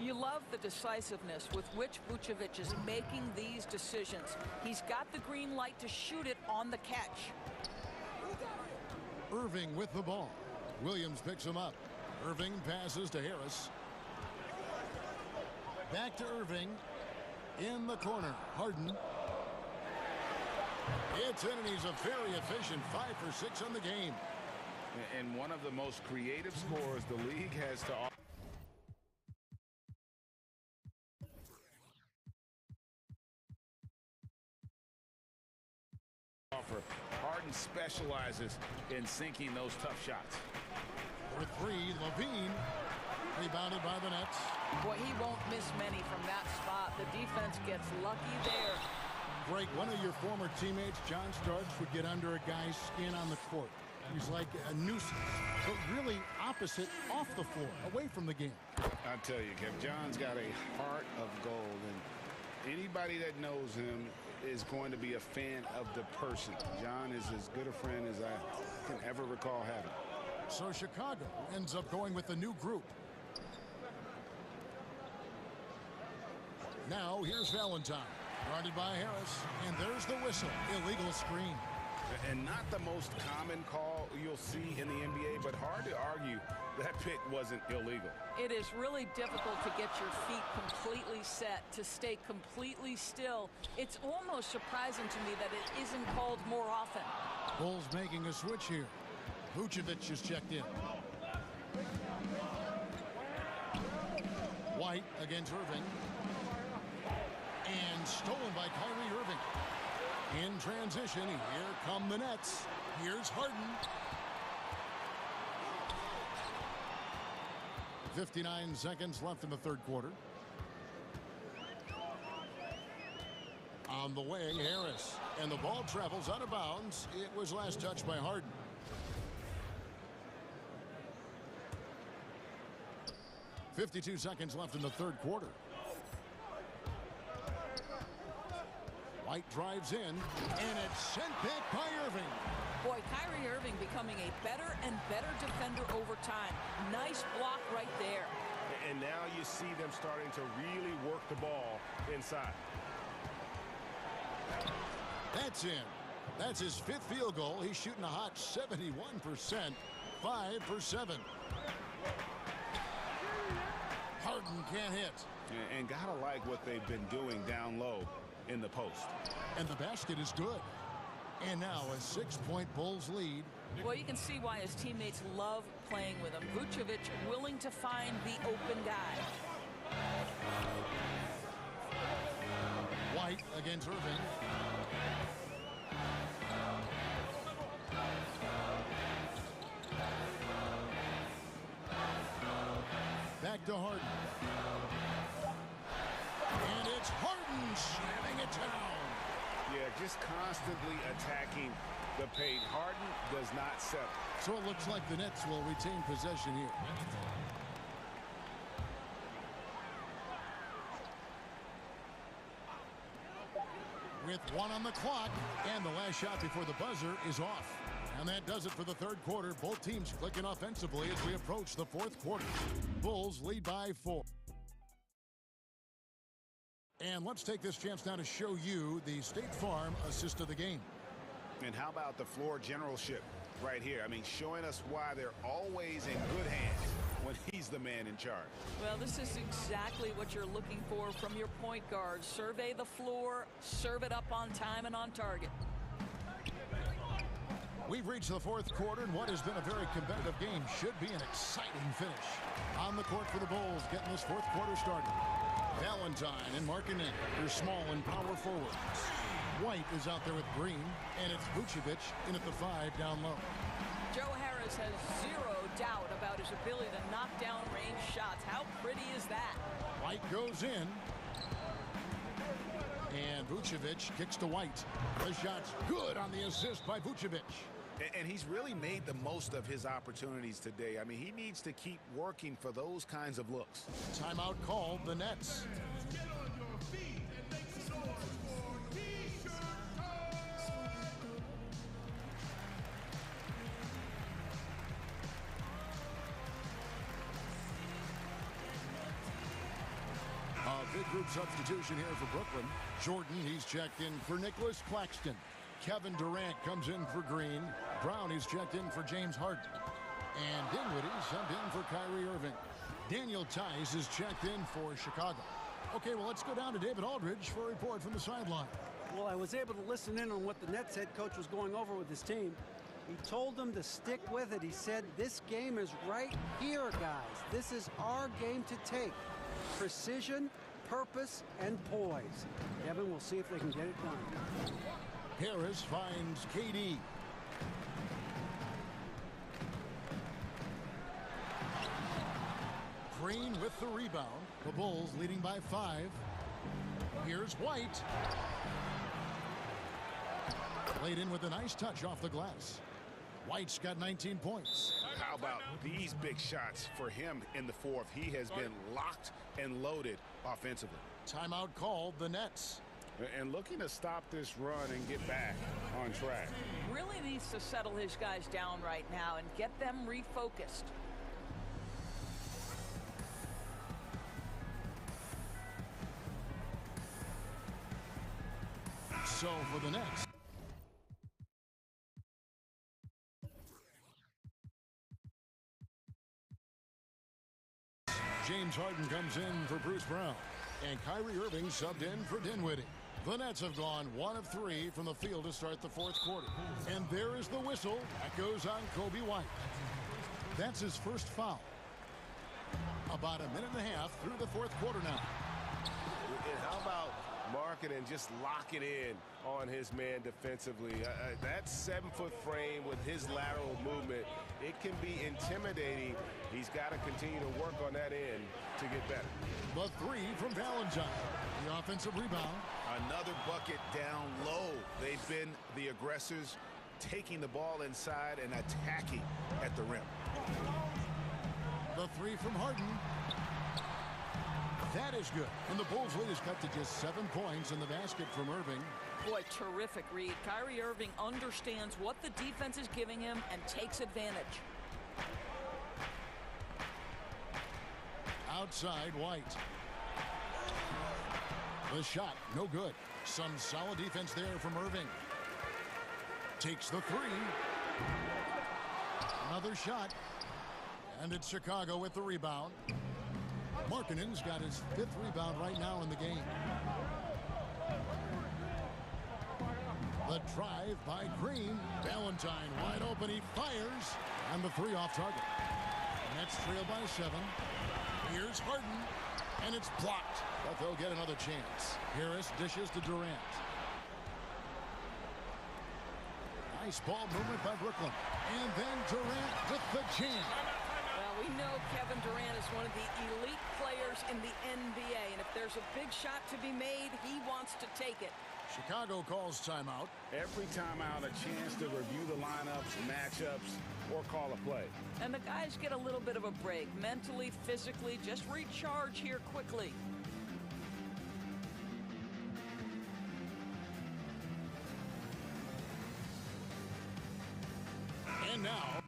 You love the decisiveness with which Vucevic is making these decisions. He's got the green light to shoot it on the catch. Irving with the ball. Williams picks him up. Irving passes to Harris. Back to Irving. In the corner. Harden. It's in, and he's a very efficient 5 for 6 on the game. And one of the most creative scorers the league has to offer. Harden specializes in sinking those tough shots. For 3, Levine. Rebounded by the Nets. Boy, he won't miss many from that spot. The defense gets lucky there. Greg, one of your former teammates, John Starks, would get under a guy's skin on the court. He's like a nuisance, but really opposite off the floor, away from the game. I tell you, Kev, John's got a heart of gold, and anybody that knows him is going to be a fan of the person. John is as good a friend as I can ever recall having. So Chicago ends up going with a new group. Now here's Valentine. Guarded by Harris, and there's the whistle. Illegal screen. And not the most common call you'll see in the NBA, but hard to argue that pick wasn't illegal. It is really difficult to get your feet completely set, to stay completely still. It's almost surprising to me that it isn't called more often. Bulls making a switch here. Vucevic is checked in. White against Irving. And stolen by Kyrie Irving. In transition, here come the Nets. Here's Harden. 59 seconds left in the third quarter. On the way, Harris. And the ball travels out of bounds. It was last touched by Harden. .52 seconds left in the third quarter. White drives in, and it's sent back by Irving. Boy, Kyrie Irving becoming a better and better defender over time. Nice block right there. And now you see them starting to really work the ball inside. That's in. That's his 5th field goal. He's shooting a hot 71%, 5 for 7. Harden can't hit. And gotta like what they've been doing down low in the post. And the basket is good. And now a 6-point Bulls lead. Well, you can see why his teammates love playing with him. Vucevic willing to find the open guy. White against Irving. Back to Harden. And it's Harden slamming it down. Yeah, just constantly attacking the paint. Harden does not settle. So it looks like the Nets will retain possession here. With 1 on the clock, and the last shot before the buzzer is off. And that does it for the third quarter. Both teams clicking offensively as we approach the fourth quarter. Bulls lead by 4. And let's take this chance now to show you the State Farm assist of the game. And how about the floor generalship right here? I mean, showing us why they're always in good hands when he's the man in charge. Well, this is exactly what you're looking for from your point guard. Survey the floor, serve it up on time and on target. We've reached the fourth quarter, and what has been a very competitive game should be an exciting finish. On the court for the Bulls, getting this fourth quarter started. Valentine and Markkanen, they're small and power forwards. White is out there with Green, and it's Vucevic in at the 5 down low. Joe Harris has zero doubt about his ability to knock down range shots. How pretty is that? White goes in. And Vucevic kicks to White. The shot's good on the assist by Vucevic. And he's really made the most of his opportunities today. I mean, he needs to keep working for those kinds of looks. Timeout called, the Nets. Get on your feet and make some noise for T-shirt A big group substitution here for Brooklyn. Jordan, he's checked in for Nicholas Claxton. Kevin Durant comes in for Green. Brown is checked in for James Harden. And Dinwiddie subbed in for Kyrie Irving. Daniel Tice is checked in for Chicago. Okay, well, let's go down to David Aldridge for a report from the sideline. Well, I was able to listen in on what the Nets head coach was going over with his team. He told them to stick with it. He said, this game is right here, guys. This is our game to take. Precision, purpose, and poise. Kevin, we'll see if they can get it done. Harris finds KD. Green with the rebound. The Bulls leading by 5. Here's White. Played in with a nice touch off the glass. White's got 19 points. How about these big shots for him in the fourth? He has been locked and loaded offensively. Timeout called, the Nets. And looking to stop this run and get back on track. Really needs to settle his guys down right now and get them refocused. So for the Nets. James Harden comes in for Bruce Brown. And Kyrie Irving subbed in for Dinwiddie. The Nets have gone 1 of 3 from the field to start the fourth quarter. And there is the whistle. That goes on Kobe White. That's his first foul. About a minute and a half through the fourth quarter now. And how about marking and just locking in on his man defensively? That 7-foot frame with his lateral movement, it can be intimidating. He's got to continue to work on that end to get better. The 3 from Valentine. The offensive rebound. Another bucket down low. They've been the aggressors, taking the ball inside and attacking at the rim. The 3 from Harden. That is good. And the Bulls' lead is cut to just 7 points in the basket from Irving. Boy, terrific read. Kyrie Irving understands what the defense is giving him and takes advantage. Outside, White. The shot, no good. Some solid defense there from Irving. Takes the 3. Another shot. And it's Chicago with the rebound. Markkanen's got his 5th rebound right now in the game. The drive by Green. Valentine wide open. He fires. And the 3 off target. Nets trail by 7. Here's Harden. And it's blocked. But they'll get another chance. Harris dishes to Durant. Nice ball movement by Brooklyn. And then Durant with the jam. Well, we know Kevin Durant is one of the elite players in the NBA. And if there's a big shot to be made, he wants to take it. Chicago calls timeout. Every timeout, a chance to review the lineups, matchups, or call a play. And the guys get a little bit of a break. Mentally, physically, just recharge here quickly. And now,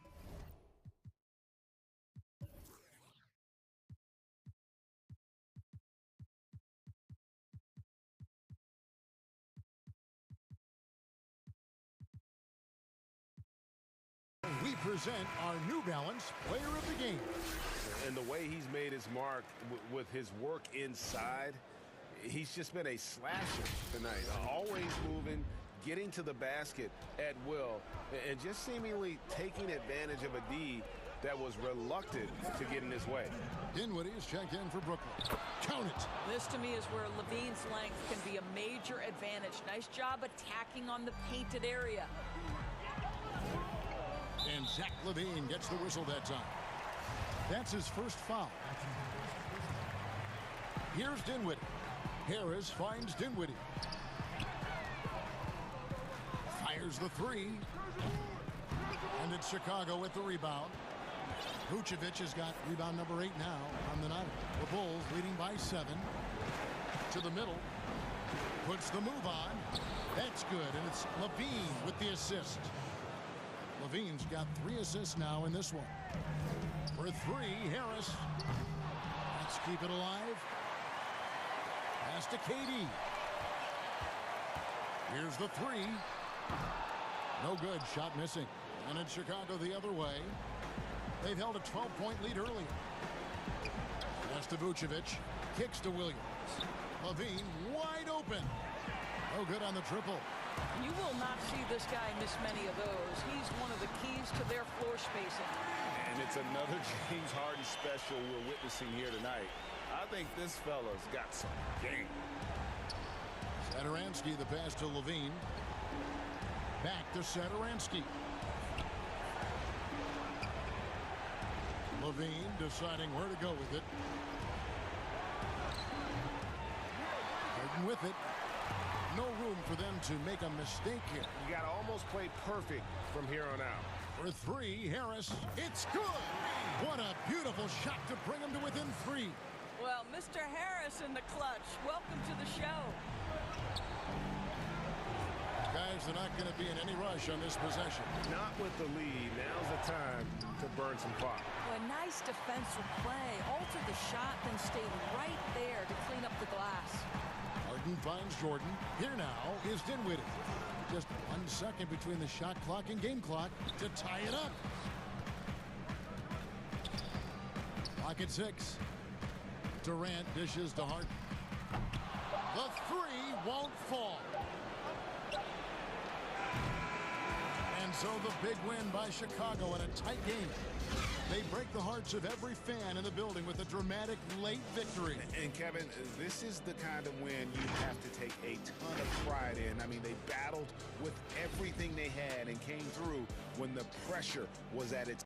we present our New Balance Player of the Game. And the way he's made his mark with his work inside, he's just been a slasher tonight. Always moving, getting to the basket at will, and just seemingly taking advantage of a D that was reluctant to get in his way. Dinwiddie is checked in for Brooklyn. Count it. This, to me, is where Levine's length can be a major advantage. Nice job attacking on the painted area. And Zach LaVine gets the whistle that time. That's his first foul. Here's Dinwiddie. Harris finds Dinwiddie. Fires the three. And it's Chicago with the rebound. Vucevic has got rebound number 8 now on the night. The Bulls leading by 7. To the middle. Puts the move on. That's good, and it's Levine with the assist. Levine's got 3 assists now in this one. For 3, Harris. Let's keep it alive. Pass to KD. Here's the 3. No good. Shot missing. And in Chicago the other way. They've held a 12-point lead early. Pass to Vucevic. Kicks to Williams. Levine wide open. No good on the triple. You will not see this guy miss many of those. He's one of the keys to their floor spacing. And it's another James Harden special we're witnessing here tonight. I think this fella's got some game. Satoransky, the pass to Levine. Back to Satoransky. Levine deciding where to go with it. Harden with it. No room for them to make a mistake here. You got to almost play perfect from here on out. For 3, Harris. It's good. What a beautiful shot to bring him to within 3. Well, Mr. Harris in the clutch. Welcome to the show. Guys, they're not going to be in any rush on this possession. Not with the lead. Now's the time to burn some clock. Well, a nice defensive play. Altered the shot, then stayed right there to clean up the glass. Harden finds Jordan. Here now is Dinwiddie. Just 1 second between the shot clock and game clock to tie it up. Clock at 6. Durant dishes to Harden. The 3 won't fall. And so the big win by Chicago in a tight game. They break the hearts of every fan in the building with a dramatic late victory. And Kevin, this is the kind of win you have to take a ton of pride in. I mean, they battled with everything they had and came through when the pressure was at its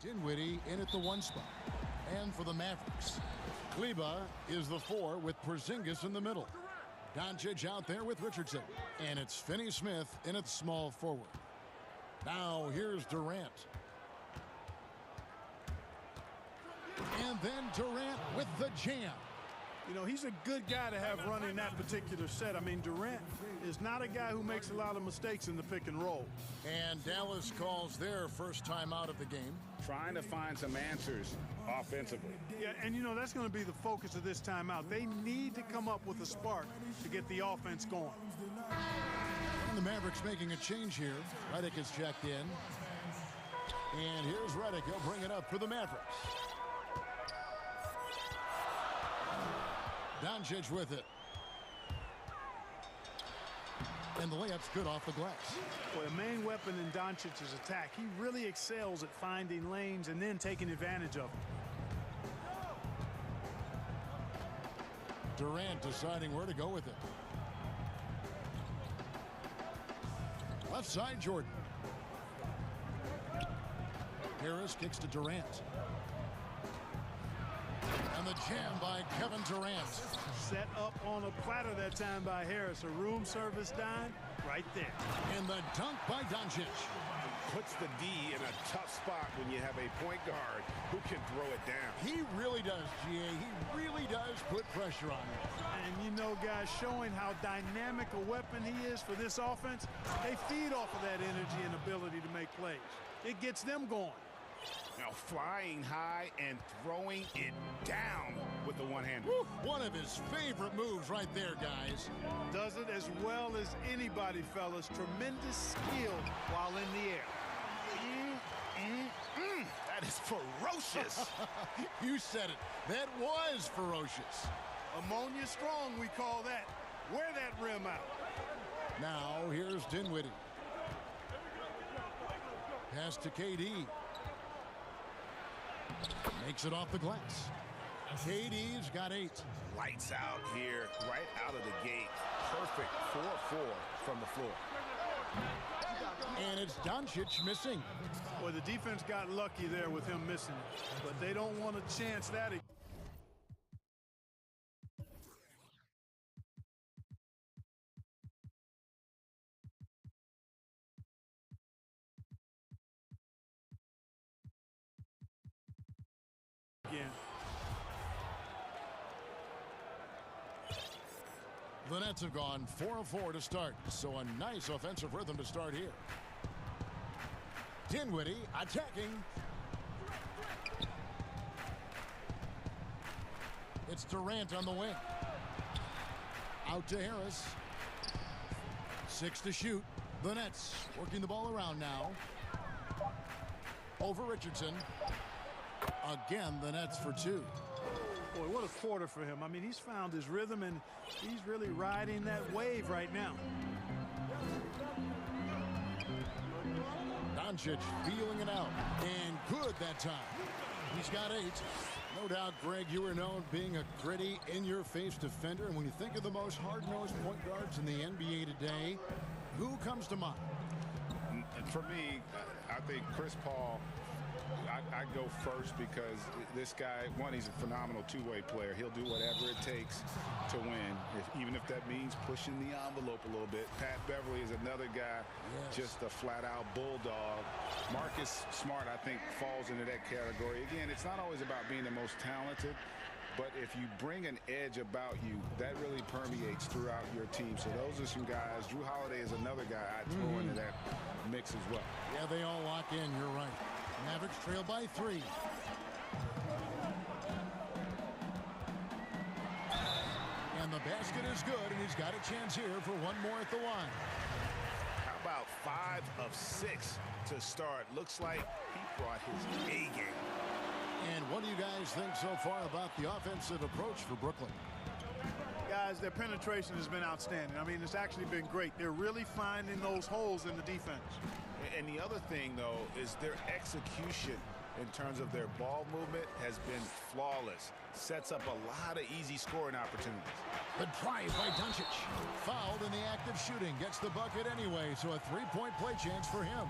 Dinwiddie in at the 1 spot. And for the Mavericks, Kleba is the 4 with Porzingis in the middle. Doncic out there with Richardson. And it's Finney-Smith in at small forward. Now here's Durant. And then Durant with the jam. You know, he's a good guy to have running that particular set. I mean, Durant is not a guy who makes a lot of mistakes in the pick and roll. And Dallas calls their first time out of the game. Trying to find some answers offensively. Yeah, and you know, that's going to be the focus of this timeout. They need to come up with a spark to get the offense going. And the Mavericks making a change here. Redick is checked in. And here's Redick. He'll bring it up for the Mavericks. Doncic with it. And the layup's good off the glass. Well, the main weapon in Doncic's attack, he really excels at finding lanes and then taking advantage of them. Durant deciding where to go with it. Left side, Jordan. Harris kicks to Durant. And the jam by Kevin Durant. Set up on a platter that time by Harris. A room service dime right there. And the dunk by Doncic. Puts the D in a tough spot when you have a point guard who can throw it down. He really does, GA. He really does put pressure on him. And you know, guys, showing how dynamic a weapon he is for this offense, they feed off of that energy and ability to make plays. It gets them going. Now flying high and throwing it down with the one-hander. One of his favorite moves right there, guys. Does it as well as anybody, fellas. Tremendous skill while in the air. That is ferocious. You said it. That was ferocious. Ammonia strong, we call that. Wear that rim out. Now here's Dinwiddie. Pass to KD. Makes it off the glass. KD's got 8. Lights out here, right out of the gate. Perfect 4-4 from the floor. And it's Doncic missing. Well, the defense got lucky there with him missing it, but they don't want to chance that again. The Nets have gone 4 of 4 to start, so a nice offensive rhythm to start here. Dinwiddie attacking. It's Durant on the wing. Out to Harris. 6 to shoot. The Nets working the ball around now. Over Richardson. Again, the Nets for 2. Boy, what a quarter for him. I mean, he's found his rhythm, and he's really riding that wave right now. Doncic feeling it out. And good that time. He's got 8. No doubt, Greg, you are known being a gritty, in-your-face defender. And when you think of the most hard-nosed point guards in the NBA today, who comes to mind? For me, I think Chris Paul. I go first because this guy, one, he's a phenomenal two-way player. He'll do whatever it takes to win, even if that means pushing the envelope a little bit. Pat Beverly is another guy, just a flat-out bulldog. Marcus Smart, I think, falls into that category. Again, it's not always about being the most talented, but if you bring an edge about you, that really permeates throughout your team. So those are some guys. Drew Holiday is another guy I'd throw into that mix as well. Yeah, they all lock in. You're right. Mavericks trail by 3. And the basket is good, and he's got a chance here for one more at the line. How about 5 of 6 to start? Looks like he brought his A game. And what do you guys think so far about the offensive approach for Brooklyn? Guys, their penetration has been outstanding. I mean, it's actually been great. They're really finding those holes in the defense. And the other thing, though, is their execution in terms of their ball movement has been flawless. Sets up a lot of easy scoring opportunities. The drive by Doncic. Fouled in the act of shooting. Gets the bucket anyway, so a 3-point play chance for him.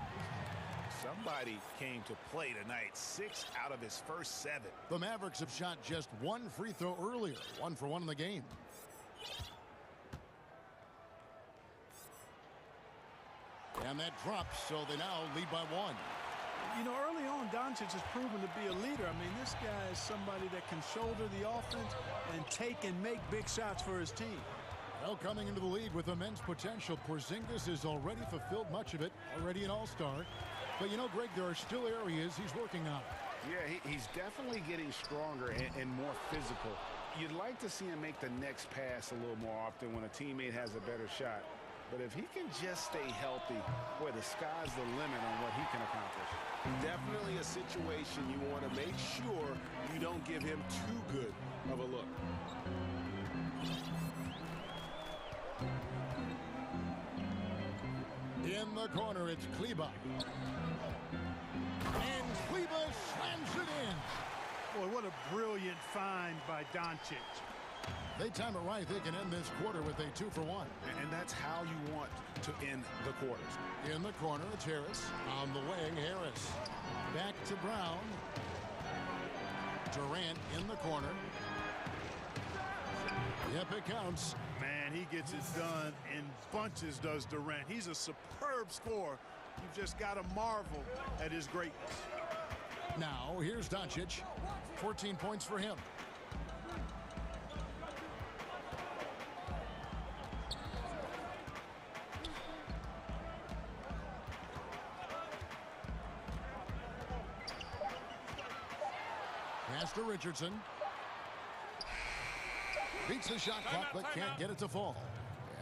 Some Everybody came to play tonight. 6 out of his first 7. The Mavericks have shot just one free throw earlier. 1 for 1 in the game. And that drops, so they now lead by 1. You know, early on, Doncic has proven to be a leader. I mean, this guy is somebody that can shoulder the offense and take and make big shots for his team. Well, coming into the league with immense potential, Porzingis has already fulfilled much of it, already an all-star. But, you know, Greg, there are still areas he's working on. Yeah, he's definitely getting stronger and more physical. You'd like to see him make the next pass a little more often when a teammate has a better shot. But if he can just stay healthy, boy, the sky's the limit on what he can accomplish. Definitely a situation you want to make sure you don't give him too good of a look. In the corner, it's Kleba. And Kleba slams it in. Boy, what a brilliant find by Doncic. They time it right. They can end this quarter with a 2 for 1. And that's how you want to end the quarters. In the corner, it's Harris. On the wing, Harris. Back to Brown. Durant in the corner. Yep, it counts. Man, he gets it done in bunches, does Durant. He's a superb scorer. You've just got to marvel at his greatness. Now, here's Doncic. 14 points for him. Pass to Richardson. Beats the shot clock, but can't get it to fall.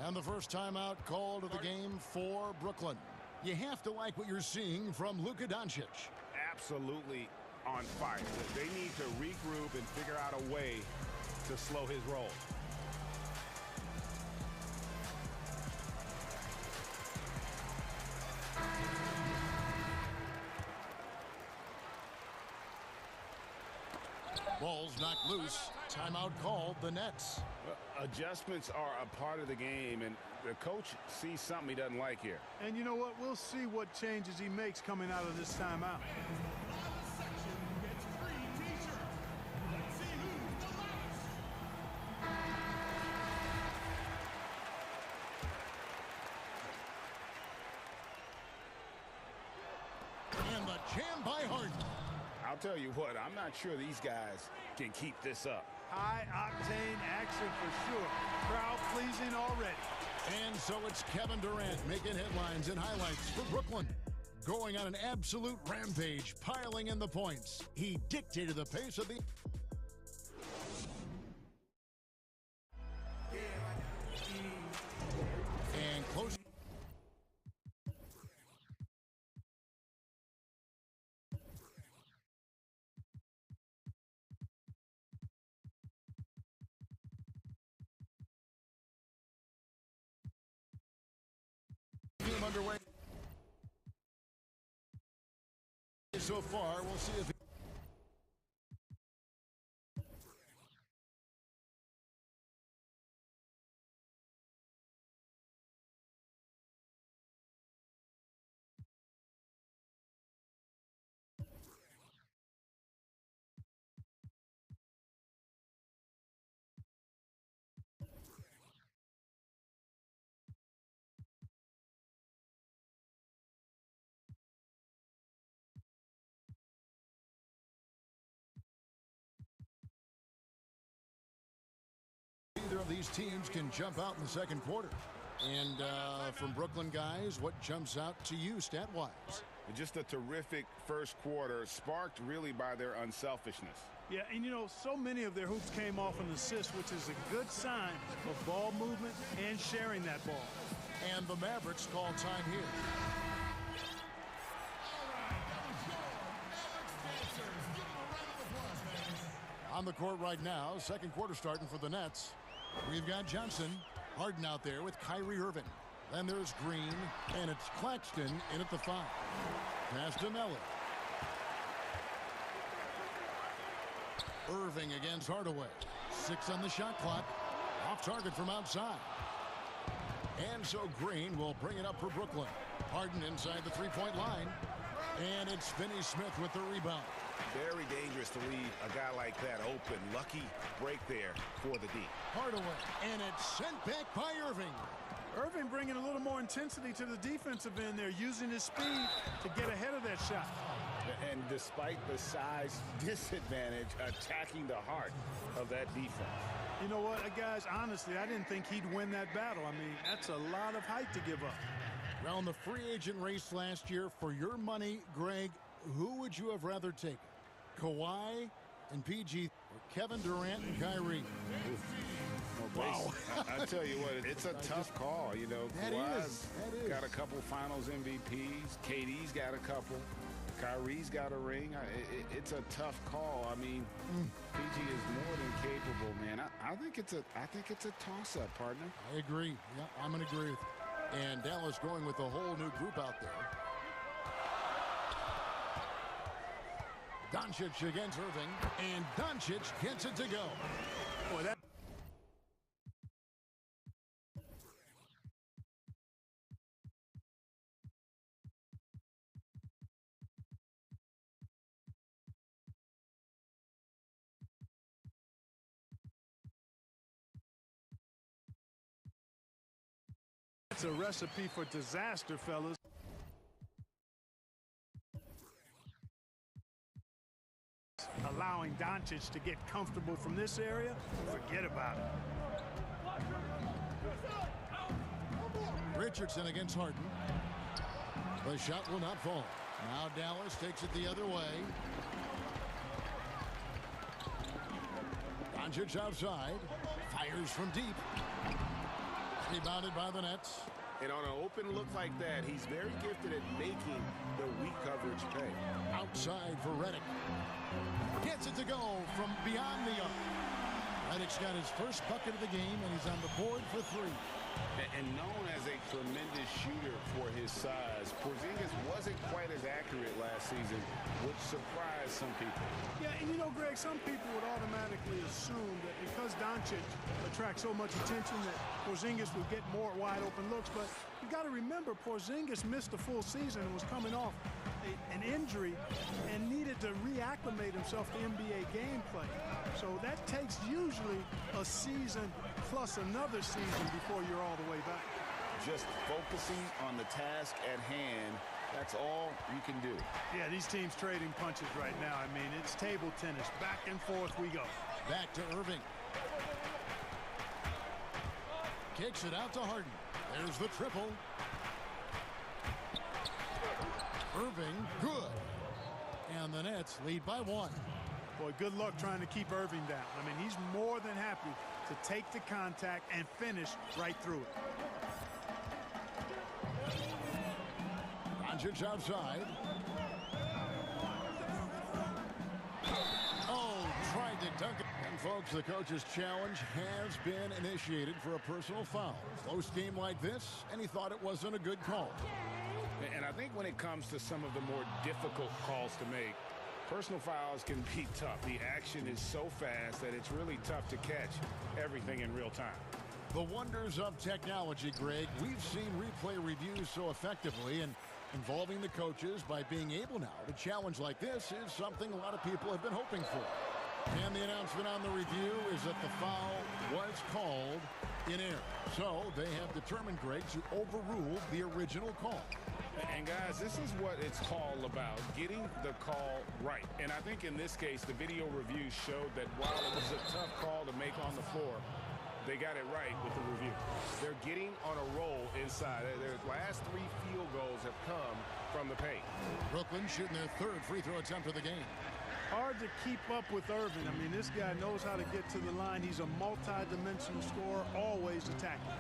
And the first timeout called of the game for Brooklyn. You have to like what you're seeing from Luka Doncic. Absolutely on fire. They need to regroup and figure out a way to slow his roll. Ball's knocked loose. Timeout called the Nets. Adjustments are a part of the game, and the coach sees something he doesn't like here. And you know what? We'll see what changes he makes coming out of this timeout. And the jam by Harden. I'll tell you what, I'm not sure these guys can keep this up. High-octane action for sure. Crowd pleasing already. And so it's Kevin Durant making headlines and highlights for Brooklyn. Going on an absolute rampage, piling in the points. He dictated the pace of the... And close... underway so far. We'll see if either of these teams can jump out in the second quarter. And from Brooklyn guys, what jumps out to you stat-wise? Just a terrific first quarter, sparked really by their unselfishness. Yeah, and you know, so many of their hoops came off an assist, which is a good sign of ball movement and sharing that ball. And the Mavericks call time here. On the court right now, second quarter starting for the Nets. We've got Johnson, Harden out there with Kyrie Irving. Then there's Green, and it's Claxton in at the 5. Pass to Miller. Irving against Hardaway. 6 on the shot clock. Off target from outside. And so Green will bring it up for Brooklyn. Harden inside the three-point line. And it's Finney-Smith with the rebound. Very dangerous to leave a guy like that open. Lucky break there for the D. Hardaway, and it's sent back by Irving. Irving bringing a little more intensity to the defensive end there, using his speed to get ahead of that shot. And despite the size disadvantage, attacking the heart of that defense. You know what, guys, honestly, I didn't think he'd win that battle. I mean, that's a lot of height to give up. Around the free agent race last year, for your money, Greg, who would you have rather taken? Kawhi and PG, or Kevin Durant and Kyrie? Wow. I tell you what, it's a tough call. You know, Kawhi's got a couple finals MVPs. KD's got a couple. Kyrie's got a ring. It's a tough call. I mean, PG is more than capable, man. I think it's a toss-up, partner. I agree. Yeah, I'm going to agree with you. And Dallas going with a whole new group out there. Doncic against Irving, and Doncic gets it to go. Boy, that. It's a recipe for disaster, fellas. Allowing Doncic to get comfortable from this area, forget about it. Richardson against Harden. The shot will not fall. Now Dallas takes it the other way. Doncic outside. Fires from deep. Rebounded by the Nets. And on an open look like that, he's very gifted at making the weak coverage pay. Outside for Redick. Gets it to go from beyond the arc. Redick's got his first bucket of the game, and he's on the board for 3. And known as a tremendous shooter for his size, Porzingis wasn't quite as accurate last season, which surprised some people. Yeah, and you know, Greg, some people would automatically assume that because Doncic attracts so much attention that Porzingis would get more wide open looks, but you got to remember Porzingis missed a full season and was coming off an injury and needed to reacclimate himself to NBA gameplay. So that takes usually a season plus another season before you're all the way back. Just focusing on the task at hand, that's all you can do. Yeah, these teams trading punches right now. I mean, it's table tennis. Back and forth we go. Back to Irving. Kicks it out to Harden. There's the triple. Irving, good. And the Nets lead by 1. Boy, good luck trying to keep Irving down. I mean, he's more than happy to take the contact and finish right through it. Doncic outside. Oh, tried to dunk it. And folks, the coach's challenge has been initiated for a personal foul. Close game like this, and he thought it wasn't a good call. And I think when it comes to some of the more difficult calls to make, personal fouls can be tough. The action is so fast that it's really tough to catch everything in real time. The wonders of technology, Greg. We've seen replay reviews so effectively, and involving the coaches by being able now to challenge like this is something a lot of people have been hoping for. And the announcement on the review is that the foul was called in error. So they have determined, Greg, to overrule the original call. And guys, this is what it's all about, getting the call right. And I think in this case, the video review showed that while it was a tough call to make on the floor, they got it right with the review. They're getting on a roll inside. Their last 3 field goals have come from the paint. Brooklyn shooting their 3rd free throw attempt of the game. Hard to keep up with Irving. I mean, this guy knows how to get to the line. He's a multi-dimensional scorer, always attacking.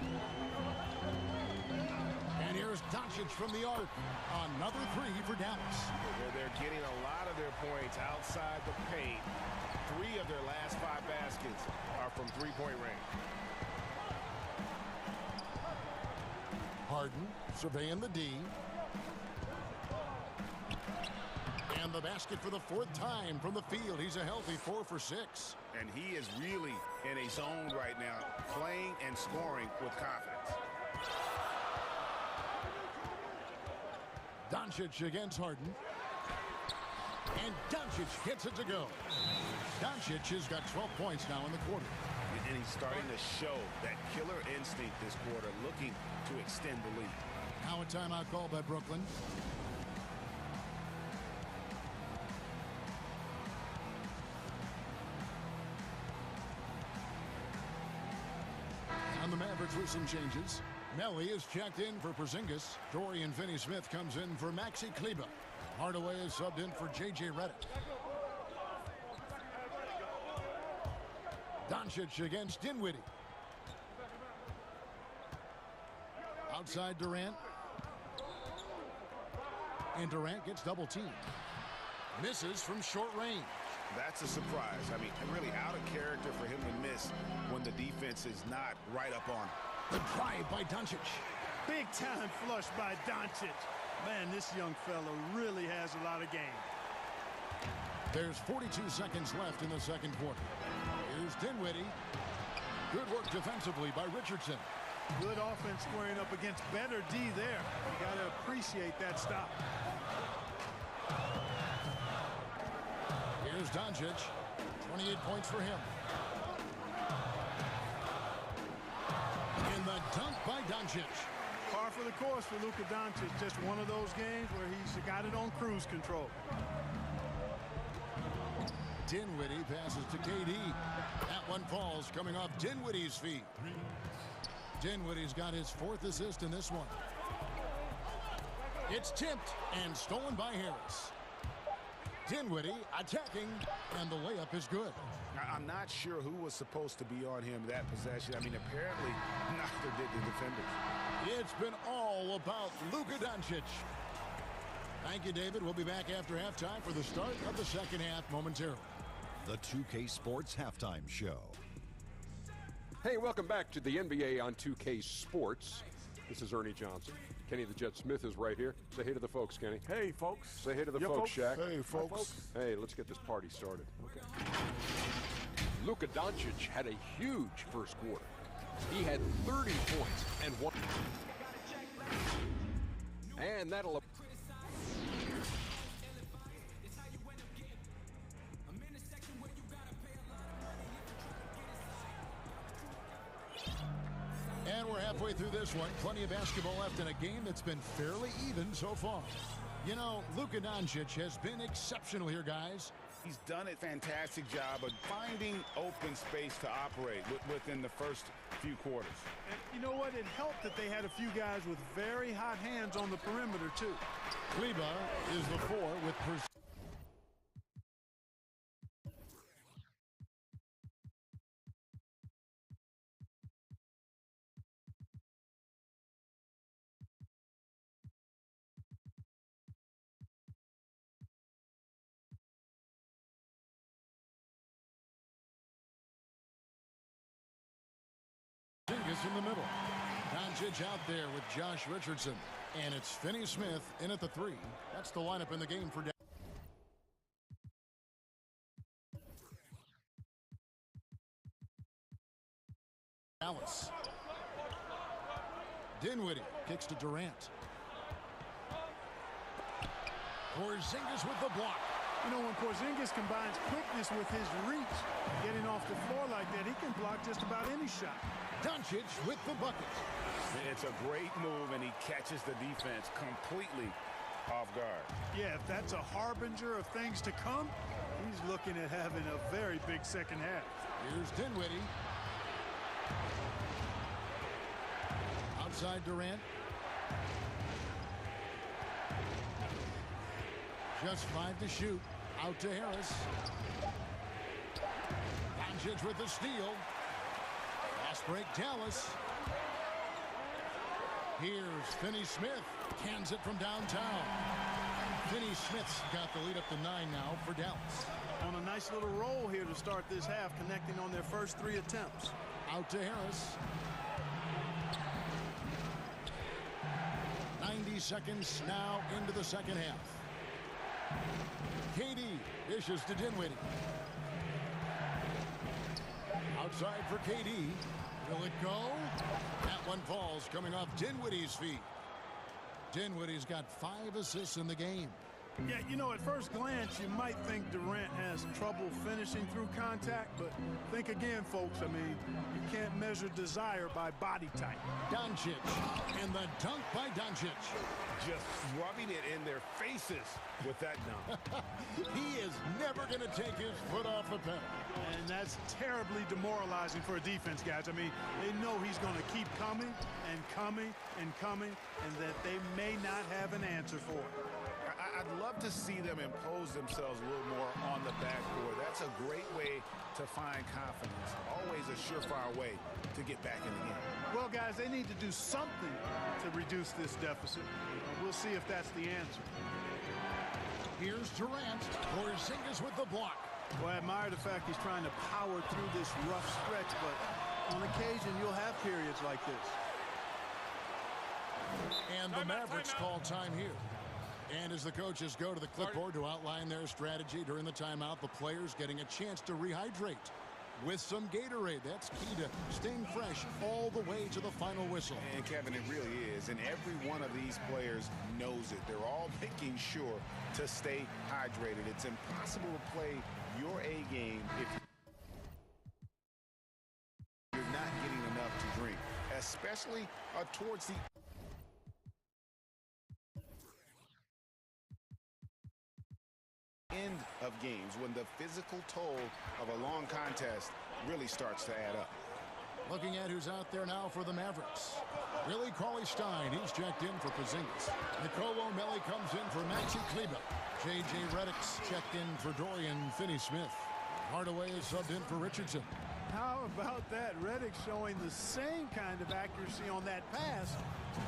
And here's Doncic from the arc. Another 3 for Dallas. They're getting a lot of their points outside the paint. 3 of their last 5 baskets are from three-point range. Harden surveying the D. And the basket for the 4th time from the field. He's a healthy 4 for 6. And he is really in a zone right now, playing and scoring with confidence. Doncic against Harden. And Doncic gets it to go. Doncic has got 12 points now in the quarter. And he's starting to show that killer instinct this quarter, looking to extend the lead. Now a timeout call by Brooklyn. And the Mavericks with some changes. Melly is checked in for Porzingis. Dorian Finney-Smith comes in for Maxi Kleber. Hardaway is subbed in for J.J. Redick. Doncic against Dinwiddie. Outside Durant. And Durant gets double teamed. Misses from short range. That's a surprise. I mean, really out of character for him to miss when the defense is not right up on him. The drive by Doncic. Big time flush by Doncic. Man, this young fella really has a lot of game. There's 42 seconds left in the second quarter. Here's Dinwiddie. Good work defensively by Richardson. Good offense squaring up against better D there. You got to appreciate that stop. Here's Doncic. 28 points for him. And the dunk by Doncic. Par for the course for Luka Doncic. Just one of those games where he's got it on cruise control. Dinwiddie passes to KD. That one falls coming off Dinwiddie's feet. Dinwiddie's got his 4th assist in this one. It's tipped and stolen by Harris. Dinwiddie attacking, and the layup is good. I'm not sure who was supposed to be on him that possession. I mean, apparently neither did the defenders. It's been all about Luka Doncic. Thank you, David. We'll be back after halftime for the start of the second half momentarily. The 2K Sports Halftime Show. Hey, welcome back to the NBA on 2K Sports. This is Ernie Johnson. Kenny the Jet Smith is right here. Say hey to the folks, Kenny. Hey, folks. Say hey to the folks, Shaq. Hey, folks. Hey, let's get this party started. Okay. Luka Doncic had a huge first quarter. He had 30 points and one. And that'll... And we're halfway through this one. Plenty of basketball left in a game that's been fairly even so far. You know, Luka Doncic has been exceptional here, guys. He's done a fantastic job of finding open space to operate within the first few quarters. And you know what? It helped that they had a few guys with very hot hands on the perimeter, too. Kleber is the 4 with in the middle. Doncic out there with Josh Richardson. And it's Finney-Smith in at the 3. That's the lineup in the game for Dallas. Dinwiddie kicks to Durant. Porzingis with the block. You know, when Porzingis combines quickness with his reach, getting off the floor like that, he can block just about any shot. Doncic with the bucket. It's a great move, and he catches the defense completely off guard. Yeah, if that's a harbinger of things to come, he's looking at having a very big second half. Here's Dinwiddie. Outside Durant. Just 5 to shoot. Out to Harris. Doncic with the steal. Fast break, Dallas. Here's Finney-Smith. Cans it from downtown. Finney-Smith's got the lead up to 9 now for Dallas. On a nice little roll here to start this half, connecting on their first 3 attempts. Out to Harris. 90 seconds now into the second half. KD dishes to Dinwiddie. Outside for KD. Will it go? That one falls coming off Dinwiddie's feet. Dinwiddie's got 5 assists in the game. Yeah, you know, at first glance, you might think Durant has trouble finishing through contact, but think again, folks. I mean, you can't measure desire by body type. Doncic, and the dunk by Doncic. Just rubbing it in their faces with that dunk. He is never going to take his foot off the pedal. And that's terribly demoralizing for a defense, guys. I mean, they know he's going to keep coming and coming and coming, and that they may not have an answer for it. I'd love to see them impose themselves a little more on the backboard. That's a great way to find confidence. Always a surefire way to get back in the game. Well, guys, they need to do something to reduce this deficit. We'll see if that's the answer. Here's Durant. Porzingis with the block. Well, I admire the fact he's trying to power through this rough stretch, but on occasion you'll have periods like this. And the Mavericks call time here. And as the coaches go to the clipboard to outline their strategy during the timeout, the players getting a chance to rehydrate with some Gatorade. That's key to staying fresh all the way to the final whistle. And Kevin, it really is. And every one of these players knows it. They're all making sure to stay hydrated. It's impossible to play your A game if you're not getting enough to drink, especially towards the end of games when the physical toll of a long contest really starts to add up. Looking at who's out there now for the Mavericks. Willie Cauley-Stein, he's checked in for Porzingis. Nicolo Melli comes in for Maxi Kleber. J.J. Redick's checked in for Dorian Finney-Smith. Hardaway is subbed in for Richardson. How about that? Redick showing the same kind of accuracy on that pass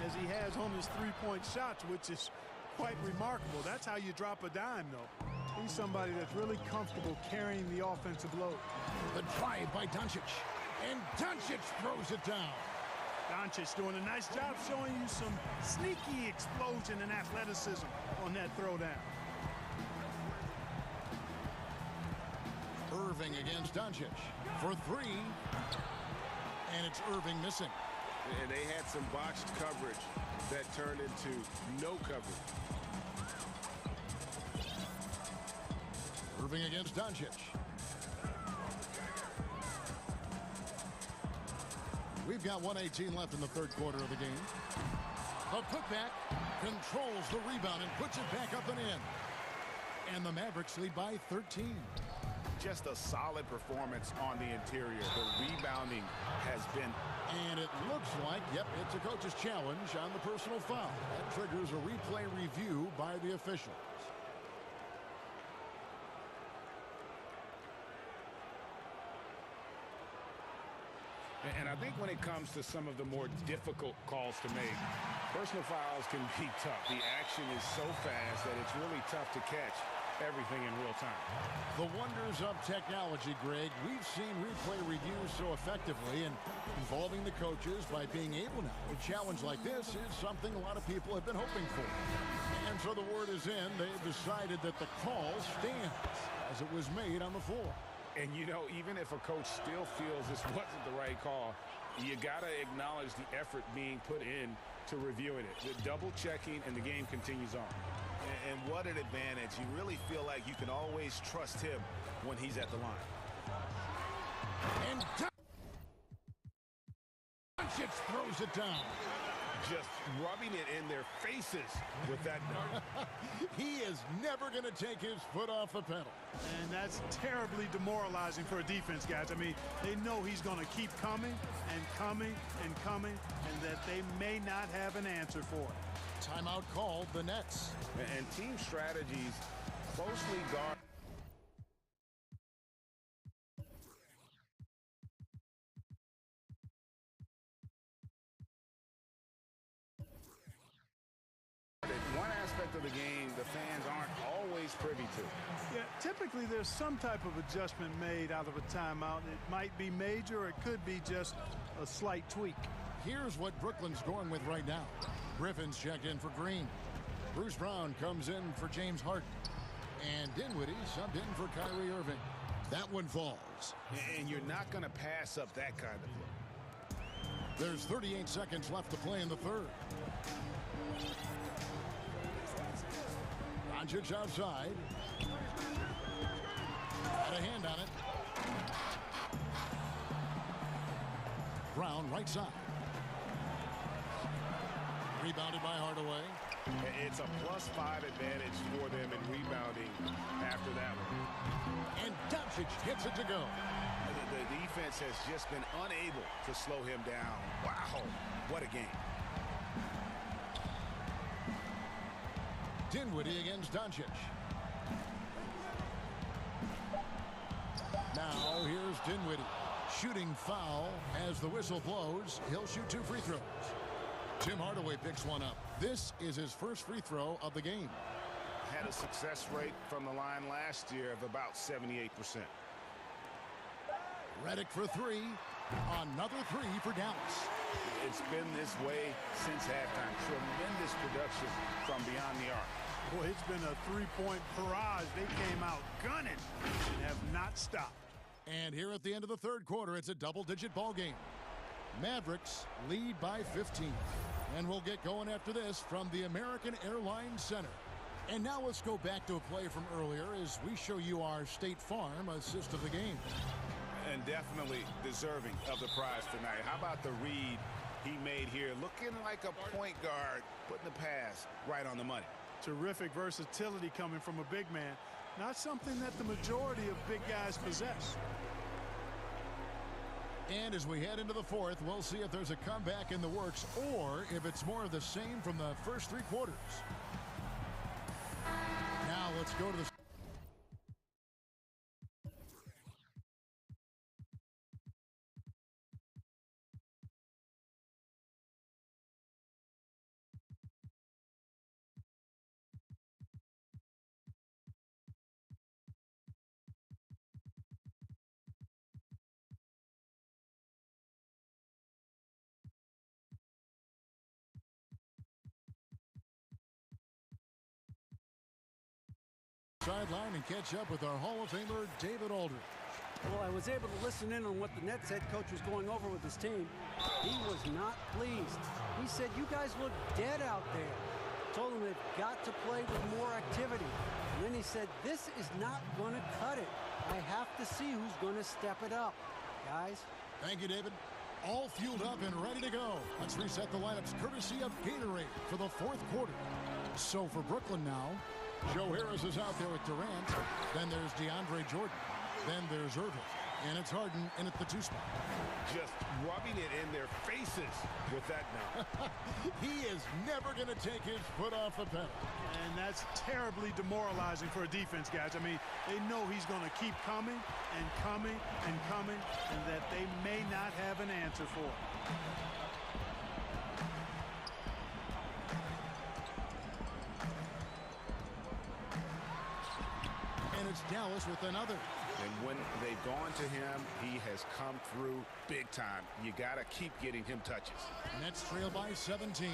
as he has on his three-point shots, which is quite remarkable. That's how you drop a dime, though. He's somebody that's really comfortable carrying the offensive load. The drive by Doncic. And Doncic throws it down. Doncic doing a nice job showing you some sneaky explosion and athleticism on that throwdown. Irving against Doncic for three. And it's Irving missing. And they had some botched coverage that turned into no coverage. Irving against Doncic. We've got 1:18 left in the third quarter of the game. The putback controls the rebound and puts it back up and in. And the Mavericks lead by 13. Just a solid performance on the interior. The rebounding has been... And it looks like, yep, it's a coach's challenge on the personal foul. That triggers a replay review by the officials. And I think when it comes to some of the more difficult calls to make, personal fouls can be tough. The action is so fast that it's really tough to catch everything in real time. The wonders of technology, Greg. We've seen replay reviews so effectively, and involving the coaches by being able now to challenge like this is something a lot of people have been hoping for. And so the word is in. They've decided that the call stands as it was made on the floor. And, you know, even if a coach still feels this wasn't the right call, you got to acknowledge the effort being put in to reviewing it. The double checking, and the game continues on. And what an advantage. You really feel like you can always trust him when he's at the line. And Doncic throws it down. Just rubbing it in their faces with that dunk. He is never going to take his foot off the pedal. And that's terribly demoralizing for a defense, guys. I mean, they know he's going to keep coming and coming and coming, and that they may not have an answer for it. Timeout called the Nets. And team strategies closely guard. One aspect of the game the fans aren't always privy to. Yeah, typically there's some type of adjustment made out of a timeout. It might be major, or it could be just a slight tweak. Here's what Brooklyn's going with right now. Griffin's checked in for Green. Bruce Brown comes in for James Harden. And Dinwiddie subbed in for Kyrie Irving. That one falls. And you're not going to pass up that kind of look. There's 38 seconds left to play in the third. Doncic outside. Got a hand on it. Brown right side. Rebounded by Hardaway. It's a +5 advantage for them in rebounding after that one. And Doncic gets it to go. The defense has just been unable to slow him down. Wow, what a game. Dinwiddie against Doncic. Now here's Dinwiddie. Shooting foul as the whistle blows. He'll shoot 2 free throws. Tim Hardaway picks one up. This is his first free throw of the game. Had a success rate from the line last year of about 78%. Redick for 3. Another 3 for Dallas. It's been this way since halftime. Tremendous production from beyond the arc. Boy, it's been a three-point barrage. They came out gunning and have not stopped. And here at the end of the third quarter, it's a double-digit ball game. Mavericks lead by 15. And we'll get going after this from the American Airlines Center. And now let's go back to a play from earlier as we show you our State Farm assist of the game. And definitely deserving of the prize tonight. How about the read he made here? Looking like a point guard, putting the pass right on the money. Terrific versatility coming from a big man. Not something that the majority of big guys possess. And as we head into the fourth, we'll see if there's a comeback in the works or if it's more of the same from the first 3 quarters. Now let's go to the... sideline and catch up with our Hall of Famer, David Aldridge. Well, I was able to listen in on what the Nets head coach was going over with his team. He was not pleased. He said, you guys look dead out there. Told them they've got to play with more activity. And then he said, this is not going to cut it. I have to see who's going to step it up, guys. Thank you, David. All fueled up and ready to go. Let's reset the lineups courtesy of Gatorade for the fourth quarter. So for Brooklyn now, Joe Harris is out there with Durant. Then there's DeAndre Jordan. Then there's Irving. And it's Harden in at the 2 spot. Just rubbing it in their faces with that now. He is never going to take his foot off the pedal. And that's terribly demoralizing for a defense, guys. I mean, they know he's going to keep coming and coming and coming, and that they may not have an answer for it. And it's Dallas with another. And when they've gone to him, he has come through big time. You got to keep getting him touches. Nets trail by 17.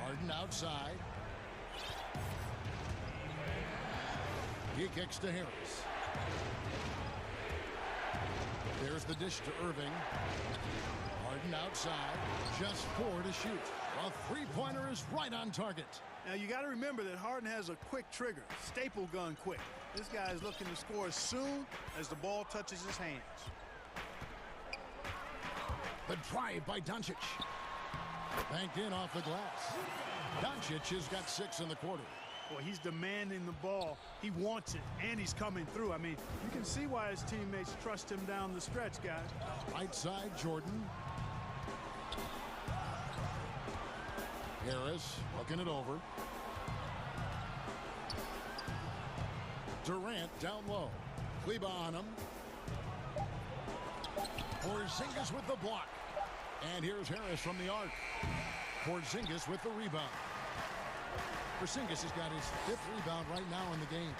Harden outside. He kicks to Harris. There's the dish to Irving. Harden outside. Just 4 to shoot. A 3-pointer is right on target. Now, you got to remember that Harden has a quick trigger, staple gun quick. This guy is looking to score as soon as the ball touches his hands. The drive by Doncic. Banked in off the glass. Doncic has got 6 in the quarter. Boy, he's demanding the ball. He wants it, and he's coming through. I mean, you can see why his teammates trust him down the stretch, guys. Right side, Jordan. Harris looking it over. Durant down low. Kleba on him. Porzingis with the block. And here's Harris from the arc. Porzingis with the rebound. Porzingis has got his 5th rebound right now in the game.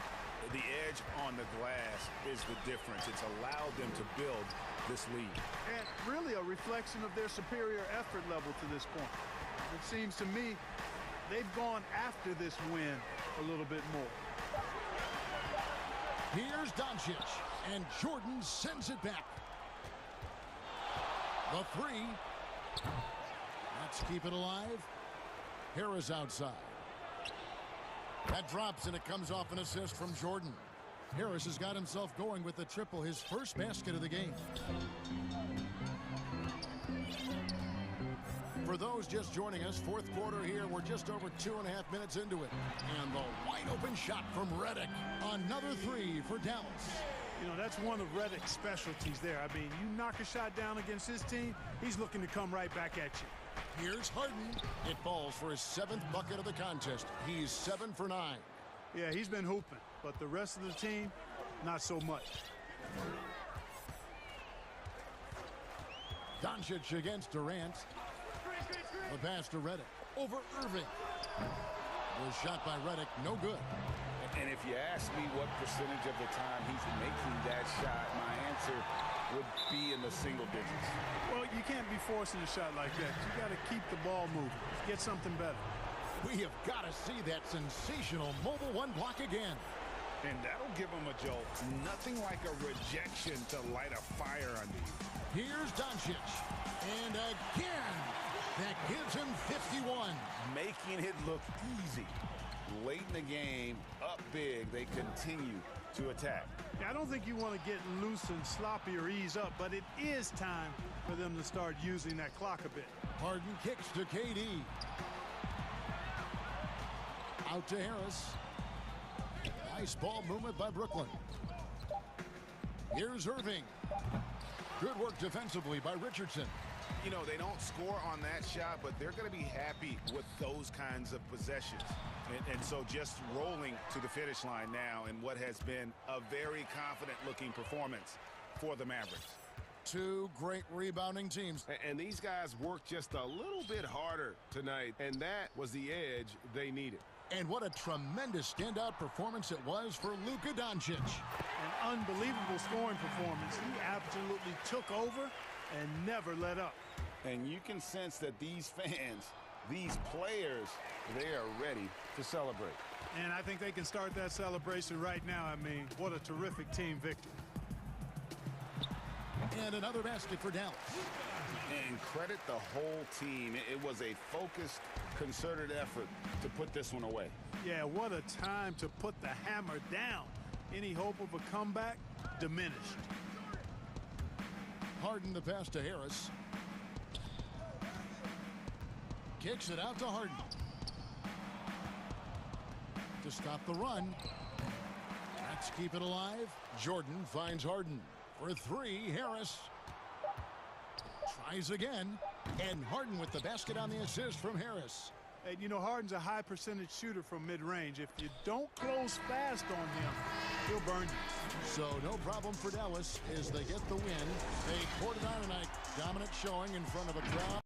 The edge on the glass is the difference. It's allowed them to build this lead. And really a reflection of their superior effort level to this point. It seems to me they've gone after this win a little bit more. Here's Doncic, and Jordan sends it back. The 3. Let's keep it alive. Harris outside. That drops, and it comes off an assist from Jordan. Harris has got himself going with the triple, his first basket of the game. For those just joining us, fourth quarter here. We're just over 2.5 minutes into it. And the wide open shot from Redick. Another three for Dallas. You know, that's one of Redick's specialties there. I mean, you knock a shot down against his team, he's looking to come right back at you. Here's Harden. It falls for his 7th bucket of the contest. He's 7 for 9. Yeah, he's been hooping, but the rest of the team, not so much. Doncic against Durant. The pass to Redick. Over Irving. Was shot by Redick. No good. And if you ask me what percentage of the time he's making that shot, my answer would be in the single digits. Well, you can't be forcing a shot like that. You got to keep the ball moving. Get something better. We have got to see that sensational mobile one block again. And that'll give him a jolt. Nothing like a rejection to light a fire under you. Here's Doncic. And again, that gives him 51. Making it look easy. Late in the game, up big, they continue to attack. Yeah, I don't think you want to get loose and sloppy or ease up, but it is time for them to start using that clock a bit. Harden kicks to KD. Out to Harris. Nice ball movement by Brooklyn. Here's Irving. Good work defensively by Richardson. You know, they don't score on that shot, but they're going to be happy with those kinds of possessions. And so just rolling to the finish line now in what has been a very confident-looking performance for the Mavericks. Two great rebounding teams. And these guys worked just a little bit harder tonight, and that was the edge they needed. And what a tremendous standout performance it was for Luka Doncic. An unbelievable scoring performance. He absolutely took over and never let up. And you can sense that these fans, these players, they are ready to celebrate. And I think they can start that celebration right now. I mean, what a terrific team victory. And another basket for Dallas. And credit the whole team. It was a focused, concerted effort to put this one away. Yeah, what a time to put the hammer down. Any hope of a comeback? Diminished. Harden the pass to Harris. Kicks it out to Harden. To stop the run. Let's keep it alive. Jordan finds Harden. For three, Harris. Tries again. And Harden with the basket on the assist from Harris. And you know, Harden's a high percentage shooter from mid-range. If you don't close fast on him, he'll burn you. So no problem for Dallas as they get the win. They poured it on tonight. Dominant showing in front of a crowd.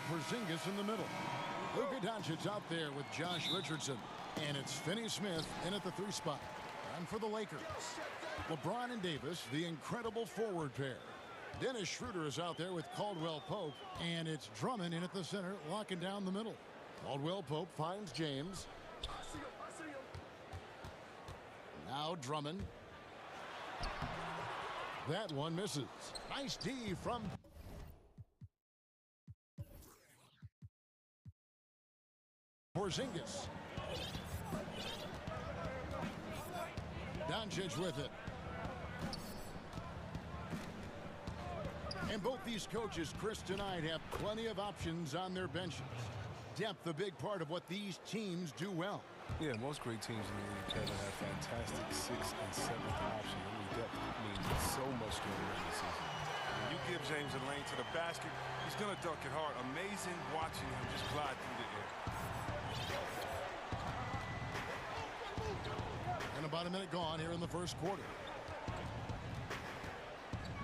with Porzingis in the middle. Luka Doncic out there with Josh Richardson. And it's Finney-Smith in at the 3 spot. And for the Lakers, LeBron and Davis, the incredible forward pair. Dennis Schroeder is out there with Caldwell Pope. And it's Drummond in at the center, locking down the middle. Caldwell Pope finds James. Now Drummond. That one misses. Nice D from Porzingis. Doncic with it. And both these coaches, Chris, tonight have plenty of options on their benches. Depth, a big part of what these teams do well. Yeah, most great teams in the league, Kevin, have fantastic 6th and 7th options. I mean, depth means so much during the regular season. When you give James a lane to the basket, he's going to dunk it hard. Amazing watching him just glide through the air. And about a minute gone here in the first quarter.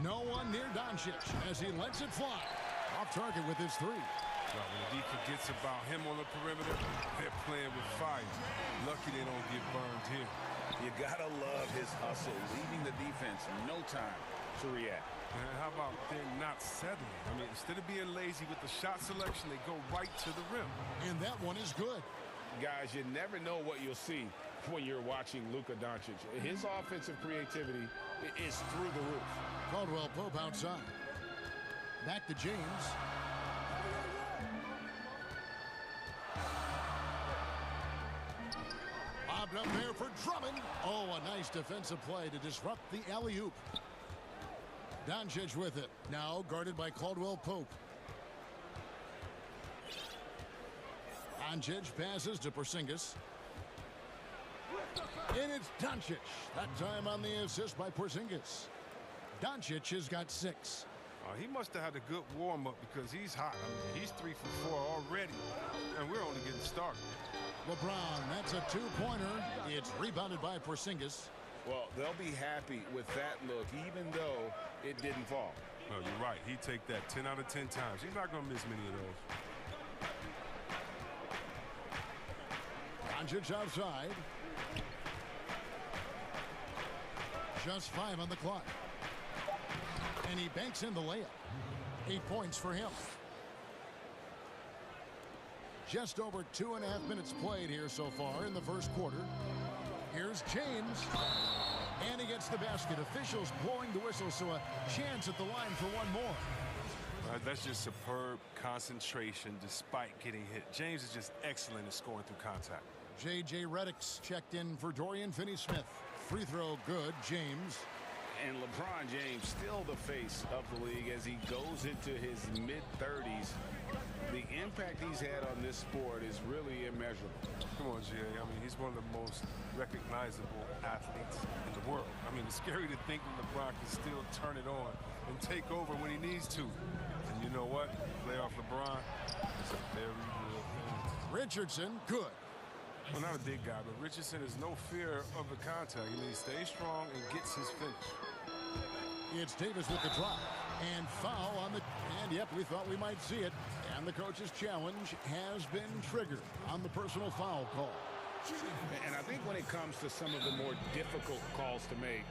No one near Doncic as he lets it fly. Off target with his 3. Well, when the D forgets about him on the perimeter, they're playing with fire. Lucky they don't get burned here. You gotta love his hustle, leaving the defense no time to react. And how about they're not settling? I mean, instead of being lazy with the shot selection, they go right to the rim. And that one is good. Guys, you never know what you'll see when you're watching Luka Doncic. His offensive creativity is through the roof. Caldwell Pope outside. Back to James. Lobbed up there for Drummond. Oh, a nice defensive play to disrupt the alley-oop. Doncic with it. Now guarded by Caldwell Pope. Doncic passes to Porzingis. And it's Doncic. That time on the assist by Porzingis. Doncic has got 6. He must have had a good warm-up because he's hot. I mean, he's 3 for 4 already, and we're only getting started. LeBron, that's a 2-pointer. It's rebounded by Porzingis. Well, they'll be happy with that look, even though it didn't fall. Well, you're right. He'd take that 10 out of 10 times. He's not going to miss many of those. Doncic outside. Just 5 on the clock. And he banks in the layup. 8 points for him. Just over 2.5 minutes played here so far in the first quarter. Here's James. And he gets the basket. Officials blowing the whistle, so a chance at the line for one more. That's just superb concentration despite getting hit. James is just excellent at scoring through contact. J.J. Redick's checked in for Dorian Finney-Smith. Free throw good, James. And LeBron James still the face of the league as he goes into his mid-30s. The impact he's had on this sport is really immeasurable. Come on, Jay. I mean, he's one of the most recognizable athletes in the world. I mean, it's scary to think that LeBron can still turn it on and take over when he needs to. And you know what? Playoff LeBron is a very real thing. Richardson, good. Well, not a big guy, but Richardson has no fear of the contact. I mean, he stays strong and gets his finish. It's Davis with the drop. And foul on the... And, yep, we thought we might see it. And the coach's challenge has been triggered on the personal foul call. And I think when it comes to some of the more difficult calls to make,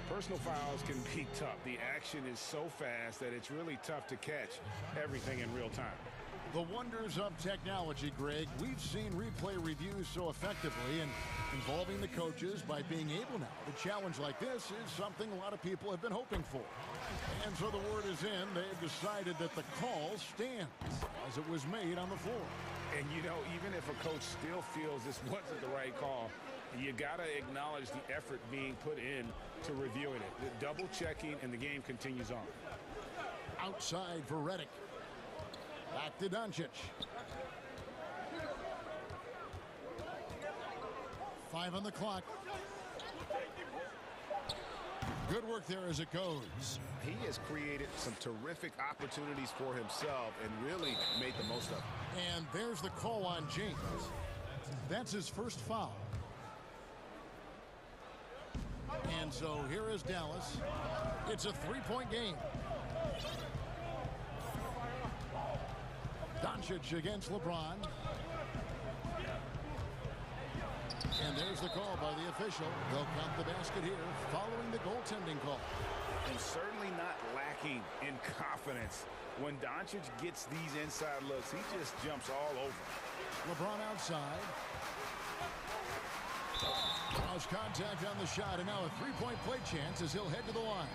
personal fouls can be tough. The action is so fast that it's really tough to catch everything in real time. The wonders of technology, Greg. We've seen replay reviews so effectively and involving the coaches by being able now to challenge like this is something a lot of people have been hoping for. And so the word is in. They've decided that the call stands as it was made on the floor. And, you know, even if a coach still feels this wasn't the right call, you got to acknowledge the effort being put in to reviewing it. The double checking, and the game continues on. Outside for Redick. Back to Doncic. 5 on the clock. Good work there as it goes. He has created some terrific opportunities for himself and really made the most of it. And there's the call on James. That's his first foul. And so here is Dallas. It's a 3-point game. Doncic against LeBron. And there's the call by the official. They'll count the basket here following the goaltending call. And certainly not lacking in confidence. When Doncic gets these inside looks, he just jumps all over. LeBron outside. Draws contact on the shot, and now a three-point play chance as he'll head to the line.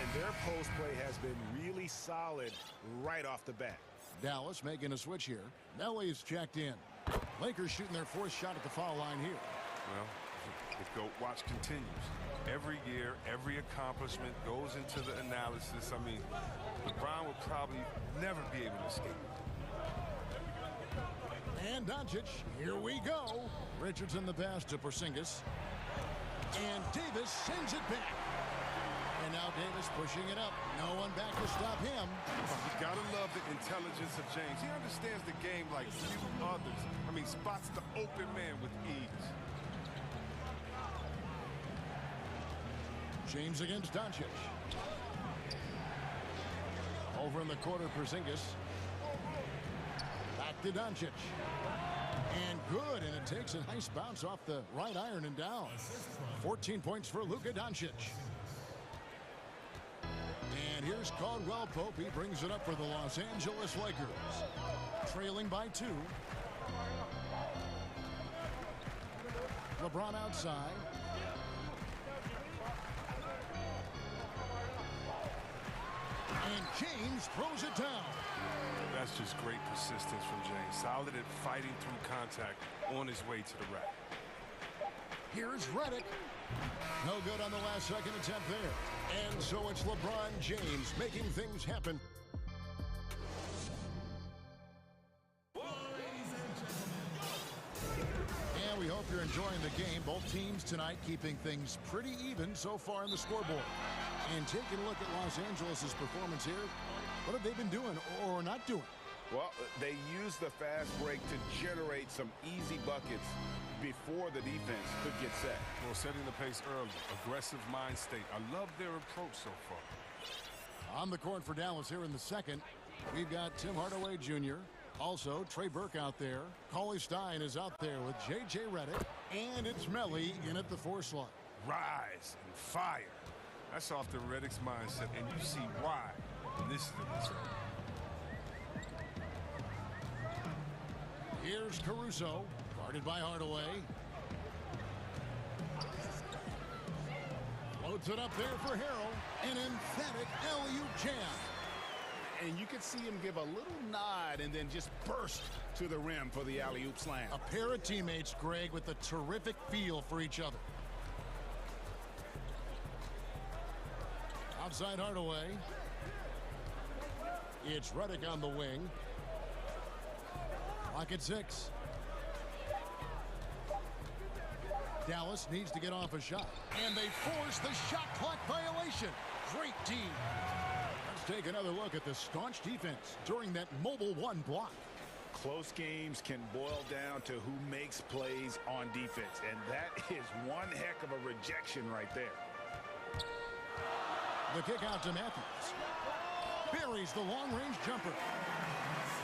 And their post play has been really solid right off the bat. Dallas making a switch here. Nelly's checked in. Lakers shooting their fourth shot at the foul line here. Well, the GOAT watch continues. Every year, every accomplishment goes into the analysis. I mean, LeBron will probably never be able to escape. And Doncic, here we go. Richardson the pass to Porzingis. And Davis sends it back. And now Davis pushing it up. No one back to stop him. You gotta love the intelligence of James. He understands the game like few others. I mean, spots the open man with ease. James against Doncic. Over in the corner, Porzingis. Back to Doncic. And good, and it takes a nice bounce off the right iron and down. 14 points for Luka Doncic. And here's Caldwell Pope. He brings it up for the Los Angeles Lakers. Trailing by 2. LeBron outside. And James throws it down. That's just great persistence from James. Solid at fighting through contact on his way to the rack. Here's Redick. No good on the last second attempt there. And so it's LeBron James making things happen. And we hope you're enjoying the game. Both teams tonight keeping things pretty even so far in the scoreboard. And taking a look at Los Angeles' performance here, what have they been doing or not doing? Well, they used the fast break to generate some easy buckets before the defense could get set. Well, setting the pace early, aggressive mind state. I love their approach so far. On the court for Dallas here in the second, we've got Tim Hardaway Jr., also Trey Burke out there. Cauley Stein is out there with J.J. Redick, and it's Melly in at the 4 slot. Rise and fire. That's off the Redick's mindset, and you see why. And this is the result. Here's Caruso, guarded by Hardaway. Floats it up there for Harrell. An emphatic alley-oop jam. And you could see him give a little nod and then just burst to the rim for the alley-oop slam. A pair of teammates, Greg, with a terrific feel for each other. Outside Hardaway. It's Redick on the wing. Clock at 6. Dallas needs to get off a shot. And they force the shot clock violation. Great team. Let's take another look at the staunch defense during that mobile 1 block. Close games can boil down to who makes plays on defense. And that is one heck of a rejection right there. The kick out to Matthews. Buries the long-range jumper.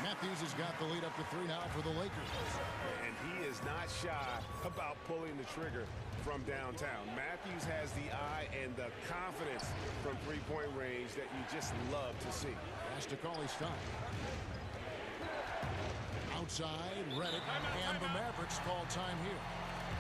Matthews has got the lead up to 3 now for the Lakers. And he is not shy about pulling the trigger from downtown. Matthews has the eye and the confidence from three-point range that you just love to see. Pass to Cauley Stein. Outside, Redick, and the Mavericks call time here.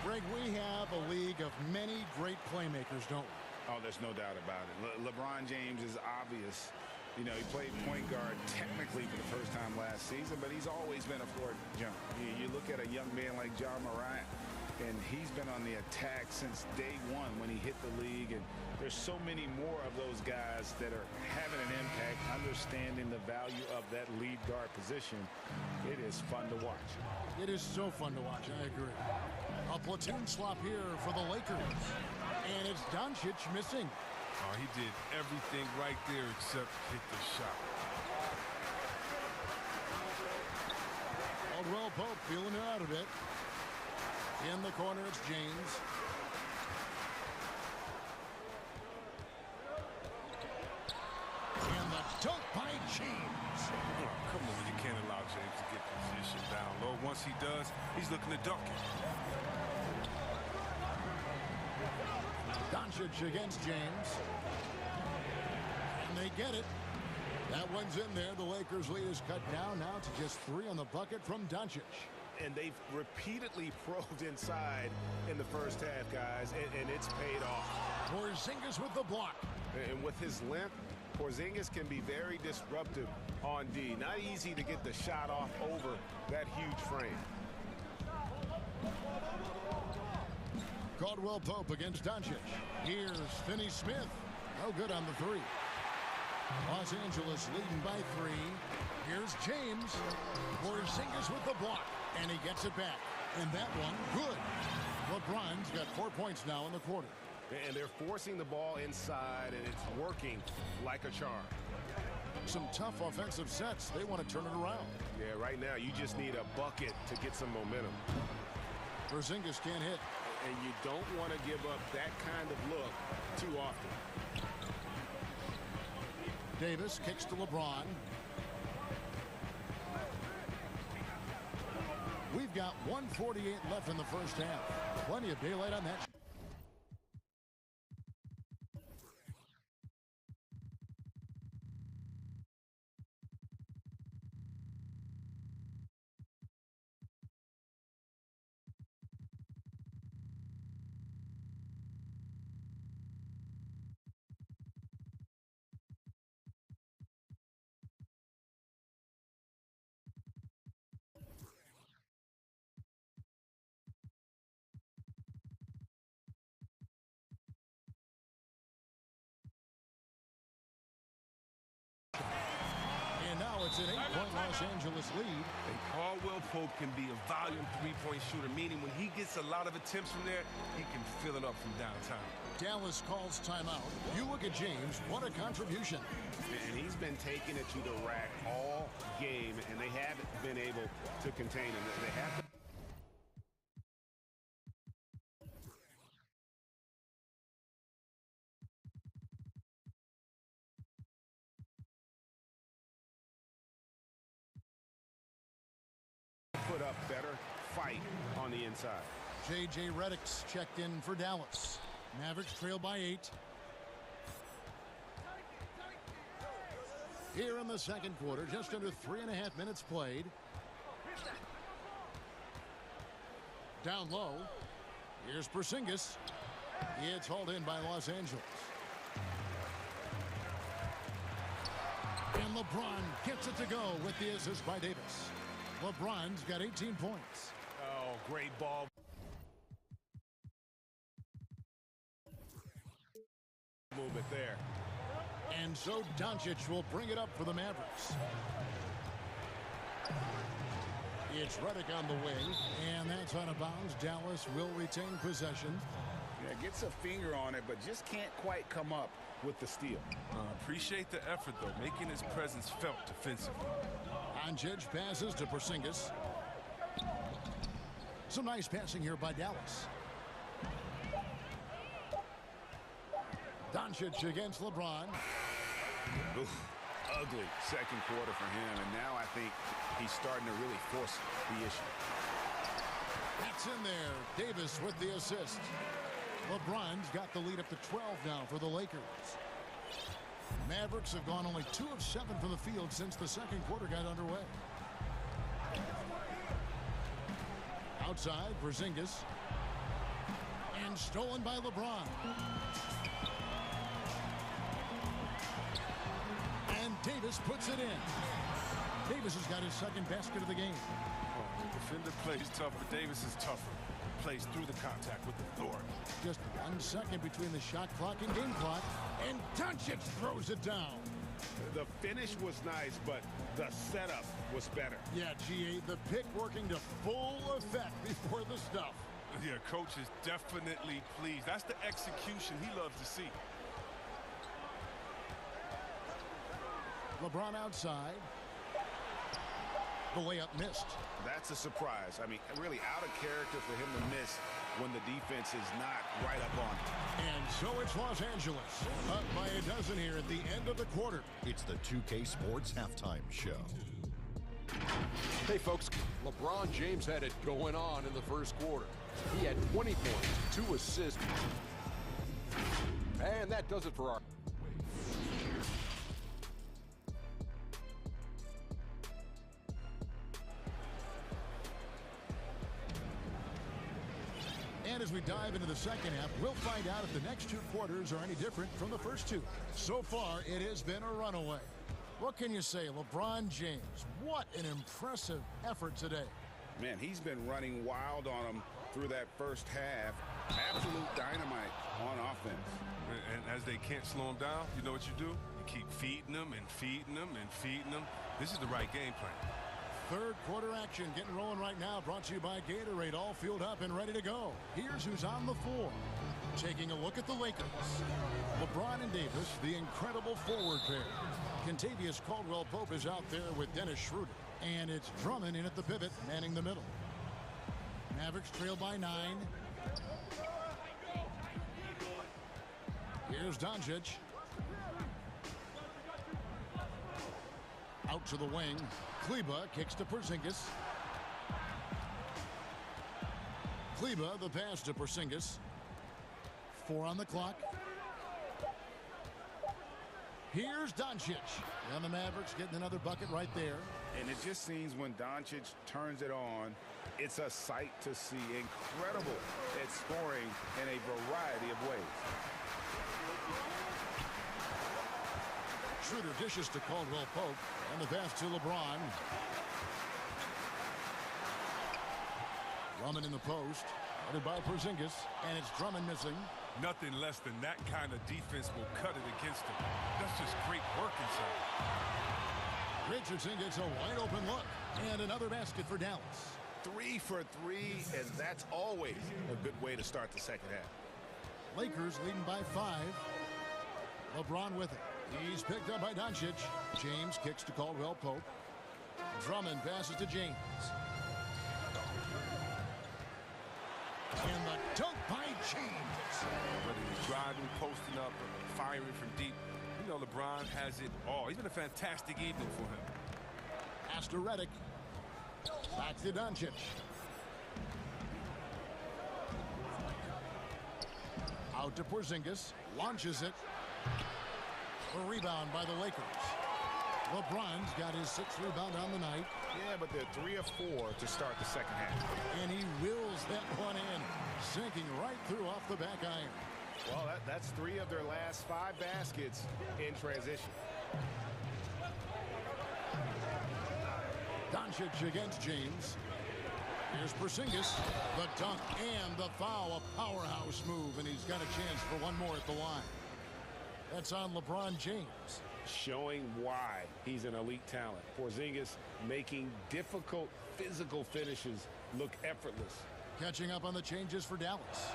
Greg, we have a league of many great playmakers, don't we? Oh, there's no doubt about it. LeBron James is obvious. You know, he played point guard technically for the first time last season, but he's always been a floor jumper. You look at a young man like John Morant, and he's been on the attack since day one when he hit the league. And there's so many more of those guys that are having an impact, understanding the value of that lead guard position. It is fun to watch. It is so fun to watch, I agree. A platoon swap here for the Lakers. And it's Doncic missing. Oh, he did everything right there except hit the shot. Caldwell Pope feeling it out a bit. In the corner, it's James. And the dunk by James. Oh, come on, you can't allow transition down low. Once he does, he's looking to dunk it. Doncic against James. And they get it. That one's in there. The Lakers' lead is cut down now to just 3 on the bucket from Doncic. And they've repeatedly probed inside in the first half, guys, and it's paid off. Porzingis with the block. And with his length, Porzingis can be very disruptive on D. Not easy to get the shot off over that huge frame. Caldwell Pope against Doncic. Here's Finney-Smith. No good on the 3. Los Angeles leading by 3. Here's James. Porzingis with the block. And he gets it back. And that one, good. LeBron's got 4 points now in the quarter. And they're forcing the ball inside, and it's working like a charm. Some tough offensive sets. They want to turn it around. Yeah, right now you just need a bucket to get some momentum. Porzingis can't hit. And you don't want to give up that kind of look too often. Davis kicks to LeBron. We've got 1:48 left in the first half. Plenty of daylight on that. It's an 8-point Los Angeles lead. And Caldwell Pope can be a volume three-point shooter, meaning when he gets a lot of attempts from there, he can fill it up from downtown. Dallas calls timeout. You look at James, what a contribution. And he's been taking it to the rack all game, and they haven't been able to contain him. They have to. Put up better fight on the inside. J.J. Redick's checked in for Dallas. Mavericks trail by 8. Here in the second quarter, just under 3.5 minutes played. Down low. Here's Porzingis. It's hauled in by Los Angeles. And LeBron gets it to go with the assist by Davis. LeBron's got 18 points. Oh, great ball. Movement there. And so Doncic will bring it up for the Mavericks. It's Redick on the wing, and that's out of bounds. Dallas will retain possession. Yeah, gets a finger on it, but just can't quite come up with the steal. Appreciate the effort, though, making his presence felt defensively. Doncic passes to Porzingis. Some nice passing here by Dallas. Doncic against LeBron. Oof, ugly second quarter for him, and now I think he's starting to really force the issue. That's in there. Davis with the assist. LeBron's got the lead up to 12 now for the Lakers. Mavericks have gone only 2 of 7 from the field since the second quarter got underway. Outside, Porzingis. And stolen by LeBron. And Davis puts it in. Davis has got his second basket of the game. Defender plays tough, but Davis is tougher. Plays through the contact with authority. Just 1 second between the shot clock and game clock. And Doncic throws it down. The finish was nice, but the setup was better. Yeah, GA, the pick working to full effect before the stuff. Yeah, coach is definitely pleased. That's the execution he loves to see. LeBron outside. The layup missed. That's a surprise. I mean, really out of character for him to miss when the defense is not right up on him. And so it's Los Angeles up by a dozen here at the end of the quarter. It's the 2K Sports Halftime Show. Hey, folks, LeBron James had it going on in the first quarter. He had 20 points, 2 assists. And that does it for our... And as we dive into the second half, we'll find out if the next 2 quarters are any different from the first 2. So far, it has been a runaway. What can you say, LeBron James? What an impressive effort today. Man, he's been running wild on them through that first half. Absolute dynamite on offense. And as they can't slow him down, you know what you do? You keep feeding them and feeding them and feeding them. This is the right game plan. Third quarter action getting rolling right now, brought to you by Gatorade, all fueled up and ready to go. Here's who's on the floor. Taking a look at the Lakers. LeBron and Davis, the incredible forward pair. Kentavious Caldwell-Pope is out there with Dennis Schroeder. And it's Drummond in at the pivot, manning the middle. Mavericks trail by 9. Here's Doncic. Out to the wing. Kleba kicks to Porzingis. Kleba, the pass to Porzingis. 4 on the clock. Here's Doncic. And the Mavericks getting another bucket right there. And it just seems when Doncic turns it on, it's a sight to see. Incredible at scoring in a variety of ways. Schroeder dishes to Caldwell-Pope. And the pass to LeBron. Drummond in the post. Headed by Porzingis. And it's Drummond missing. Nothing less than that kind of defense will cut it against him. That's just great work inside. Richardson gets a wide open look. And another basket for Dallas. 3 for 3, and that's always a good way to start the second half. Lakers leading by 5. LeBron with it. He's picked up by Doncic. James kicks to Caldwell-Pope. Drummond passes to James. And the dunk by James. Whether he's driving, posting up, or firing from deep, you know LeBron has it all. He's been a fantastic evening for him. Pass to Redick. Back to Doncic. Out to Porzingis. Launches it. A rebound by the Lakers. LeBron's got his 6th rebound on the night. Yeah, but they're 3 of 4 to start the second half. And he wills that one in, sinking right through off the back iron. Well, that's 3 of their last 5 baskets in transition. Doncic against James. Here's Porzingis. The dunk and the foul. A powerhouse move, and he's got a chance for one more at the line. That's on LeBron James. Showing why he's an elite talent. Porzingis making difficult physical finishes look effortless. Catching up on the changes for Dallas.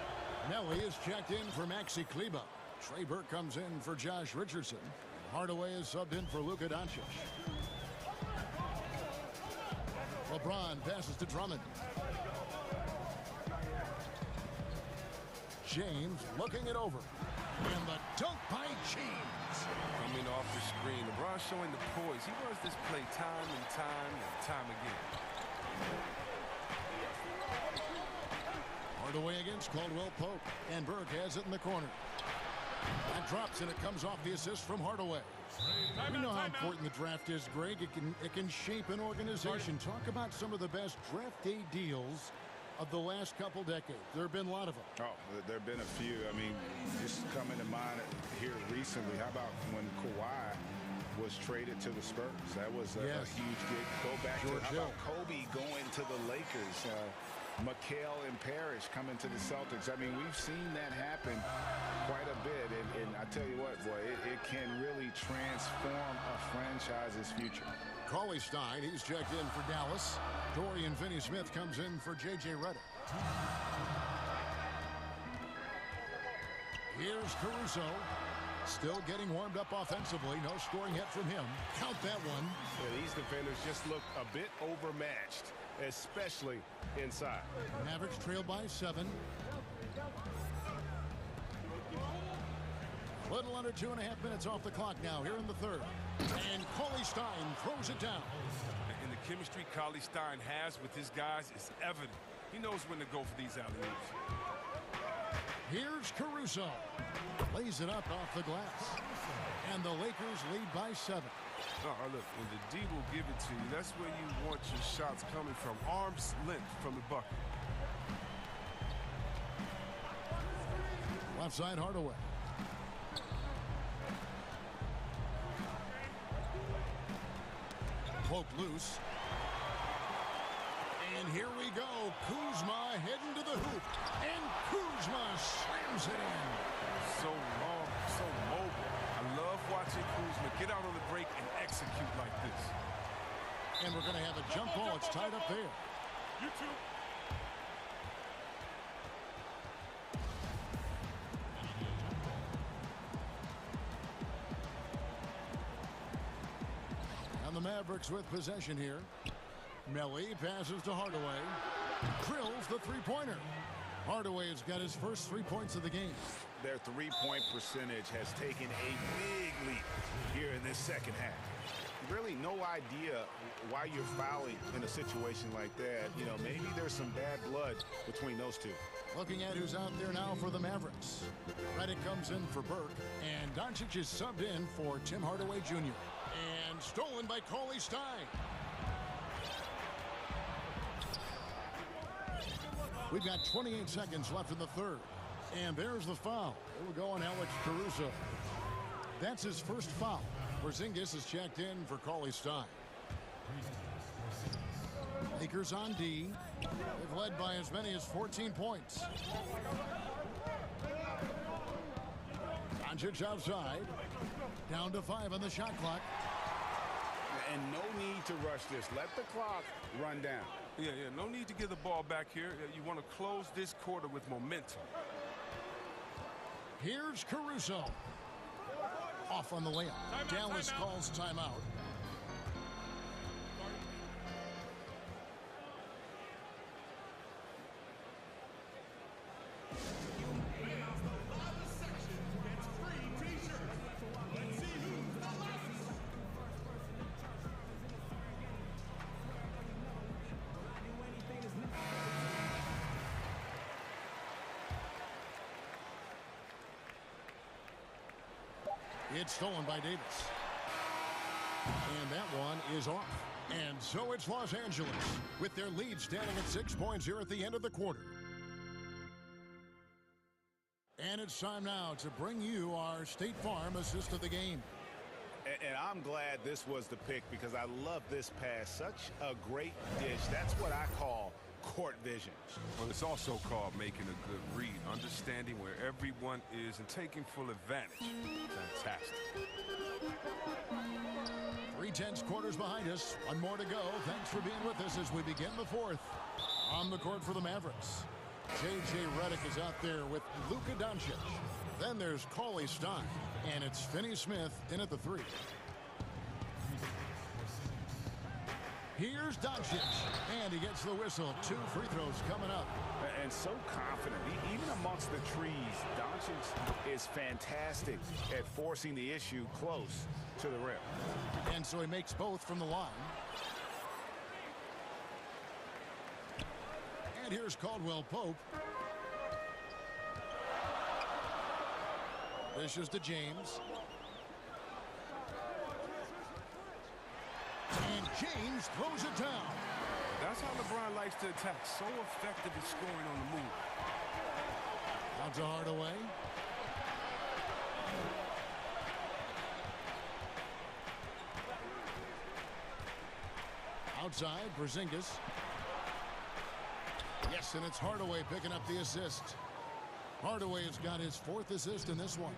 Nelly is checked in for Maxi Kleba. Trey Burke comes in for Josh Richardson. Hardaway is subbed in for Luka Doncic. LeBron passes to Drummond. James looking it over. And the dunk by James. Coming off the screen, LeBron showing the poise. He runs this play time and time again. Hardaway against Caldwell-Pope. And Burke has it in the corner. That drops, and it comes off the assist from Hardaway. We know how important the draft is, Greg. It can shape an organization. Talk about some of the best draft day deals of the last couple decades. There have been a lot of them. Oh, there have been a few. I mean, just coming to mind here recently. How about when Kawhi was traded to the Spurs? That was a huge gig. Go back to how about Kobe going to the Lakers? McHale and Parrish coming to the Celtics. I mean, we've seen that happen quite a bit. And I tell you what, boy, it can really transform a franchise's future. Cauley Stein, he's checked in for Dallas. Dorian Finney-Smith comes in for J.J. Redick. Here's Caruso. Still getting warmed up offensively. No scoring yet from him. Count that one. Yeah, these defenders just look a bit overmatched, especially inside. Mavericks trail by 7. A little under 2.5 minutes off the clock now here in the third. And Cauley Stein throws it down. And the chemistry chemistry Stein has with his guys is evident. He knows when to go for these alley-oops. Here's Caruso. Lays it up off the glass. And the Lakers lead by 7. Look, when the D will give it to you, that's where you want your shots coming from. Arm's length from the bucket. Left side, Hardaway. Poked loose. And here we go. Kuzma heading to the hoop. And Kuzma slams it in. So long, so mobile. I love watching Kuzma get out on the break and execute like this. And we're going to have a jump ball. It's tied up there. You too. And the Mavericks with possession here. Melly passes to Hardaway. Drills the three-pointer. Hardaway has got his first 3 points of the game. Their three-point percentage has taken a big leap here in this second half. Really no idea why you're fouling in a situation like that. You know, maybe there's some bad blood between those two. Looking at who's out there now for the Mavericks. Redick comes in for Burke, and Doncic is subbed in for Tim Hardaway Jr. And stolen by Cauley Stein. We've got 28 seconds left in the third. And there's the foul. It will go on Alex Caruso. That's his first foul. Porzingis is checked in for Cauley Stein. Lakers on D. They've led by as many as 14 points. Doncic outside. Down to 5 on the shot clock. And no need to rush this. Let the clock run down. Yeah, no need to give the ball back here. You want to close this quarter with momentum. Here's Caruso. Off on the layup. Dallas calls timeout. It's stolen by Davis. And that one is off. And so it's Los Angeles with their lead standing at 6 points here at the end of the quarter. And it's time now to bring you our State Farm assist of the game. And I'm glad this was the pick because I love this pass. Such a great dish. That's what I call court vision. Well, it's also called making a good read, understanding where everyone is and taking full advantage. Fantastic. 3/10 quarters behind us. One more to go. Thanks for being with us as we begin the fourth. On the court for the Mavericks. J.J. Redick is out there with Luka Doncic. Then there's Cauley Stein. And it's Finney Smith in at the 3. Here's Doncic, and he gets the whistle. 2 free throws coming up. And so confident. Even amongst the trees, Doncic is fantastic at forcing the issue close to the rim. And so he makes both from the line. And here's Caldwell Pope. Dishes to James. And James throws it down. That's how LeBron likes to attack. So effective at scoring on the move. Out to Hardaway. Outside, Porzingis. Yes, and it's Hardaway picking up the assist. Hardaway has got his 4th assist in this one.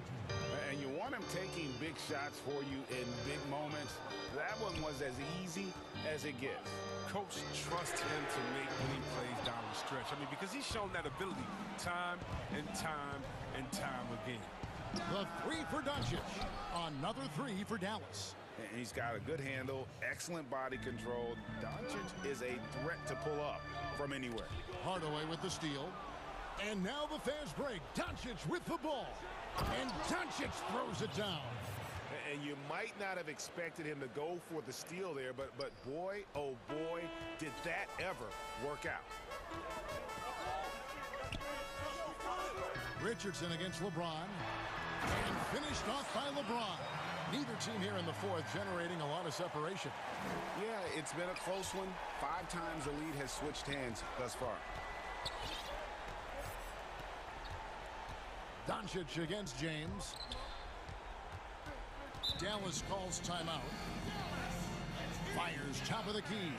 And you want him taking big shots for you in big moments. That one was as easy as it gets. Coach trusts him to make when he plays down the stretch. I mean, because he's shown that ability time and time and time again. The 3 for Doncic. Another 3 for Dallas. And he's got a good handle, excellent body control. Doncic is a threat to pull up from anywhere. Hardaway with the steal. And now the fast break. Doncic with the ball. And Doncic throws it down. And you might not have expected him to go for the steal there, but boy, oh boy, did that ever work out. Richardson against LeBron. And finished off by LeBron. Neither team here in the fourth generating a lot of separation. Yeah, it's been a close one. 5 times the lead has switched hands thus far. Doncic against James. Dallas calls timeout. Fires top of the key.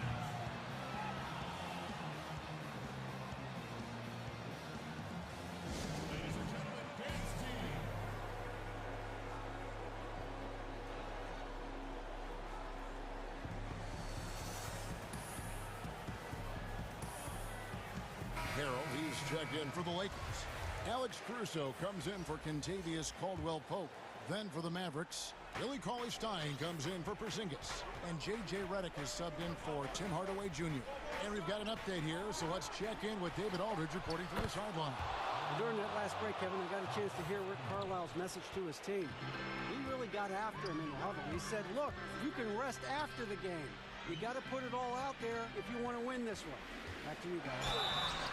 Harrell, he's checked in for the Lakers. Alex Caruso comes in for Kentavious Caldwell-Pope. Then for the Mavericks, Billy Cauley-Stein comes in for Porzingis. And J.J. Redick is subbed in for Tim Hardaway Jr. And we've got an update here, so let's check in with David Aldridge reporting from the sideline. During that last break, Kevin, I got a chance to hear Rick Carlisle's message to his team. He really got after him in the huddle. He said, look, you can rest after the game. You got to put it all out there if you want to win this one. Back to you guys.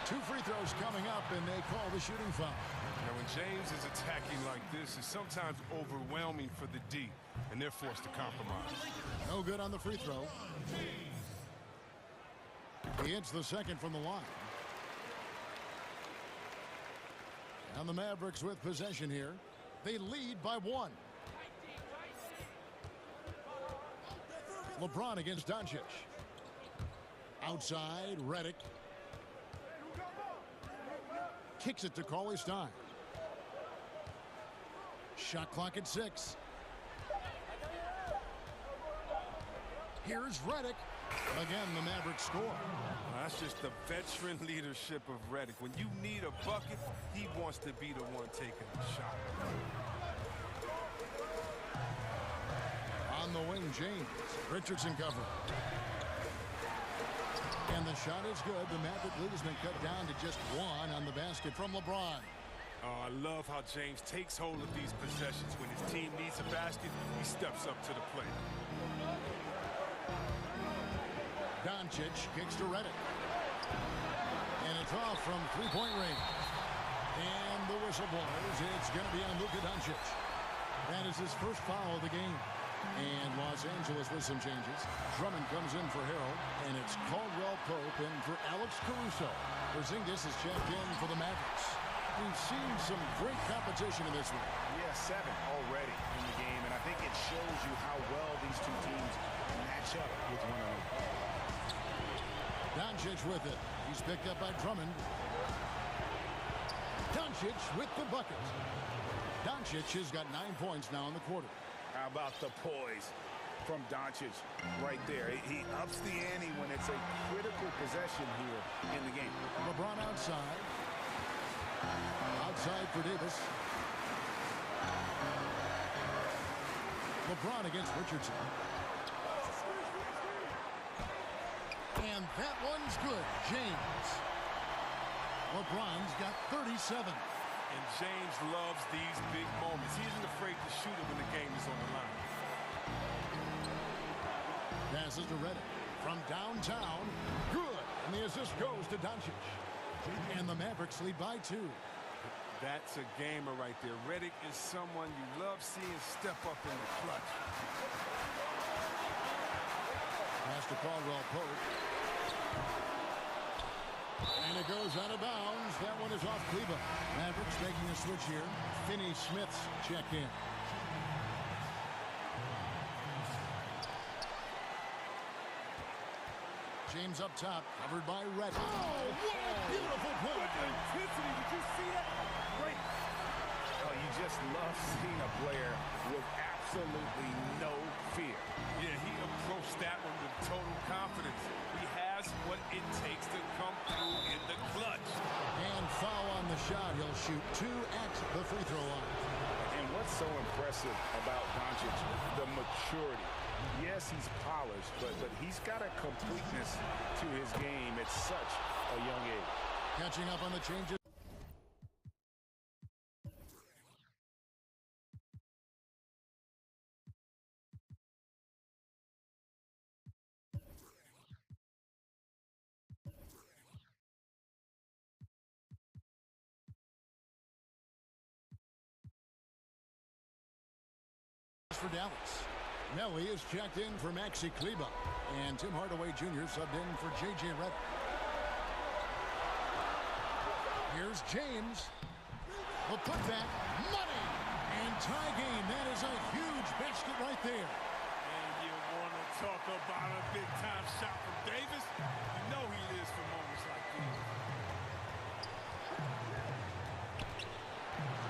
2 free throws coming up, and they call the shooting foul. Now, when James is attacking like this, it's sometimes overwhelming for the D, and they're forced to compromise. No good on the free throw. He hits the second from the line. And the Mavericks with possession here. They lead by 1. LeBron against Doncic. Outside, Redick. Kicks it to Cauley-Stein. Shot clock at 6. Here's Redick. Again, the Mavericks score. That's just the veteran leadership of Redick. When you need a bucket, he wants to be the one taking the shot. On the wing, James. Richardson cover. And the shot is good. The Maverick lead has been cut down to just 1 on the basket from LeBron. Oh, I love how James takes hold of these possessions. When his team needs a basket, he steps up to the plate. Doncic kicks to Redick. And it's off from 3-point range. And the whistle blows. It's going to be on Luka Doncic. That is his first foul of the game. And Los Angeles with some changes. Drummond comes in for Harrell. And it's Caldwell-Pope in for Alex Caruso. Porzingis is checked in for the Mavericks. We've seen some great competition in this one. Yeah, 7 already in the game. And I think it shows you how well these two teams match up with one another. Doncic with it. He's picked up by Drummond. Doncic with the bucket. Doncic has got 9 points now in the quarter. How about the poise from Doncic right there? He ups the ante when it's a critical possession here in the game. LeBron outside. Outside for Davis. LeBron against Richardson. And that one's good. James. LeBron's got 37. And James loves these big moments. He isn't afraid to shoot it when the game is on the line. Passes to Redick from downtown. Good. And the assist goes to Doncic. And the Mavericks lead by 2. That's a gamer right there. Redick is someone you love seeing step up in the clutch. Pass to Caldwell-Pope. And it goes out of bounds. That one is off Cleveland. Mavericks making a switch here. Finney-Smith's checked in. James up top, covered by Redick. Oh, what a beautiful play. What intensity. Did you see that? Great. Oh, you just love seeing a player with absolutely no fear. Yeah, he approached that one with total confidence. He has what it takes to come through in the clutch. And foul on the shot. He'll shoot 2 at the free throw line. And what's so impressive about Doncic, the maturity. Yes, he's polished, but he's got a completeness to his game at such a young age. Catching up on the changes. for Dallas. Nelly is checked in for Maxi Kleba. And Tim Hardaway Jr. subbed in for J.J. Redick. Here's James. The putback. Money! And tie game. That is a huge basket right there. And you want to talk about a big-time shot from Davis? You know he lives for moments like these.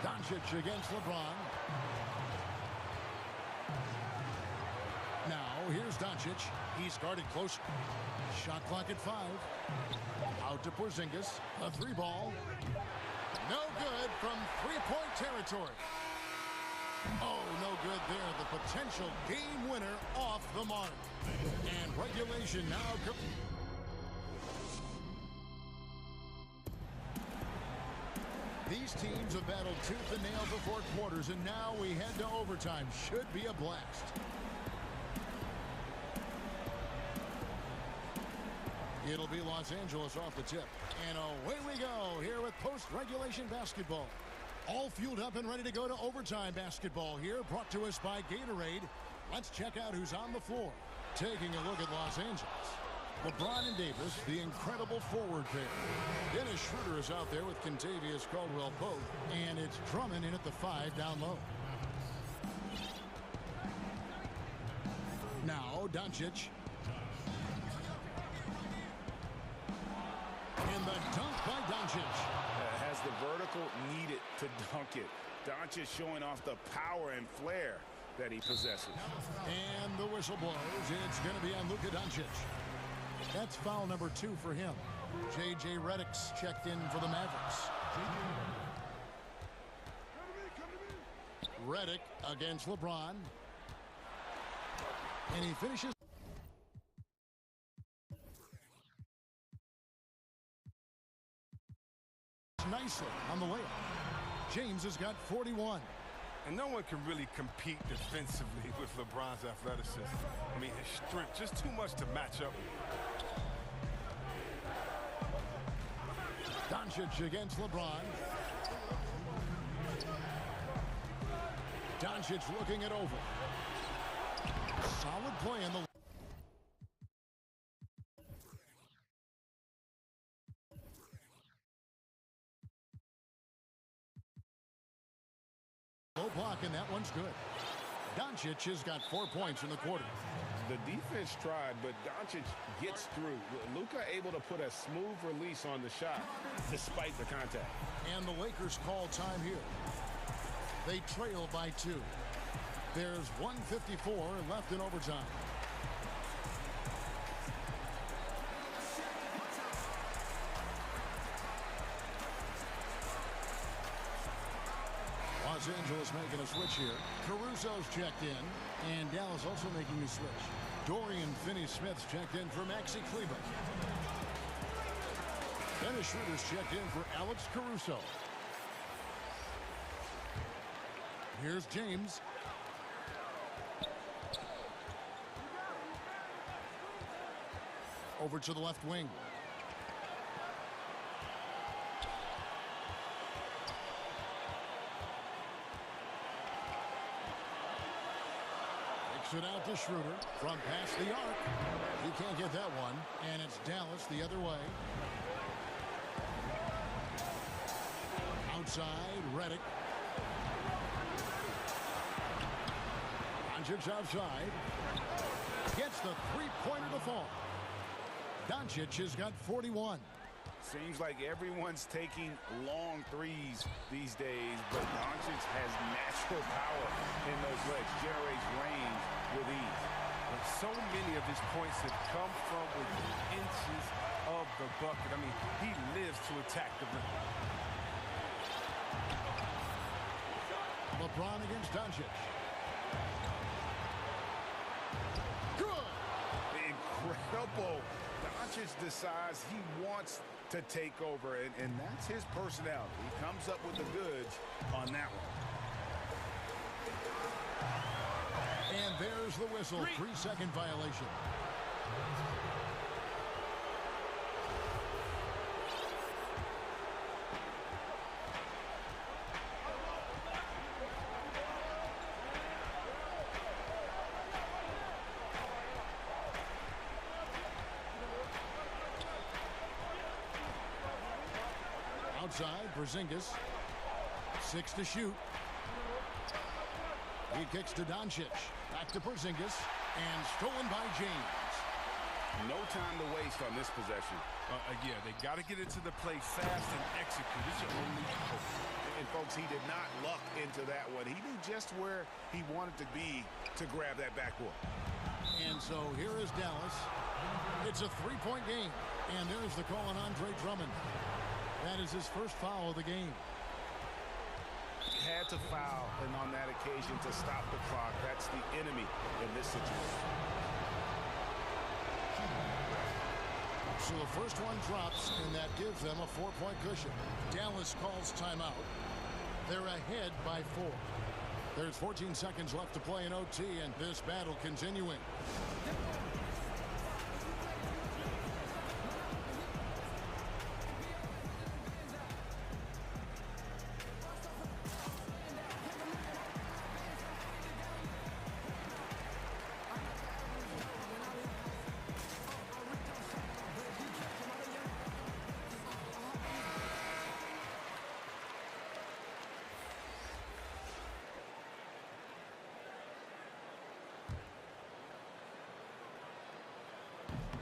Doncic against LeBron. Now, here's Doncic. He's guarded closer. Shot clock at 5. Out to Porzingis. A 3-ball. No good from three-point territory. Oh, no good there. The potential game winner off the mark. And regulation now. These teams have battled tooth and nail for 4 quarters, and now we head to overtime. Should be a blast. It'll be Los Angeles off the tip. And away we go here with post-regulation basketball. All fueled up and ready to go to overtime basketball here, brought to us by Gatorade. Let's check out who's on the floor. Taking a look at Los Angeles. LeBron and Davis, the incredible forward pair. Dennis Schroeder is out there with Kentavious Caldwell-Pope. And it's Drummond in at the 5 down low. Now, Doncic. And the dunk by Doncic. Has the vertical needed to dunk it. Doncic showing off the power and flair that he possesses. And the whistle blows. It's going to be on Luka Doncic. That's foul number 2 for him. J.J. Redick's checked in for the Mavericks. Redick against LeBron. And he finishes. Nicely on the layup. James has got 41. And no one can really compete defensively with LeBron's athleticism. I mean, his strength, just too much to match up with. Doncic against LeBron. Doncic looking it over. Solid play in the. Low block, and that one's good. Doncic has got 4 points in the quarter. The defense tried, but Doncic gets through. Luka able to put a smooth release on the shot despite the contact. And the Lakers call time here. They trail by 2. There's 1:54 left in overtime. Los Angeles making a switch here. Caruso's checked in, and Dallas also making a switch. Dorian Finney-Smith's checked in for Maxi Kleba. Dennis Schroeder's checked in for Alex Caruso. Here's James. Over to the left wing. It out to Schroeder from past the arc. He can't get that one, and it's Dallas the other way. Outside, Redick. Doncic outside. Gets the three-pointer to fall. Doncic has got 41. Seems like everyone's taking long threes these days, but Doncic has natural power in those legs, generates range with ease. And so many of his points have come from within inches of the bucket. I mean, he lives to attack the rim. LeBron against Doncic. Good. Incredible. Doncic decides he wants to take over, and that's his personality. He comes up with the goods on that one. And there's the whistle. 3-second violation. outside. Porzingis. 6 to shoot. He kicks to Doncic. Back to Porzingis. And stolen by James. No time to waste on this possession. Yeah, they got to get into the play fast and execute. It's your only hope. And folks, he did not luck into that one. He knew just where he wanted to be to grab that backboard. And so here is Dallas. It's a three-point game. And there's the call on Andre Drummond. That is his first foul of the game. Had to foul, and on that occasion to stop the clock. That's the enemy in this situation. So the first one drops, and that gives them a 4-point cushion. Dallas calls timeout. They're ahead by 4. There's 14 seconds left to play in OT, and this battle continuing.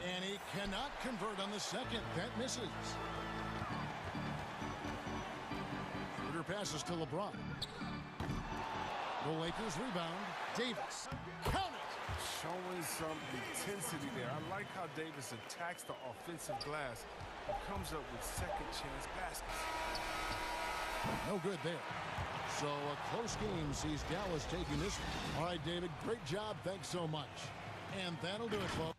And he cannot convert on the second. That misses. Shooter passes to LeBron. The Lakers rebound. Davis. Count it! Showing some intensity there. I like how Davis attacks the offensive glass and comes up with second chance baskets. No good there. So a close game sees Dallas taking this one. All right, David, great job. Thanks so much. And that'll do it, folks.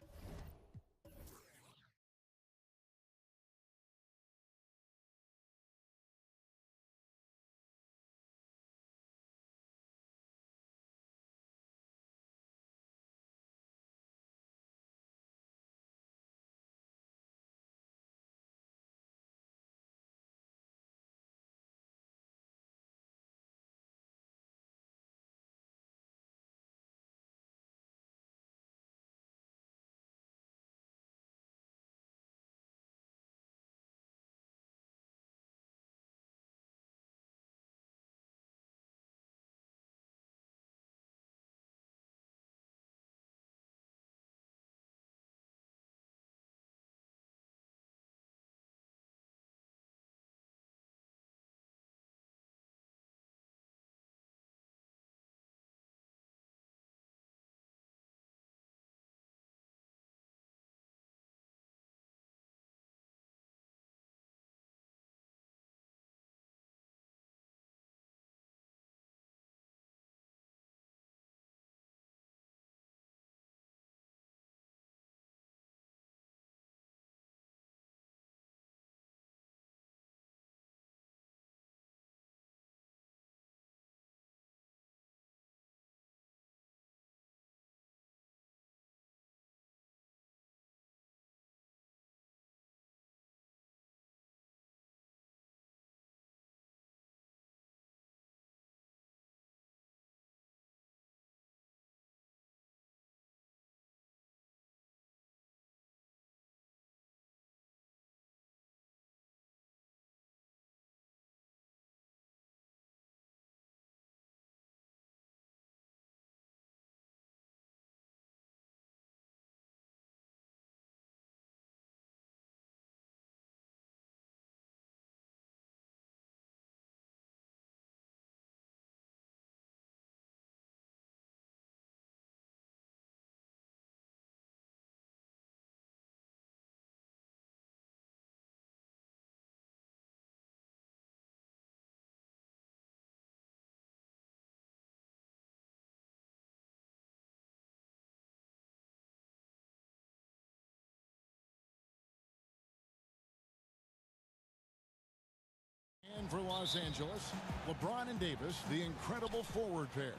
And for Los Angeles, LeBron and Davis, the incredible forward pair.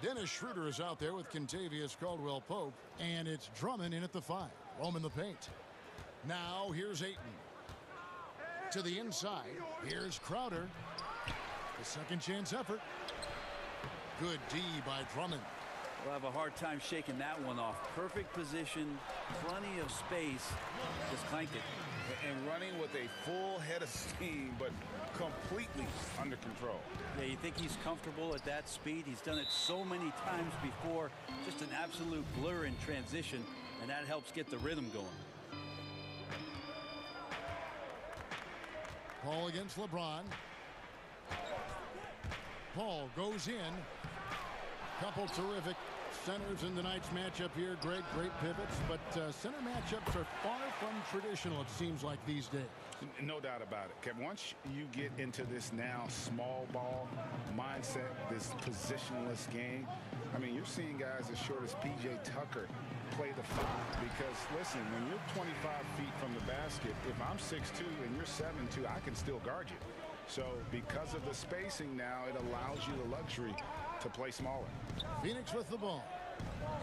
Dennis Schroeder is out there with Kentavious Caldwell-Pope, and it's Drummond in at the 5. Roam in the paint. Now here's Ayton. To the inside, here's Crowder. The second chance effort. Good D by Drummond. We'll have a hard time shaking that one off. Perfect position, plenty of space. Just clanked it. And running with a full head of steam, but completely under control. Yeah, you think he's comfortable at that speed? He's done it so many times before. Just an absolute blur in transition, and that helps get the rhythm going. Paul against LeBron. Paul goes in. Couple terrific centers in tonight's matchup here. Greg, great pivots, but center matchups are far from traditional, it seems like, these days. No doubt about it, Kevin. Once you get into this now small ball mindset, this positionless game, I mean, you're seeing guys as short as P.J. Tucker play the 5. Because, listen, when you're 25 feet from the basket, if I'm 6'2" and you're 7'2", I can still guard you. So because of the spacing now, it allows you the luxury to play smaller. Phoenix with the ball.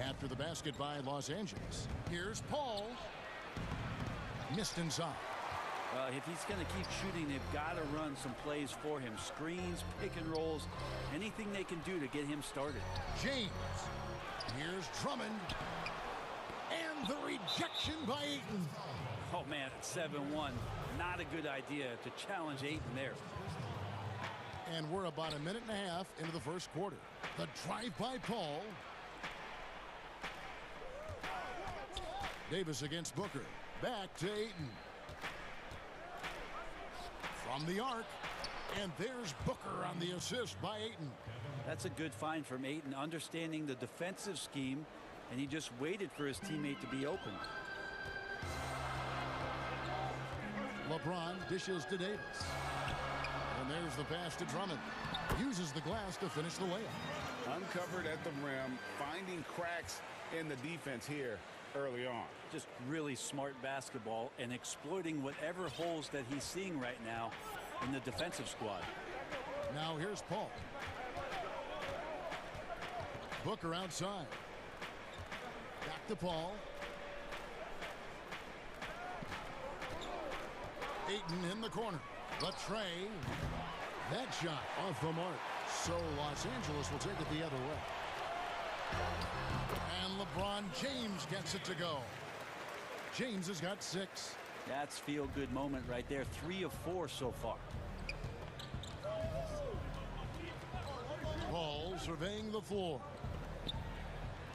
After the basket by Los Angeles. Here's Paul. Missed inside. Well, if he's going to keep shooting, they've got to run some plays for him. Screens, pick and rolls, anything they can do to get him started. James. Here's Drummond. And the rejection by Ayton. Oh, man, at 7-1. Not a good idea to challenge Ayton there. And we're about a minute and a half into the first quarter. The drive by Paul. Davis against Booker. Back to Ayton. From the arc. And there's Booker on the assist by Ayton. That's a good find from Ayton, understanding the defensive scheme, and he just waited for his teammate to be open. LeBron dishes to Davis. And there's the pass to Drummond. Uses the glass to finish the layup. Uncovered at the rim, finding cracks in the defense here early on. Just really smart basketball and exploiting whatever holes that he's seeing right now in the defensive squad. Now here's Paul. Booker outside. Back to Paul. Ayton in the corner. The tray. That shot off the mark. So Los Angeles will take it the other way. And LeBron James gets it to go. James has got 6. That's feel-good moment right there. 3 of 4 so far. Paul surveying the floor.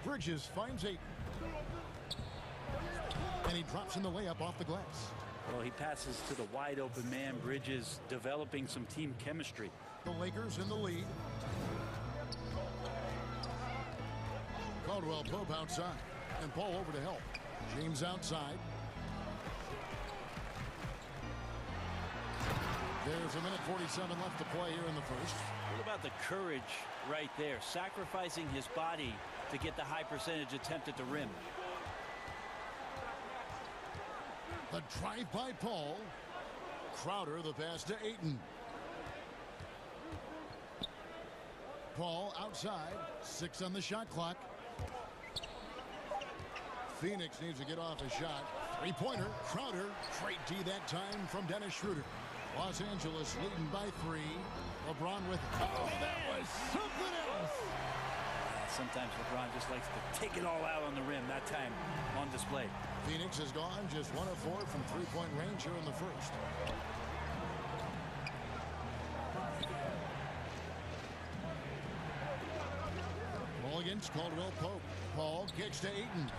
Bridges finds Ayton. And he drops in the layup off the glass. Well, he passes to the wide open man. Bridges developing some team chemistry. The Lakers in the lead. Caldwell Pope outside. And Paul over to help. James outside. There's a minute 47 left to play here in the first. What about the courage right there? Sacrificing his body to get the high percentage attempt at the rim. The drive by Paul. Crowder the pass to Ayton. Paul outside. 6 on the shot clock. Phoenix needs to get off a shot. 3-pointer. Crowder. Great D that time from Dennis Schroeder. Los Angeles leading by 3. LeBron with it. Oh, that was something else. Sometimes LeBron just likes to take it all out on the rim. That time on display. Phoenix has gone just 1 of 4 from 3-point range here in the first. Ball against Caldwell Pope. Paul kicks to Ayton.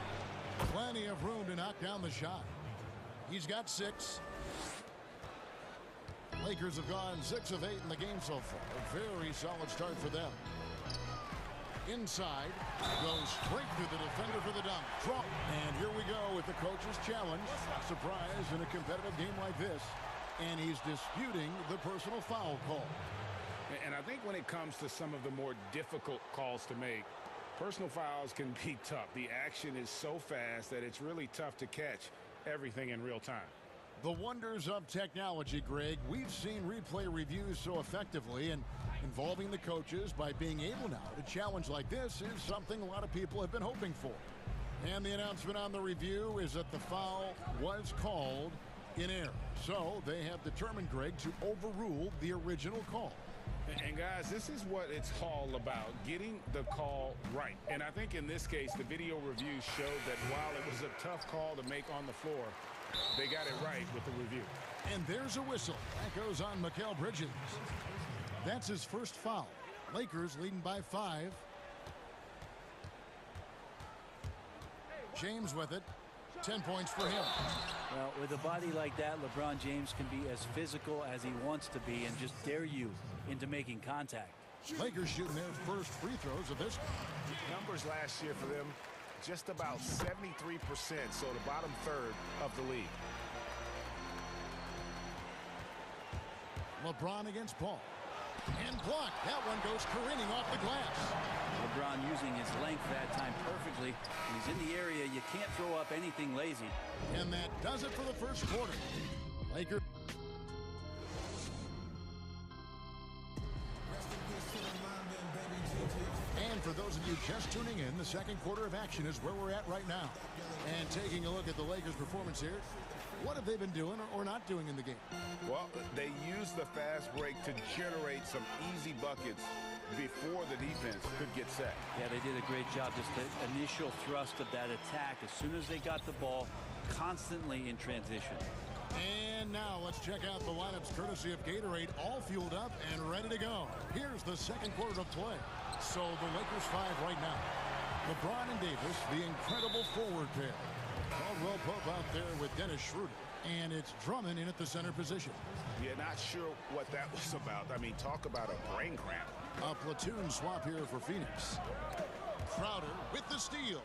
Plenty of room to knock down the shot. He's got 6. Lakers have gone 6 of 8 in the game so far. A very solid start for them. Inside, goes straight through the defender for the dunk. Trump. And here we go with the coach's challenge. Surprise in a competitive game like this. And he's disputing the personal foul call. And I think when it comes to some of the more difficult calls to make, personal fouls can be tough. The action is so fast that it's really tough to catch everything in real time. The wonders of technology, Greg. We've seen replay reviews so effectively, and involving the coaches by being able now to challenge like this is something a lot of people have been hoping for. And the announcement on the review is that the foul was called in error. So they have determined, Greg, to overrule the original call. And guys, this is what it's all about, getting the call right. And I think in this case, the video reviews showed that while it was a tough call to make on the floor, they got it right with the review. And there's a whistle. That goes on Mikal Bridges. That's his first foul. Lakers leading by 5. James with it. 10 points for him. Well, with a body like that, LeBron James can be as physical as he wants to be and just dare you into making contact. Lakers shooting their first free throws of this one. Numbers last year for them, just about 73%, so the bottom third of the league. LeBron against Paul. And blocked. That one goes careening off the glass. LeBron using his length that time perfectly. When he's in the area, you can't throw up anything lazy. And that does it for the first quarter. Lakers. And for those of you just tuning in, the second quarter of action is where we're at right now. And taking a look at the Lakers' performance here, what have they been doing or not doing in the game? Well, they used the fast break to generate some easy buckets before the defense could get set. Yeah, they did a great job. Just the initial thrust of that attack, as soon as they got the ball, constantly in transition. And now let's check out the lineups courtesy of Gatorade, all fueled up and ready to go. Here's the second quarter of play. So the Lakers 5 right now. LeBron and Davis, the incredible forward pair. Caldwell Pope out there with Dennis Schroeder. And it's Drummond in at the center position. Yeah, not sure what that was about. I mean, talk about a brain cramp. A platoon swap here for Phoenix. Crowder with the steal.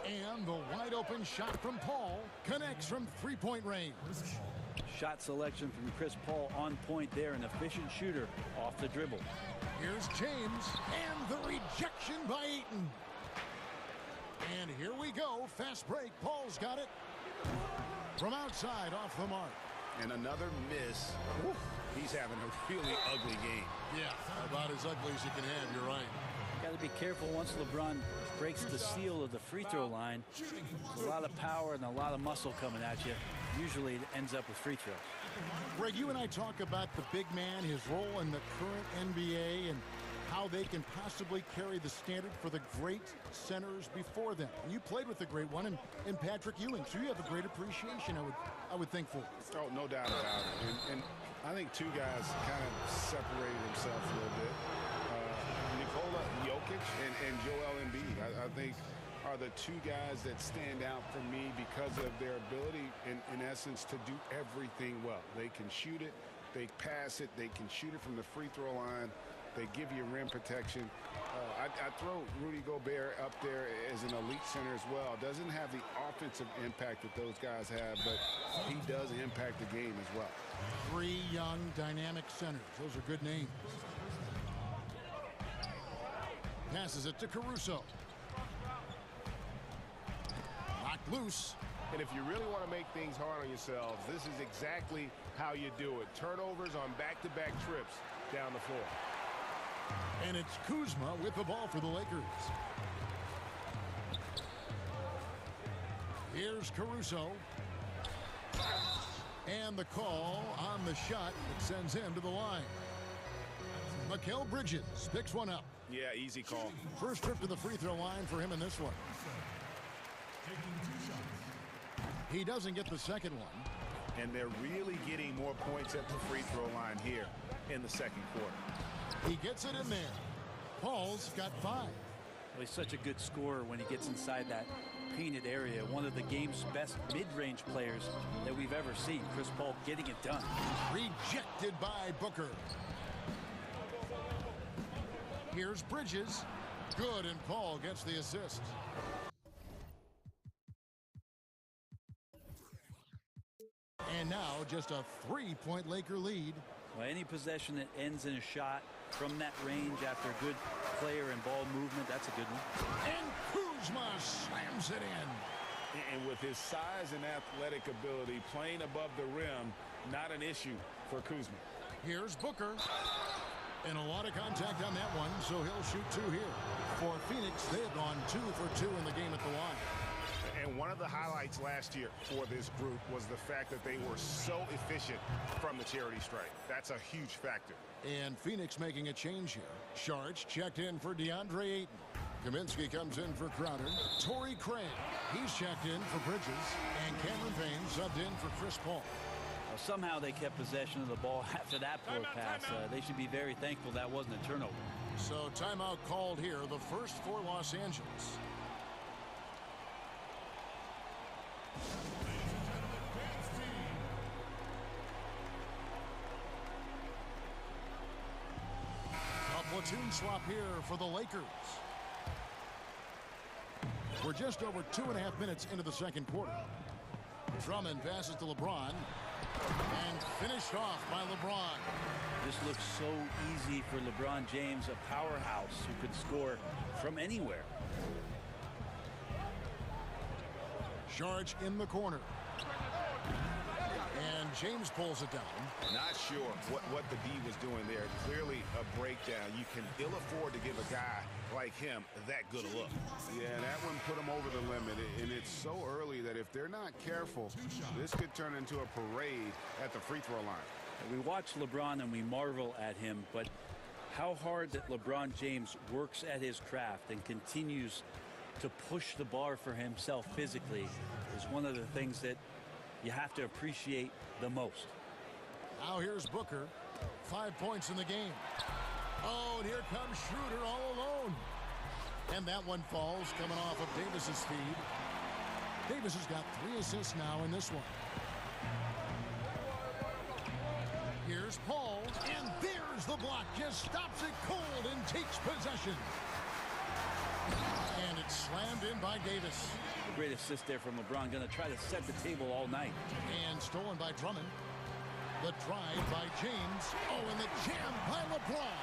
And the wide open shot from Paul connects from three-point range. Shot selection from Chris Paul on point there, an efficient shooter off the dribble. Here's James and the rejection by Ayton. And here we go. Fast break. Paul's got it. From outside off the mark. And another miss. Woo. He's having a really ugly game. Yeah, about as ugly as you can have. You're right. Got to be careful once LeBron breaks the seal of the free throw line. A lot of power and a lot of muscle coming at you. Usually it ends up with free throws. Greg, you and I talk about the big man, his role in the current NBA, and how they can possibly carry the standard for the great centers before them. And you played with the great one in Patrick Ewing, so you have a great appreciation, I would think, for. Oh, no doubt about it. And I think two guys kind of separated themselves a little bit. Nikola Jokic and Joel Embiid, I think, are the two guys that stand out for me because of their ability, in essence, to do everything well. They can shoot it, they pass it, they can shoot it from the free throw line. They give you rim protection. I throw Rudy Gobert up there as an elite center as well. Doesn't have the offensive impact that those guys have, but he does impact the game as well. 3 young, dynamic centers. Those are good names. Passes it to Caruso. Knocked loose. And if you really want to make things hard on yourselves, this is exactly how you do it. Turnovers on back-to-back trips down the floor. And it's Kuzma with the ball for the Lakers. Here's Caruso. And the call on the shot that sends him to the line. Mikal Bridges picks one up. Yeah, easy call. First trip to the free throw line for him in this one. He doesn't get the second one. And they're really getting more points at the free throw line here in the second quarter. He gets it in there. Paul's got 5. Well, he's such a good scorer when he gets inside that painted area. One of the game's best mid-range players that we've ever seen. Chris Paul getting it done. Rejected by Booker. Here's Bridges. Good, and Paul gets the assist. And now just a 3-point Laker lead. Well, any possession that ends in a shot from that range after a good player and ball movement, that's a good one. And Kuzma slams it in. And with his size and athletic ability, playing above the rim, not an issue for Kuzma. Here's Booker. And a lot of contact on that one, so he'll shoot 2 here. For Phoenix, they have gone 2 for 2 in the game at the line. And And one of the highlights last year for this group was the fact that they were so efficient from the charity stripe. That's a huge factor. And Phoenix making a change here. Sharch checked in for DeAndre Ayton. Kaminsky comes in for Crowder. Torrey Craig, he's checked in for Bridges. And Cameron Payne subbed in for Chris Paul. Well, somehow they kept possession of the ball after that poor pass. They should be very thankful that wasn't a turnover. So timeout called here, the first for Los Angeles. A platoon swap here for the Lakers. We're just over 2.5 minutes into the second quarter. Drummond passes to LeBron. And finished off by LeBron. This looks so easy for LeBron James, a powerhouse who could score from anywhere. Sharch in the corner. And James pulls it down. Not sure what the D was doing there. Clearly a breakdown. You can ill afford to give a guy like him that good a look. Yeah, that one put him over the limit. And it's so early that if they're not careful, this could turn into a parade at the free throw line. We watch LeBron and we marvel at him, but how hard that LeBron James works at his craft and continues to push the bar for himself physically is one of the things that you have to appreciate the most. Now here's Booker. 5 points in the game. Oh, and here comes Schroeder all alone. And that one falls coming off of Davis's feed. Davis has got 3 assists now in this one. Here's Paul, and there's the block. Just stops it cold and takes possession. And it's slammed in by Davis. Great assist there from LeBron. Going to try to set the table all night. And stolen by Drummond. The drive by James. Oh, and the jam by LeBron.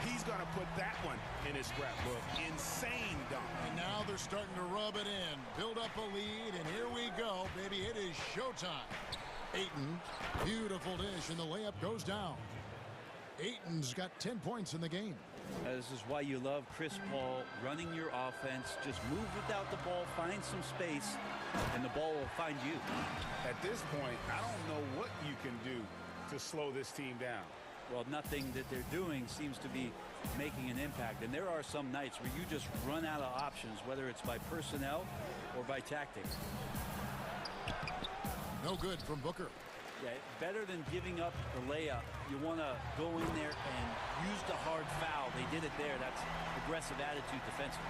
He's going to put that one in his scrapbook. Insane dunk. And now they're starting to rub it in. Build up a lead, and here we go, baby. It is showtime. Ayton, beautiful dish, and the layup goes down. Ayton's got 10 points in the game. This is why you love Chris Paul running your offense. Just move without the ball, find some space, and the ball will find you. At this point, I don't know what you can do to slow this team down. Well, nothing that they're doing seems to be making an impact. And there are some nights where you just run out of options, whether it's by personnel or by tactics. No good from Booker. Yeah, better than giving up the layup. You want to go in there and use the hard foul. They did it there. That's aggressive attitude defensively.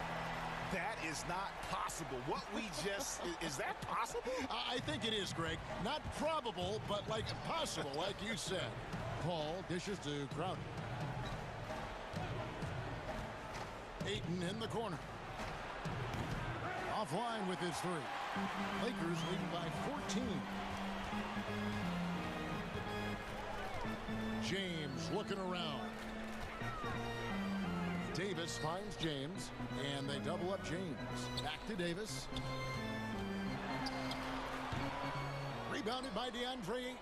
That is not possible. What we just, is that possible? I think it is, Greg. Not probable, but like possible, like you said. Paul dishes to Crowder. Ayton in the corner. Offline with his 3. Lakers leading by 14. James looking around. Davis finds James, and they double up James. Back to Davis. Rebounded by DeAndre Ayton.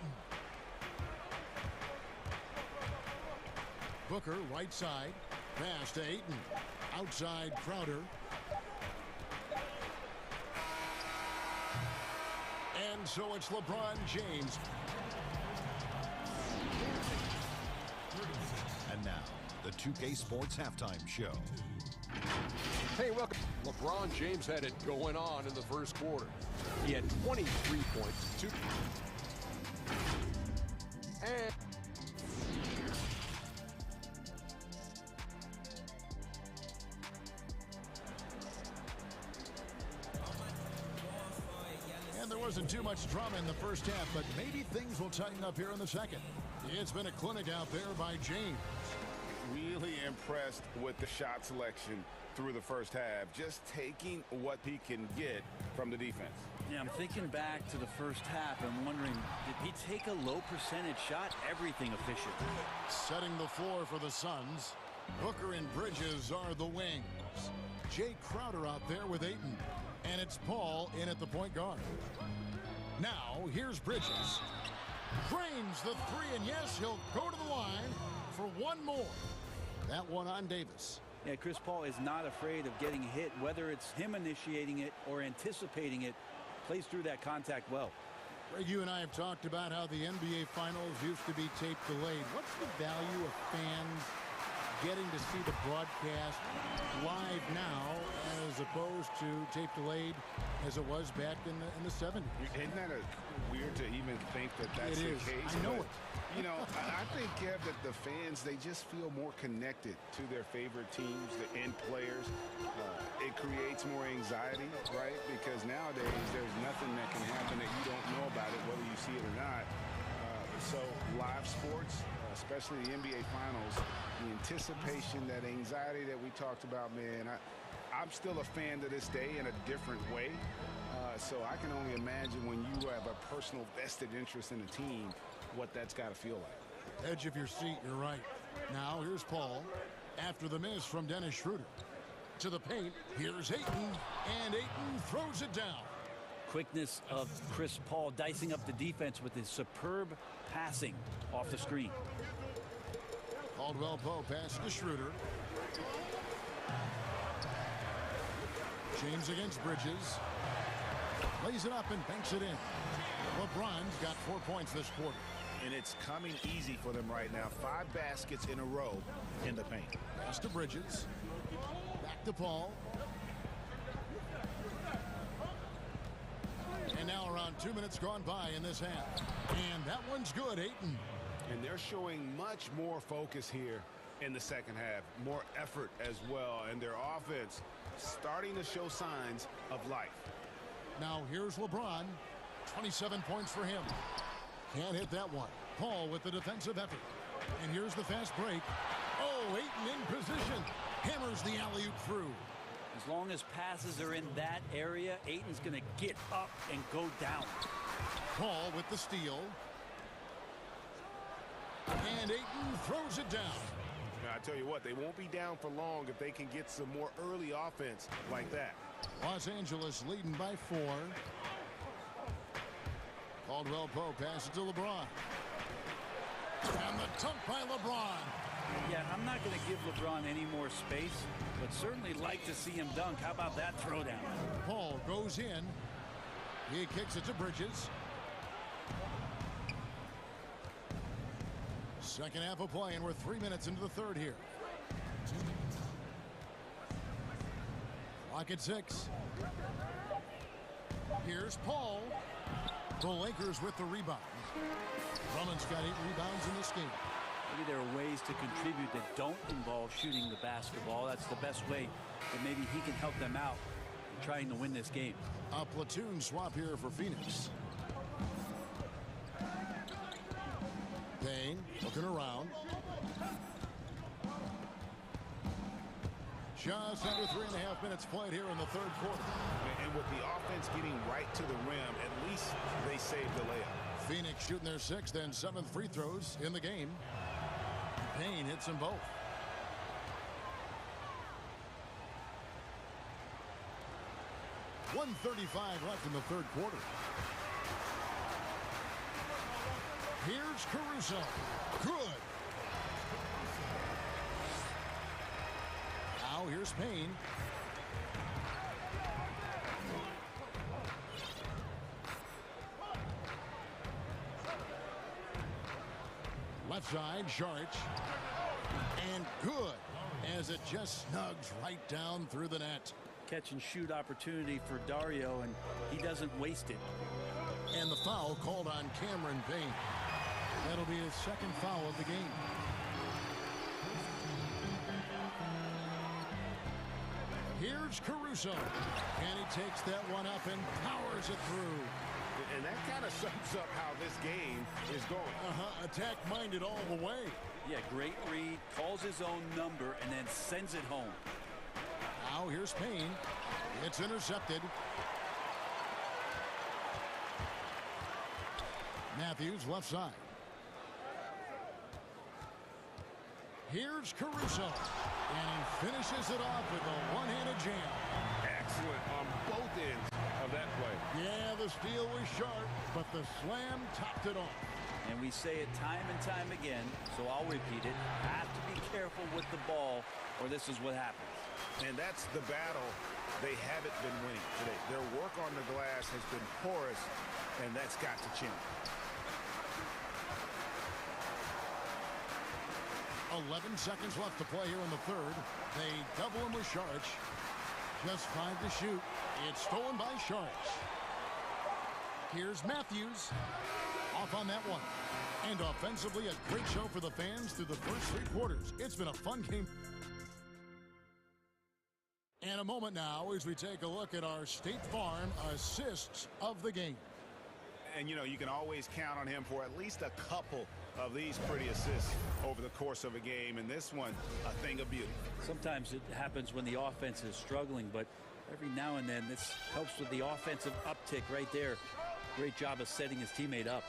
Booker, right side. Pass to Ayton. Outside Crowder. And so it's LeBron James. And now, the 2K Sports Halftime Show. Hey, welcome. LeBron James had it going on in the first quarter. He had 23 points. And there wasn't too much drama in the first half, but maybe things will tighten up here in the second. It's been a clinic out there by James. Really impressed with the shot selection through the first half, just taking what he can get from the defense. Yeah, I'm thinking back to the first half and wondering, did he take a low percentage shot? Everything efficient. Setting the floor for the Suns. Booker and Bridges are the wings. Jay Crowder out there with Ayton. And it's Paul in at the point guard. Now, here's Bridges. Drains the 3, and yes, he'll go to the line for one more. That one on Davis. Yeah, Chris Paul is not afraid of getting hit, whether it's him initiating it or anticipating it. Plays through that contact well. Greg, you and I have talked about how the NBA Finals used to be tape delayed. What's the value of fans getting to see the broadcast live now as opposed to tape delayed as it was back in the 70s? Isn't that weird to even think that that's the case? I know it. You know, I think, Kev, that the fans, they just feel more connected to their favorite teams and players. It creates more anxiety, right? Because nowadays there's nothing that can happen that you don't know about it, whether you see it or not. So live sports, especially the NBA Finals, the anticipation, that anxiety that we talked about, man, I'm still a fan to this day in a different way. So I can only imagine when you have a personal vested interest in a team, what that's got to feel like. Edge of your seat, you're right. Now here's Paul after the miss from Dennis Schroeder. To the paint, here's Ayton, and Ayton throws it down. Quickness of Chris Paul dicing up the defense with his superb passing off the screen. Caldwell Pope passes to Schroeder. James against Bridges. Lays it up and banks it in. LeBron's got 4 points this quarter. And it's coming easy for them right now. 5 baskets in a row in the paint. Pass to Bridges. Back to Paul. And now around 2 minutes gone by in this half. And that one's good, Ayton. And they're showing much more focus here in the second half. More effort as well. And their offense starting to show signs of life. Now here's LeBron. 27 points for him. Can't hit that one. Paul with the defensive effort. And here's the fast break. Oh, Ayton in position. Hammers the alley-oop through. As long as passes are in that area, Ayton's going to get up and go down. Paul with the steal. And Ayton throws it down. Now, I tell you what, they won't be down for long if they can get some more early offense like that. Los Angeles leading by 4. Caldwell Pope passes to LeBron. And the dunk by LeBron. Yeah, I'm not going to give LeBron any more space, but certainly like to see him dunk. How about that throwdown? Paul goes in. He kicks it to Bridges. Second half of play, and we're 3 minutes into the third here. Clock at 6. Here's Paul. The Lakers with the rebound. Drummond's got 8 rebounds in this game. Maybe there are ways to contribute that don't involve shooting the basketball. That's the best way that maybe he can help them out in trying to win this game. A platoon swap here for Phoenix. Payne looking around. Just under 3.5 minutes played here in the third quarter. And with the offense getting right to the rim, at least they saved the layup. Phoenix shooting their 6th and 7th free throws in the game. Payne hits them both. .135 left in the third quarter. Here's Caruso. Good. Now here's Payne. Left side, Saric. And good, as it just snugs right down through the net. Catch and shoot opportunity for Dario, and he doesn't waste it. And the foul called on Cameron Payne. That'll be his second foul of the game. Here's Caruso. And he takes that one up and powers it through. And that kind of sums up how this game is going. Attack-minded all the way. Yeah, great read, calls his own number, and then sends it home. Now here's Payne. It's intercepted. Matthews left side. Here's Caruso. And he finishes it off with a one-handed jam. Excellent on both ends of that play. Yeah, the steal was sharp, but the slam topped it off. And we say it time and time again, so I'll repeat it. Have to be careful with the ball, or this is what happens. And that's the battle they haven't been winning today. Their work on the glass has been porous, and that's got to change. 11 seconds left to play here in the third. They double him with Sharch. Just 5 to shoot. It's stolen by Sharch. Here's Matthews. Off on that one. And offensively, a great show for the fans through the first 3 quarters. It's been a fun game. And a moment now as we take a look at our State Farm assists of the game. And, you know, you can always count on him for at least a couple of these pretty assists over the course of a game. And this one, a thing of beauty. Sometimes it happens when the offense is struggling, but every now and then this helps with the offensive uptick right there. Great job of setting his teammate up.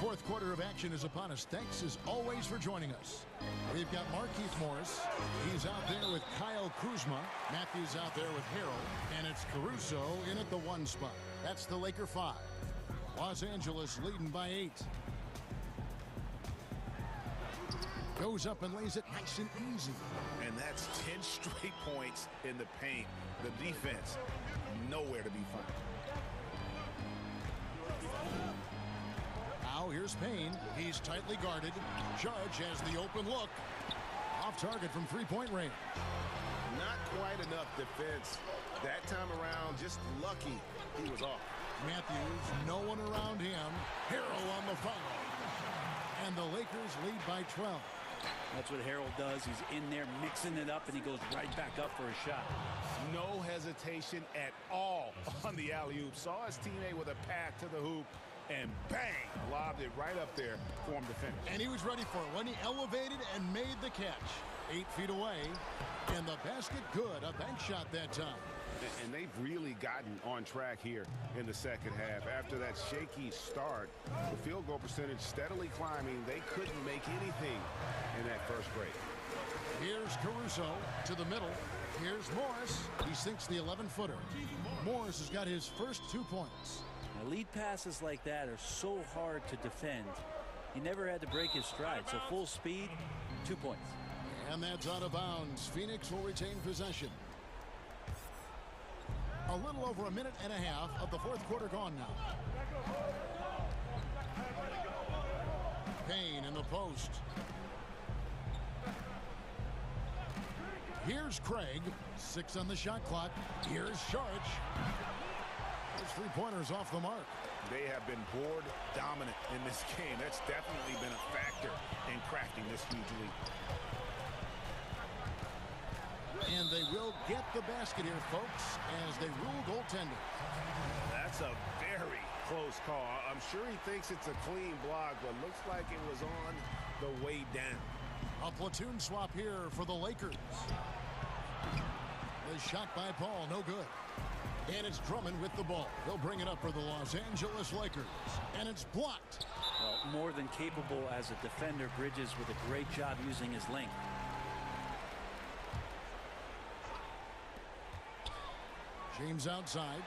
Fourth quarter of action is upon us. Thanks as always for joining us. We've got Markeith Morris. He's out there with Kyle Kuzma. Matthews out there with Harold. And it's Caruso in at the 1 spot. That's the Laker 5. Los Angeles leading by 8. Goes up and lays it nice and easy. And that's 10 straight points in the paint. The defense, nowhere to be found. Now here's Payne. He's tightly guarded. Sharch has the open look. Off target from 3-point range. Not quite enough defense. That time around, just lucky he was off. Matthews, no one around him. Harrell on the foul. And the Lakers lead by 12. That's what Harold does. He's in there mixing it up, and he goes right back up for a shot. No hesitation at all on the alley-oop. Saw his teammate with a path to the hoop, and bang, lobbed it right up there for him to finish. And he was ready for it when he elevated and made the catch. 8 feet away, and the basket good. A bank shot that time. And they've really gotten on track here in the second half. After that shaky start, the field goal percentage steadily climbing. They couldn't make anything in that first break. Here's Caruso to the middle. Here's Morris. He sinks the 11-footer. Morris has got his first 2 points. Now, lead passes like that are so hard to defend. He never had to break his stride, so full speed, 2 points. And that's out of bounds. Phoenix will retain possession. A little over a minute and a half of the fourth quarter gone now. Payne in the post. Here's Craig. 6 on the shot clock. Here's Sharch. Those 3-pointers off the mark. They have been board dominant in this game. That's definitely been a factor in crafting this huge lead. And they will get the basket here, folks, as they rule goaltending. That's a very close call. I'm sure he thinks it's a clean block, but looks like it was on the way down. A platoon swap here for the Lakers. The shot by Paul, no good. And it's Drummond with the ball. They'll bring it up for the Los Angeles Lakers. And it's blocked. Well, more than capable as a defender. Bridges with a great job using his length. James outside.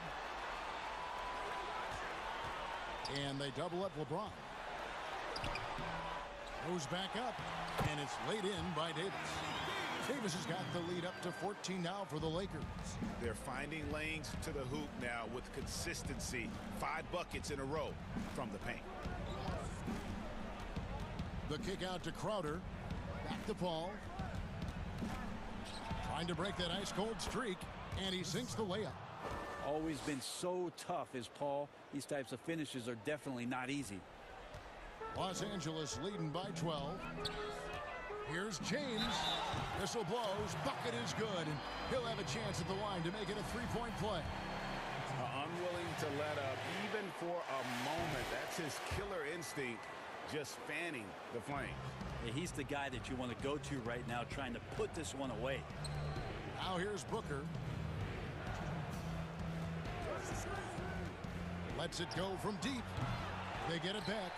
And they double up LeBron. Goes back up. And it's laid in by Davis. Davis has got the lead up to 14 now for the Lakers. They're finding lanes to the hoop now with consistency. 5 buckets in a row from the paint. The kick out to Crowder. Back to Paul. Trying to break that ice-cold streak. And he sinks the layup. Always been so tough is Paul. These types of finishes are definitely not easy. Los Angeles leading by 12. Here's James. Whistle blows. Bucket is good. And he'll have a chance at the line to make it a 3-point play. Unwilling to let up even for a moment. That's his killer instinct, just fanning the flames. Yeah, he's the guy that you want to go to right now, trying to put this one away. Now here's Booker. Lets it go from deep. They get it back.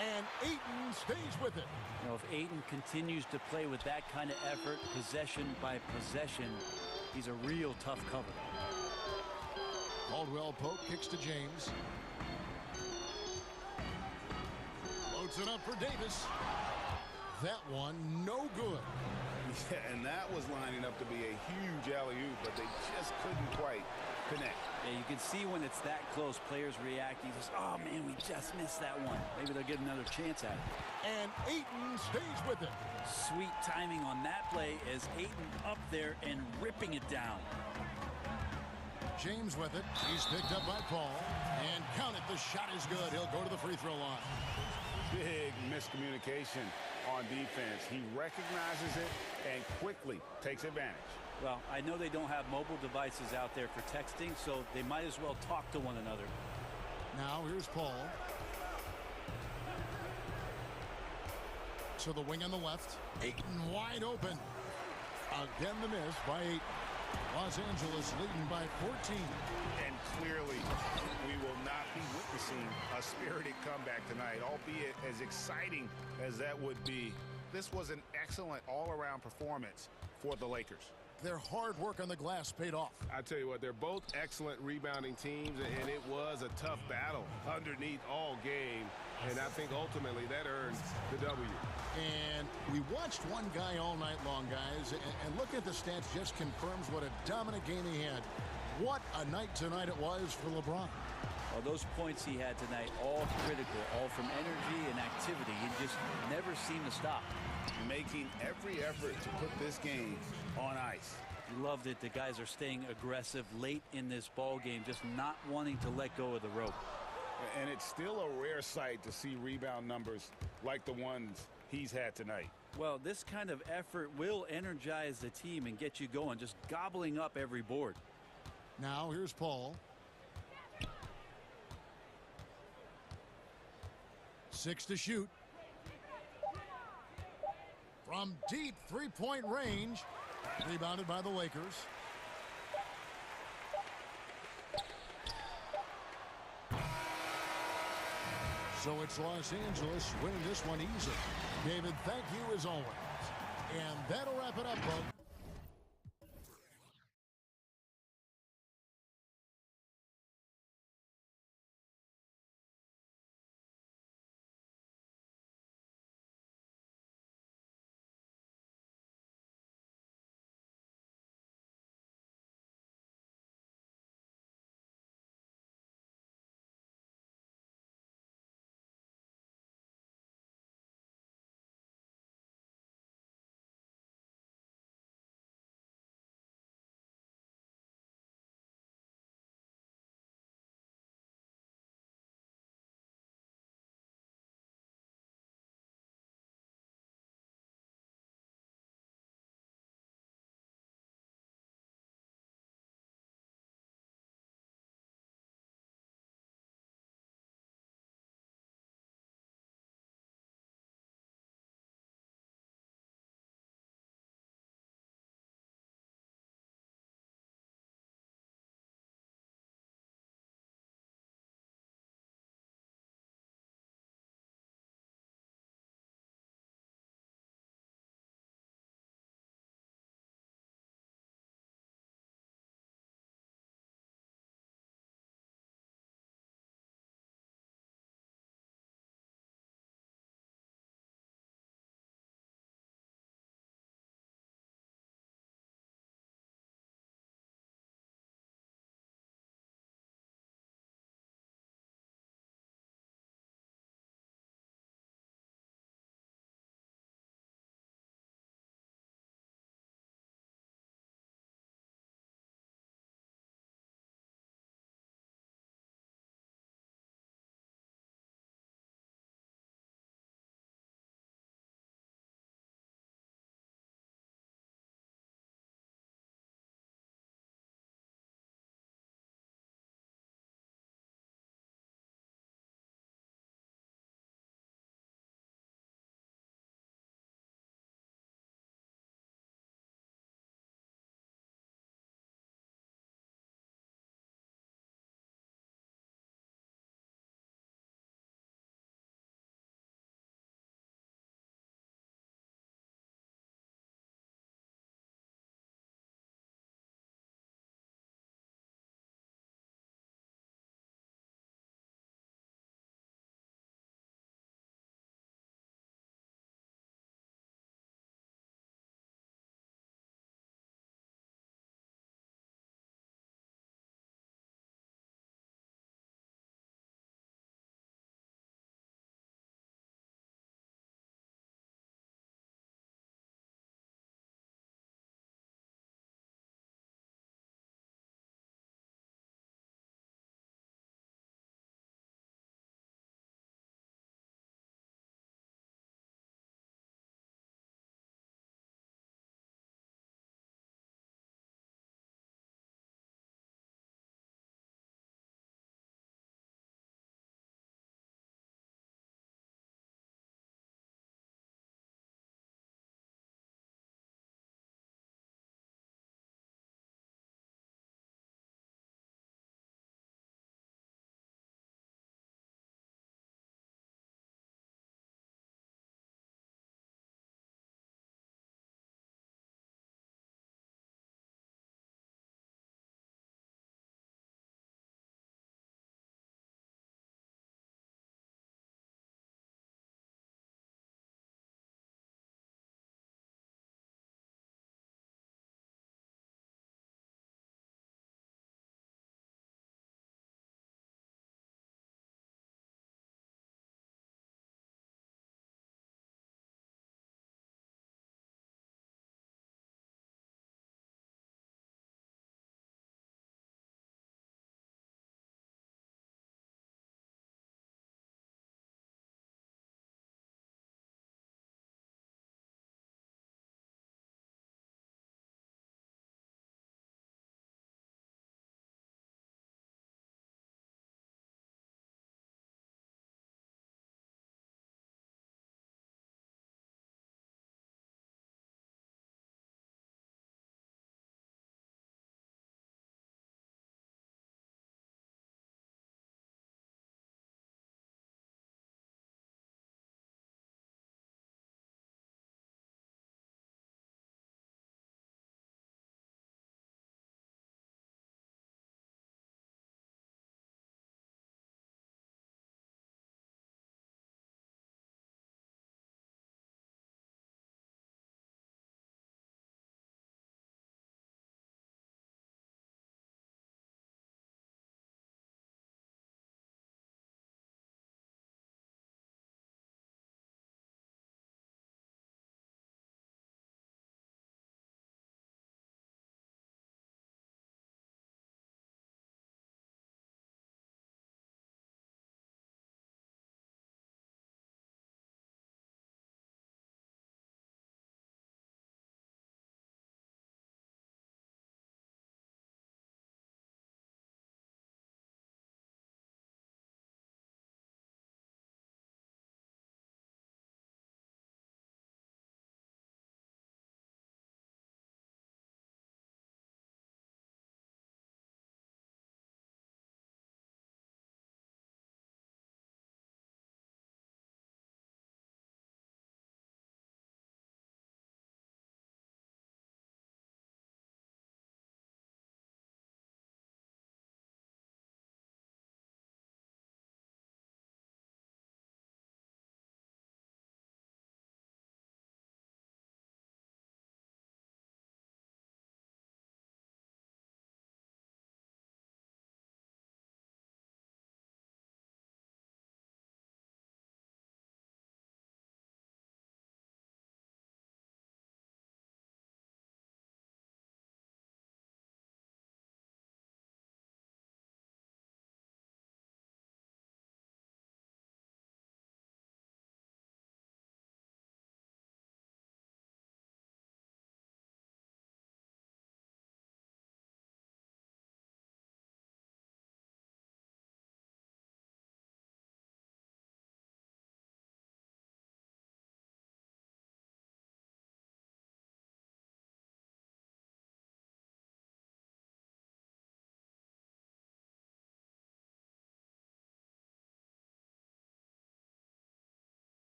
And Ayton stays with it. You know, if Ayton continues to play with that kind of effort, possession by possession, he's a real tough cover. Caldwell Pope kicks to James. puts it up for Davis. That one no good. Yeah, and that was lining up to be a huge alley-oop, but they just couldn't quite connect. Yeah, you can see when it's that close, players reacting. Just, oh, man, we just missed that one. Maybe they'll get another chance at it. And Ayton stays with it. Sweet timing on that play as Ayton up there and ripping it down. James with it. He's picked up by Paul. And count it, the shot is good. He'll go to the free throw line. Big miscommunication on defense. He recognizes it and quickly takes advantage. Well, I know they don't have mobile devices out there for texting, so they might as well talk to one another. Now here's Paul. To the wing on the left. Ayton wide open. Again the miss by Ayton. Los Angeles leading by 14. And clearly, we will not be witnessing a spirited comeback tonight, albeit as exciting as that would be. This was an excellent all-around performance for the Lakers. Their hard work on the glass paid off. I tell you what, they're both excellent rebounding teams, and it was a tough battle underneath all game. And I think ultimately that earned the W. And we watched one guy all night long, guys, and looking at the stats just confirms what a dominant game he had. What a night tonight it was for LeBron. Well, those points he had tonight, all critical, all from energy and activity. He just never seemed to stop. Making every effort to put this game on ice. Loved it. The guys are staying aggressive late in this ball game, just not wanting to let go of the rope. And it's still a rare sight to see rebound numbers like the ones he's had tonight. Well, this kind of effort will energize the team and get you going, just gobbling up every board. Now here's Paul. 6 to shoot. From deep three-point range. Rebounded by the Lakers. So it's Los Angeles winning this one easy. David, thank you as always. And that'll wrap it up, folks.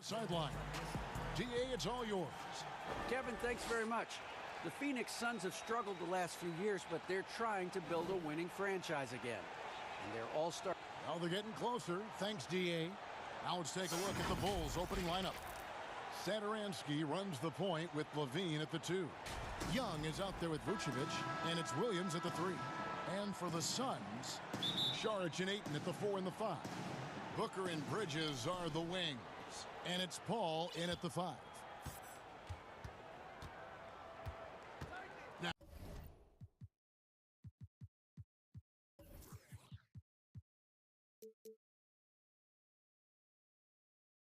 sideline. DA, it's all yours. Kevin, thanks very much. The Phoenix Suns have struggled the last few years, but they're trying to build a winning franchise again. And they're all-star. Well, they're getting closer. Thanks, DA. Now let's take a look at the Bulls' opening lineup. Satoransky runs the point with Levine at the 2. Young is out there with Vucevic, and it's Williams at the 3. And for the Suns, Šarić and Ayton at the 4 and the 5. Booker and Bridges are the wings, and it's Paul in at the 5.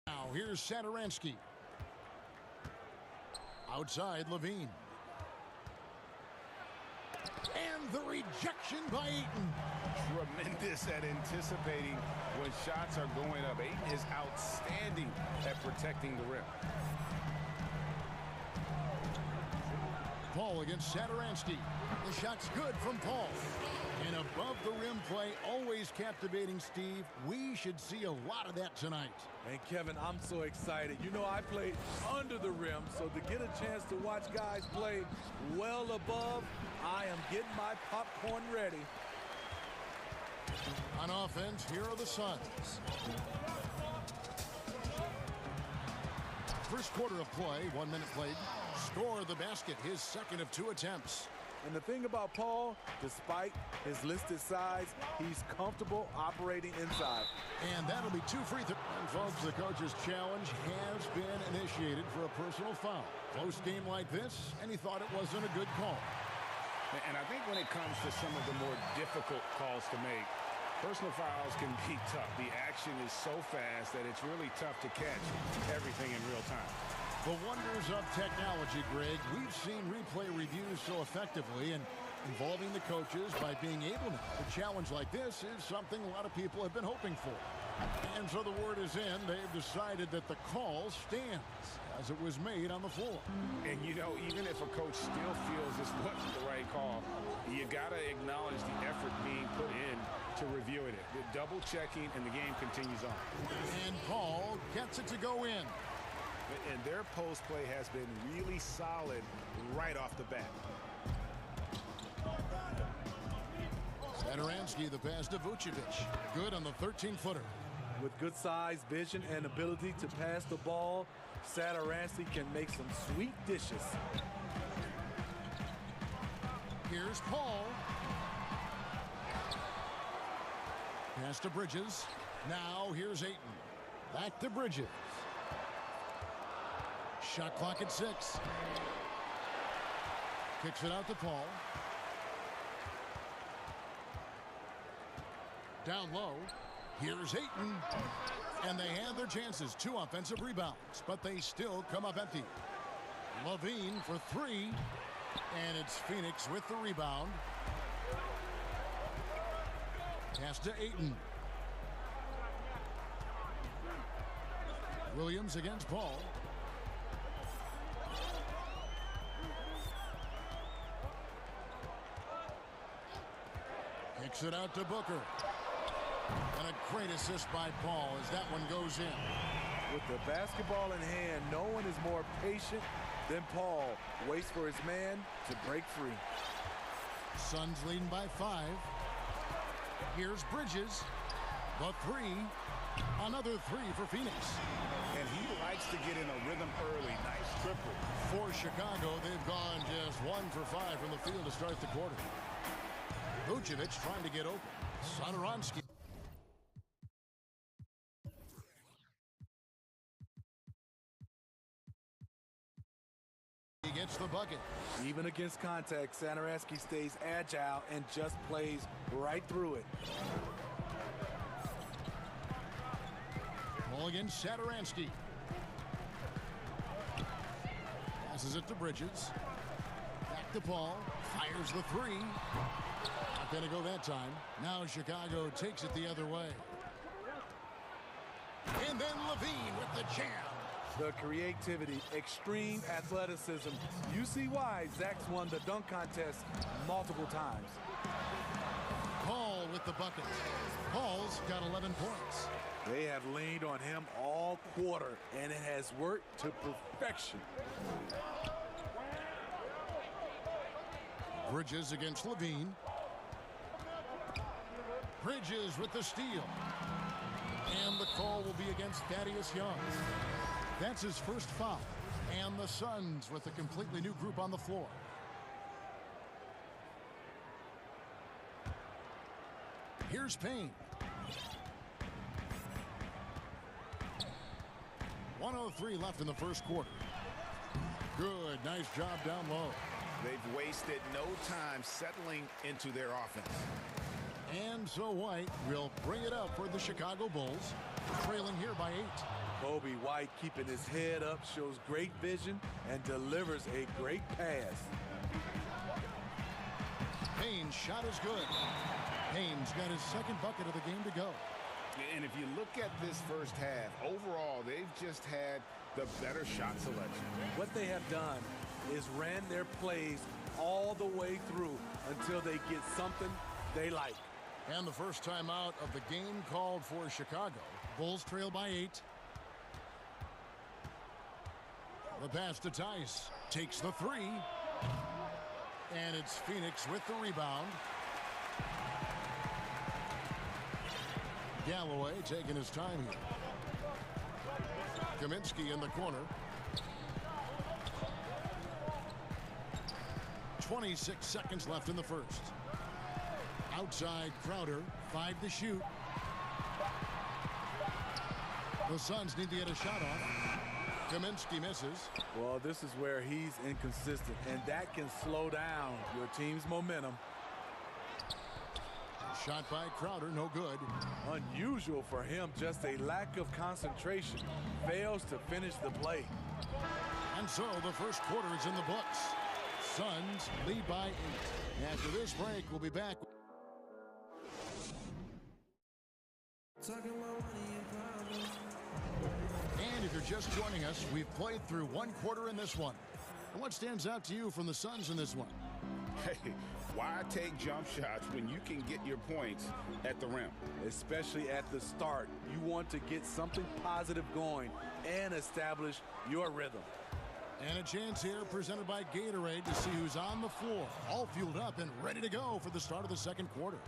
Now here's Satoransky. Outside, Levine. And the rejection by Ayton. Tremendous at anticipating when shots are going up. Ayton is outstanding at protecting the rim. Paul against Satoransky. The shot's good from Paul. And above the rim play, always captivating, Steve. We should see a lot of that tonight. And Kevin, I'm so excited. You know, I played under the rim, so to get a chance to watch guys play well above, I am getting my popcorn ready. On offense, here are the Suns. First quarter of play, 1 minute played. Score the basket, his second of 2 attempts. And the thing about Paul, despite his listed size, he's comfortable operating inside. And that'll be 2 free throws. And folks, the coach's challenge has been initiated for a personal foul. Close game like this, and he thought it wasn't a good call. And I think when it comes to some of the more difficult calls to make, personal fouls can be tough. The action is so fast that it's really tough to catch everything in real time. The wonders of technology, Greg. We've seen replay reviews so effectively, and involving the coaches by being able to. A challenge like this is something a lot of people have been hoping for. And so the word is in. They've decided that the call stands as it was made on the floor. And, you know, even if a coach still feels this wasn't the right call, you got to acknowledge the effort being put in to reviewing it. The double checking, and the game continues on. And Paul gets it to go in. And their post play has been really solid right off the bat. Satoransky, the pass to Vucevic. Good on the 13-footer. With good size, vision, and ability to pass the ball, Satoransky can make some sweet dishes. Here's Paul. Pass to Bridges. Now here's Ayton. Back to Bridges. Shot clock at 6. Kicks it out to Paul. Down low. Here's Ayton. And they have their chances. 2 offensive rebounds, but they still come up empty. Levine for 3. And it's Phoenix with the rebound. Pass to Ayton. Williams against Paul. Kicks it out to Booker. And a great assist by Paul as that one goes in. With the basketball in hand, no one is more patient than Paul. Waits for his man to break free. Suns leading by 5. Here's Bridges. The 3. Another 3 for Phoenix. And he likes to get in a rhythm early. Nice triple. For Chicago, they've gone just 1 for 5 from the field to start the quarter. Vucevic trying to get open. Satoransky. He gets the bucket. Even against contact, Satoransky stays agile and just plays right through it. Ball against Satoransky. Passes it to Bridges. Back to Paul. Fires the 3. Not going to go that time. Now Chicago takes it the other way. And then Levine with the jam. The creativity, extreme athleticism. You see why Zach's won the dunk contest multiple times. Paul with the bucket. Paul's got 11 points. They have leaned on him all quarter, and it has worked to perfection. Bridges against Levine. Bridges with the steal. And the call will be against Thaddeus Young. That's his first foul. And the Suns with a completely new group on the floor. Here's Payne. 1:03 left in the first quarter. Good, nice job down low. They've wasted no time settling into their offense. And so White will bring it up for the Chicago Bulls, trailing here by 8. Kobe White keeping his head up, shows great vision, and delivers a great pass. Payne's shot is good. Payne's got his second bucket of the game to go. And if you look at this first half, overall, they've just had the better shot selection. What they have done is ran their plays all the way through until they get something they like. And the first time out of the game called for Chicago. Bulls trail by 8. The pass to Tice. Takes the 3. And it's Phoenix with the rebound. Galloway taking his time here. Kaminsky in the corner. 26 seconds left in the first. Outside Crowder, 5 to shoot. The Suns need to get a shot off. Kaminsky misses. Well, this is where he's inconsistent, and that can slow down your team's momentum. Shot by Crowder, no good. Unusual for him, just a lack of concentration. Fails to finish the play. And so the first quarter is in the books. Suns lead by 8. After this break, we'll be back. And if you're just joining us, we've played through one quarter in this one. And what stands out to you from the Suns in this one? Hey, why take jump shots when you can get your points at the rim? Especially at the start. You want to get something positive going and establish your rhythm. And a chance here presented by Gatorade to see who's on the floor, all fueled up and ready to go for the start of the second quarter.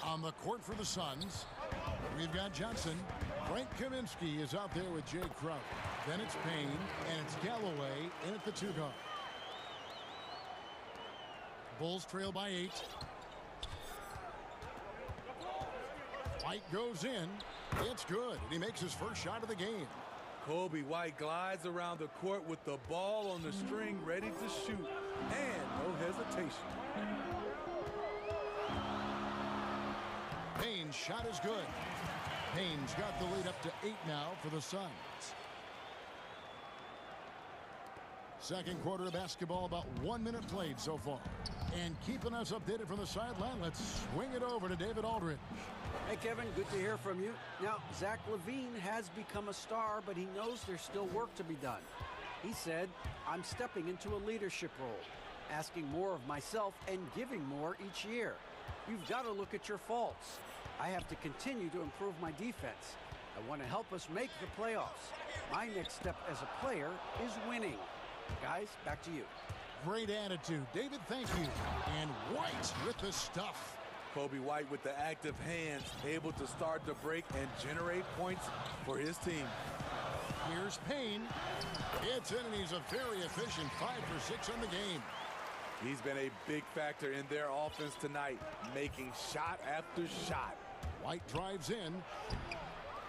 On the court for the Suns, we've got Johnson. Frank Kaminsky is out there with Jay Crowder. Then it's Payne, and it's Galloway in at the 2 guard. Bulls trail by 8. White goes in. It's good, and he makes his first shot of the game. Kobe White glides around the court with the ball on the string, ready to shoot, and no hesitation. Payne's shot is good. Payne's got the lead up to 8 now for the Suns. Second quarter of basketball, about 1 minute played so far. And keeping us updated from the sideline, let's swing it over to David Aldridge. Hey, Kevin, good to hear from you. Now, Zach LaVine has become a star, but he knows there's still work to be done. He said, I'm stepping into a leadership role, asking more of myself and giving more each year. You've got to look at your faults. I have to continue to improve my defense. I want to help us make the playoffs. My next step as a player is winning. Guys, back to you. Great attitude. David, thank you. And White with the stuff. Kobe White with the active hands, able to start the break and generate points for his team. Here's Payne. It's in, and he's a very efficient 5 for 6 on the game. He's been a big factor in their offense tonight, making shot after shot. White drives in.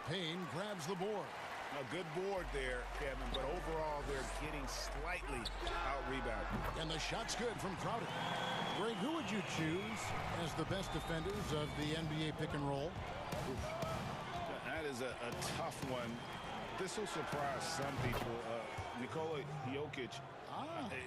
Payne grabs the board. A good board there, Kevin, but overall they're getting slightly out-rebounded. And the shot's good from Crowder. Greg, who would you choose as the best defenders of the NBA pick and roll? That is a tough one. This will surprise some people. Nikola Jokic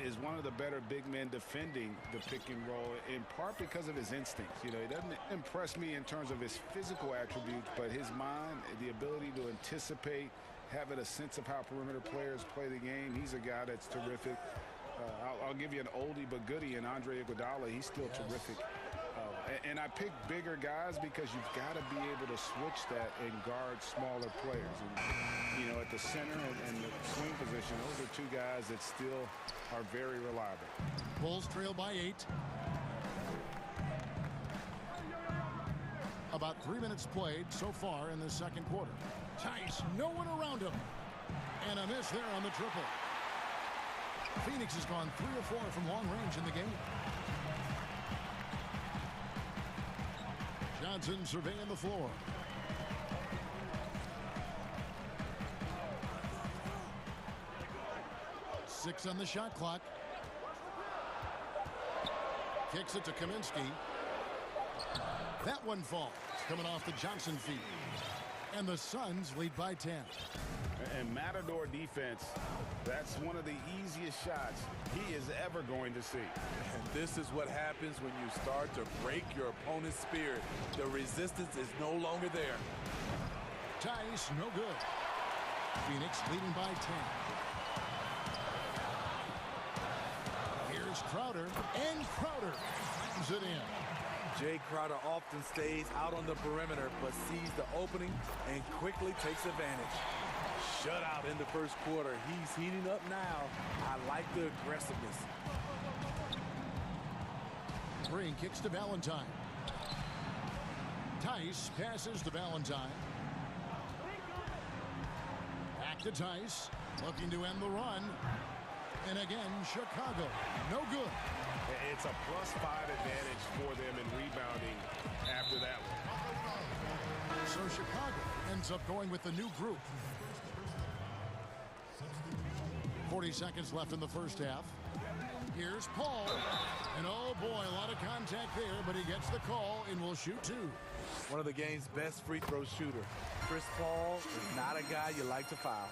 is one of the better big men defending the pick and roll, in part because of his instincts. You know, he doesn't impress me in terms of his physical attributes, but his mind, the ability to anticipate, having a sense of how perimeter players play the game. He's a guy that's terrific. I'll give you an oldie but goodie in Andre Iguodala. He's still terrific And I pick bigger guys because you've got to be able to switch that and guard smaller players. And, you know, at the center and the swing position, those are two guys that still are very reliable. Bulls trail by 8. About 3 minutes played so far in the second quarter. Tice, no one around him. And a miss there on the triple. Phoenix has gone 3 or 4 from long range in the game. Johnson surveying the floor. Six on the shot clock. Kicks it to Kaminsky. That one falls, coming off the Johnson feed. And the Suns lead by 10. And Matador defense, that's one of the easiest shots he is ever going to see. And this is what happens when you start to break your opponent's spirit. The resistance is no longer there. Tice, no good. Phoenix leading by 10. Here's Crowder, and Crowder brings it in. Jay Crowder often stays out on the perimeter, but sees the opening and quickly takes advantage. Shutout in the first quarter. He's heating up now. I like the aggressiveness. Green kicks to Valentine. Tice passes to Valentine. Back to Tice. Looking to end the run. And again, Chicago. No good. It's a +5 advantage for them in rebounding after that one. So Chicago ends up going with the new group. 40 seconds left in the first half. Here's Paul. And oh boy, a lot of contact there, but he gets the call and will shoot 2. One of the game's best free throw shooter. Chris Paul is not a guy you like to foul.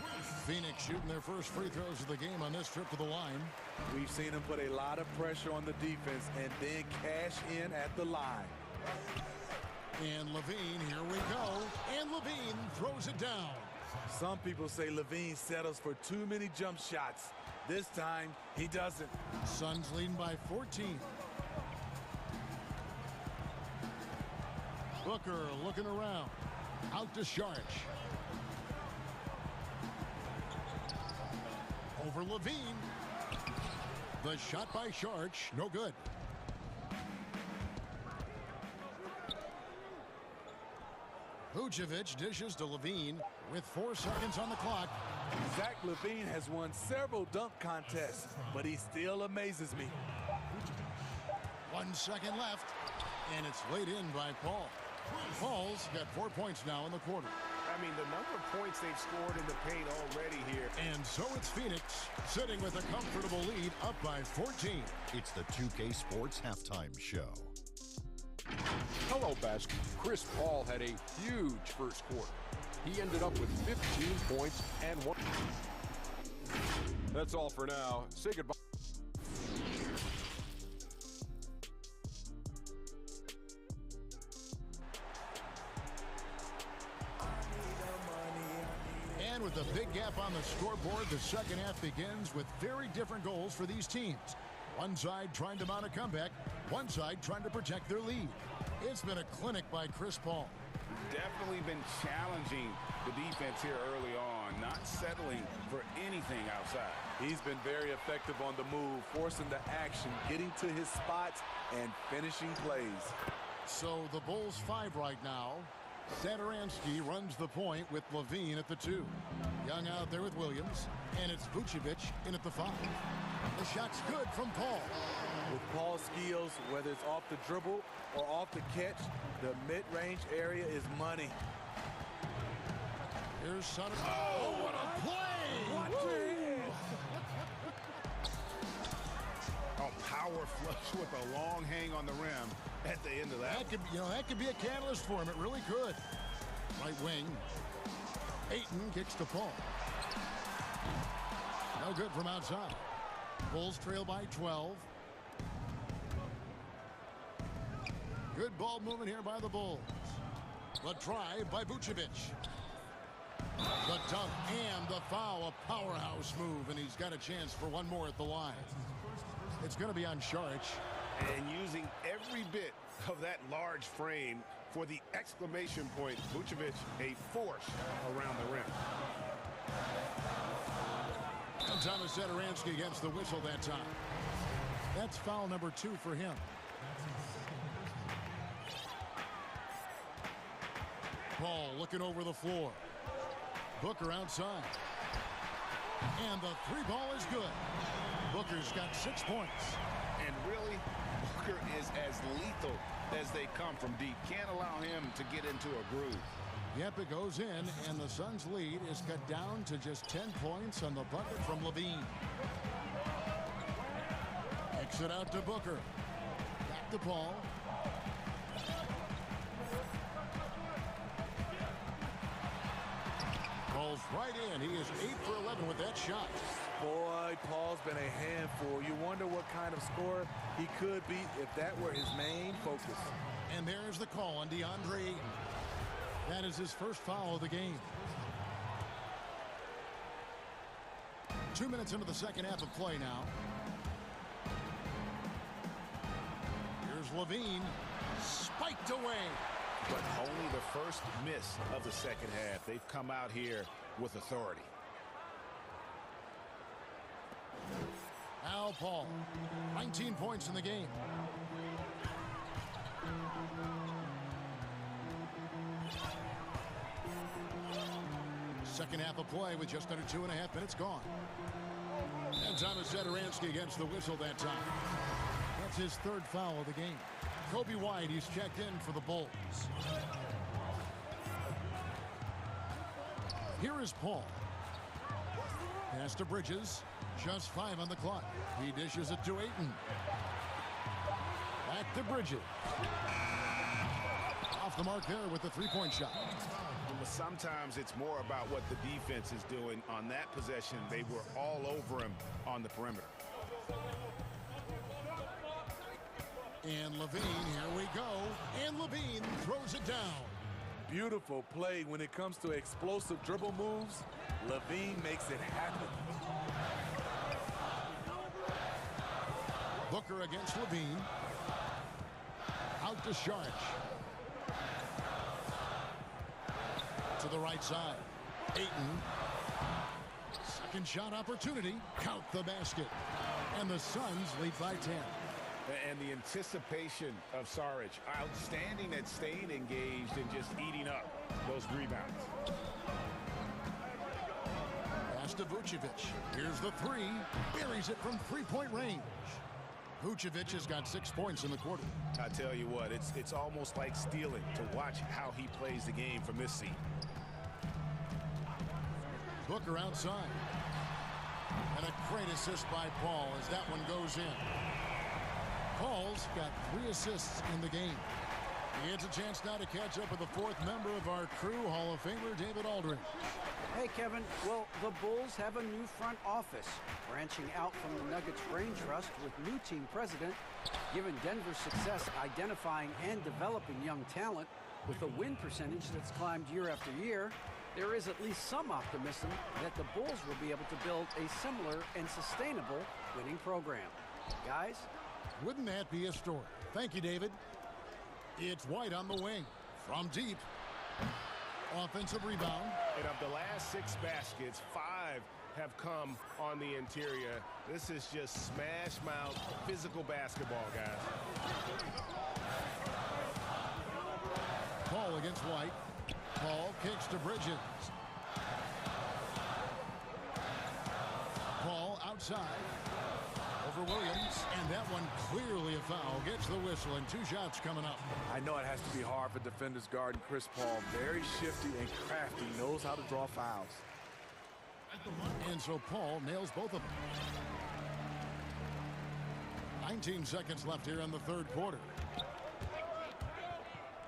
Phoenix shooting their first free throws of the game on this trip to the line. We've seen him put a lot of pressure on the defense and then cash in at the line. And Levine, here we go. And Levine throws it down. Some people say Levine settles for too many jump shots. This time, he doesn't. Suns leading by 14. Booker looking around. Out to Sharch. Over Levine. The shot by Sharch, no good. Vucevic dishes to Levine with 4 seconds on the clock. Zach LaVine has won several dunk contests, but he still amazes me. 1 second left, and it's laid in by Paul. Paul's got 4 points now in the quarter. I mean, the number of points they've scored in the paint already here. And so it's Phoenix sitting with a comfortable lead up by 14. It's the 2K Sports Halftime Show. Hello, basketball. Chris Paul had a huge first quarter. He ended up with 15 points and 1. That's all for now. Say goodbye. And with a big gap on the scoreboard, the second half begins with very different goals for these teams. One side trying to mount a comeback, one side trying to protect their lead. It's been a clinic by Chris Paul. Definitely been challenging the defense here early on, not settling for anything outside. He's been very effective on the move, forcing the action, getting to his spots, and finishing plays. So the Bulls 5 right now. Satoransky runs the point with Levine at the 2. Young out there with Williams, and it's Vucevic in at the 5. The shot's good from Paul. With Paul's skills, whether it's off the dribble or off the catch, the mid-range area is money. Here's Sutter. Oh, what a play! Oh, power flush with a long hang on the rim at the end of that. That could be a catalyst for him. It really could. Right wing. Ayton kicks to Paul. No good from outside. Bulls trail by 12. Good ball movement here by the Bulls. The try by Vucevic. The dunk and the foul. A powerhouse move, and he's got a chance for one more at the line. It's going to be on Sharch. And using every bit of that large frame for the exclamation point. Vucevic, a force around the rim. And Thomas Satoransky gets the whistle that time. That's foul number 2 for him. Paul looking over the floor. Booker outside. And the 3 ball is good. Booker's got 6 points. And really, Booker is as lethal as they come from deep. Can't allow him to get into a groove. Yep, it goes in, and the Suns' lead is cut down to just 10 points on the bucket from Levine. Kicks it out to Booker. Back to Paul. Paul's right in. He is 8 for 11 with that shot. Boy, Paul's been a handful. You wonder what kind of scorer he could be if that were his main focus. And there's the call on DeAndre Ayton. That is his first foul of the game. 2 minutes into the second half of play now. Here's Levine. Spiked away. But only the first miss of the second half. They've come out here with authority. Al Paul, 19 points in the game. Second half of play with just under 2.5 minutes gone. And Thomas Satoransky gets the whistle that time. That's his 3rd foul of the game. Kobe White, he's checked in for the Bulls. Here is Paul. Pass to Bridges. Just 5 on the clock. He dishes it to Ayton. Back to Bridges. Off the mark there with the 3-point shot. But sometimes it's more about what the defense is doing. On that possession, they were all over him on the perimeter. And Levine, here we go. And Levine throws it down. Beautiful play when it comes to explosive dribble moves. Levine makes it happen. Booker against Levine. Out to Sharch. To the right side. Ayton. Second shot opportunity. Count the basket. And the Suns lead by 10. And the anticipation of Saric, outstanding at staying engaged and just eating up those rebounds. Pass to Vucevic. Here's the 3. Buries it from 3-point range. Vucevic has got 6 points in the quarter. I tell you what, it's almost like stealing to watch how he plays the game from this seat. Booker outside. And a great assist by Paul as that one goes in. Paul's got 3 assists in the game. He gets a chance now to catch up with the 4th member of our crew, Hall of Famer David Aldridge. Hey, Kevin. Well, the Bulls have a new front office, branching out from the Nuggets Brain Trust with new team president. Given Denver's success identifying and developing young talent with a win percentage that's climbed year after year, there is at least some optimism that the Bulls will be able to build a similar and sustainable winning program. Guys? Wouldn't that be a story? Thank you, David. It's White on the wing. From deep. Offensive rebound. And of the last 6 baskets, 5 have come on the interior. This is just smash mouth physical basketball, guys. Paul against White. Paul kicks to Bridges. Paul outside. Over Williams, and that one clearly a foul. Gets the whistle, and 2 shots coming up. I know it has to be hard for defenders guarding Chris Paul. Very shifty and crafty. Knows how to draw fouls. And so Paul nails both of them. 19 seconds left here in the 3rd quarter.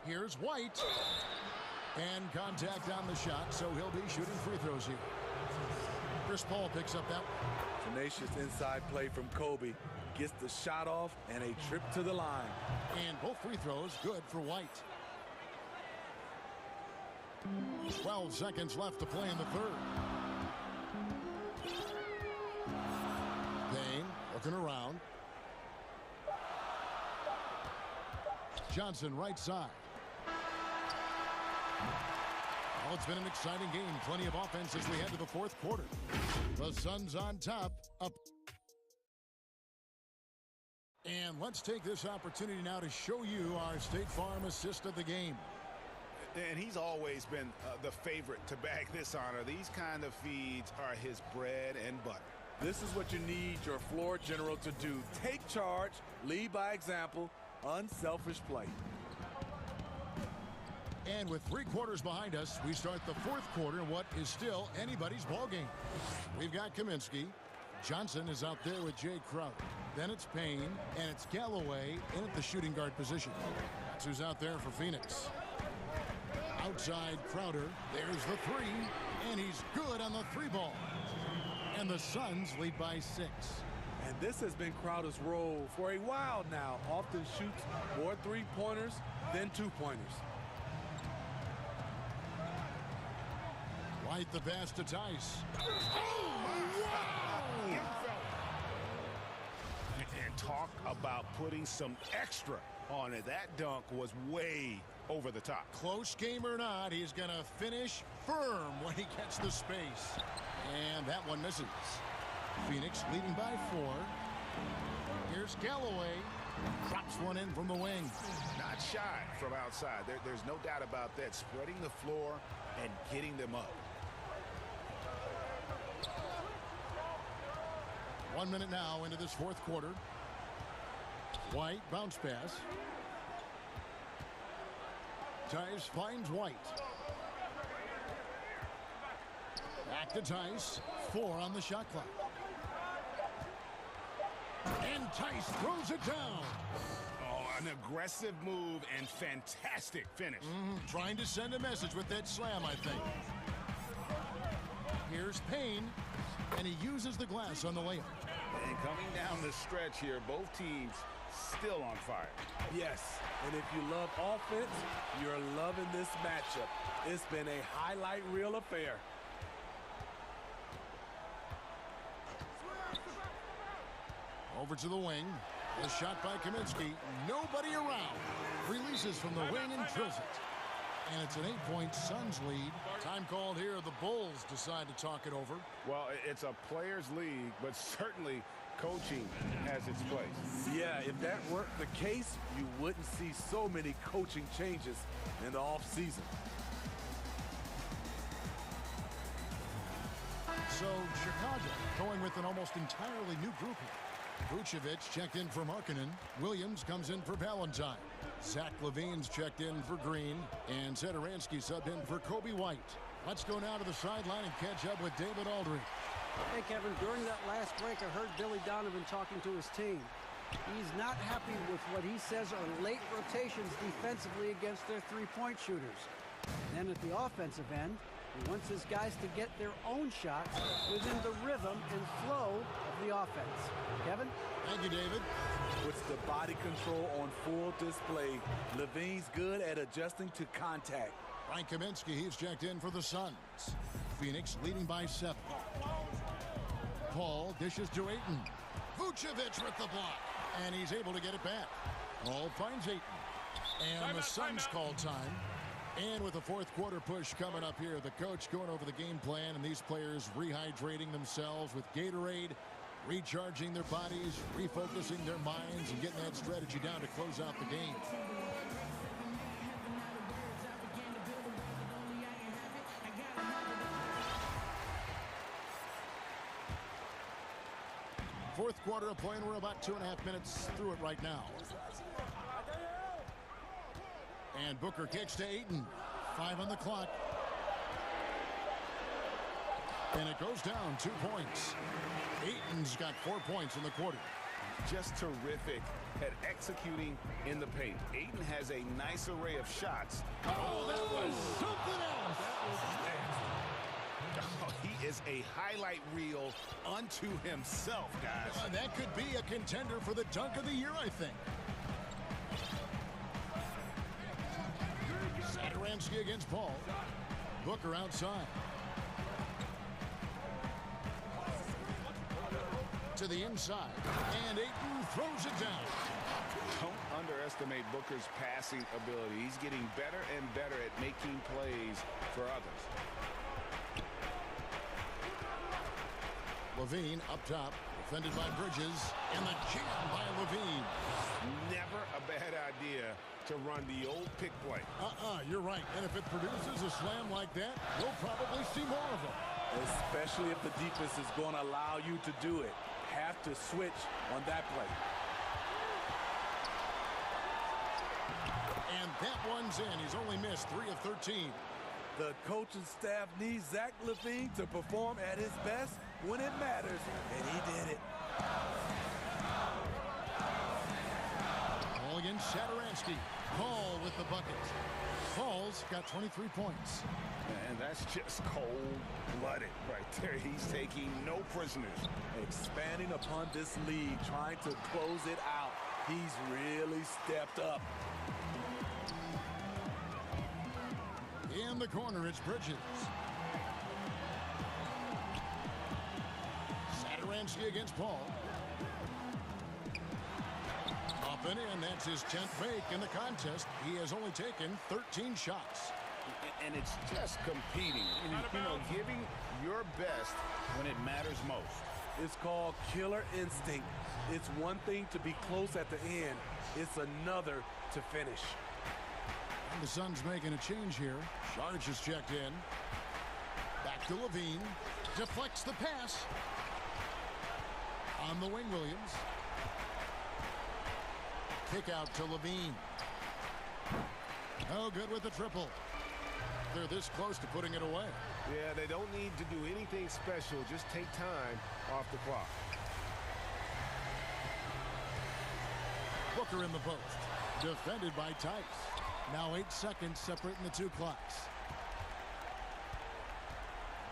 Here's White. And contact on the shot, so he'll be shooting free throws here. Chris Paul picks up that one. Tenacious inside play from Kobe. Gets the shot off and a trip to the line. And both free throws good for White. 12 seconds left to play in the 3rd. Payne looking around. Johnson right side. Well, it's been an exciting game. Plenty of offense as we head to the fourth quarter. The Suns on top. Up. And let's take this opportunity now to show you our State Farm assist of the game. And he's always been the favorite to bag this honor. These kind of feeds are his bread and butter. This is what you need your floor general to do. Take charge, lead by example, unselfish play. And with 3 quarters behind us, we start the fourth quarter in what is still anybody's ball game. We've got Kaminsky. Johnson is out there with Jay Crowder. Then it's Payne, and it's Galloway in at the shooting guard position. That's who's out there for Phoenix. Outside Crowder. There's the 3, and he's good on the 3 ball. And the Suns lead by 6. And this has been Crowder's role for a while now. Often shoots more 3-pointers than 2-pointers. White the pass to Tice. Oh, wow! And talk about putting some extra on it. That dunk was way over the top. Close game or not, he's going to finish firm when he gets the space. And that one misses. Phoenix leading by 4. Here's Galloway. Drops one in from the wing. Not shy from outside. There's no doubt about that. Spreading the floor and getting them up. 1 minute now into this fourth quarter. White bounce pass. Tice finds White. Back to Tice. 4 on the shot clock. And Tice throws it down. Oh, an aggressive move and fantastic finish. Trying to send a message with that slam, I think. Here's Payne, and he uses the glass on the layup. And coming down the stretch here, both teams still on fire. Yes, and if you love offense, you're loving this matchup. It's been a highlight reel affair. Over to the wing. A shot by Kaminsky. Nobody around. Releases from the wing and drills it. And it's an 8-point Suns lead. Time called here. The Bulls decide to talk it over. Well, it's a players' league, but certainly coaching has its place. Yeah, if that weren't the case, you wouldn't see so many coaching changes in the offseason. So Chicago going with an almost entirely new group here. Vucevic checked in for Markkanen. Williams comes in for Valentine. Zach LaVine's checked in for Green. And Satoransky subbed in for Kobe White. Let's go now to the sideline and catch up with David Aldridge. Hey, Kevin, during that last break, I heard Billy Donovan talking to his team. He's not happy with what he says are late rotations defensively against their 3-point shooters. And then at the offensive end, he wants his guys to get their own shots within the rhythm and flow of the offense. Kevin? Thank you, David. With the body control on full display, LaVine's good at adjusting to contact. Frank Kaminsky, he's checked in for the Suns. Phoenix leading by 7. Paul dishes to Ayton. Vucevic with the block. And he's able to get it back. Paul finds Ayton. And the Suns call time. And with the fourth quarter push coming up here, the coach going over the game plan and these players rehydrating themselves with Gatorade, recharging their bodies, refocusing their minds, and getting that strategy down to close out the game. Fourth quarter of play, and we're about 2.5 minutes through it right now. And Booker kicks to Ayton. 5 on the clock. And it goes down 2 points. Ayton's got 4 points in the quarter. Just terrific at executing in the paint. Ayton has a nice array of shots. Oh, that was something else. Oh, he is a highlight reel unto himself, guys. That could be a contender for the dunk of the year, I think. Satoransky against Paul. Booker outside. To the inside. And Ayton throws it down. Don't underestimate Booker's passing ability. He's getting better and better at making plays for others. Levine up top, defended by Bridges, and the jam by Levine. Never a bad idea to run the old pick play. You're right. And if it produces a slam like that, we'll probably see more of them. Especially if the defense is going to allow you to do it. Have to switch on that play. And that one's in. He's only missed 3 of 13. The coaching staff needs Zach LaVine to perform at his best when it matters, and he did it. Ball against Shataransky. Paul with the bucket. Paul's got 23 points. And that's just cold-blooded right there. He's taking no prisoners. Expanding upon this lead, trying to close it out. He's really stepped up. In the corner, it's Bridges. Satoransky against Paul. Up and in, that's his 10th make in the contest. He has only taken 13 shots. And it's just competing, and, giving your best when it matters most. It's called killer instinct. It's one thing to be close at the end. It's another to finish. And the Suns making a change here. Sharge is checked in. Back to Levine. Deflects the pass. On the wing, Williams. Kick out to Levine. Oh, good with the triple. They're this close to putting it away. Yeah, they don't need to do anything special. Just take time off the clock. Booker in the post. Defended by Tice. Now 8 seconds separating the 2 clocks.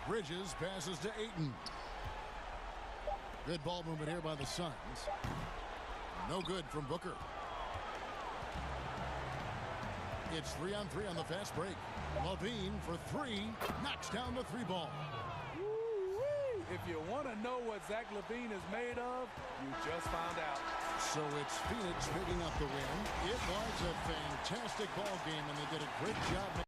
Bridges passes to Ayton. Good ball movement here by the Suns. No good from Booker. It's 3-on-3 on the fast break. Levine for 3. Knocks down the 3 ball. If you want to know what Zach LaVine is made of, you just found out. So it's Phoenix picking up the win. It was a fantastic ball game, and they did a great job.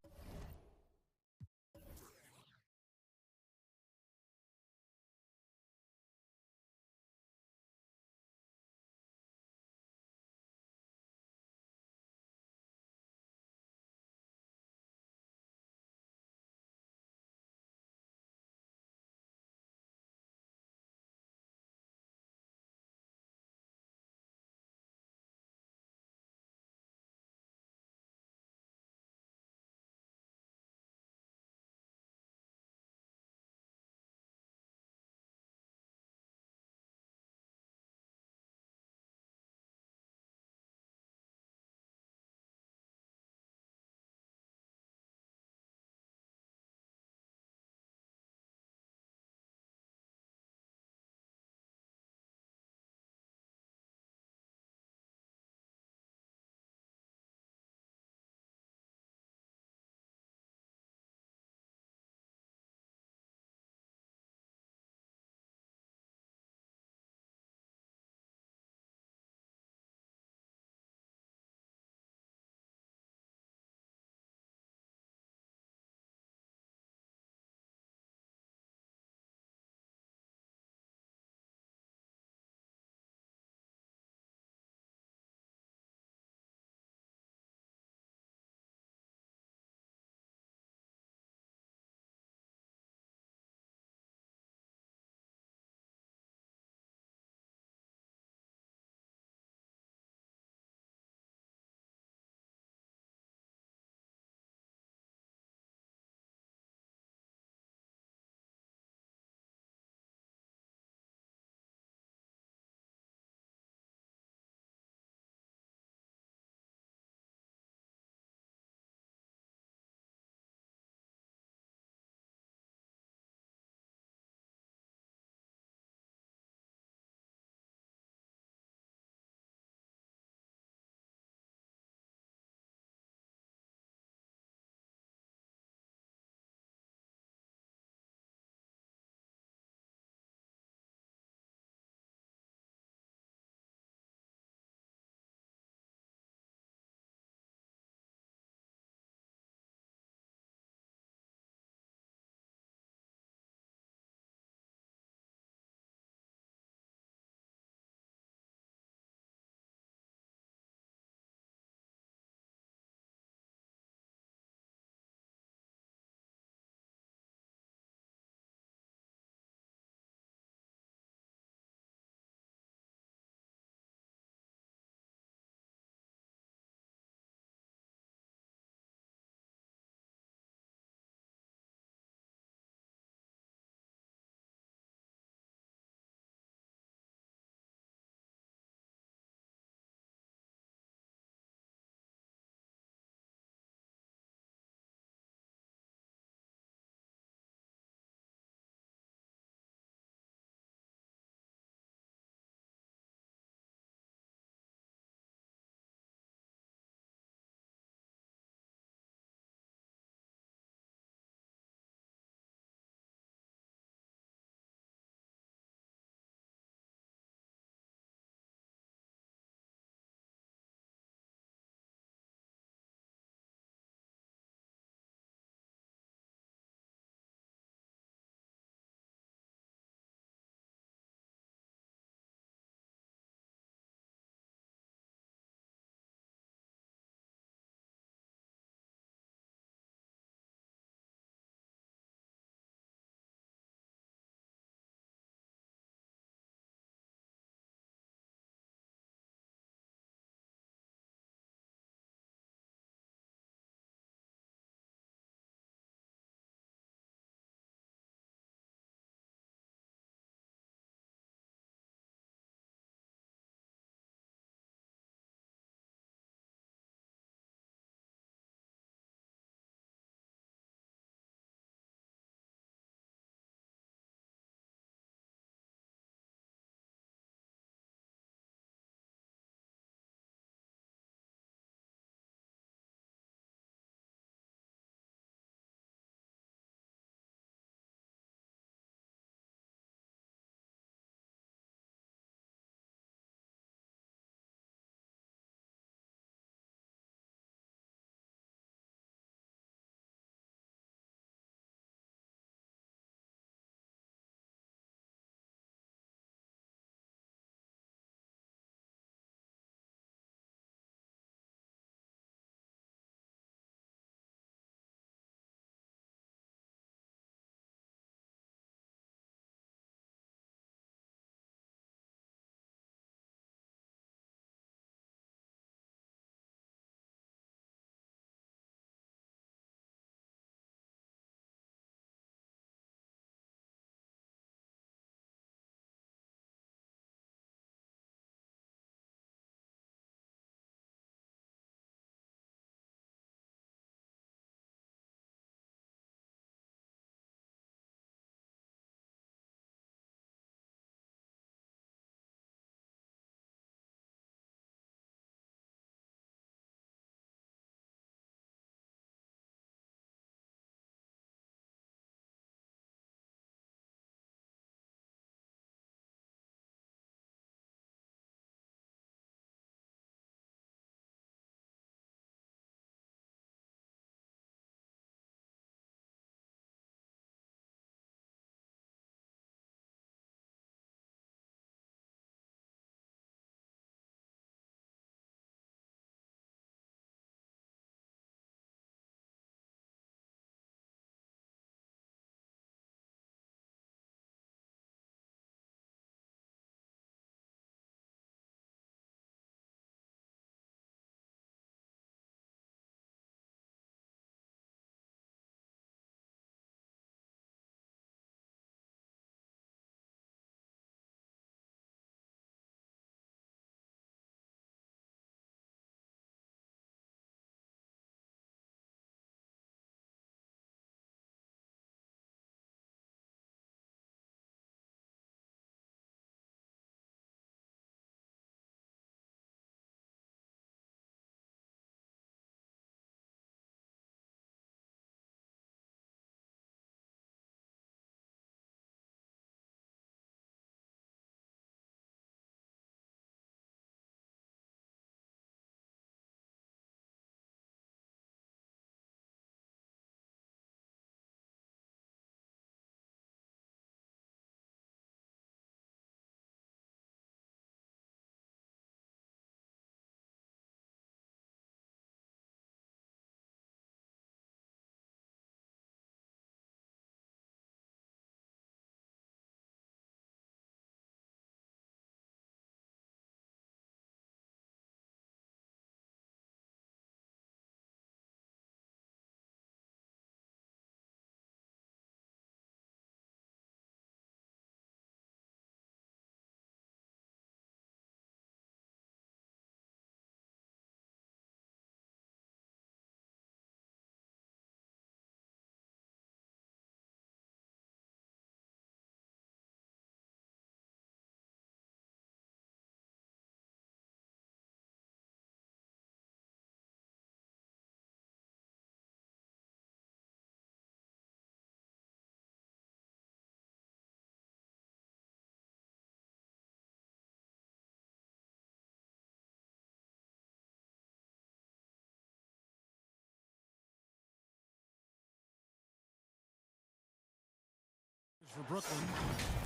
for Brooklyn.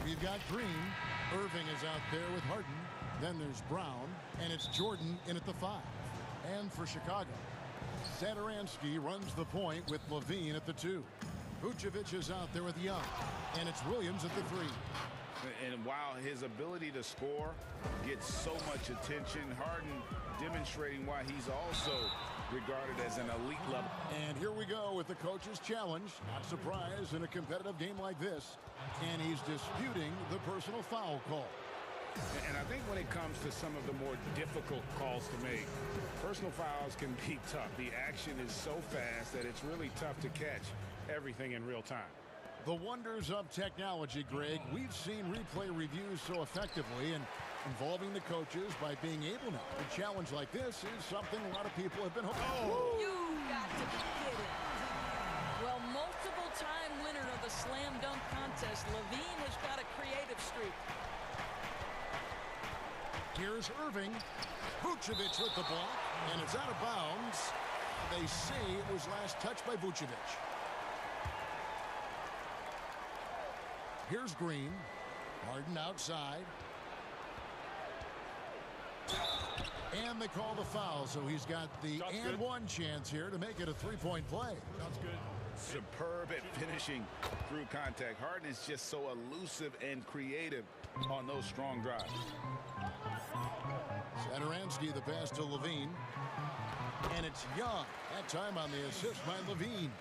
We've got Green. Irving is out there with Harden. Then there's Brown, and it's Jordan in at the 5. And for Chicago, Satoransky runs the point with Levine at the 2. Vucevic is out there with Young, and it's Williams at the 3. And while his ability to score gets so much attention, Harden demonstrating why he's also regarded as an elite level. And here we go with the coach's challenge. Not surprised in a competitive game like this. And he's disputing the personal foul call. And I think when it comes to some of the more difficult calls to make, personal fouls can be tough. The action is so fast that it's really tough to catch everything in real time. The wonders of technology, Greg. We've seen replay reviews so effectively, and involving the coaches by being able now to challenge like this is something a lot of people have been hoping. Oh! You got to be kidding. Well, multiple-time winner of the slam dunk contest, Levine has got a creative streak. Here's Irving. Vucevic with the block, and it's out of bounds. They say it was last touched by Vucevic. Here's Green. Harden outside. And they call the foul, so he's got the and one chance here to make it a three-point play. Sounds good. Superb at finishing through contact. Harden is just so elusive and creative on those strong drives. Satoransky, the pass to Levine. And it's Young. That time on the assist by Levine.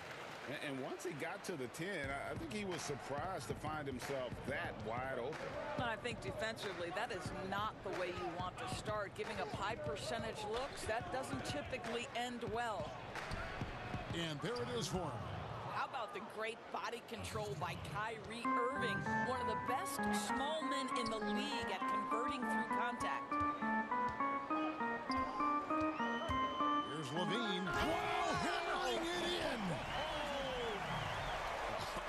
And once he got to the 10, I think he was surprised to find himself that wide open. I think defensively, that is not the way you want to start. Giving up high percentage looks, that doesn't typically end well. And there it is for him. How about the great body control by Kyrie Irving, one of the best small men in the league at converting through contact. Here's Levine. Wow, hammering it in.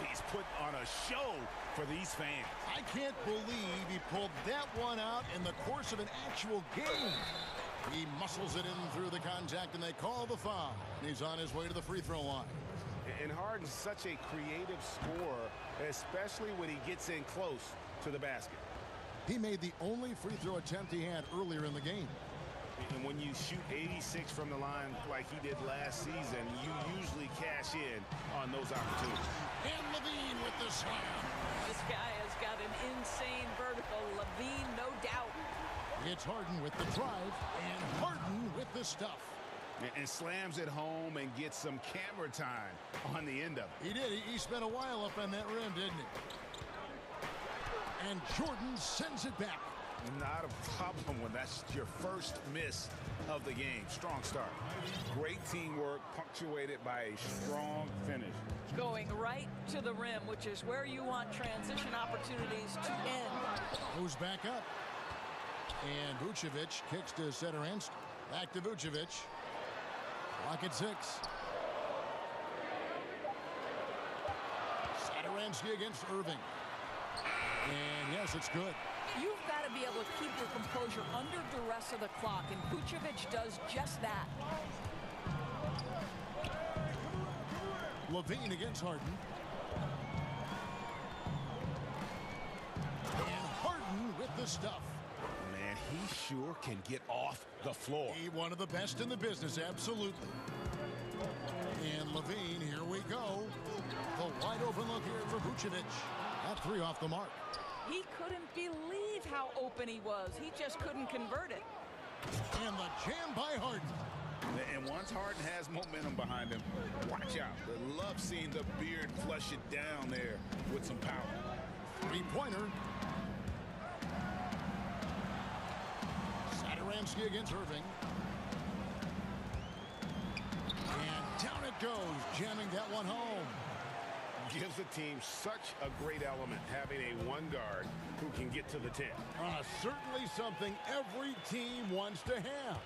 He's put on a show for these fans. I can't believe he pulled that one out in the course of an actual game. He muscles it in through the contact, and they call the foul. He's on his way to the free throw line. And Harden's such a creative scorer, especially when he gets in close to the basket. He made the only free throw attempt he had earlier in the game. And when you shoot 86 from the line like he did last season, you usually cash in on those opportunities. And Levine with the slam. This guy has got an insane vertical. Levine, no doubt. It's Harden with the drive, and Harden with the stuff. And slams it home and gets some camera time on the end of it. He did. He spent a while up on that rim, didn't he? And Jordan sends it back. Not a problem when that's your first miss of the game. Strong start. Great teamwork punctuated by a strong finish. Going right to the rim, which is where you want transition opportunities to end. Moves back up. And Vucevic kicks to Satoransky. Back to Vucevic. Clock at 6. Satoransky against Irving. And yes, it's good. You've got to be able to keep your composure under duress of the clock, and Vucevic does just that. Levine against Harden. And Harden with the stuff. Man, he sure can get off the floor. He one of the best in the business, absolutely. And Levine, here we go. The wide open look here for Vucevic. That three off the mark. He couldn't believe how open he was. He just couldn't convert it. And the jam by Harden. And once Harden has momentum behind him, watch out. I love seeing the beard flush it down there with some power. Three-pointer. Satoransky against Irving. And down it goes, jamming that one home. Gives the team such a great element having a one guard who can get to the 10. Certainly something every team wants to have.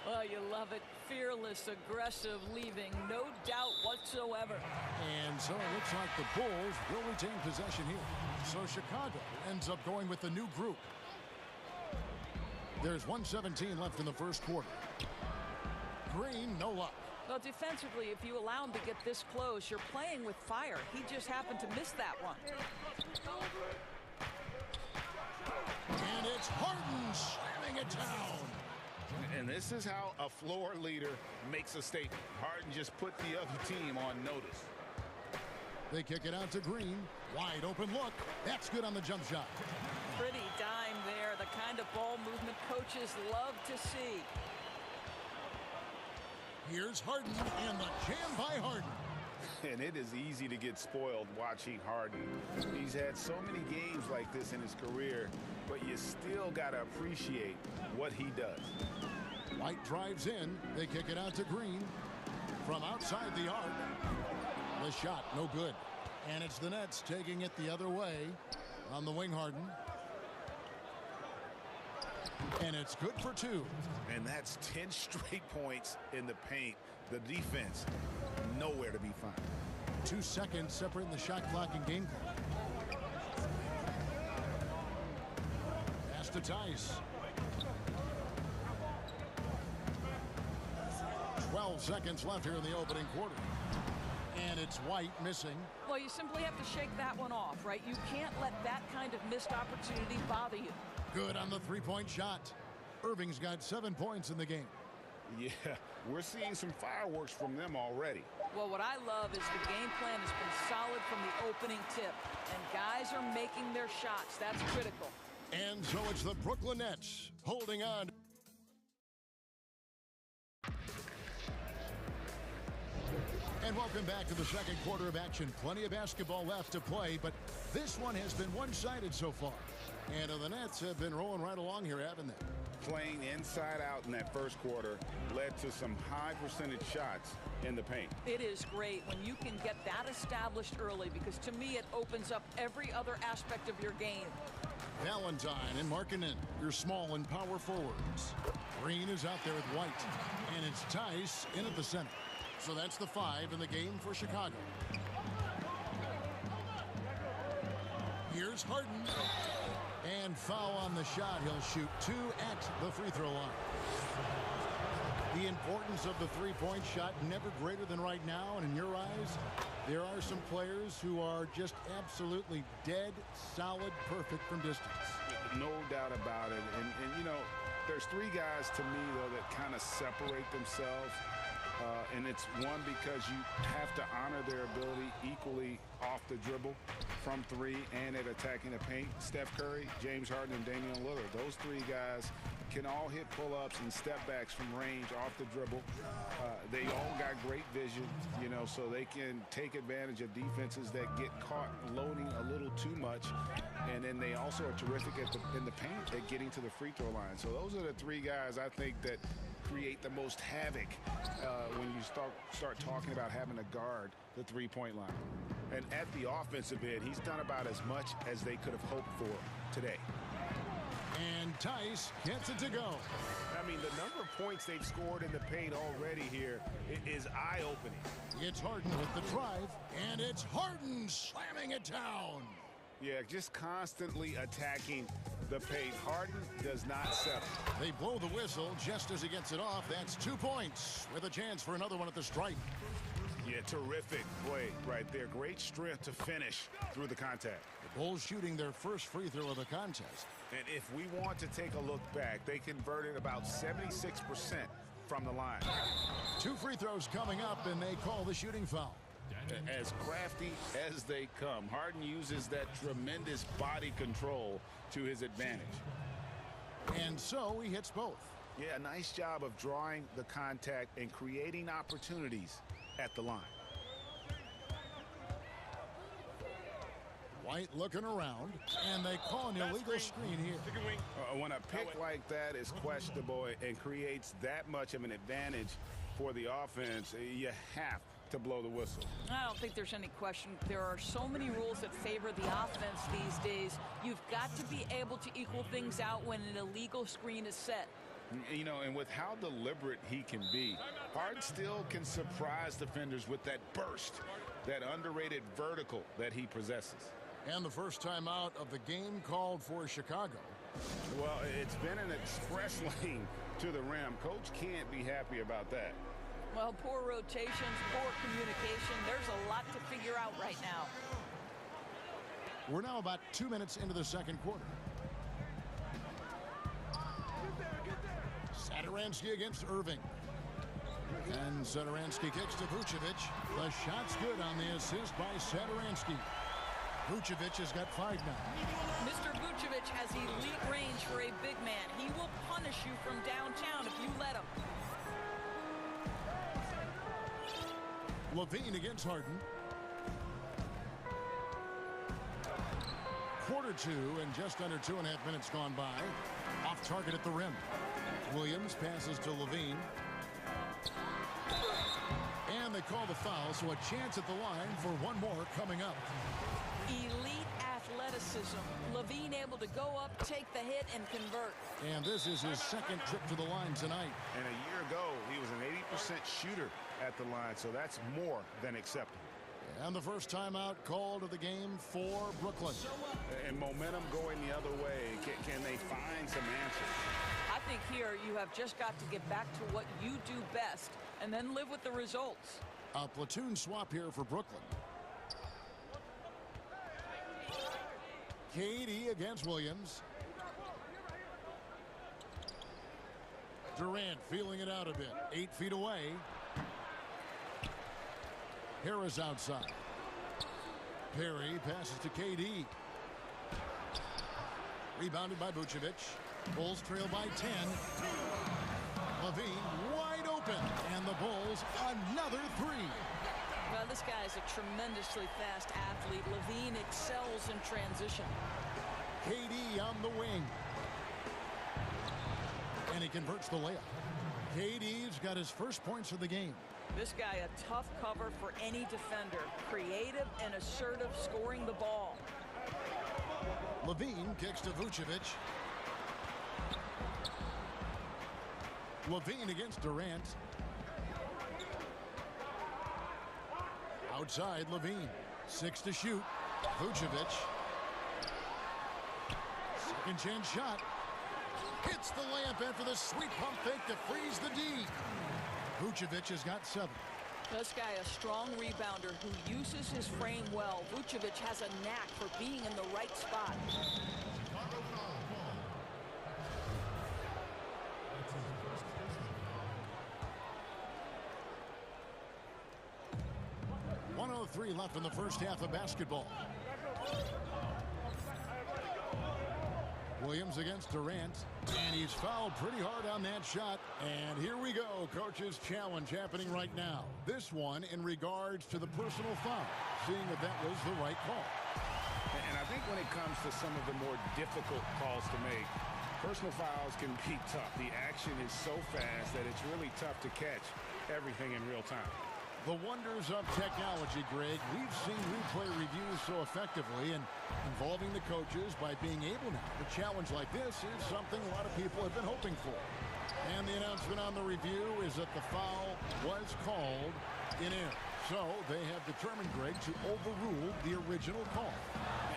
Well, you love it. Fearless, aggressive, leaving no doubt whatsoever. And so it looks like the Bulls will retain possession here. So Chicago ends up going with the new group. There's 1:17 left in the first quarter. Green, no luck. Well, defensively, if you allow him to get this close, you're playing with fire. He just happened to miss that one. And it's Harden slamming it down. And this is how a floor leader makes a statement. Harden just put the other team on notice. They kick it out to Green. Wide open look. That's good on the jump shot. Pretty dime there. The kind of ball movement coaches love to see. Here's Harden and the jam by Harden. And it is easy to get spoiled watching Harden. He's had so many games like this in his career, but you still got to appreciate what he does. White drives in. They kick it out to Green. From outside the arc. The shot, no good. And it's the Nets taking it the other way on the wing, Harden. And it's good for 2. And that's 10 straight points in the paint. The defense, nowhere to be found. 2 seconds separating the shot clock and game clock. Pass to Tice. 12 seconds left here in the opening quarter. And it's White missing. Well, you simply have to shake that one off, right? You can't let that kind of missed opportunity bother you. Good on the three-point shot. Irving's got 7 points in the game. Yeah, we're seeing some fireworks from them already. Well, what I love is the game plan has been solid from the opening tip. And guys are making their shots. That's critical. And so it's the Brooklyn Nets holding on. And welcome back to the second quarter of action. Plenty of basketball left to play, but this one has been one-sided so far. And the Nets have been rolling right along here, haven't they? Playing inside out in that first quarter led to some high percentage shots in the paint. It is great when you can get that established early, because to me it opens up every other aspect of your game. Valentine and Markkanen, your small and power forwards. Green is out there with White, and it's Tice in at the center. So that's the 5 in the game for Chicago. Here's Harden. And foul on the shot. He'll shoot 2 at the free throw line. The importance of the three-point shot never greater than right now. And in your eyes, there are some players who are just absolutely dead, solid, perfect from distance. No doubt about it. And you know, there's 3 guys to me, though, that kind of separate themselves. And it's one, because you have to honor their ability equally off the dribble, from 3, and at attacking the paint. Steph Curry, James Harden, and Damian Lillard. Those 3 guys can all hit pull-ups and step-backs from range off the dribble. They all got great vision, you know, so they can take advantage of defenses that get caught loading a little too much. And then they also are terrific in the paint at getting to the free throw line. So those are the 3 guys I think that create the most havoc when you start talking about having to guard the three-point line. And at the offensive end, he's done about as much as they could have hoped for today. And Tice gets it to go. I mean, the number of points they've scored in the paint already here is eye-opening. It's Harden with the drive, and it's Harden slamming it down. Yeah, just constantly attacking the paint. Harden does not settle. They blow the whistle just as he gets it off. That's 2 points with a chance for another one at the stripe. Yeah, terrific play right there. Great strength to finish through the contact. The Bulls shooting their first free throw of the contest. And if we want to take a look back, they converted about 76% from the line. 2 free throws coming up, and they call the shooting foul. As crafty as they come, Harden uses that tremendous body control to his advantage. And so he hits both. Yeah, nice job of drawing the contact and creating opportunities at the line. White looking around, and they call an illegal screen here. When a pick like that is questionable and creates that much of an advantage for the offense, you have to blow the whistle. I don't think there's any question. There are so many rules that favor the offense these days. You've got to be able to equal things out when an illegal screen is set. You know, and with how deliberate he can be, Harden still can surprise defenders with that burst, that underrated vertical that he possesses. And the first time out of the game called for Chicago. Well, it's been an express lane to the rim. Coach can't be happy about that. Well, poor rotations, poor communication. There's a lot to figure out right now. We're now about 2 minutes into the second quarter. Sadaransky against Irving. And Sadaransky kicks to Vucevic. The shot's good on the assist by Sadaransky. Vucevic has got 5 now. Mr. Vucevic has elite range for a big man. He will punish you from downtown if you let him. Levine against Harden. Quarter 2 and just under 2.5 minutes gone by. Off target at the rim. Williams passes to Levine. And they call the foul, so a chance at the line for one more coming up. Elite athleticism. Levine able to go up, take the hit, and convert. And this is his second trip to the line tonight. And a year ago, he was an 80% shooter at the line, so that's more than acceptable. And the first timeout called of the game for Brooklyn. And momentum going the other way. Can they find some answers? I think here you have just got to get back to what you do best and then live with the results. A platoon swap here for Brooklyn. KD against Williams. Durant feeling it out a bit. 8 feet away. Harris outside. Perry passes to KD. Rebounded by Vucevic. Bulls trail by 10. Levine wide open. And the Bulls another 3. Well, this guy is a tremendously fast athlete. Levine excels in transition. KD on the wing. And he converts the layup. KD's got his first points of the game. This guy a tough cover for any defender. Creative and assertive scoring the ball. Levine kicks to Vucevic. Levine against Durant. Outside Levine. 6 to shoot. Vucevic. Second chance shot. Hits the layup after the sweet pump fake to freeze the D. Vucevic has got 7. This guy a strong rebounder who uses his frame well. Vucevic has a knack for being in the right spot. .103 left in the first half of basketball. Williams against Durant, and he's fouled pretty hard on that shot. And here we go, coach's challenge happening right now. This one in regards to the personal foul, seeing that that was the right call. And I think when it comes to some of the more difficult calls to make, personal fouls can be tough. The action is so fast that it's really tough to catch everything in real time. The wonders of technology, Greg. We've seen replay reviews so effectively and involving the coaches by being able now. A challenge like this is something a lot of people have been hoping for. And the announcement on the review is that the foul was called in error. So they have determined, Greg, to overrule the original call.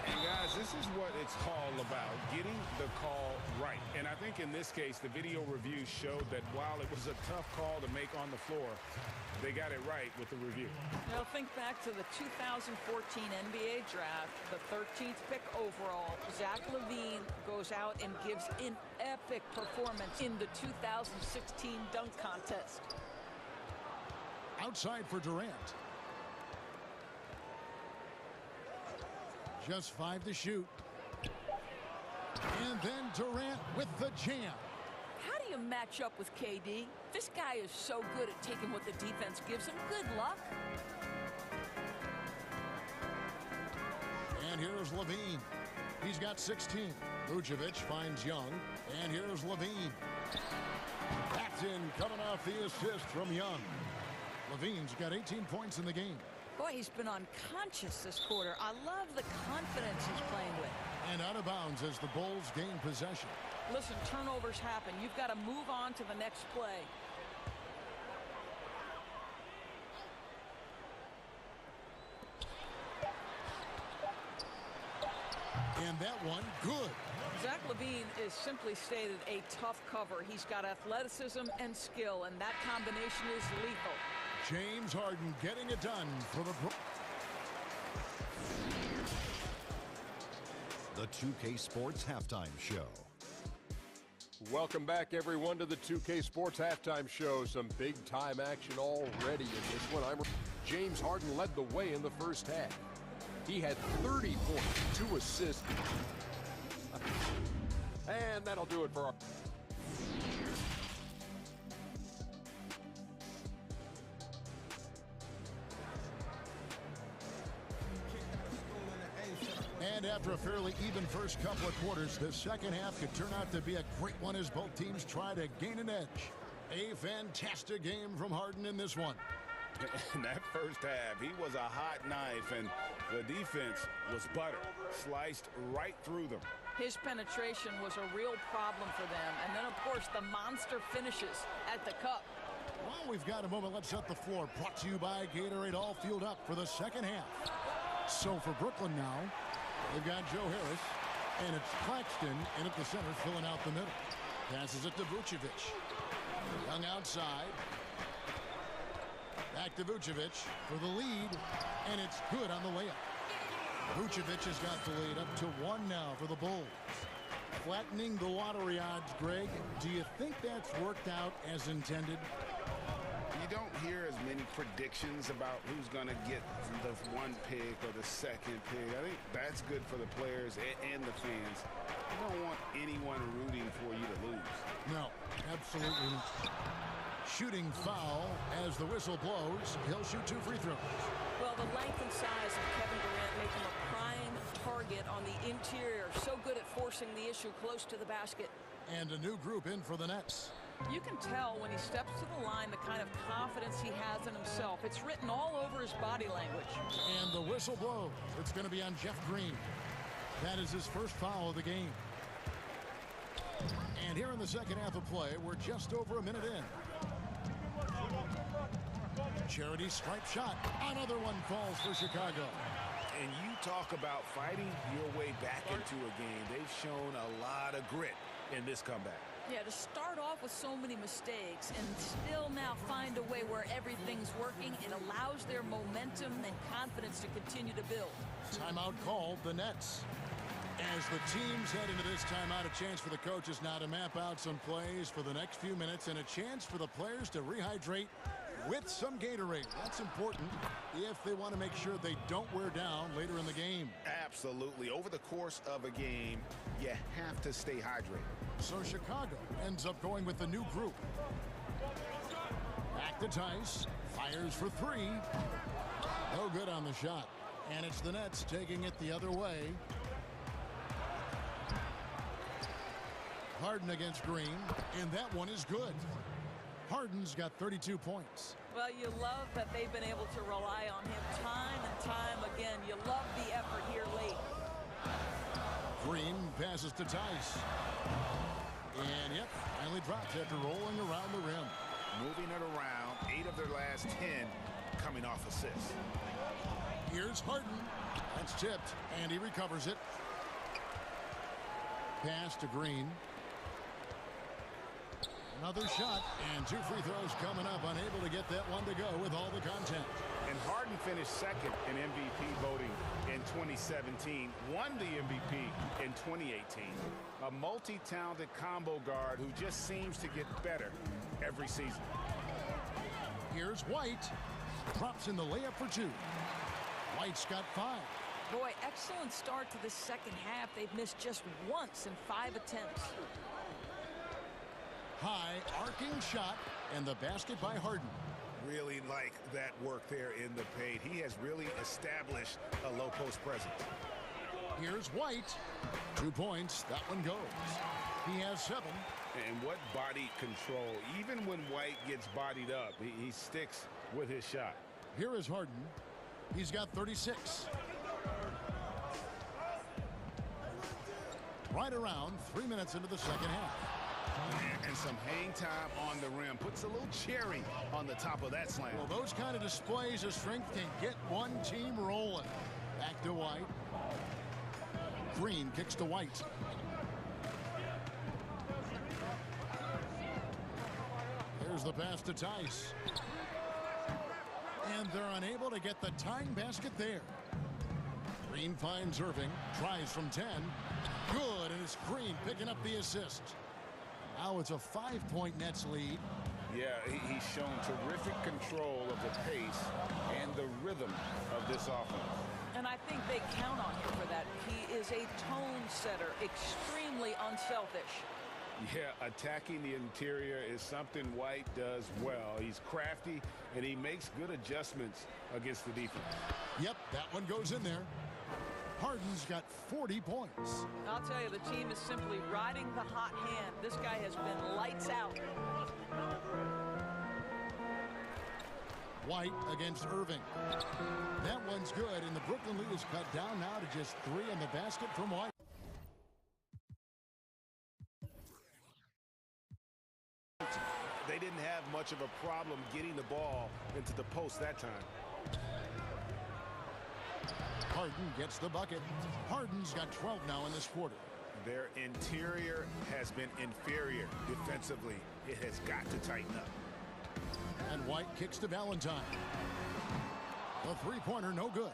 And guys, this is what it's all about, getting the call right. And I think in this case, the video review showed that while it was a tough call to make on the floor, they got it right with the review. Now think back to the 2014 NBA draft, the 13th pick overall. Zach LaVine goes out and gives an epic performance in the 2016 dunk contest. Outside for Durant. Just 5 to shoot. And then Durant with the jam. How do you match up with KD? This guy is so good at taking what the defense gives him. Good luck. And here's Levine. He's got 16. Vucevic finds Young. And here's Levine. That's in, coming off the assist from Young. Levine's got 18 points in the game. Boy, he's been unconscious this quarter. I love the confidence he's playing with. And out of bounds as the Bulls gain possession. Listen, turnovers happen. You've got to move on to the next play. And that one, good. Zach LaVine is simply stated a tough cover. He's got athleticism and skill, and that combination is lethal. James Harden getting it done for the 2K Sports Halftime Show. Welcome back, everyone, to the 2K Sports Halftime Show. Some big-time action already in this one. James Harden led the way in the first half. He had 30 points, 2 assists. And that'll do it for our... And after a fairly even first couple of quarters, the second half could turn out to be a great one as both teams try to gain an edge. A fantastic game from Harden in this one. In that first half, he was a hot knife, and the defense was butter, sliced right through them. His penetration was a real problem for them. And then, of course, the monster finishes at the cup. Well, we've got a moment. Let's set the floor. Brought to you by Gatorade, all fueled up for the second half. So for Brooklyn now, they've got Joe Harris, and it's Claxton in at the center, filling out the middle. Passes it to Vucevic. Young outside. Back to Vucevic for the lead, and it's good on the layup. Vucevic has got the lead up to 1 now for the Bulls. Flattening the lottery odds, Greg. Do you think that's worked out as intended? You don't hear as many predictions about who's going to get the 1 pick or the 2nd pick. I think that's good for the players and the fans. You don't want anyone rooting for you to lose. No, absolutely not. Shooting foul as the whistle blows. He'll shoot 2 free throws. Well, the length and size of Kevin Durant make him a prime target on the interior. So good at forcing the issue close to the basket. And a new group in for the Nets. You can tell when he steps to the line the kind of confidence he has in himself. It's written all over his body language. And the whistle blows. It's going to be on Jeff Green. That is his first foul of the game. And here in the second half of play, we're just over a minute in. Charity stripe shot. Another one falls for Chicago. And you talk about fighting your way back into a game. They've shown a lot of grit in this comeback. Yeah, to start off with so many mistakes and still now find a way where everything's working, it allows their momentum and confidence to continue to build. Timeout called, the Nets. As the teams head into this timeout, a chance for the coaches now to map out some plays for the next few minutes and a chance for the players to rehydrate with some Gatorade. That's important if they want to make sure they don't wear down later in the game. Absolutely. Over the course of a game, you have to stay hydrated. So Chicago ends up going with the new group. Back to Tice. Fires for 3. No good on the shot. And it's the Nets taking it the other way. Harden against Green. And that one is good. Harden's got 32 points. Well, you love that they've been able to rely on him time and time again. You love the effort here late. Green passes to Tice. And, yep, finally drops after rolling around the rim. Moving it around, 8 of their last 10 coming off assists. Here's Harden. That's tipped, and he recovers it. Pass to Green. Another shot, and 2 free throws coming up. Unable to get that one to go with all the content. And Harden finished second in MVP voting in 2017, won the MVP in 2018. A multi-talented combo guard who just seems to get better every season. Here's White. Drops in the layup for 2. White's got 5. Boy, excellent start to the second half. They've missed just once in 5 attempts. High arcing shot, and the basket by Harden. Really like that work there in the paint. He has really established a low post presence. Here's White. 2 points. That one goes. He has 7. And what body control. Even when White gets bodied up, he sticks with his shot. Here is Harden. He's got 36. Right around 3 minutes into the second half. And some hang time on the rim. Puts a little cherry on the top of that slam. Well, those kind of displays of strength can get one team rolling. Back to White. Green kicks to White. Here's the pass to Tice. And they're unable to get the tying basket there. Green finds Irving, tries from 10. Good, and it's Green picking up the assist. Now it's a 5-point Nets lead. Yeah, he's shown terrific control of the pace and the rhythm of this offense. And I think they count on him for that. He is a tone setter, extremely unselfish. Yeah, attacking the interior is something White does well. He's crafty, and he makes good adjustments against the defense. Yep, that one goes in there. Harden's got 40 points. I'll tell you, the team is simply riding the hot hand. This guy has been lights out. White against Irving. That one's good, and the Brooklyn lead is cut down now to just 3 in the basket from White. They didn't have much of a problem getting the ball into the post that time. Harden gets the bucket. Harden's got 12 now in this quarter. Their interior has been inferior defensively. It has got to tighten up. And White kicks to Valentine. The three-pointer, no good.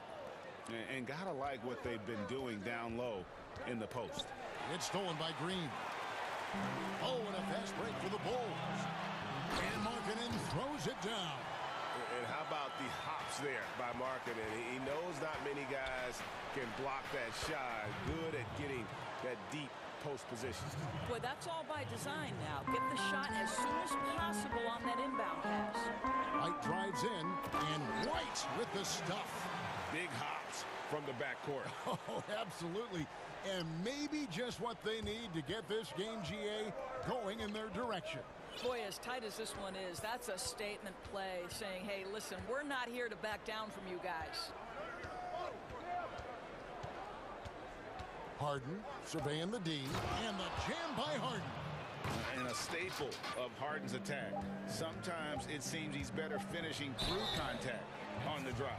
And gotta like what they've been doing down low in the post. It's stolen by Green. Oh, and a fast break for the Bulls. And Markkanen throws it down. And how about the hops there by Markkanen? He knows not many guys can block that shot. Good at getting that deep post position. Boy, that's all by design now. Get the shot as soon as possible on that inbound pass. White drives in, and White with the stuff. Big hops from the backcourt. Oh, absolutely. And maybe just what they need to get this game, GA, going in their direction. Boy, as tight as this one is, that's a statement play saying, hey, listen, we're not here to back down from you guys. Harden surveying the D, and the jam by Harden. And a staple of Harden's attack. Sometimes it seems he's better finishing through contact on the drive.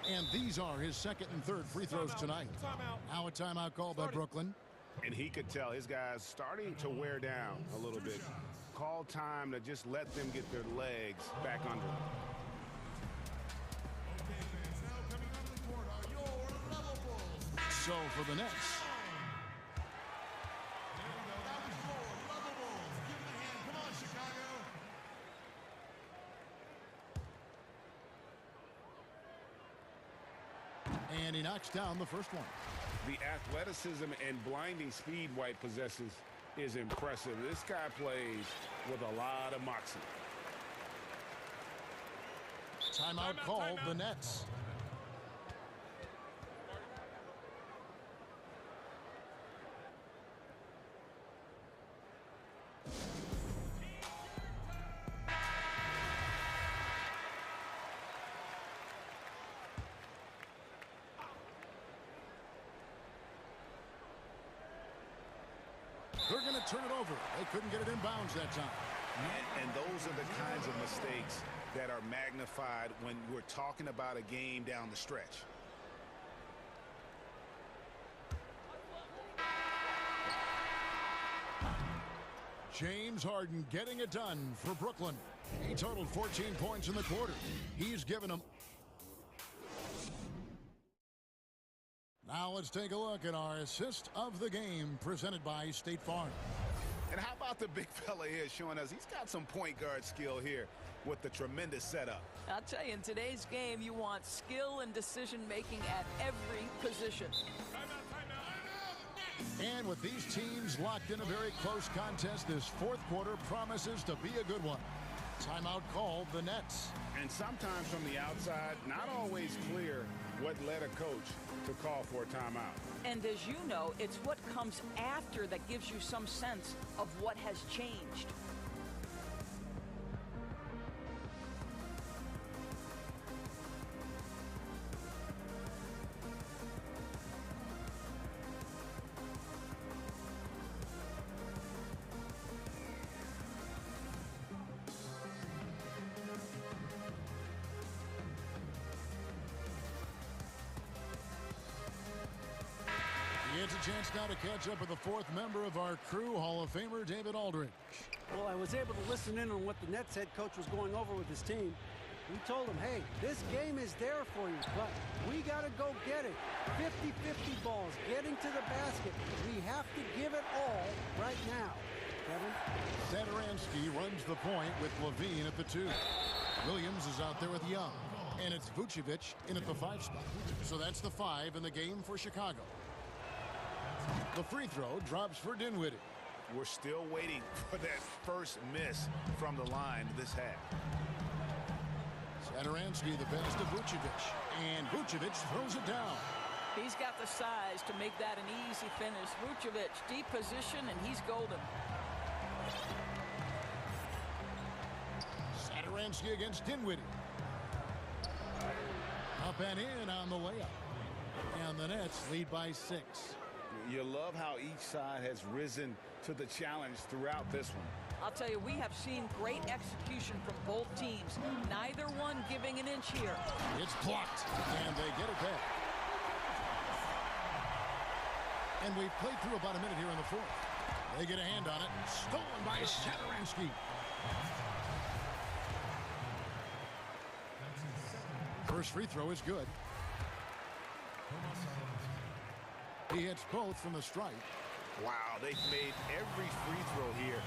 And these are his second and third free throws tonight. Now a timeout called by Brooklyn. And he could tell his guys starting to wear down a little bit. Call time to just let them get their legs back under them. So for the Nets. And he knocks down the first one. The athleticism and blinding speed White possesses is impressive. This guy plays with a lot of moxie. Timeout called the Nets. They're going to turn it over. They couldn't get it inbounds that time. And those are the kinds of mistakes that are magnified when we're talking about a game down the stretch. James Harden getting it done for Brooklyn. He totaled 14 points in the quarter. He's given them. Now let's take a look at our assist of the game presented by State Farm. And how about the big fella here showing us he's got some point guard skill here with the tremendous setup. I'll tell you, in today's game, you want skill and decision-making at every position. And with these teams locked in a very close contest, this fourth quarter promises to be a good one. Timeout called the Nets. And sometimes from the outside, not always clear what led a coach to call for a timeout. And as you know, it's what comes after that gives you some sense of what has changed. chance now to catch up with the fourth member of our crew, Hall of Famer David Aldridge. Well, I was able to listen in on what the Nets head coach was going over with his team. He told them, hey, this game is there for you, but we got to go get it. 50-50 balls, getting to the basket. We have to give it all right now. Kevin? Saturansky runs the point with Levine at the 2. Williams is out there with Young. And it's Vucevic in at the 5 spot. So that's the 5 in the game for Chicago. The free throw drops for Dinwiddie. We're still waiting for that first miss from the line this half. Saturansky the pass to Vucevic. And Vucevic throws it down. He's got the size to make that an easy finish. Vucevic, deep position, and he's golden. Saturansky against Dinwiddie. Up and in on the layup. And the Nets lead by 6. You love how each side has risen to the challenge throughout this one. I'll tell you, we have seen great execution from both teams. Neither one giving an inch here. It's blocked, and they get it back. And we've played through about a minute here in the 4th. They get a hand on it. Stolen by Saturansky. First free throw is good. He hits both from the stripe. Wow, they've made every free throw here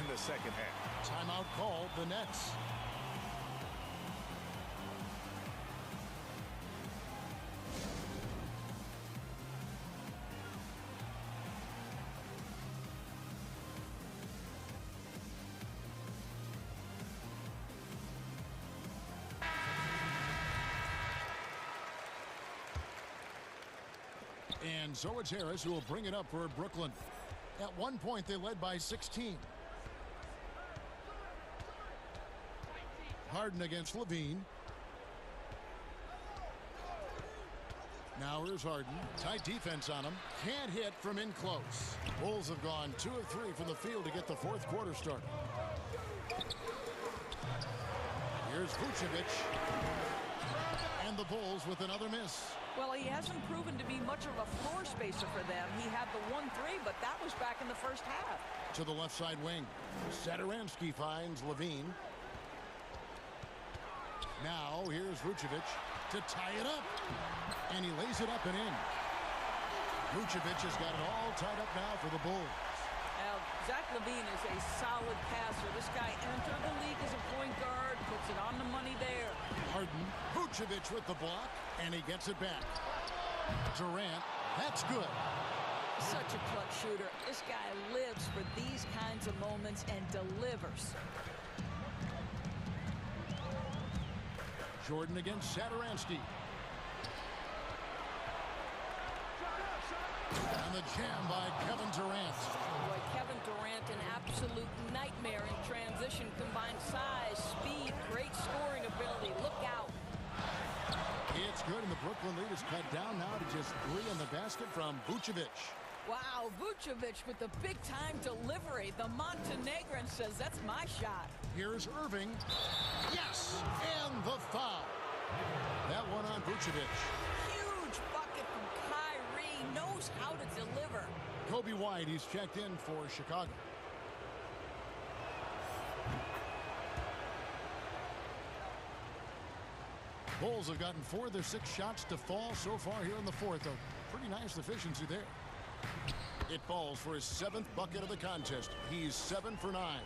in the second half. Timeout called, the Nets. And so it's Harris who will bring it up for Brooklyn. At one point, they led by 16. Harden against Levine. Now here's Harden. Tight defense on him. Can't hit from in close. Bulls have gone 2 of 3 from the field to get the 4th quarter started. Here's Vucevic. And the Bulls with another miss. Well, he hasn't proven to be much of a floor spacer for them. He had the 1-3, but that was back in the first half. To the left side wing. Saturansky finds Levine. Now here's Vucevic to tie it up. And he lays it up and in. Vucevic has got it all tied up now for the Bulls. Now, Zach LaVine is a solid passer. This guy entered the league as a point guard, puts it on the money there. Harden, Vucevic with the block, and he gets it back. Durant, that's good. Such a clutch shooter. This guy lives for these kinds of moments and delivers. Jordan against Saturansky. And the jam by Kevin Durant. Boy, Kevin Durant, an absolute nightmare in transition. Combined size, speed, great scoring ability. Look out. It's good, and the Brooklyn lead is cut down now to just 3 in the basket from Vucevic. Wow, Vucevic with the big-time delivery. The Montenegrin says, that's my shot. Here's Irving. Yes, and the foul. That one on Vucevic. Huge bucket from Kyrie. Knows how to deliver. Kobe White, he's checked in for Chicago. Bulls have gotten 4 of their 6 shots to fall so far here in the 4th. A pretty nice efficiency there. It falls for his 7th bucket of the contest. He's 7 for 9.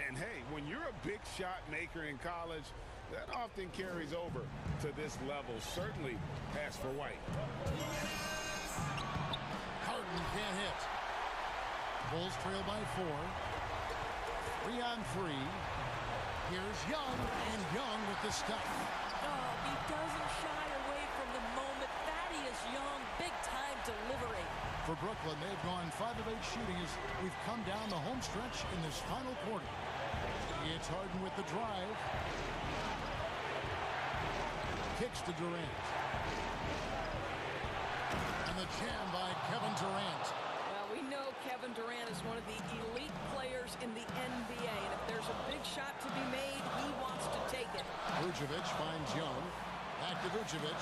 And hey, when you're a big shot maker in college, that often carries over to this level. Certainly as for White. Harden can't hit. Bulls trail by 4. 3 on 3. Here's Young, and Young with the stuff. Oh, he doesn't shy away from the moment. Thaddeus Young, big-time delivery. For Brooklyn, they've gone 5 of 8 shooting as we've come down the home stretch in this final quarter. It's Harden with the drive. Kicks to Durant. And the jam by Kevin Durant. Well, we know Kevin Durant is one of the elite players in the NBA, and if there's a big shot to be made, he wants to take it. Vucevic finds Young. Back to Vucevic.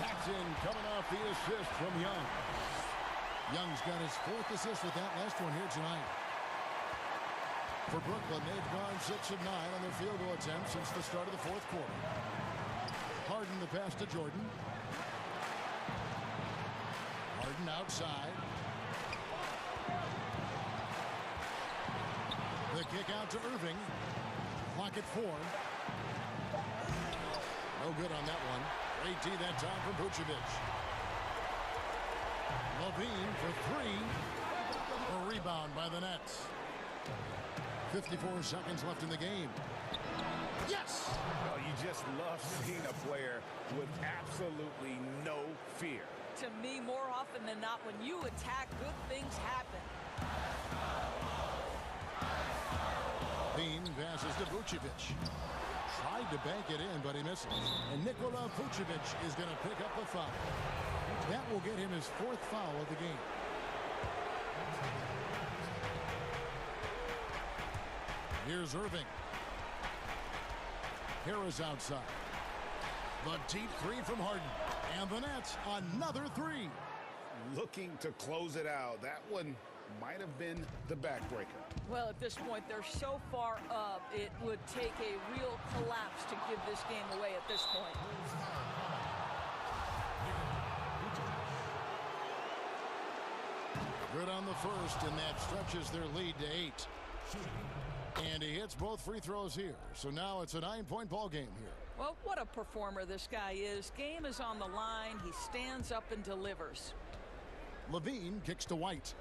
Paxson coming off the assist from Young. Young's got his 4th assist with that last one here tonight. For Brooklyn, they've gone 6 of 9 on their field goal attempts since the start of the 4th quarter. Harden the pass to Jordan. Harden outside. The kick out to Irving. Clock at 4. No good on that one. Great D that time from Vucevic. Levine for 3. A rebound by the Nets. 54 seconds left in the game. Yes! Oh, you just love seeing a player with absolutely no fear. To me, more often than not, when you attack, good things happen. Bean passes to Vucevic. Tried to bank it in, but he misses. And Nikola Vucevic is going to pick up the foul. That will get him his 4th foul of the game. Here's Irving. Harris outside. The deep 3 from Harden. And the Nets, another 3. Looking to close it out. That one might have been the backbreaker. Well, at this point, they're so far up, it would take a real collapse to give this game away at this point. Good on the first, and that stretches their lead to 8. And he hits both free throws here. So now it's a 9-point ball game here. Well, what a performer this guy is. Game is on the line. He stands up and delivers. Levine kicks to White.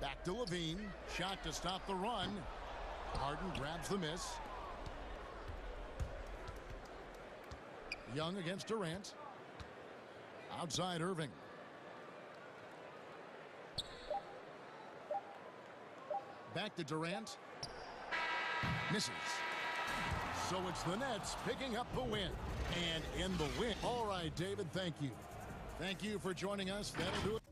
Back to Levine. Shot to stop the run. Harden grabs the miss. Young against Durant. Outside Irving. Back to Durant. Misses. So it's the Nets picking up the win. And in the win. All right, David, thank you. Thank you for joining us. That'll do it.